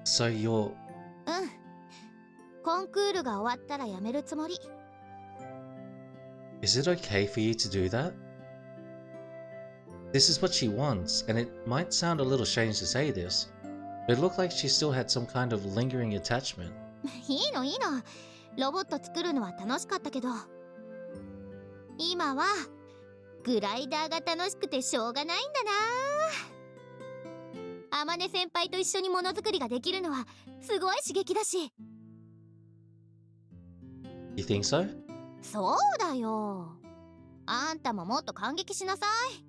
So you're... うん。コンクールが終わったらやめるつもり。Is it okay for you to do that? This is what she wants, and it might sound a little strange to say this, but it looked like she still had some kind of lingering attachment. いいのいいの。ロボット作るのは楽しかったけど、今はグライダーが楽しくてしょうがないんだな。天音先輩と一緒にものづくりができるのはすごい刺激だし。You think so? そうだよ。あんたももっと感激しなさい。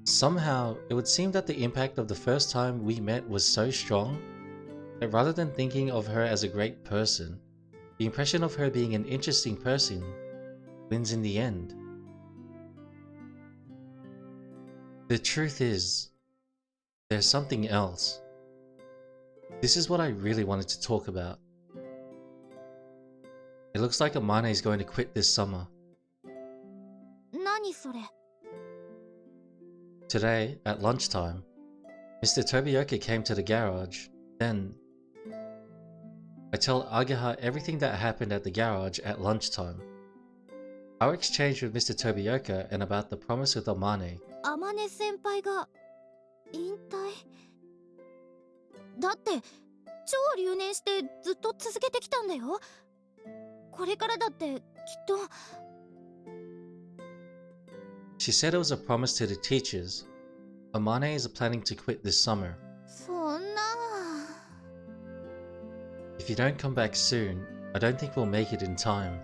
Somehow, it would seem that the impact of the first time we met was so strong that rather than thinking of her as a great person, the impression of her being an interesting person wins in the end. The truth is, there's something else. This is what I really wanted to talk about. It looks like Amane is going to quit this summer. 何それ？ Today, at lunchtime, Mr. Tobioka came to the garage. Then, I tell Ageha everything that happened at the garage at lunchtime. Our exchange with Mr. Tobioka and about the promise with Amane. 天音先輩が引退？だって超留年してずっと続けてきたんだよ。これからだってきっと。She said it was a promise to the teachers. Amane is planning to quit this summer. そんな。If you don't come back soon, I don't think we'll make it in time.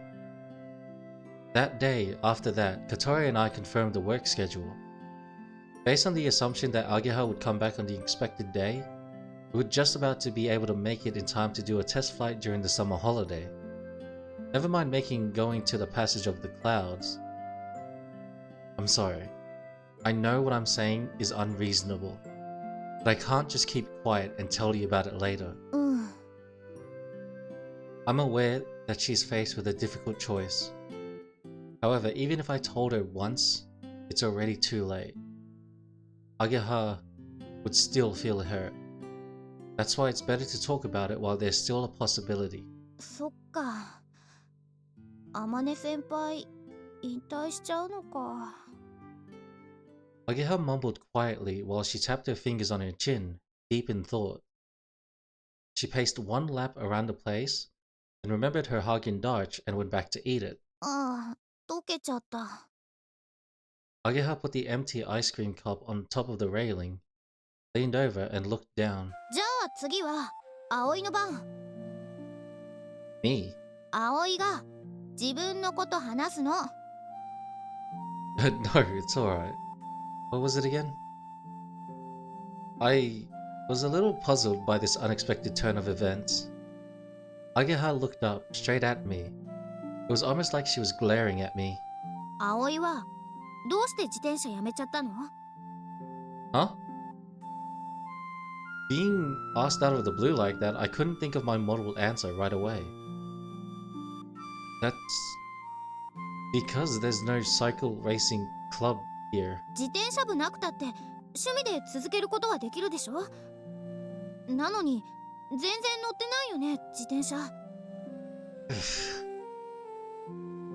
That day, after that, Katori and I confirmed the work schedule. Based on the assumption that Ageha would come back on the expected day, we were just about to be able to make it in time to do a test flight during the summer holiday. Never mind going to the passage of the clouds. I'm sorry. I know what I'm saying is unreasonable, but I can't just keep quiet and tell you about it later. I'm aware that she's faced with a difficult choice. However, even if I told her once, it's already too late. Ageha would still feel hurt. That's why it's better to talk about it while there's still a possibility. そっか。天音先輩引退しちゃうのか。Ageha mumbled quietly while she tapped her fingers on her chin, deep in thought. She paced one lap around the place and remembered her Haagen-Dazs and went back to eat it. ああ、溶けちゃった。Ageha put the empty ice cream cup on top of the railing, leaned over and looked down. じゃあ次は葵の番。Me? 葵が自分のこと話すの。No, it's alright. What was it again? I was a little puzzled by this unexpected turn of events. Ageha looked up, straight at me. It was almost like she was glaring at me. 葵はどうして自転車やめちゃったの？ Huh? Being asked out of the blue like that, I couldn't think of my model answer right away. That's because there's no cycle racing club here. 自転車部なくたって趣味で続けることはできるでしょ？なのに全然乗ってないよね、自転車。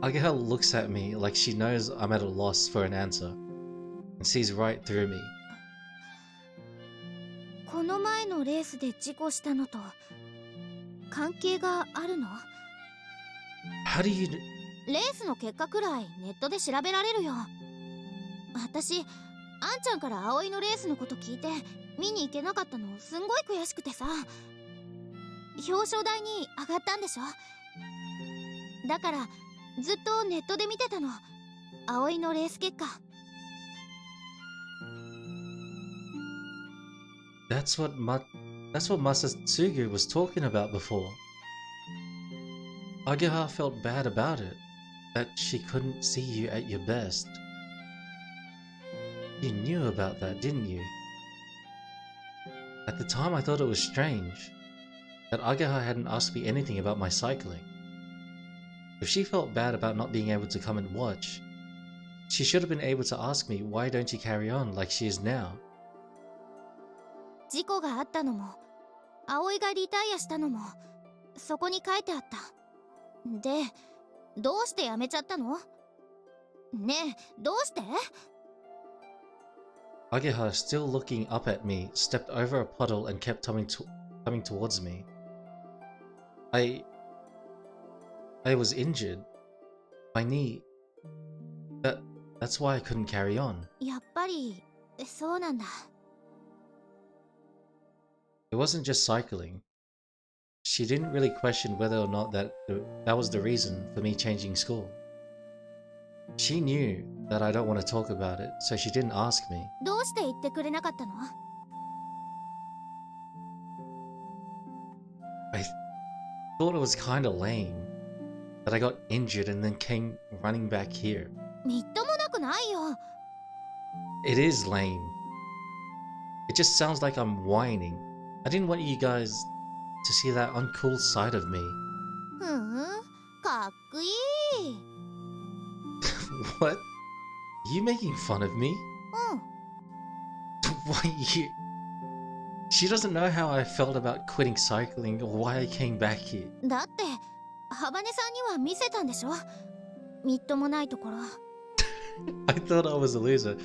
Ageha looks at me like she knows I'm at a loss for an answer and sees right through me. この前のレースで事故したのと関係があるの？ How do you... レースの結果くらいネットで調べられるよ。私、あんちゃんから葵のレースのこと聞いて見に行けなかったのすんごい悔しくてさ。表彰台に上がったんでしょ？だからずっとネットで見てたの。葵のレース結果。That's what Masatsugu was talking about before. Ageha felt bad about it, that she couldn't see you at your best. You knew about that, didn't you? At the time I thought it was strange, that Ageha hadn't asked me anything about my cycling. If she felt bad about not being able to come and watch, she should have been able to ask me why don't you carry on like she is now. 事故があったのも葵がリタイアしたのもそこに書いてあった。で、どうしてやめちゃったの？ねえ、どうして？ Ageha, still looking up at me, stepped over a puddle and kept coming towards me. I was injured. My knee. That's why I couldn't carry on. やっぱりそうなんだ。 It wasn't just cycling. she didn't really question whether or not that was the reason for me changing school. She knew that I don't want to talk about it, so she didn't ask me. どうして言ってくれなかったの？ I thought it was kind of lame that I got injured and then came running back here. みっともなくないよ。 It is lame. It just sounds like I'm whining. I didn't want you guys to see that uncool side of me. ふん、かっこいい。 What? You making fun of me? うん。 Why you? She doesn't know how I felt about quitting cycling or why I came back here. だって、ハバネさんには見せたんでしょ？みっともないところ。I thought I was a loser.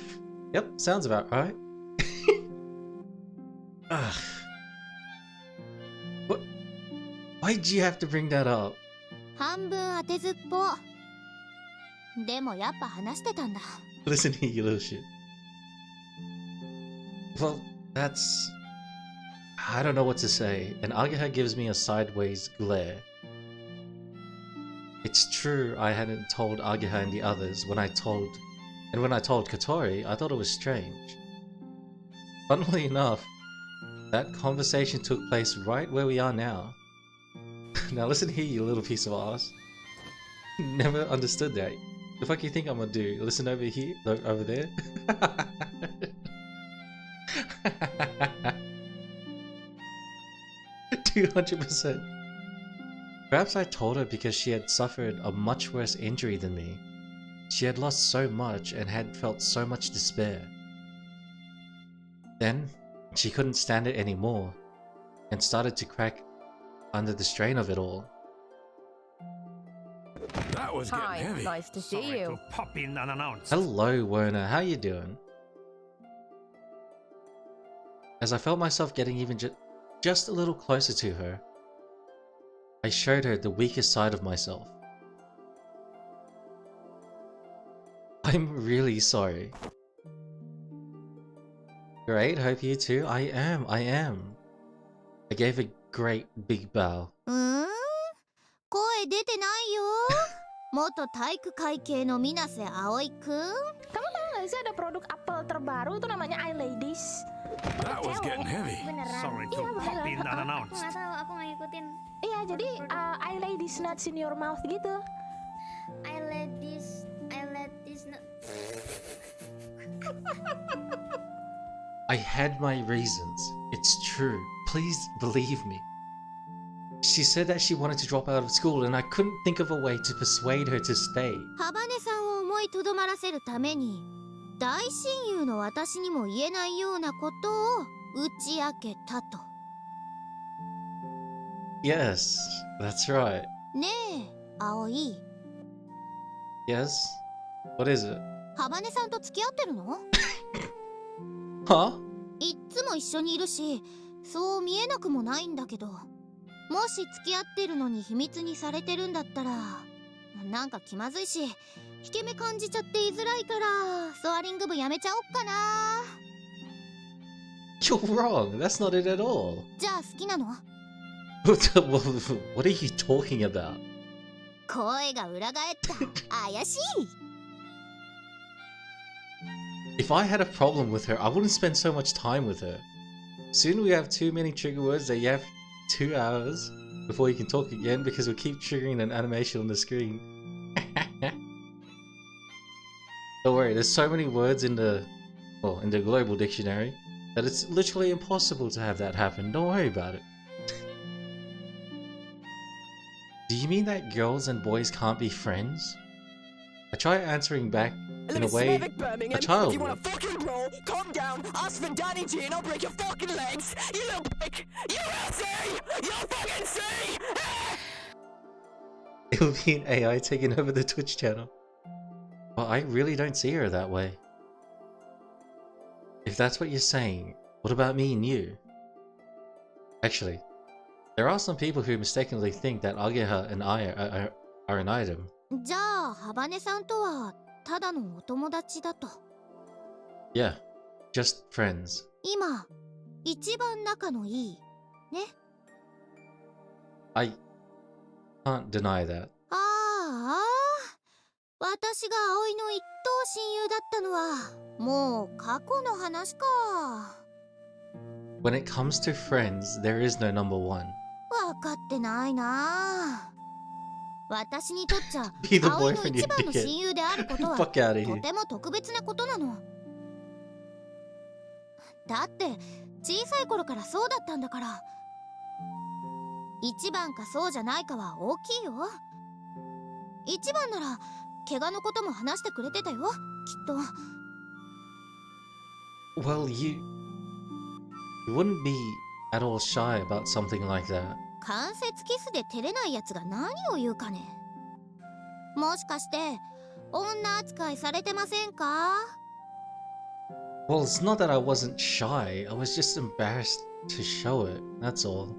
Yep, sounds about right. Ugh. What? Why'd you have to bring that up? 半分当てずっぽ。でもやっぱ話してたんだ。Listen here, you little shit. Well, that's... I don't know what to say, and Ageha gives me a sideways glare. It's true I hadn't told Ageha and the others when I told Katori, I thought it was strange. Funnily enough, that conversation took place right where we are now. Now listen here, you little piece of ass. Never understood that. The fuck you think I'm gonna do? Listen over here? Look, over there? 200%. Perhaps I told her because she had suffered a much worse injury than me. She had lost so much and had felt so much despair. Then, she couldn't stand it anymore and started to crack under the strain of it all. That was getting Hi, heavy. nice to see Sorry you. to pop in unannounced. Hello, Werner. How you doing? As I felt myself getting even just a little closer to her, I showed her the weakest side of myself. I'm really sorry. Great, hope you too. I am. I gave a great big bow. 声出てないよ。元体育会系の水瀬葵くん。 Kamu tahu nggak sih ada produk apel terbaru itu namanya iLadies? That was getting heavy. Sorry to pop in unannounced. Aku nggak tahu, aku nggak ngikutin. Iya, jadi iLadies nuts in your mouth gitu. iLadies nuts. I had my reasons. It's true. Please believe me. She said that she wanted to drop out of school and I couldn't think of a way to persuade her to stay. ハバネさんを思いとどまらせるために、大親友の私にも言えないようなことを打ち明けたと。Yes, that's right. ねえ、葵。Yes? What is it? ハバネさんと付き合ってるの？ Huh? いっつも一緒にいるし、そう見えなくもないんだけど。もし付き合ってるのに秘密にされてるんだったら、なんか気まずいし、引け目感じちゃって言いづらいから、ソアリング部やめちゃおっかな。You're wrong. That's not it at all. じゃあ好きなの？ What are you talking about? 声が裏返った。怪しい。If I had a problem with her, I wouldn't spend so much time with her. Soon we have too many trigger words that you have 2 hours before you can talk again because we'll keep triggering an animation on the screen. Don't worry, there's so many words in the global dictionary that it's literally impossible to have that happen. Don't worry about it. Do you mean that girls and boys can't be friends? I try answering back in a way a child If you would. wanna fucking roll, calm down, ask for Danny G and I'll break your fucking legs, you little prick! You will see! You'll fucking see! It'll be an AI taking over the Twitch channel. Well, I really don't see her that way. If that's what you're saying, what about me and you? Actually, there are some people who mistakenly think that Ageha and I are an item. じゃあ、ハバネさんとはただのお友達だと。Yeah, just friends. 今、一番仲のいい、ね。I can't deny that. ああ、私が葵の一等親友だったのはもう過去の話か。When it comes to friends, there is no number one. 分かってないな。私にとっちゃ Be the 葵の boyfriend, 一 you 番の dickhead. 親友であることは Fuck out of と here. ても特別なことなの。だって小さい頃からそうだったんだから。一番かそうじゃないかは大きいよ。一番なら怪我のことも話してくれてたよ、きっと。 Well, you wouldn't be at all shy about something like that. 関節キスで照れないやつが何を言うかね。もしかして女扱いされてませんか？ Well, it's not that I wasn't shy. I was just embarrassed to show it. That's all.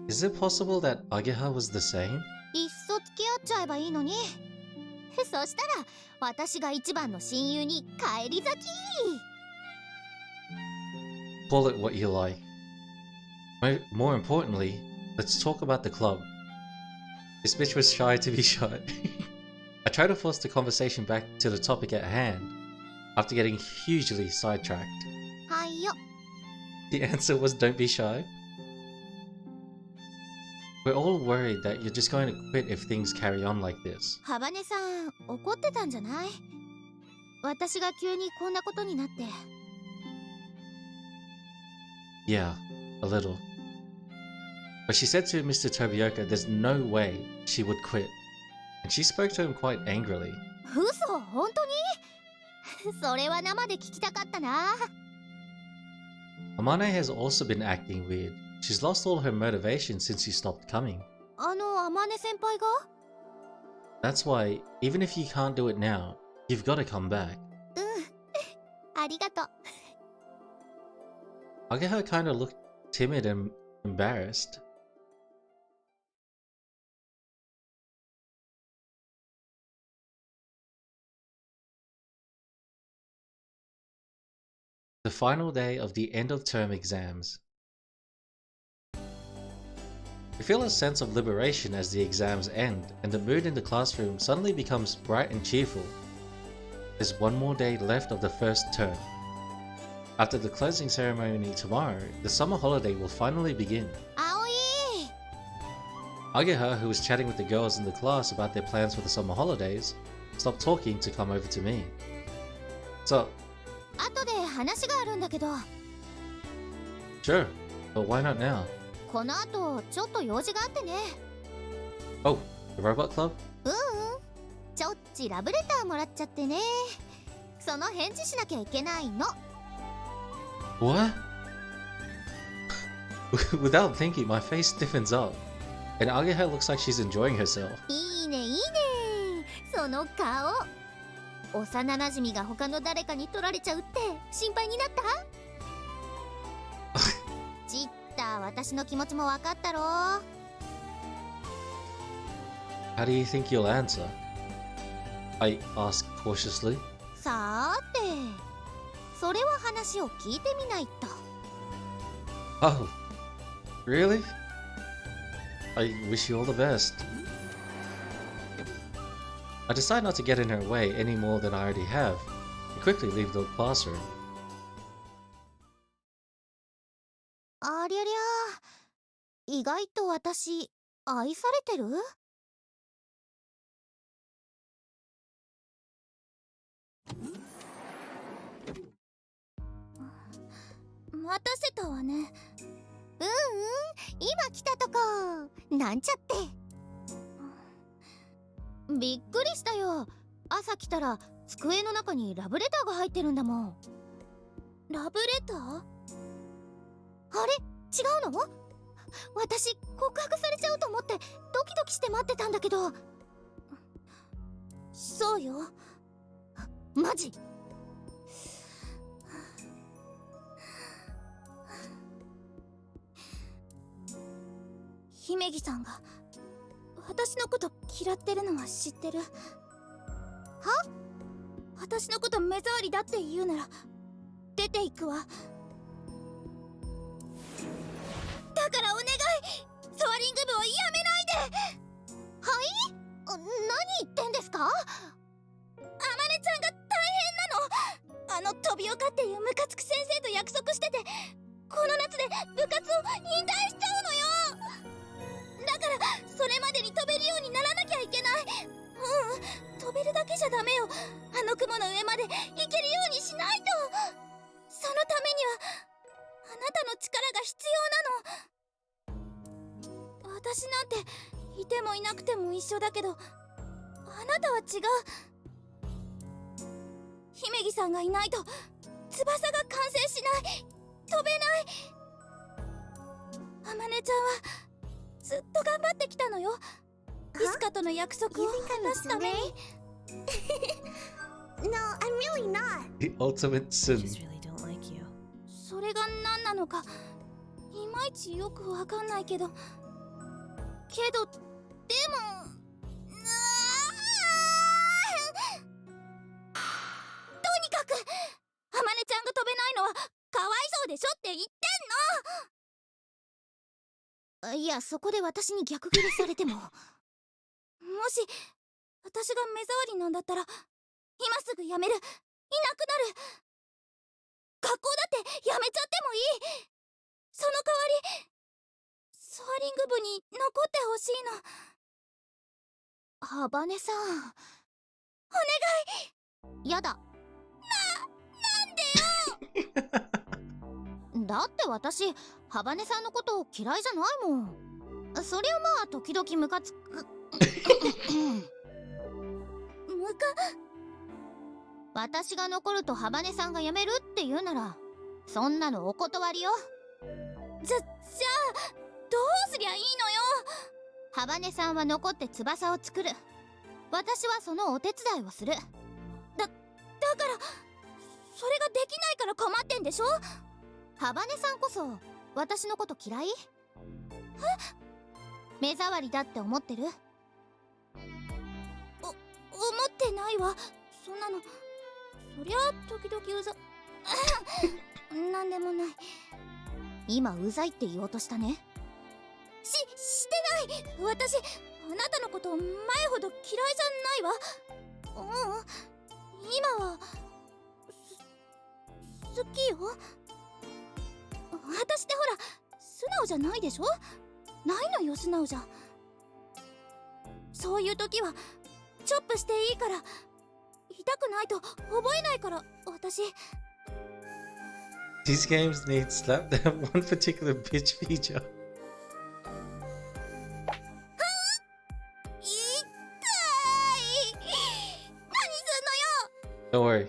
Is it possible that Ageha was the same? いっそ付き合っちゃえばいいのに。そしたら私が一番の親友に返り咲き。 Call it what you like. More importantly, let's talk about the club. This bitch was shy to be shy. I tried to force the conversation back to the topic at hand after getting hugely sidetracked. はいよ。 The answer was don't be shy. We're all worried that you're just going to quit if things carry on like this. ハバネさん怒ってたんじゃない？私が急にこんなことになって。 Yeah, a little. But she said to Mr. Tobioka there's no way she would quit. And she spoke to him quite angrily. 嘘？本当に？それは生で聞きたかったな。 Amane has also been acting weird. She's lost all her motivation since you stopped coming. あのアマネ先輩が？ That's why, even if you can't do it now, you've got to come back. ありがとう。 Ageha kind of looked timid and embarrassed. 'The final day of the end of term exams. You feel a sense of liberation as the exams end and the mood in the classroom suddenly becomes bright and cheerful. There's one more day left of the first term. After the closing ceremony tomorrow, the summer holiday will finally begin. Aoi! Ageha, who was chatting with the girls in the class about their plans for the summer holidays, stopped talking to come over to me. So, 後で話があるんだけど。 sure, but why not now? この後ちょっと用事があってね。 Oh, the robot club? ちょっちラブレターもらっちゃってね。その返事しなきゃいけないの。 What? Without thinking, my face stiffens up, and Ageha looks like she's enjoying herself. いいねいいね。その顔。幼馴染が他の誰かに取られちゃうって心配になった？ちった私の気持ちも分かったろ。 How do you think you'll answer? I asked cautiously. さーて、それは話を聞いてみないと。 Oh, really? I wish you all the best. I decide not to get in her way any more than I already have, and quickly leave the classroom. ありゃりゃ、意外と私愛されてる？待たせたわね。今来たとこ。なんちゃって。びっくりしたよ。朝来たら机の中にラブレターが入ってるんだもん。ラブレター？あれ？違うの？私告白されちゃうと思ってドキドキして待ってたんだけど。そうよ。マジ？姫木さんが私のこと嫌ってるのは知ってる？は？私のこと目障りだって言うなら出ていくわ。だだからお願い、ソアリング部をやめないで。はい？何言ってんですか？あまねちゃんが大変なの。飛び岡っていうムカつく先生と約束してて、この夏で部活を引退しちゃうのよ。だからそれまでに飛べるようにならなきゃいけない。飛べるだけじゃダメよ。あの雲の上まで行けるようにしないと。そのためにはあなたの力が必要なの。私なんていてもいなくても一緒だけど、あなたは違う。姫木さんがいないと翼が完成しない。飛べない。あまねちゃんはずっと頑張ってきたのよ。イスカとの約束を果たすために。No, I'm really not. The ultimate sin. それが何なのかいまいちよくわかんないけど、でもとにかくあまねちゃんが飛べないのはかわいそうでしょって言ってんの。いや、そこで私に逆ギレされてももし私が目障りなんだったら今すぐやめる、いなくなる。学校だってやめちゃってもいい。その代わりソアリング部に残ってほしいの。ハバネさん、お願い。やだ。なんでよ。だって私ハバネさんのことを嫌いじゃないもん。そりゃまあ時々ムカつく私が残るとハバネさんが辞めるって言うならそんなのお断りよ。じゃあどうすりゃいいのよ。ハバネさんは残って翼を作る。私はそのお手伝いをする。だからそれができないから困ってんでしょ。ハバネさんこそ私のこと嫌い？目障りだって思ってる？思ってないわ。そんなのそりゃ時々うざなんでもない。今うざいって言おうとしたね。してない。私あなたのこと前ほど嫌いじゃないわ。今は好きよ。私ってほら素直じゃないでしょ。ないのよ素直じゃ。そういう時はチョップしていいから。痛くないと覚えないから私。 These games need slap that one particular bitch feature. Don't worry.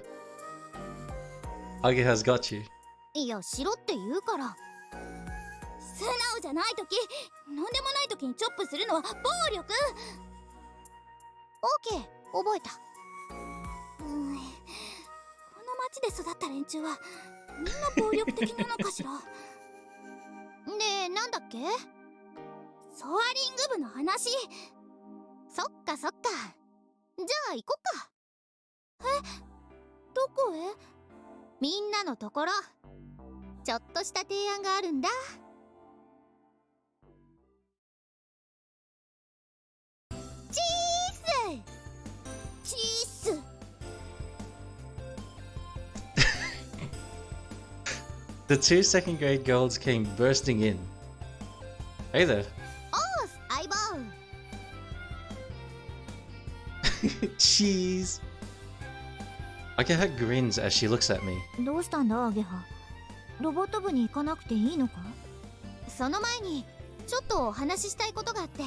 Ageha's got you. いや、しろって言うから。素直じゃない時、なんでもない時にチョップするのは暴力。オーケー、覚えた。この町で育った連中はみんな暴力的なのかしら。で、なんだっけ？ソアリング部の話。そっかそっか。じゃあ行こっか。どこへ？みんなのところ。ちょっとした提案があるんだ。チース。 The two second grade girls came bursting in. Hey there. Oh, eyeball. Cheese. Ageha grins as she looks at me. どうしたんだアゲハ。ロボット部に行かなくていいのか？その前にちょっとお話ししたいことがあって。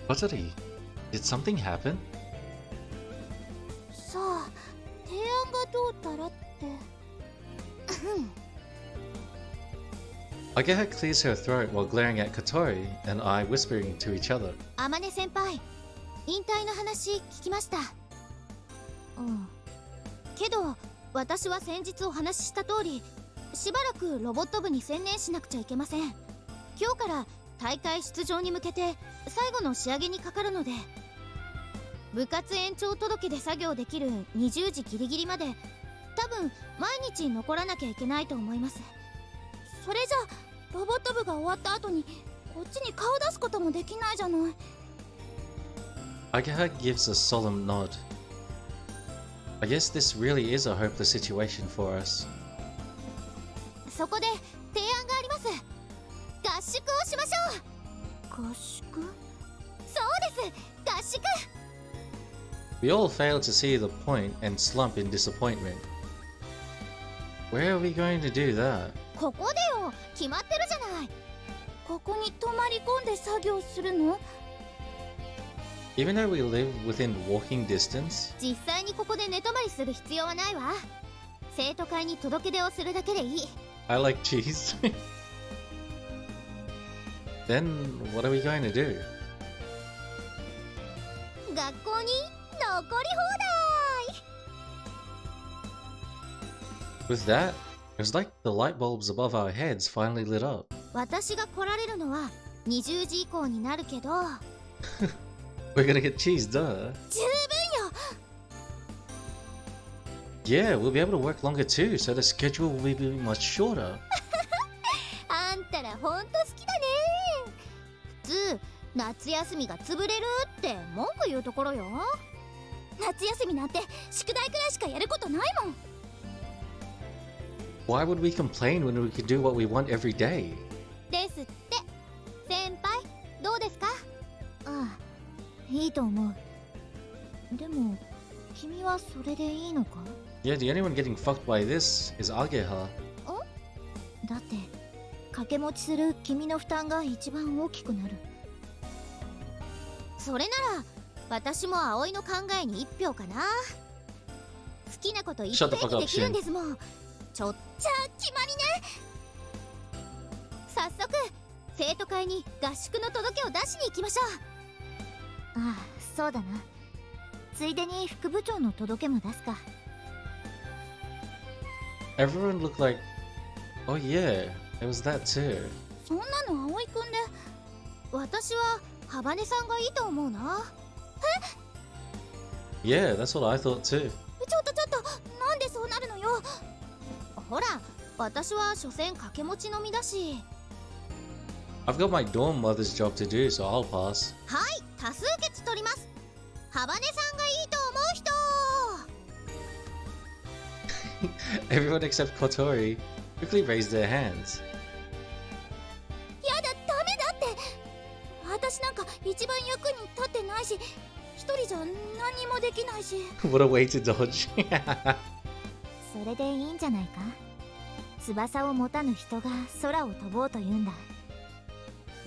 Kotari, did something happen? さあ、提案がどうたらって。Ageha clears her throat while glaring at Kotori and I whispering to each other. あまね先輩、引退の話聞きました。けど私は先日お話しした通り、しばらくロボット部に専念しなくちゃいけません。今日から大会出場に向けて最後の仕上げにかかるので、部活延長届で作業できる20時ギリギリまで多分毎日残らなきゃいけないと思います。それじゃロボット部が終わった後にこっちに顔出すこともできないじゃない。 Ageha gives a solemn nod. I guess this really is a hopeless situation for us. そこで提案があります。合宿をしましょう。合宿？そうです、合宿。 We all fail to see the point and slump in disappointment. Where are we going to do that? ここでよ、決まってるじゃない。ここに泊まり込んで作業するの？ Even though we live within walking distance? 実際にここで寝泊まりする必要はないわ。生徒会に届け出をするだけでいい。 I like cheese. Then what are we going to do? 学校に残り放題。 With that, it was like the light bulbs above our heads finally lit up. 私が来られるのは20時以降になるけど。 We're gonna get cheese, duh. 十分よ。 Yeah, we'll be able to work longer too, so the schedule will be much shorter. あんたらほんと好きだね。普通夏休みが潰れるって文句言うところよ。夏休みなんて宿題くらいしかやることないもん。 Why would we complain when we could do what we want every day? ですって。先輩どうですか？ああ、いいと思う。でも君はそれでいいのか？ Yeah, the only one getting fucked by this is Ageha. だって掛け持ちする君の負担が一番大きくなる。それなら私も葵の考えに1票かな。好きなこと一遍にできるんですもん。ちょっちゃ決まりね。早速生徒会に合宿の届けを出しに行きましょう。ああ、そうだな。ついでに副部長の届けも出すか。 Everyone looked like, oh yeah, it was that too. そんなの葵くんで。私はハバネさんがいいと思うな。え？ Yeah, that's what I thought too. ちょっとなんでそうなるのよ。ほら、私は所詮掛け持ちのみだし。 I've got my dorm mother's job to do, so I'll pass. はい、多数決取ります。ハバネさんがいいと思う人。 Everyone except Kotori quickly raised their hands. やだ、ダメだって。私なんか一番役に立ってないし、一人じゃ何もできないし。What a way to dodge. それでいいんじゃないか。翼を持たぬ人が空を飛ぼうというんだ。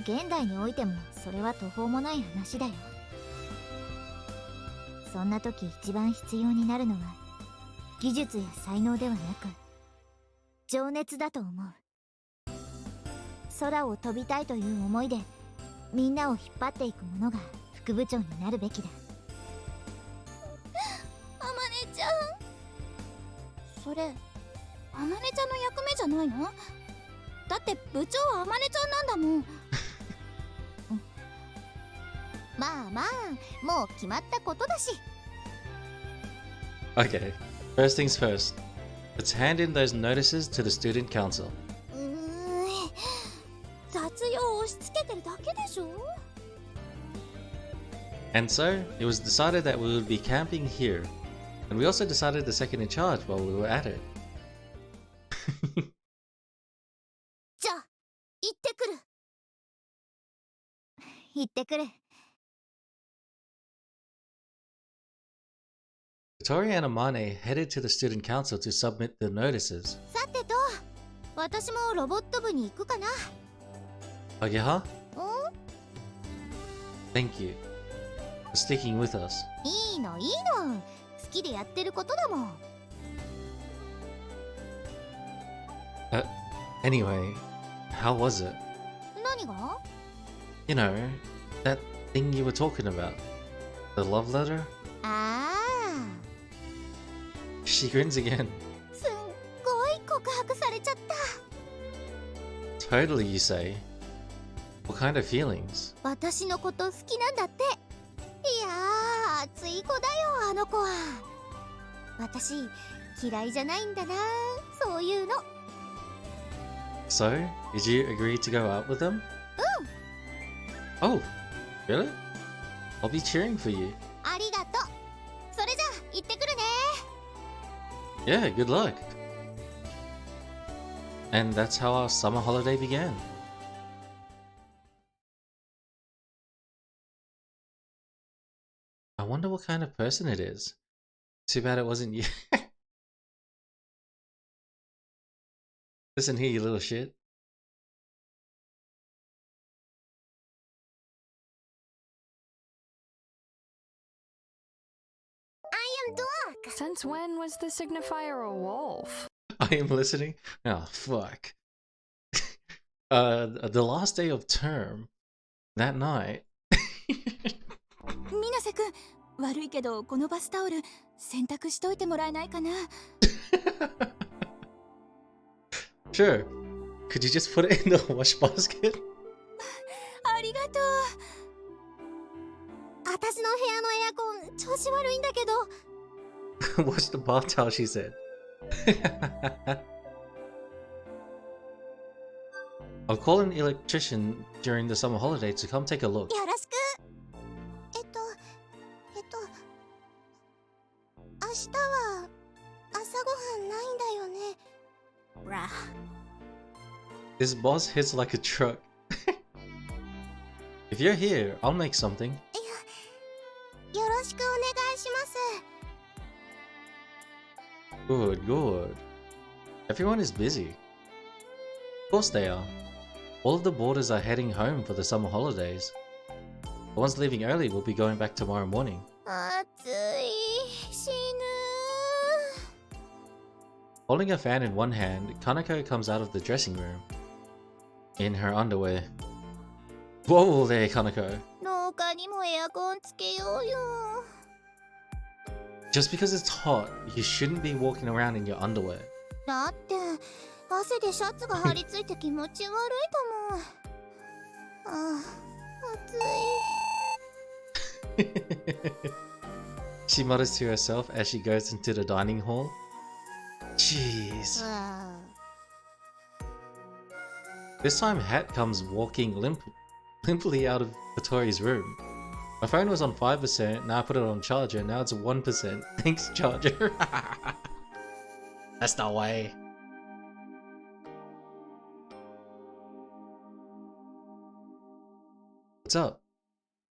現代においてもそれは途方もない話だよ。そんな時一番必要になるのは技術や才能ではなく情熱だと思う。空を飛びたいという思いでみんなを引っ張っていく者が副部長になるべきだ。あまねちゃん、それあまねちゃんの役目じゃないの？だって部長はあまねちゃんなんだもん。まあまあ、もう決まったことだし。 Okay, first things first. Let's hand in those notices to the student council. 雑用を押し付けてるだけでしょ。 And so, it was decided that we would be camping here. And we also decided the second in charge while we were at it. じゃあ、行ってくる。行ってくる。Kotori and Amane headed to the student council to submit the notices. さてと、私もロボット部に行くかな。 Ageha? Thank you for sticking with us. いいの。好きでやってることだもん。Anyway, how was it? 何が？ You know, that thing you were talking about. The love letter? ああ。 She grins again. すっごい告白されちゃった。 Totally, you say. What kind of feelings? 私のこと好きなんだって。いやー、熱い子だよ、あの子は。私、嫌いじゃないんだな、そういうの。 So, did you agree to go out with them? Oh, really? I'll be cheering for you. ありがとう。それじゃあ行ってくるね。 Yeah, good luck. And that's how our summer holiday began. I wonder what kind of person it is. Too bad it wasn't you. Listen here, you little shit. I am Dork. Since when was the signifier a wolf? I am listening. Oh, fuck. The last day of term, that night. 水瀬くん、悪いけどこのバスタオル洗濯しといてもらえないかな。Sure. Could you just put it in the wash basket? ありがとう。私の部屋のエアコン調子悪いんだけど。Wash the bath towel, she said. I'll call an electrician during the summer holiday to come take a look. よろしく。明日は朝ごはんないんだよね。Bruh. This boss hits like a truck. If you're here, I'll make something. よろしくお願いします。 Good, good. Everyone is busy. Of course they are. All of the boarders are heading home for the summer holidays. The ones leaving early will be going back tomorrow morning. 暑い、死ぬ。 Holding a fan in one hand, Kanako comes out of the dressing room. In her underwear. Whoa there, Kanako. 廊下にもエアコンつけようよ。 Just because it's hot, you shouldn't be walking around in your underwear. だって汗でシャツが張り付いて気持ち悪いと思う。ああ、暑い。She mutters to herself as she goes into the dining hall. Jeez. This time Hat comes walking limply out of Kotori's room. My phone was on 5%, now I put it on charger, now it's 1%. Thanks, charger. That's the way. What's up?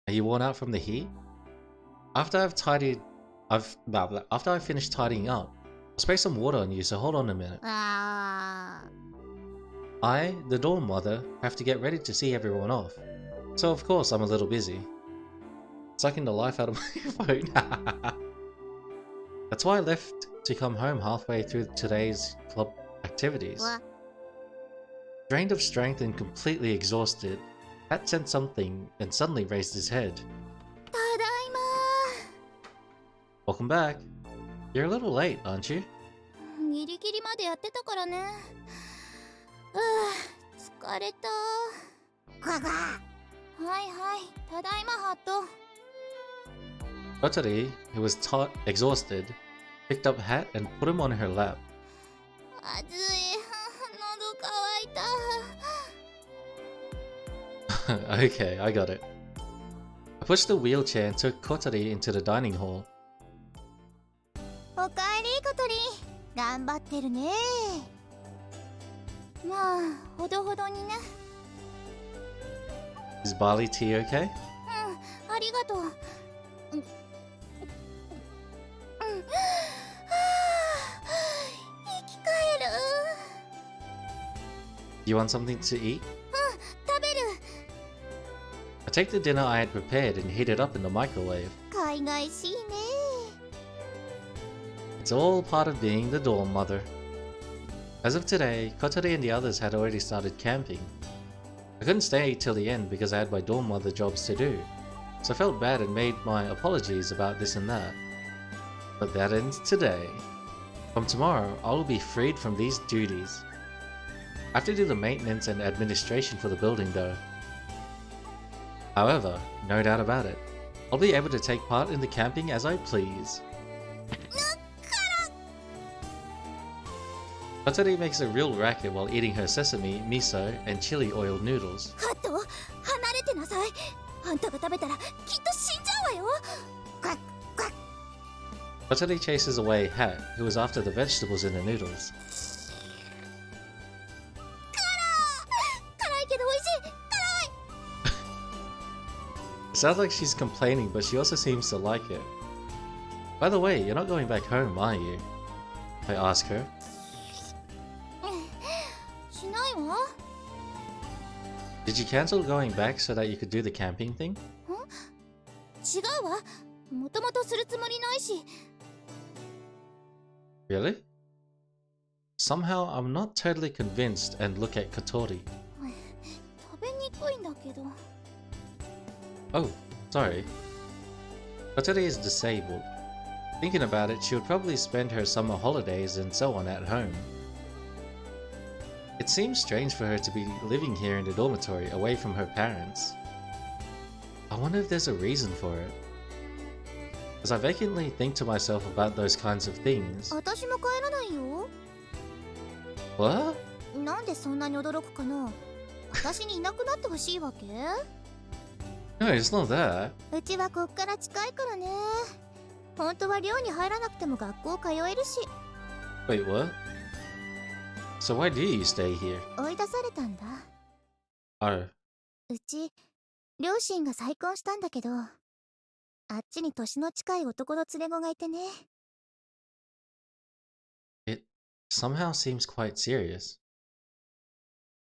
Are you worn out from the heat? After I've finished tidying up, I'll spray some water on you, so hold on a minute. I, the dorm mother, have to get ready to see everyone off. So of course I'm a little busy. Sucking the life out of my phone. That's why I left to come home halfway through today's club activities. What? Drained of strength and completely exhausted, Hat said something and suddenly raised his head. Tadaima. Welcome back. You're a little late, aren't you? ギリギリまでやってたからね。疲れた。はいはい、ただいまハット。Kotori, who was exhausted, picked up Hat and put him on her lap. 暑い、喉乾いた。 Okay, I got it. I pushed the wheelchair and took Kotori into the dining hall. おかえり、コトリ。頑張ってるね。まあ、ほどほどにね。Is barley tea okay? ありがとう。生き返る。You want something to eat? 食べる。 I take the dinner I had prepared and heat it up in the microwave. 海外しいね。 It's all part of being the dorm mother. As of today, Kotori and the others had already started camping. I couldn't stay till the end because I had my dorm mother jobs to do, so I felt bad and made my apologies about this and that. But that ends today. From tomorrow, I will be freed from these duties. I have to do the maintenance and administration for the building though. However, no doubt about it, I'll be able to take part in the camping as I please. Kotori makes a real racket while eating her sesame, miso, and chili oiled noodles. ハット離れてなさい。あんたが食べたらきっと死んじゃうわよ。 Kotori chases away Hat, who is after the vegetables in the noodles. 辛いけど美味しい。 It sounds like she's complaining, but she also seems to like it. By the way, you're not going back home, are you? I ask her. しないわ。 Did you cancel going back so that you could do the camping thing? 違うわ。もともとするつもりないし。 Really? Somehow I'm not totally convinced and look at Kotori. 食べにくいんだけど。 Oh, sorry. Kotori is disabled. Thinking about it, she would probably spend her summer holidays and so on at home. It seems strange for her to be living here in the dormitory away from her parents. I wonder if there's a reason for it. As I vacantly think to myself about those kinds of things. 私も帰らないよ。 What? なんでそんなに驚くかな。私にいなくなってほしいわけ？ No, it's not that. うちはこっから近いからね。本当は寮に入らなくても学校通えるし。 Wait, what? So why do you stay here? 追い出されたんだ。 Oh. うち、両親が再婚したんだけど、あっちに年の近い男の連れ子がいてね。 It somehow seems quite serious.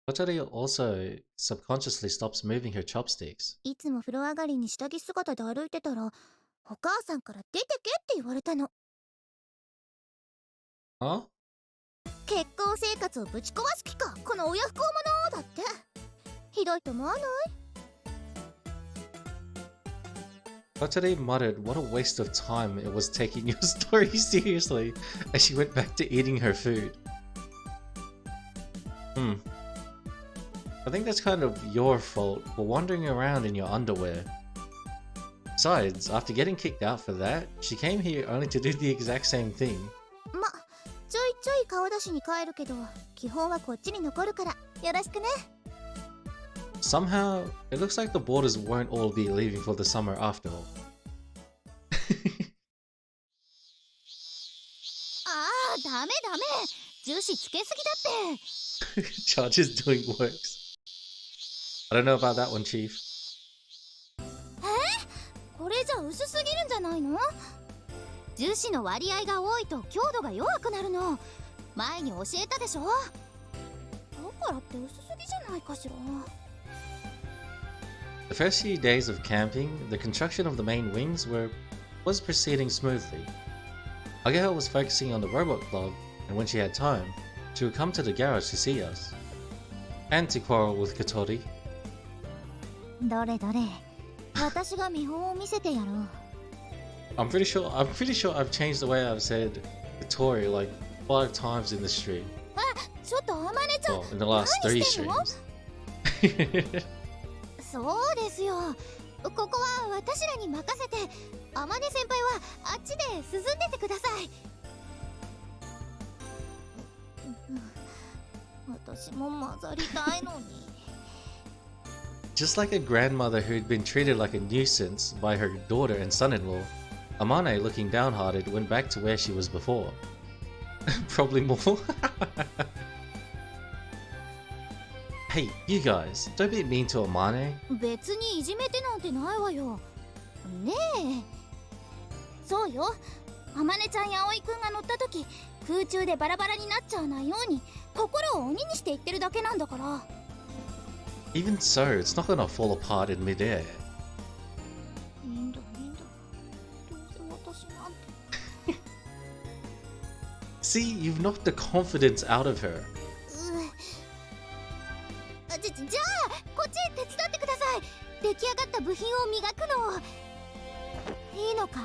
Kotori also subconsciously stops moving her chopsticks. いつも風呂上がりに下着姿で歩いてたら、お母さんから出てけって言われたの。 Huh? 結婚生活をぶち壊す気か、この親不孝者だって。ひどいと思わない？ Kotori muttered what a waste of time it was taking your story seriously as she went back to eating her food. I think that's kind of your fault for wandering around in your underwear. Besides, after getting kicked out for that, she came here only to do the exact same thing. ま、ちょいちょい顔出しに帰るけど、基本はこっちに残るからよろしくね。 Somehow, it looks like the boarders won't all be leaving for the summer after all. ああ、ダメダメ。重視つけすぎだって。Charge is doing works. I don't know about that one, Chief. これじゃ薄すぎるんじゃないの？樹脂の割合が多いと強度が弱くなるの。前に教えたでしょ。だからって薄すぎじゃないかしら。 The first few days of camping, the construction of the main wings was proceeding smoothly. Ageha was focusing on the robot club, and when she had time, she would come to the garage to see us. And to quarrel with Kotori. どれどれ、私が見本を見せてやろう。 I'm pretty sure I've changed the way I've said Kotori like 5 times in the stream. あ、ちょっとあまねちゃん。 Well, in the last 3 streams. そうですよ。ここは私らに任せて、あまね先輩はあっちで涼んでてください。私も混ざりたいのに。 Just like a grandmother who'd been treated like a nuisance by her daughter and son-in-law, Amane, looking downhearted, went back to where she was before. Probably more. Hey, you guys, don't be mean to Amane. 別にいじめてなんてないわよ。ねえ。そうよ。あまねちゃんや葵くんが乗った時、空中でバラバラになっちゃわないように、心を鬼にして言ってるだけなんだから。 Even so, it's not gonna fall apart in midair. いいんだいいんだ。どうせ私なんて。See, you've knocked the confidence out of her. じゃあこっち手伝ってください。出来上がった部品を磨くの。いいのか？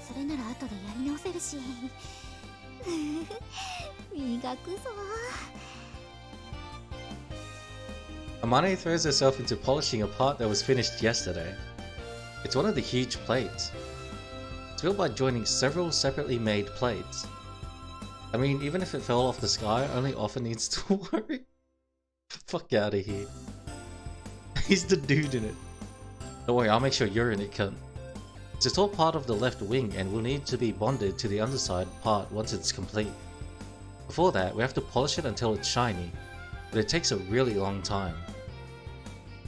それなら後でやり直せるし。磨くぞ。 Amane throws herself into polishing a part that was finished yesterday. It's one of the huge plates. It's built by joining several separately made plates. I mean, even if it fell off the sky, only Offa needs to worry. Fuck out of here. He's the dude in it. Don't worry, I'll make sure you're in it, cunt. It's all part of the left wing and will need to be bonded to the underside part once it's complete. Before that, we have to polish it until it's shiny, but it takes a really long time.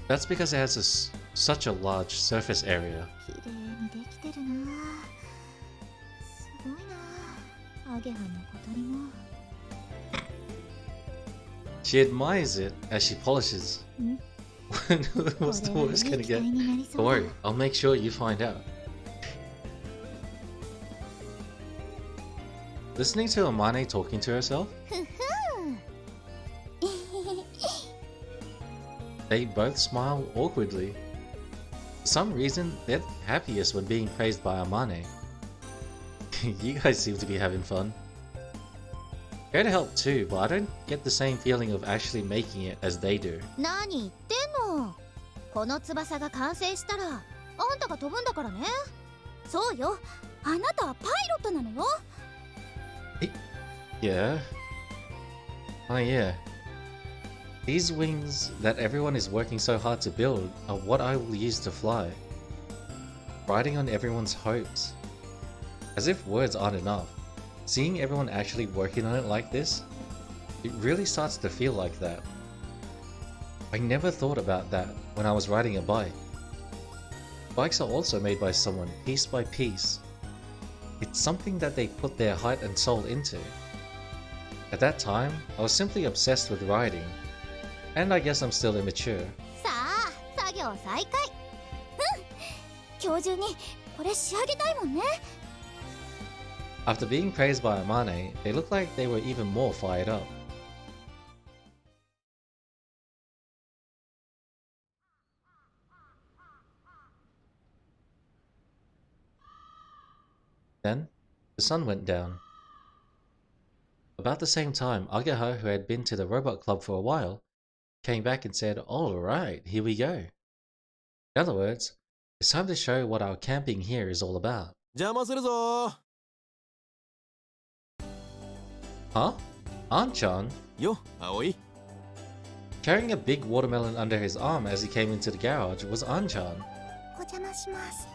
That's because it has such a large surface area. She admires it as she polishes. What's the worst gonna get? Don't worry, I'll make sure you find out. Listening to Amane talking to herself, they both smile awkwardly. For some reason, they're the happiest when being praised by Amane. You guys seem to be having fun. Go to help too, but I don't get the same feeling of actually making it as they do. 何言ってんの？この翼が完成したら、あんたが飛ぶんだからね。そうよ、あなたはパイロットなのよ。Yeah. Oh yeah. These wings that everyone is working so hard to build are what I will use to fly. Riding on everyone's hopes. As if words aren't enough. Seeing everyone actually working on it like this, it really starts to feel like that. I never thought about that when I was riding a bike. Bikes are also made by someone, piece by piece. It's something that they put their heart and soul into. At that time, I was simply obsessed with riding. And I guess I'm still immature. さあ、作業再開。今日中にこれ仕上げたいもんね。After being praised by Amane, they looked like they were even more fired up. Then, the sun went down. About the same time, Ageha, who had been to the robot club for a while, came back and said, "Alright, here we go." In other words, it's time to show what our camping here is all about. 邪魔するぞ。 Huh? Anchan? Yo, Aoi. Carrying a big watermelon under his arm as he came into the garage was Anchan. お邪魔します。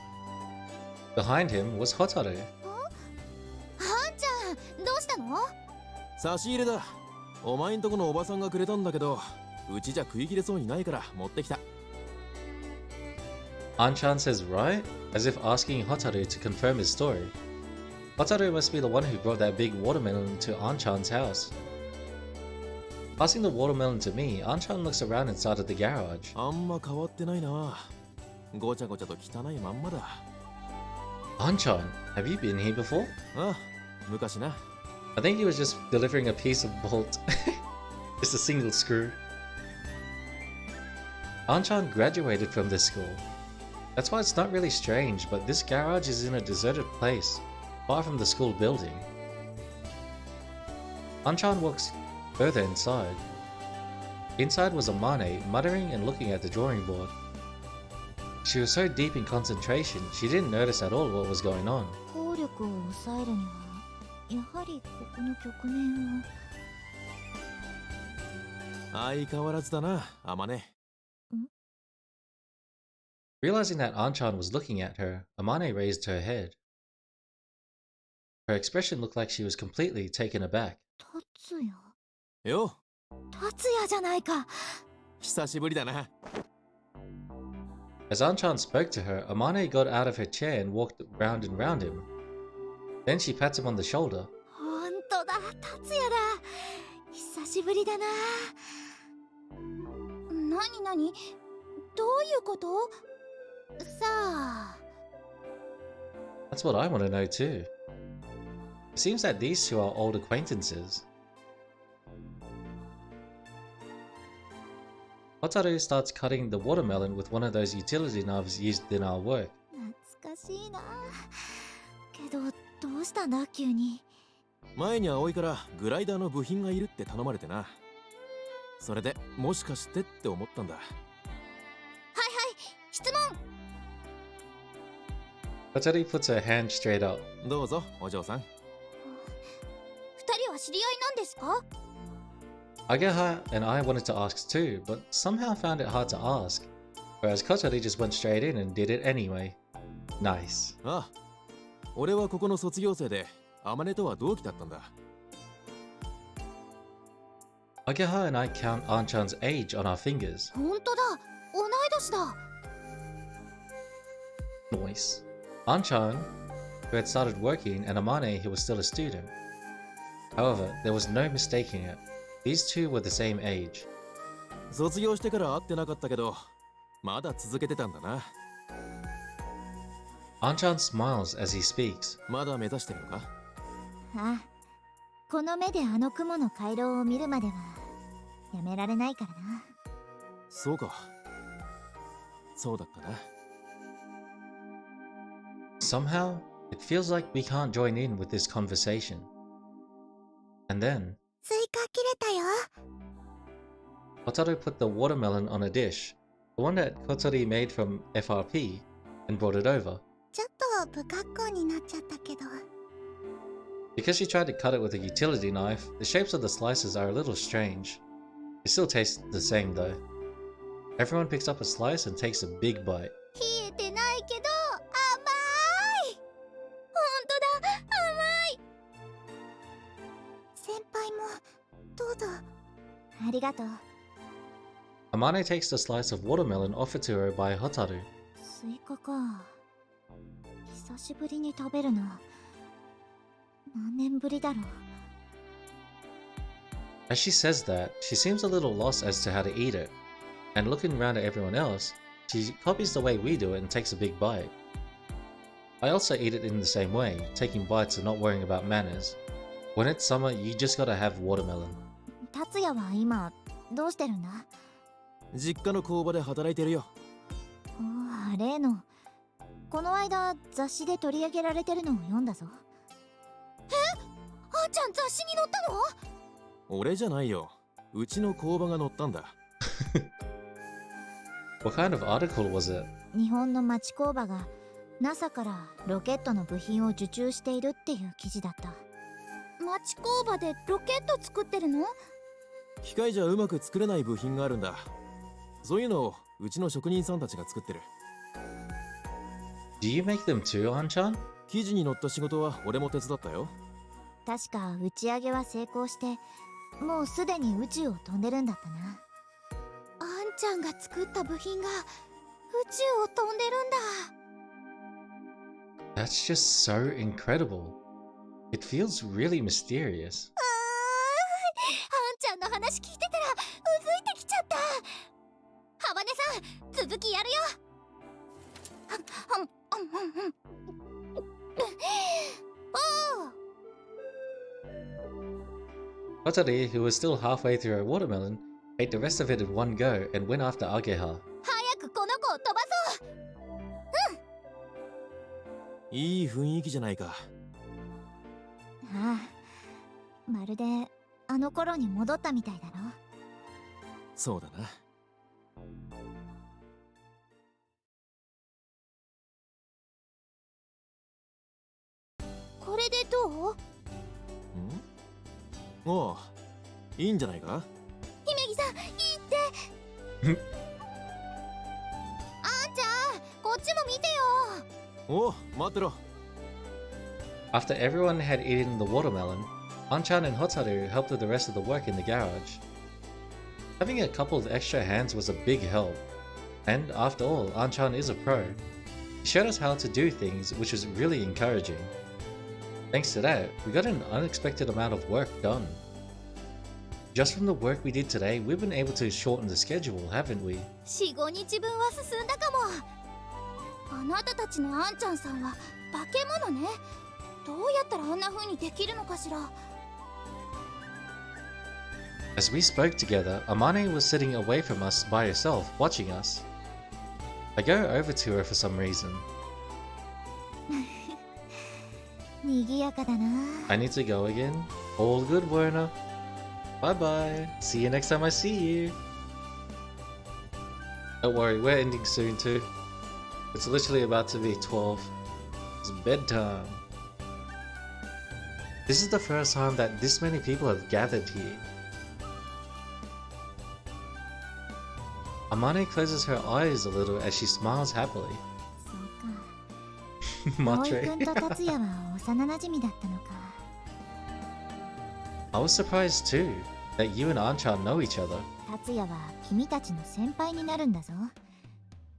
Behind him was Hotaru. あんちゃん、どうしたの？差し入れだ。お前んとこのおばさんがくれたんだけど、うちじゃ食い切れそうにないから持ってきた。Anchan says right, as if asking Hotaru to confirm his story. Hotaru must be the one who brought that big watermelon to Anchan's house. Passing the watermelon to me, Anchan looks around inside of the garage. あんま変わってないな。ごちゃごちゃと汚いまんまだ。Anchan, have you been here before? ああ、昔な。I think he was just delivering a piece of bolt. Just a single screw. Anchan graduated from this school. That's why it's not really strange, but this garage is in a deserted place, far from the school building. Anchan walks further inside. Inside was Amane, muttering and looking at the drawing board. She was so deep in concentration, she didn't notice at all what was going on. 効力を抑えるにはやはりここの局面を。相変わらずだな、あまね。Realizing that Anchan was looking at her, Amane raised her head. Her expression looked like she was completely taken aback. 達也。よ。達也じゃないか。久しぶりだな。As Anchan spoke to her, Amane got out of her chair and walked round and round him. Then she pats him on the shoulder. 本当だ、達也だ。久しぶりだな。何何？どういうこと？さあ。That's what I want to know too. It seems that these two are old acquaintances. Hotaru starts cutting the watermelon with one of those utility knives used in our work. 懐かしいな。けど、どうしたんだ急に。前に葵からグライダーの部品がいるって頼まれてな。それでもしかしてって思ったんだ。はいはい、質問。Hotaru puts her hand straight up. どうぞ、お嬢さん。二人は知り合いなんですか？ Ageha and I wanted to ask too, but somehow found it hard to ask, whereas Kotori just went straight in and did it anyway. Nice. ああ、俺はここの卒業生で、天音とは同期だったんだ。Ageha and I count Anchan's age on our fingers. 本当だ、同い年だ。Nice. Anchan, who had started working, and Amane, who was still a student. However, there was no mistaking it. These two were the same age. 卒業してから会ってなかったけど、まだ続けてたんだな。Anchan smiles as he speaks. まだ目指してるのか？ああ、この目であの雲の回廊を見るまではやめられないからな。そうか。そうだったな。Somehow, it feels like we can't join in with this conversation. And then, スイカ切れたよ。Hotaru put the watermelon on a dish, the one that Kotori made from FRP, and brought it over. ちょっと不格好になっちゃったけど。Because she tried to cut it with a utility knife, the shapes of the slices are a little strange. They still taste the same though. Everyone picks up a slice and takes a big bite. 冷えてないけど甘い。本当だ、甘い。先輩もどうぞ。ありがとう。Amane takes the slice of watermelon offered to her by Hotaru. スイカか。久しぶりに食べるの。何年ぶりだろう。As she says that, she seems a little lost as to how to eat it, and looking around at everyone else, she copies the way we do it and takes a big bite. I also eat it in the same way, taking bites and not worrying about manners. When it's summer, you just gotta have watermelon. 達也は今どうしてるんだ？実家の工場で働いてるよ。ああ、例の。この間雑誌で取り上げられてるのを読んだぞ。あんちゃん雑誌に載ったの？俺じゃないよ。うちの工場が載ったんだ。What kind of article was it? 日本の町工場が NASA からロケットの部品を受注しているっていう記事だった。町工場でロケット作ってるの？機械じゃうまく作れない部品があるんだ。そういうのをうちの職人さんたちが作ってる。Do you make them too, Anchan? 記事に載った仕事は俺も手伝ったよ。確か打ち上げは成功して、もうすでに宇宙を飛んでるんだったな。あんちゃんが作った部品が宇宙を飛んでるんだ。That's just so incredible. It feels really mysterious. あんちゃんの話聞いてたらうずいてきちゃった。ハバネさん、続きやるよ。Hotaru, who was still halfway through her watermelon, ate the rest of it in one go and went after Ageha. 早くこの子を飛ばそう。いい雰囲気じゃないか。ああ、まるであの頃に戻ったみたいだろ。そうだな。これでどう？おう、いいんじゃないか？姫木さん、いいって。あんちゃん、こっちも見てよ。おう、待ってろ。After everyone had eaten the watermelon, Anchan and Hotaru helped with the rest of the work in the garage. Having a couple of extra hands was a big help. And after all, Anchan is a pro. He showed us how to do things, which was really encouraging. Thanks to that, we got an unexpected amount of work done. Just from the work we did today, we've been able to shorten the schedule, haven't we? 4、5日分は進んだかも。あなたたちのあんちゃんさんは化け物ね。どうやったらあんな風にできるのかしら。As we spoke together, Amane was sitting away from us by herself, watching us. I go over to her for some reason. 賑やかだな。I need to go again. All good, Werner. Bye bye. See you next time I see you. Don't worry, we're ending soon too. It's literally about to be 12. It's bedtime. This is the first time that this many people have gathered here. Amane closes her eyes a little as she smiles happily. 葵君と達也は幼馴染だったのか。I was surprised too that you and Anchan know each other. 達也は君たちの先輩になるんだぞ。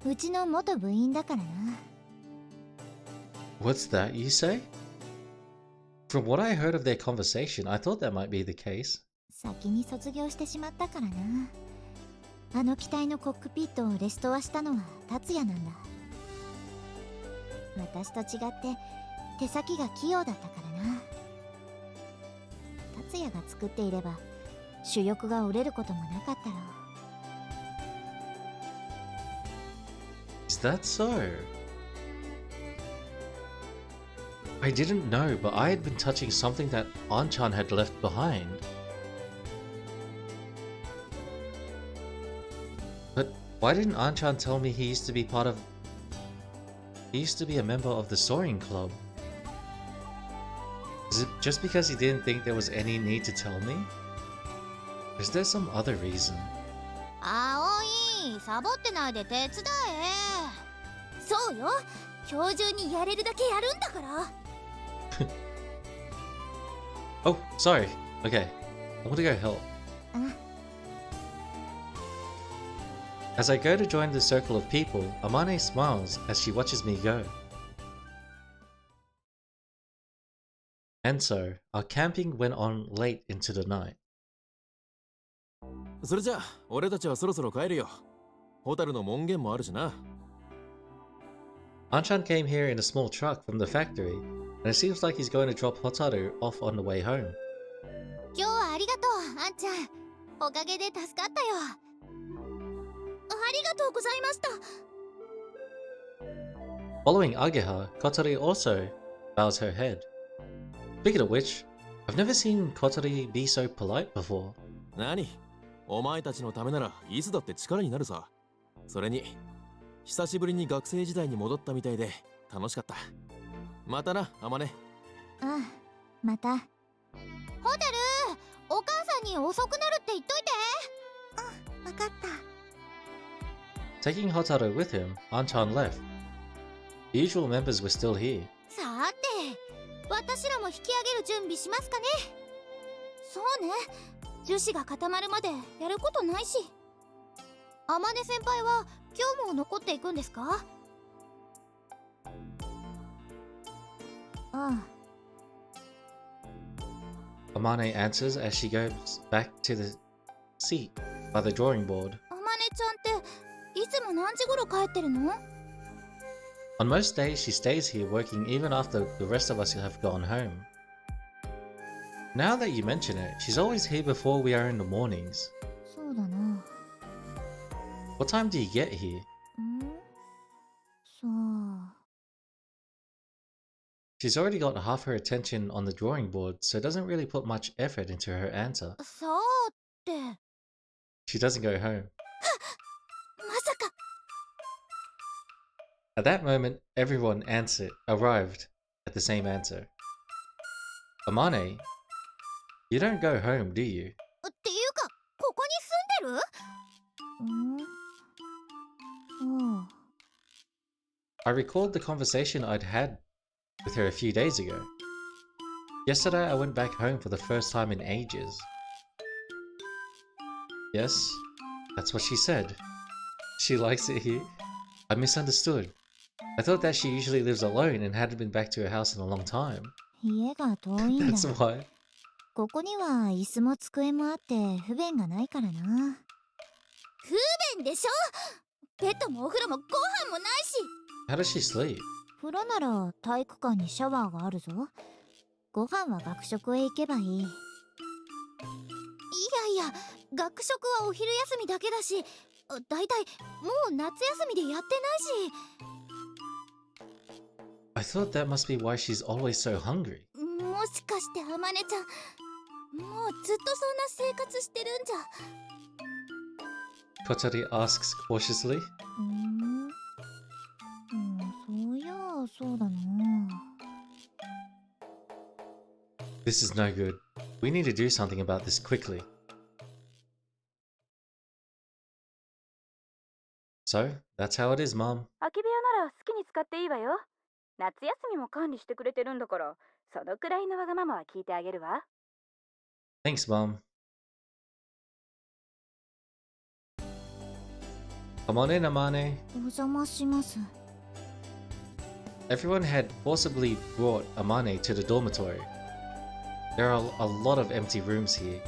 うちの元部員だからな。What's that you say? From what I heard of their conversation, I thought that might be the case. 先に卒業してしまったからな。あの機体のコックピットをレストアしたのは達也なんだ。私と違って手先が器用だったからな。達也が作っていれば主翼が折れることもなかったろう。Is that so? I didn't know, but I had been touching something that Anchan had left behind. But why didn't Anchan tell me he used to be a member of the soaring club? Is it just because he didn't think there was any need to tell me? Or is there some other reason? 葵、サボってないで手伝え。そうよ、今日中にやれるだけやるんだから。Oh, sorry. Okay, I want to go help. As I go to join the circle of people, Amane smiles as she watches me go. And so, our camping went on late into the night. それじゃあ俺たちはそろそろ帰るよ。ホタルの門限もあるしな。Anchan came here in a small truck from the factory, and it seems like he's going to drop Hotaru off on the way home. 今日はありがとう、あんちゃん。おかげで助かったよ。ありがとうございました。Following Ageha, Kotori also bows her head. Speaking of which, I've never seen Kotori be so polite before. 何？お前たちのためならいつだって力になるさ。それに久しぶりに学生時代に戻ったみたいで楽しかった。またな、アマネ。ああ、また。ホテル、お母さんに遅くなるって言っといて。うん、わかった。Taking Hotaru with him, Anchan left. The usual members were still here. さて、私らも引き上げる準備しますかね。そうね、樹脂が固まるまでやることないし。天音先輩は今日も残っていくんですか？ああ。Amane answers as she goes back to the seat by the drawing board. 天音ちゃんっていつも何時頃帰ってるの？ On most days, she stays here working even after the rest of us have gone home. Now that you mention it, she's always here before we are in the mornings. そうだな。What time do you get here? さあ。She's already got half her attention on the drawing board, so doesn't really put much effort into her answer. さあって。She doesn't go home. まさか。At that moment, everyone arrived at the same answer. Amane, you don't go home, do you? っていうか、ここに住んでる？I recalled the conversation I'd had with her a few days ago. Yesterday, I went back home for the first time in ages. Yes, that's what she said. She likes it here. I misunderstood. I thought that she usually lives alone and hadn't been back to her house in a long time. 家が遠いんだ。That's why. ここには椅子も机もあって不便がないからな。不便でしょ？ベッドもお風呂もご飯もないし。How does she sleep? 風呂なら体育館にシャワーがあるぞ。ご飯は学食へ行けばいい。いやいや、学食はお昼休みだけだし、だいたいもう夏休みでやってないし。I thought that must be why she's always so hungry. もしかしてあまねちゃん、もうずっとそんな生活してるんじゃ。Kotori asks cautiously. そういやそうだな。This is no good. We need to do something about this quickly. So, that's how it is, Mom. 空き部屋なら好きに使っていいわよ。夏休みも管理してくれてるんだから、そのくらいのわがままは聞いてあげるわ。Thanks, Mom. Come on in, Amane. お邪魔します。 Everyone had forcibly brought Amane to the dormitory. There are a lot of empty rooms here,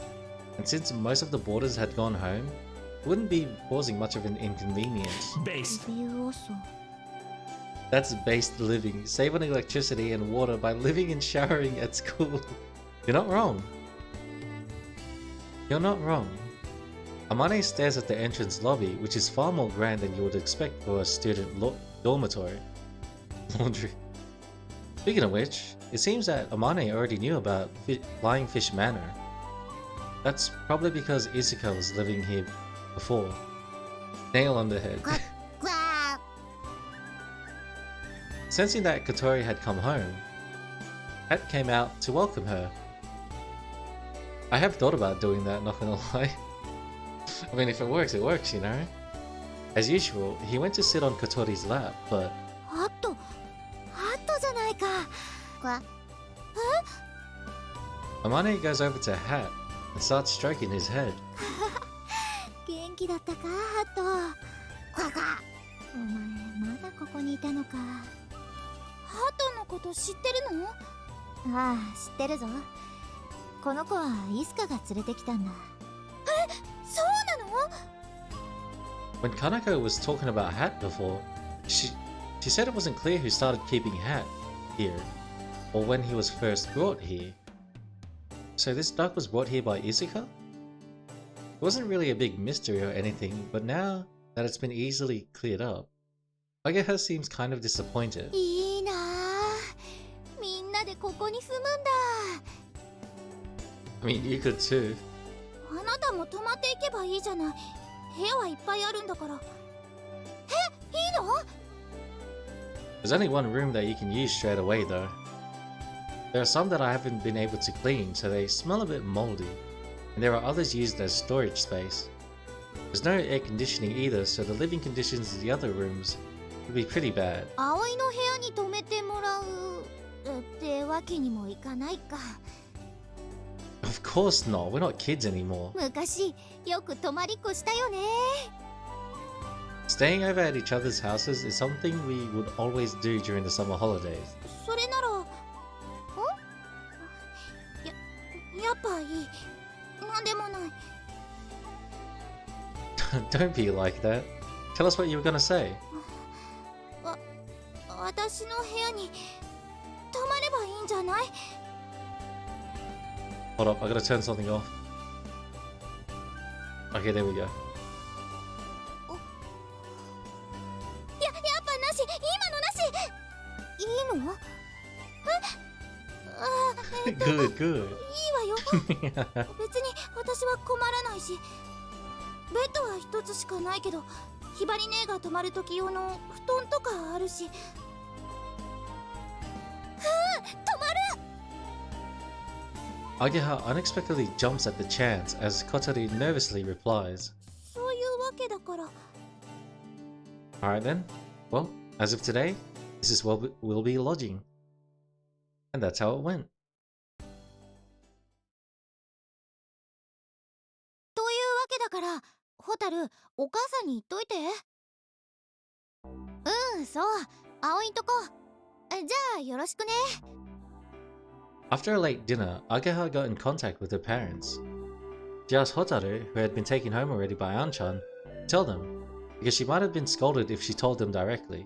and since most of the boarders had gone home, it wouldn't be causing much of an inconvenience. That's based living. Save on electricity and water by living and showering at school. You're not wrong. You're not wrong. Amane stares at the entrance lobby, which is far more grand than you would expect for a student dormitory. Laundry. Speaking of which, it seems that Amane already knew about Flying Fish Manor. That's probably because Isuka was living here before. Nail on the head. Sensing that Kotori had come home, Hat came out to welcome her. I have thought about doing that, not gonna lie. I mean, if it works, you know? As usual, he went to sit on Kotori's lap, but... Amane goes over to Hat and starts stroking his head. 元気だったか、ハット。お前まだここにいたのか。ハトのこと知ってるの？ああ、知ってるぞ。この子はイスカが連れてきたんだ。え、そうなの？ When Kanako was talking about Hat before, she said it wasn't clear who started keeping Hat here, or when he was first brought here. So this duck was brought here by Isuka? It wasn't really a big mystery or anything, but now that it's been easily cleared up, Ageha seems kind of disappointed. いいなあ。みんなでここに住むんだ。I mean, you could too. あなたも泊まっていけばいいじゃない。部屋はいっぱいあるんだから。え、いいの？ There's only one room that you can use straight away though. There are some that I haven't been able to clean, so they smell a bit moldy, and there are others used as storage space. There's no air conditioning either, so the living conditions in the other rooms would be pretty bad. 葵の部屋に泊めてもらうってわけにもいかないか。Of course not, we're not kids anymore. 昔よく泊まりっこしたよね。Staying over at each other's houses is something we would always do during the summer holidays. それなら、やっぱいい。なんでもない。Don't be like that. Tell us what you were gonna say. 私の部屋に泊まればいいんじゃない？ Hold up, I gotta turn something off. Okay, there we go. やっぱなし。今のなし。いいの？Good, good. いいわよ。別に私は困らないし、ベッドは一つしかないけど、ひばり姉が泊まる時用の布団とかあるし。泊まる。Ageha unexpectedly jumps at the chance as Kotori nervously replies. そういうわけだから。Alright then. Well, as of today, this is where we'll be lodging. And that's how it went. というわけだから、ホタル、お母さんに言っといて。そう、葵んとこ。じゃあ、よろしくね。After a late dinner, Ageha got in contact with her parents. She asked Hotaru, who had been taken home already by Anchan, to tell them, because she might have been scolded if she told them directly.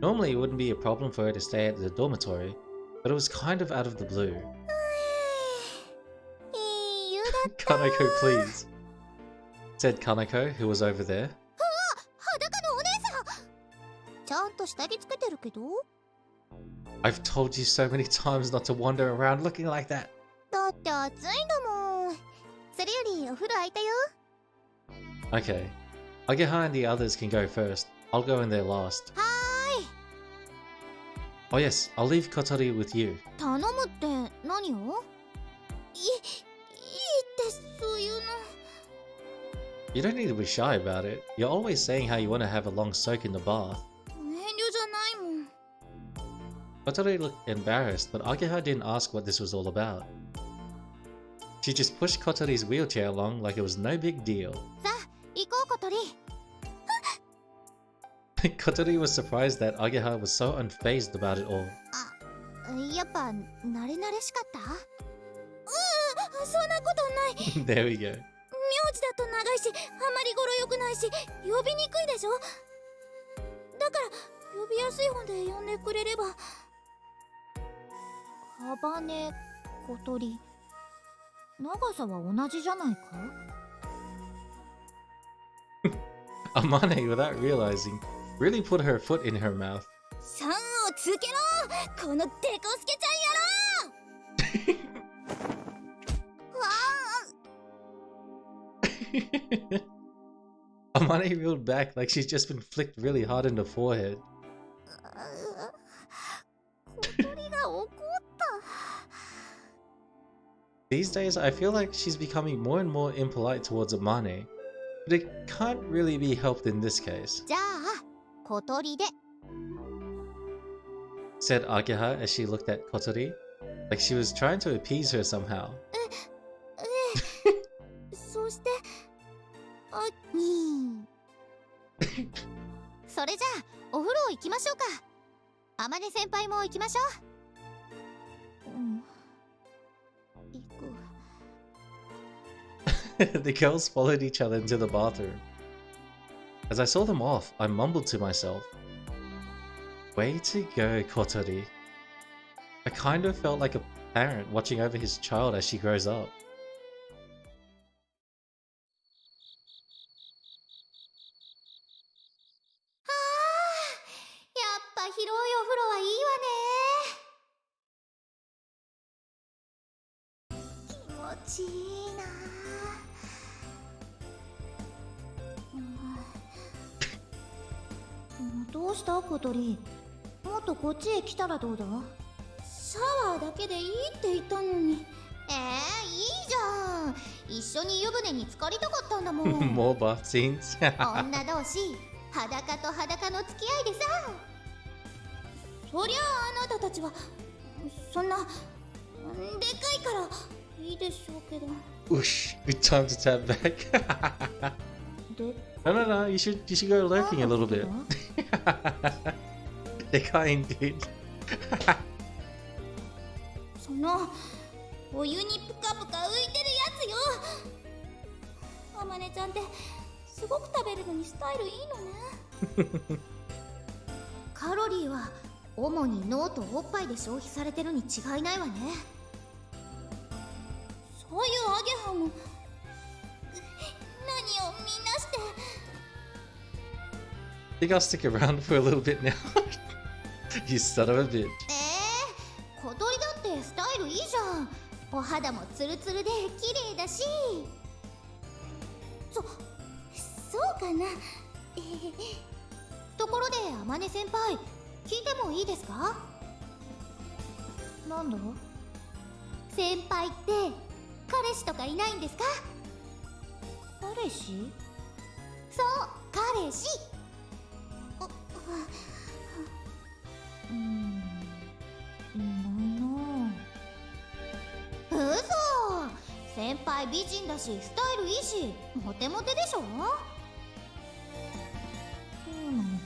Normally it wouldn't be a problem for her to stay at the dormitory, but it was kind of out of the blue. Kanako, please, said Kanako, who was over there. 裸のお姉さん。ちゃんと下着つけてるけど。I've told you so many times not to wander around looking like that. だって暑いんだもん。それよりお風呂空いたよ。Okay, Ageha and the others can go first. I'll go in there last. はーい。Oh yes, I'll leave Kotori with you. 頼むって何何を？いいってそういうの。 You don't need to be shy about it. You're always saying how you want to have a long soak in the bath. 遠慮じゃないもん。 Kotori looked embarrassed, but Ageha didn't ask what this was all about. She just pushed Kotori's wheelchair along like it was no big deal. さあ、行こう小鳥。Kotori was surprised that Ageha was so unfazed about it all. やっぱ慣れ慣れしかった？そんなことない。There we go. 名字だと長いし、あまり語呂良くないし、呼びにくいでしょ。だから呼びやすい方で呼んでくれれば。ハバネ小鳥、長さは同じじゃないか？Amane, without realizing, really put her foot in her mouth. さんをつけろ、このデコスケちゃんやろ。Amane reeled back like she's just been flicked really hard in the forehead. 小鳥が怒った。 These days, I feel like she's becoming more and more impolite towards Amane, but it can't really be helped in this case. じゃあ、小鳥で。 Said Ageha as she looked at Kotori, like she was trying to appease her somehow. そして、それじゃあ、お風呂行きましょうか。あまね先輩も行きましょう。The girls followed each other into the bathroom. As I saw them off, I mumbled to myself, "Way to go, Kotori." I kind of felt like a parent watching over his child as she grows up. やっぱ広いお風呂はいいわね。気持ちいいな。どうした小鳥、もっとこっちへ来たらどうだ？シャワーだけでいいって言ったのに。いいじゃん。一緒に湯船に浸かりたかったんだもん。 More bath scenes. 女同士、裸と裸の付き合いでさ。そりゃあ、あなたたちはそんなでかいからいいでしょうけど。 Whoosh! Good time to tap back. No. You should go lurking a little bit. They're kind, dude. そのお湯にプカプカ浮いてるやつよ。あまねちゃんってすごく食べるのにスタイルいいのね。カロリーは主に脳とおっぱいで消費されてるに違いないわね。そういうアゲハも何をみんなして。 Think I'll stick around for a little bit now. You son of a bitch. 小鳥だってスタイルいいじゃん。お肌もツルツルで綺麗だし。そうかな。ところであまね先輩、聞いてもいいですか？なんだ？先輩って彼氏とかいないんですか？彼氏？そう、彼氏。いないな。嘘！先輩美人だしスタイルいいしモテモテでしょ？そうなのか？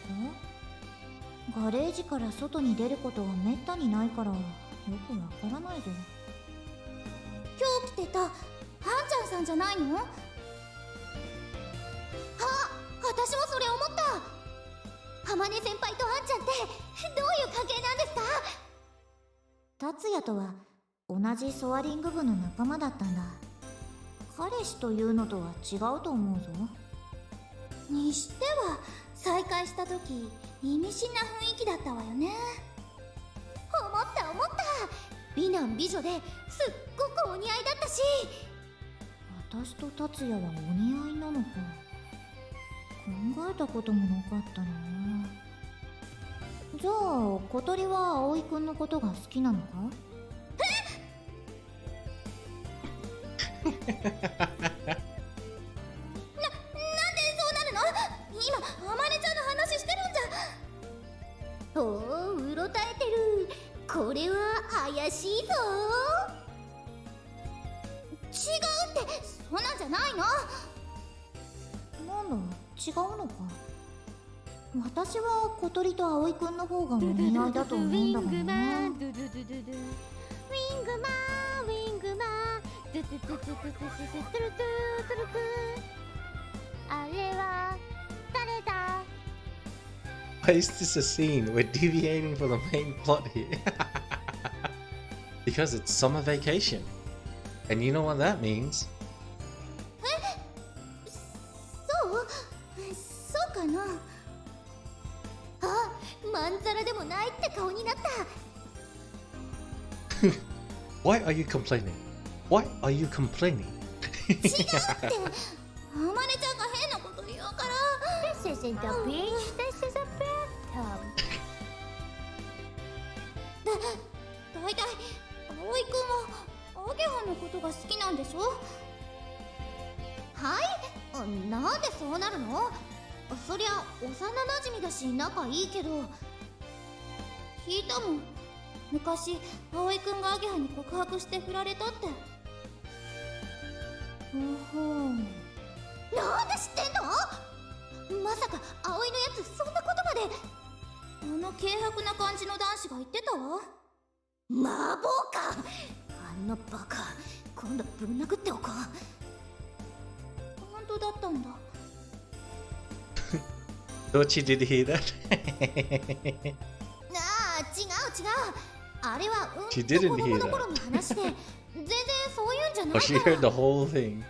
ガレージから外に出ることはめったにないからよくわからないぞ。今日来てたハンちゃんさんじゃないの？あ、私もそれ思った。あまね先輩とハンちゃんってどういう関係なんですか？達也とは同じソアリング部の仲間だったんだ。彼氏というのとは違うと思うぞ。にしては再会した時意味深な雰囲気だったわよね。思った。美男美女ですっごくお似合いだったし。私と達也はお似合いなのか。考えたこともなかったな。じゃあ小鳥は葵くんのことが好きなのか？そうなるの？今あまねちゃんの話してるんじゃ。おお、うろたえてる。これは怪しいぞ。違うって、そんなんじゃないの。なんだ、違うのか。私は小鳥と葵くんの方がお似合いだと思うんだがな。ウィングマン、ウィングマン、ドゥドゥドゥドゥドゥドゥドゥドゥドゥドゥドゥ。あれは誰だ？ Why is this a scene? We're deviating from the main plot here. Because it's summer vacation. And you know what that means. そうかな。あ、まんざらでもないって顔になった。Why are you complaining? Why are you complaining? 違うって。あまねちゃんが変なこと言うから。This isn't a beach, this is a bathtub. だいたい葵くんはアゲハのことが好きなんでしょ？はい？なんでそうなるの？そりゃ幼馴染だし仲いいけど。聞いたもん。昔葵くんがアゲハに告白して振られたって。なんで知ってんの？まさか葵のやつそんなことまで。あの軽薄な感じの男子が言ってたわ。マボか。あんなバカ、今度ぶん殴っておこう。本当だったんだ。Thought you did hear that? ああ、違う。あれはShe didn't 子供 hear の頃 that. の話で、全然そういうんじゃな Oh, い she から。 heard the whole thing.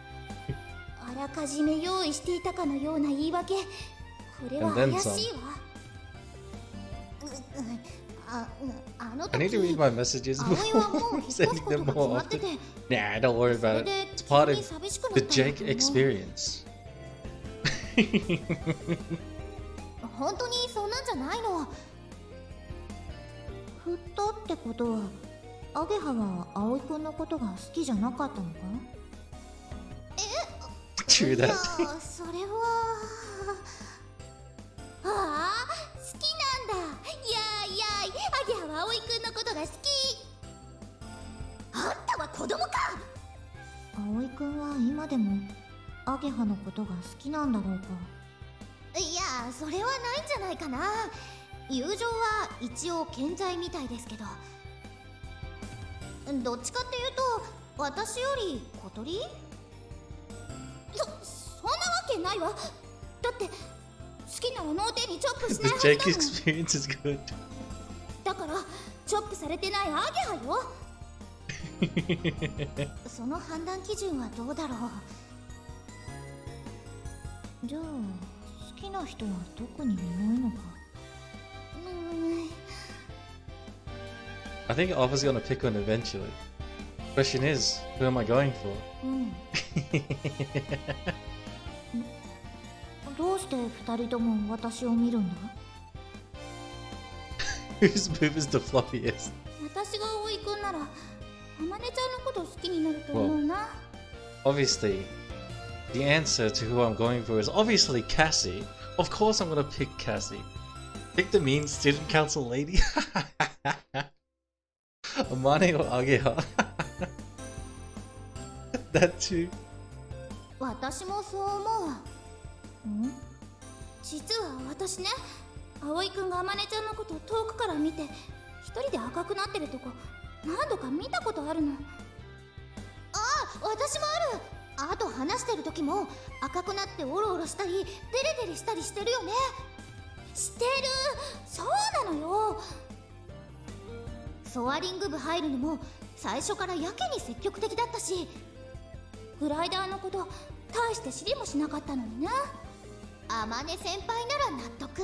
あらかじめ用意していたかのような言い訳。これは And then 怪しいわ。あの I need to 時 read my messages 葵はもう before 引っ越す sending こと them が決 more まって often. て、 Nah, don't worry about it. It's part of 急に寂しくな the ったんだ Jake と思う。 experience. 本当にそんなんじゃないの。振ったってことは、アゲハは葵くんのことが好きじゃなかったのか？ True いや that. それは。ああ、好きなんだ。いやアゲハは葵くんのことが好き。あんたは子供か。葵くんは今でもアゲハのことが好きなんだろうか？いや、それはないんじゃないかな。友情は一応健在みたいですけど。どっちかっていうと私より小鳥？そんなわけないわ。だって好きなら脳天にチョップしない The は Jake ずだもん。 experience is good. だからチョップされてないアゲハよ。その判断基準はどうだろう。じゃあ好きな人は特にいないのか？ I think Alpha's gonna pick one eventually. Question is, who am I going for? どうして二人とも私を見るんだ？ Whose move is the floppiest? 私が葵くんならあまねちゃんのこと好きになると思うな。 Obviously, the answer to who I'm going for is obviously Cassie. Of course I'm gonna pick Cassie. Pick the mean student council lady? Amane or Ageha? That too. 私もそう思う。実は私ね、葵くんがあまねちゃんのことを遠くから見て一人で赤くなってるとこ何度か見たことあるの。ああ、私もある。あと話してる時も赤くなってオロオロしたりデレデレしたりしてるよね。してる。そうなのよ。ソアリング部入るのも最初からやけに積極的だったし、グライダーのこと大して知りもしなかったのにね。あまね先輩なら納得。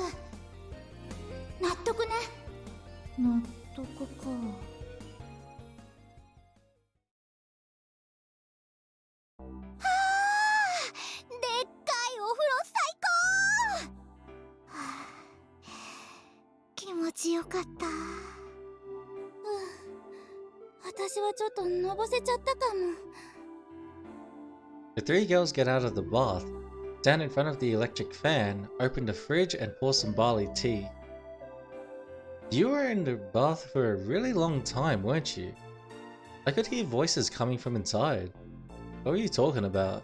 納得ね。納得か。はあ、でっかいお風呂最高。はあ、気持ちよかった。私はちょっとのぼせちゃったかも。The three girls get out of the bath, stand in front of the electric fan, open the fridge and pour some barley tea. You were in the bath for a really long time, weren't you? I could hear voices coming from inside. What were you talking about?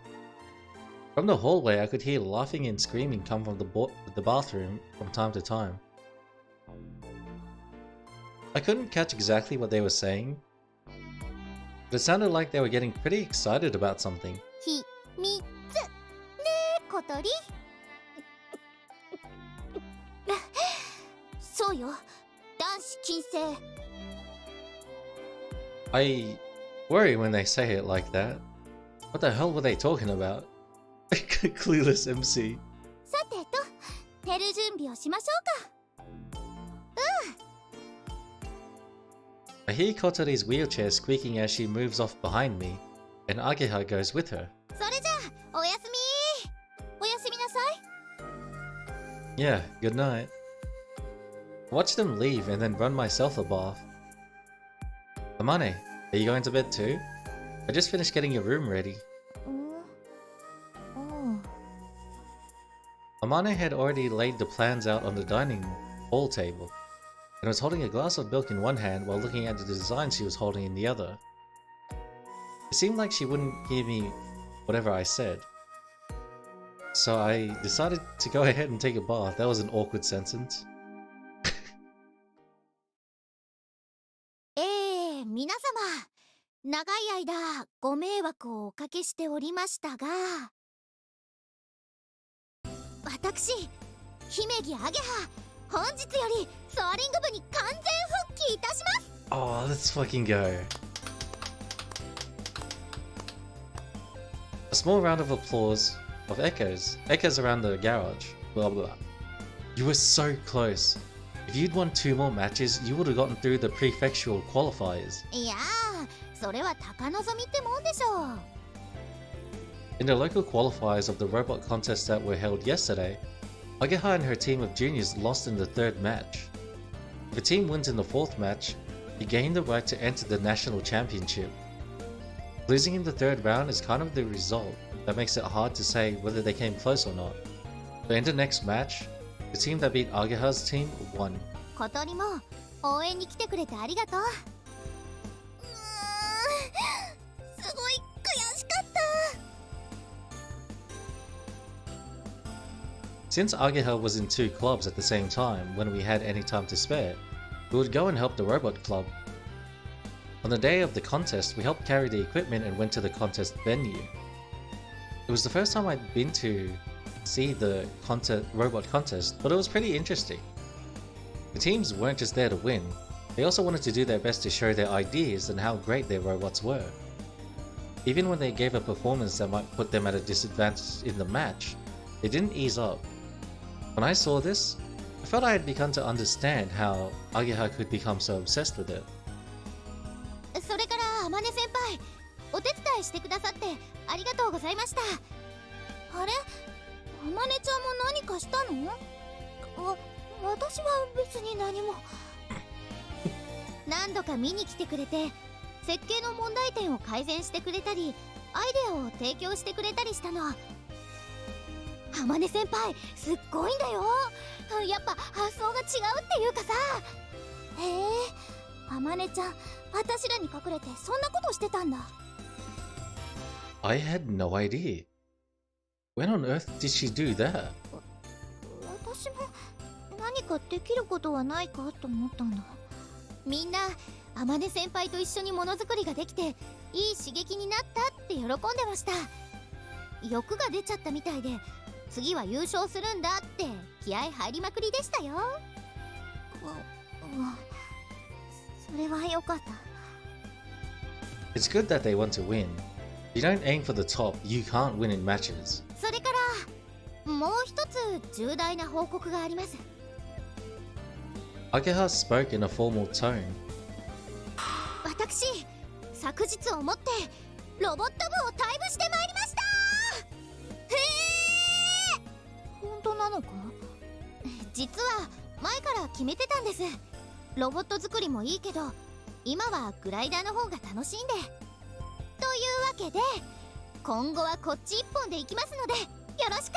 From the hallway, I could hear laughing and screaming come from the bathroom from time to time. I couldn't catch exactly what they were saying, but it sounded like they were getting pretty excited about something. ひみつね小鳥そうよ男子禁制 I worry when they say it like that. What the hell were they talking about? Clueless MC. さてと寝る準備をしましょうか I hear Kotori's wheelchair squeaking as she moves off behind me, and Ageha goes with her. それじゃあおやすみおやすみなさい Yeah, good night. Watch them leave and then run myself a bath. Amane, are you going to bed too? I just finished getting your room ready. Amane had already laid the plans out on the dining hall table, and was holding a glass of milk in one hand while looking at the design she was holding in the other. It seemed like she wouldn't hear me whatever I said. So I decided to go ahead and take a bath. That was an awkward sentence. 皆様長い間ご迷惑をおかけしておりましたが私姫木アゲハ本日よりソアリング部に完全復帰いたします Oh, let's fucking go. A small round of applause of echoes around the garage. Blah blah. You were so close. If you'd won 2 more matches, you would have gotten through the prefectural qualifiers. いやーそれは高望みってもんでしょう In the local qualifiers of the robot contests that were held yesterday, Ageha and her team of juniors lost in the 3rd match. If a team wins in the 4th match, you gain the right to enter the national championship. Losing in the 3rd round is kind of the result that makes it hard to say whether they came close or not. But in the next match, the team that beat Ageha's team won. 小鳥も応援に来てくれてありがとうすごい悔しかった Since Ageha was in 2 clubs at the same time when we had any time to spare, we would go and help the robot club. On the day of the contest, we helped carry the equipment and went to the contest venue. It was the first time I'd been to see the robot contest, but it was pretty interesting. The teams weren't just there to win, they also wanted to do their best to show their ideas and how great their robots were. Even when they gave a performance that might put them at a disadvantage in the match, they didn't ease up. When I saw this, I felt I had begun to understand how Ageha could become so obsessed with it. それから天音先輩お手伝いしてくださってありがとうございましたあれ天音ちゃんも何かしたの私は別に何も何度か見に来てくれて設計の問題点を改善してくれたりアイデアを提供してくれたりしたの天音先輩すっごいんだよやっぱ発想が違うっていうかさへえ天音ちゃん私らに隠れてそんなことしてたんだ I had no idea. When on earth did she do that? 私も何かできることはないかと思ったんだみんな天音先輩と一緒にものづくりができていい刺激になったって喜んでました欲が出ちゃったみたいで次は優勝するんだって気合入りまくりでしたよそれはよかった It's good that they want to win. If you don't aim for the top, you can't win in matches. それからもう一つ重大な報告があります Ageha spoke in a formal tone. 私昨日をもってロボット部を退部してまいりましたへえ本当なのか実は前から決めてたんですロボット作りもいいけど今はグライダーの方が楽しいんでというわけで今後はこっち一本で行きますのでよろしく。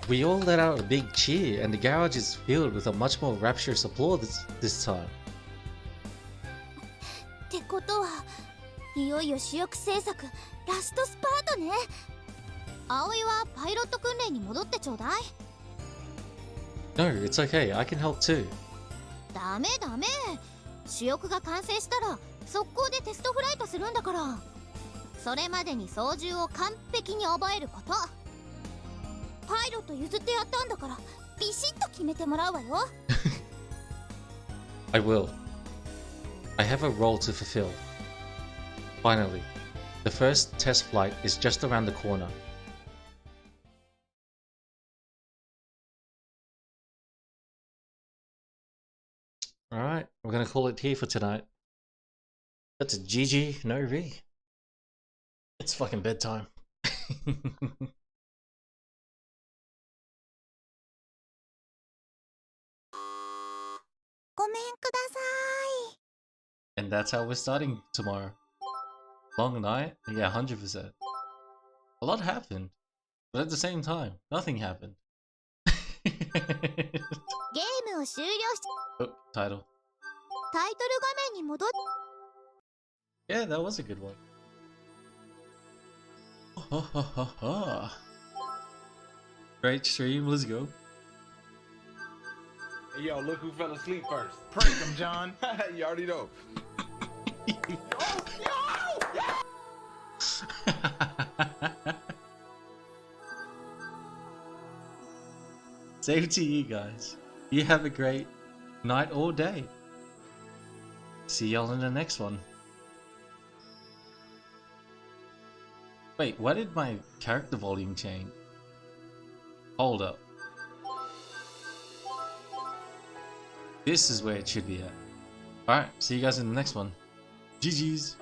We all let out a big cheer, and the garage is filled with a much more rapturous applause this time. ってことはいよいよ主翼制作ラストスパートね。葵はパイロット訓練に戻ってちょうだい。 No, it's okay. I can help too. ダメダメ、主翼が完成したら速攻でテストフライトするんだから。それまでに操縦を完璧に覚えること。パイロット譲ってやったんだからビシッと決めてもらうわよ。I will. I have a role to fulfill. Finally, the first test flight is just around the corner. Alright, we're gonna call it here for tonight. That's a GG, no V. It's fucking bedtime. ごめんください。 And that's how we're starting tomorrow. Long night? Yeah, 100%. A lot happened. But at the same time, nothing happened. ゲームを終了し Oh, title. タイトル画面に戻っ Yeah, that was a good one. Great stream, let's go. Hey, yo, look who fell asleep first. Prank him, John. You already know. Same to you guys. You have a great night or day. See y'all in the next one. Wait, why did my character volume change? Hold up. This is where it should be at. Alright, see you guys in the next one. GG's.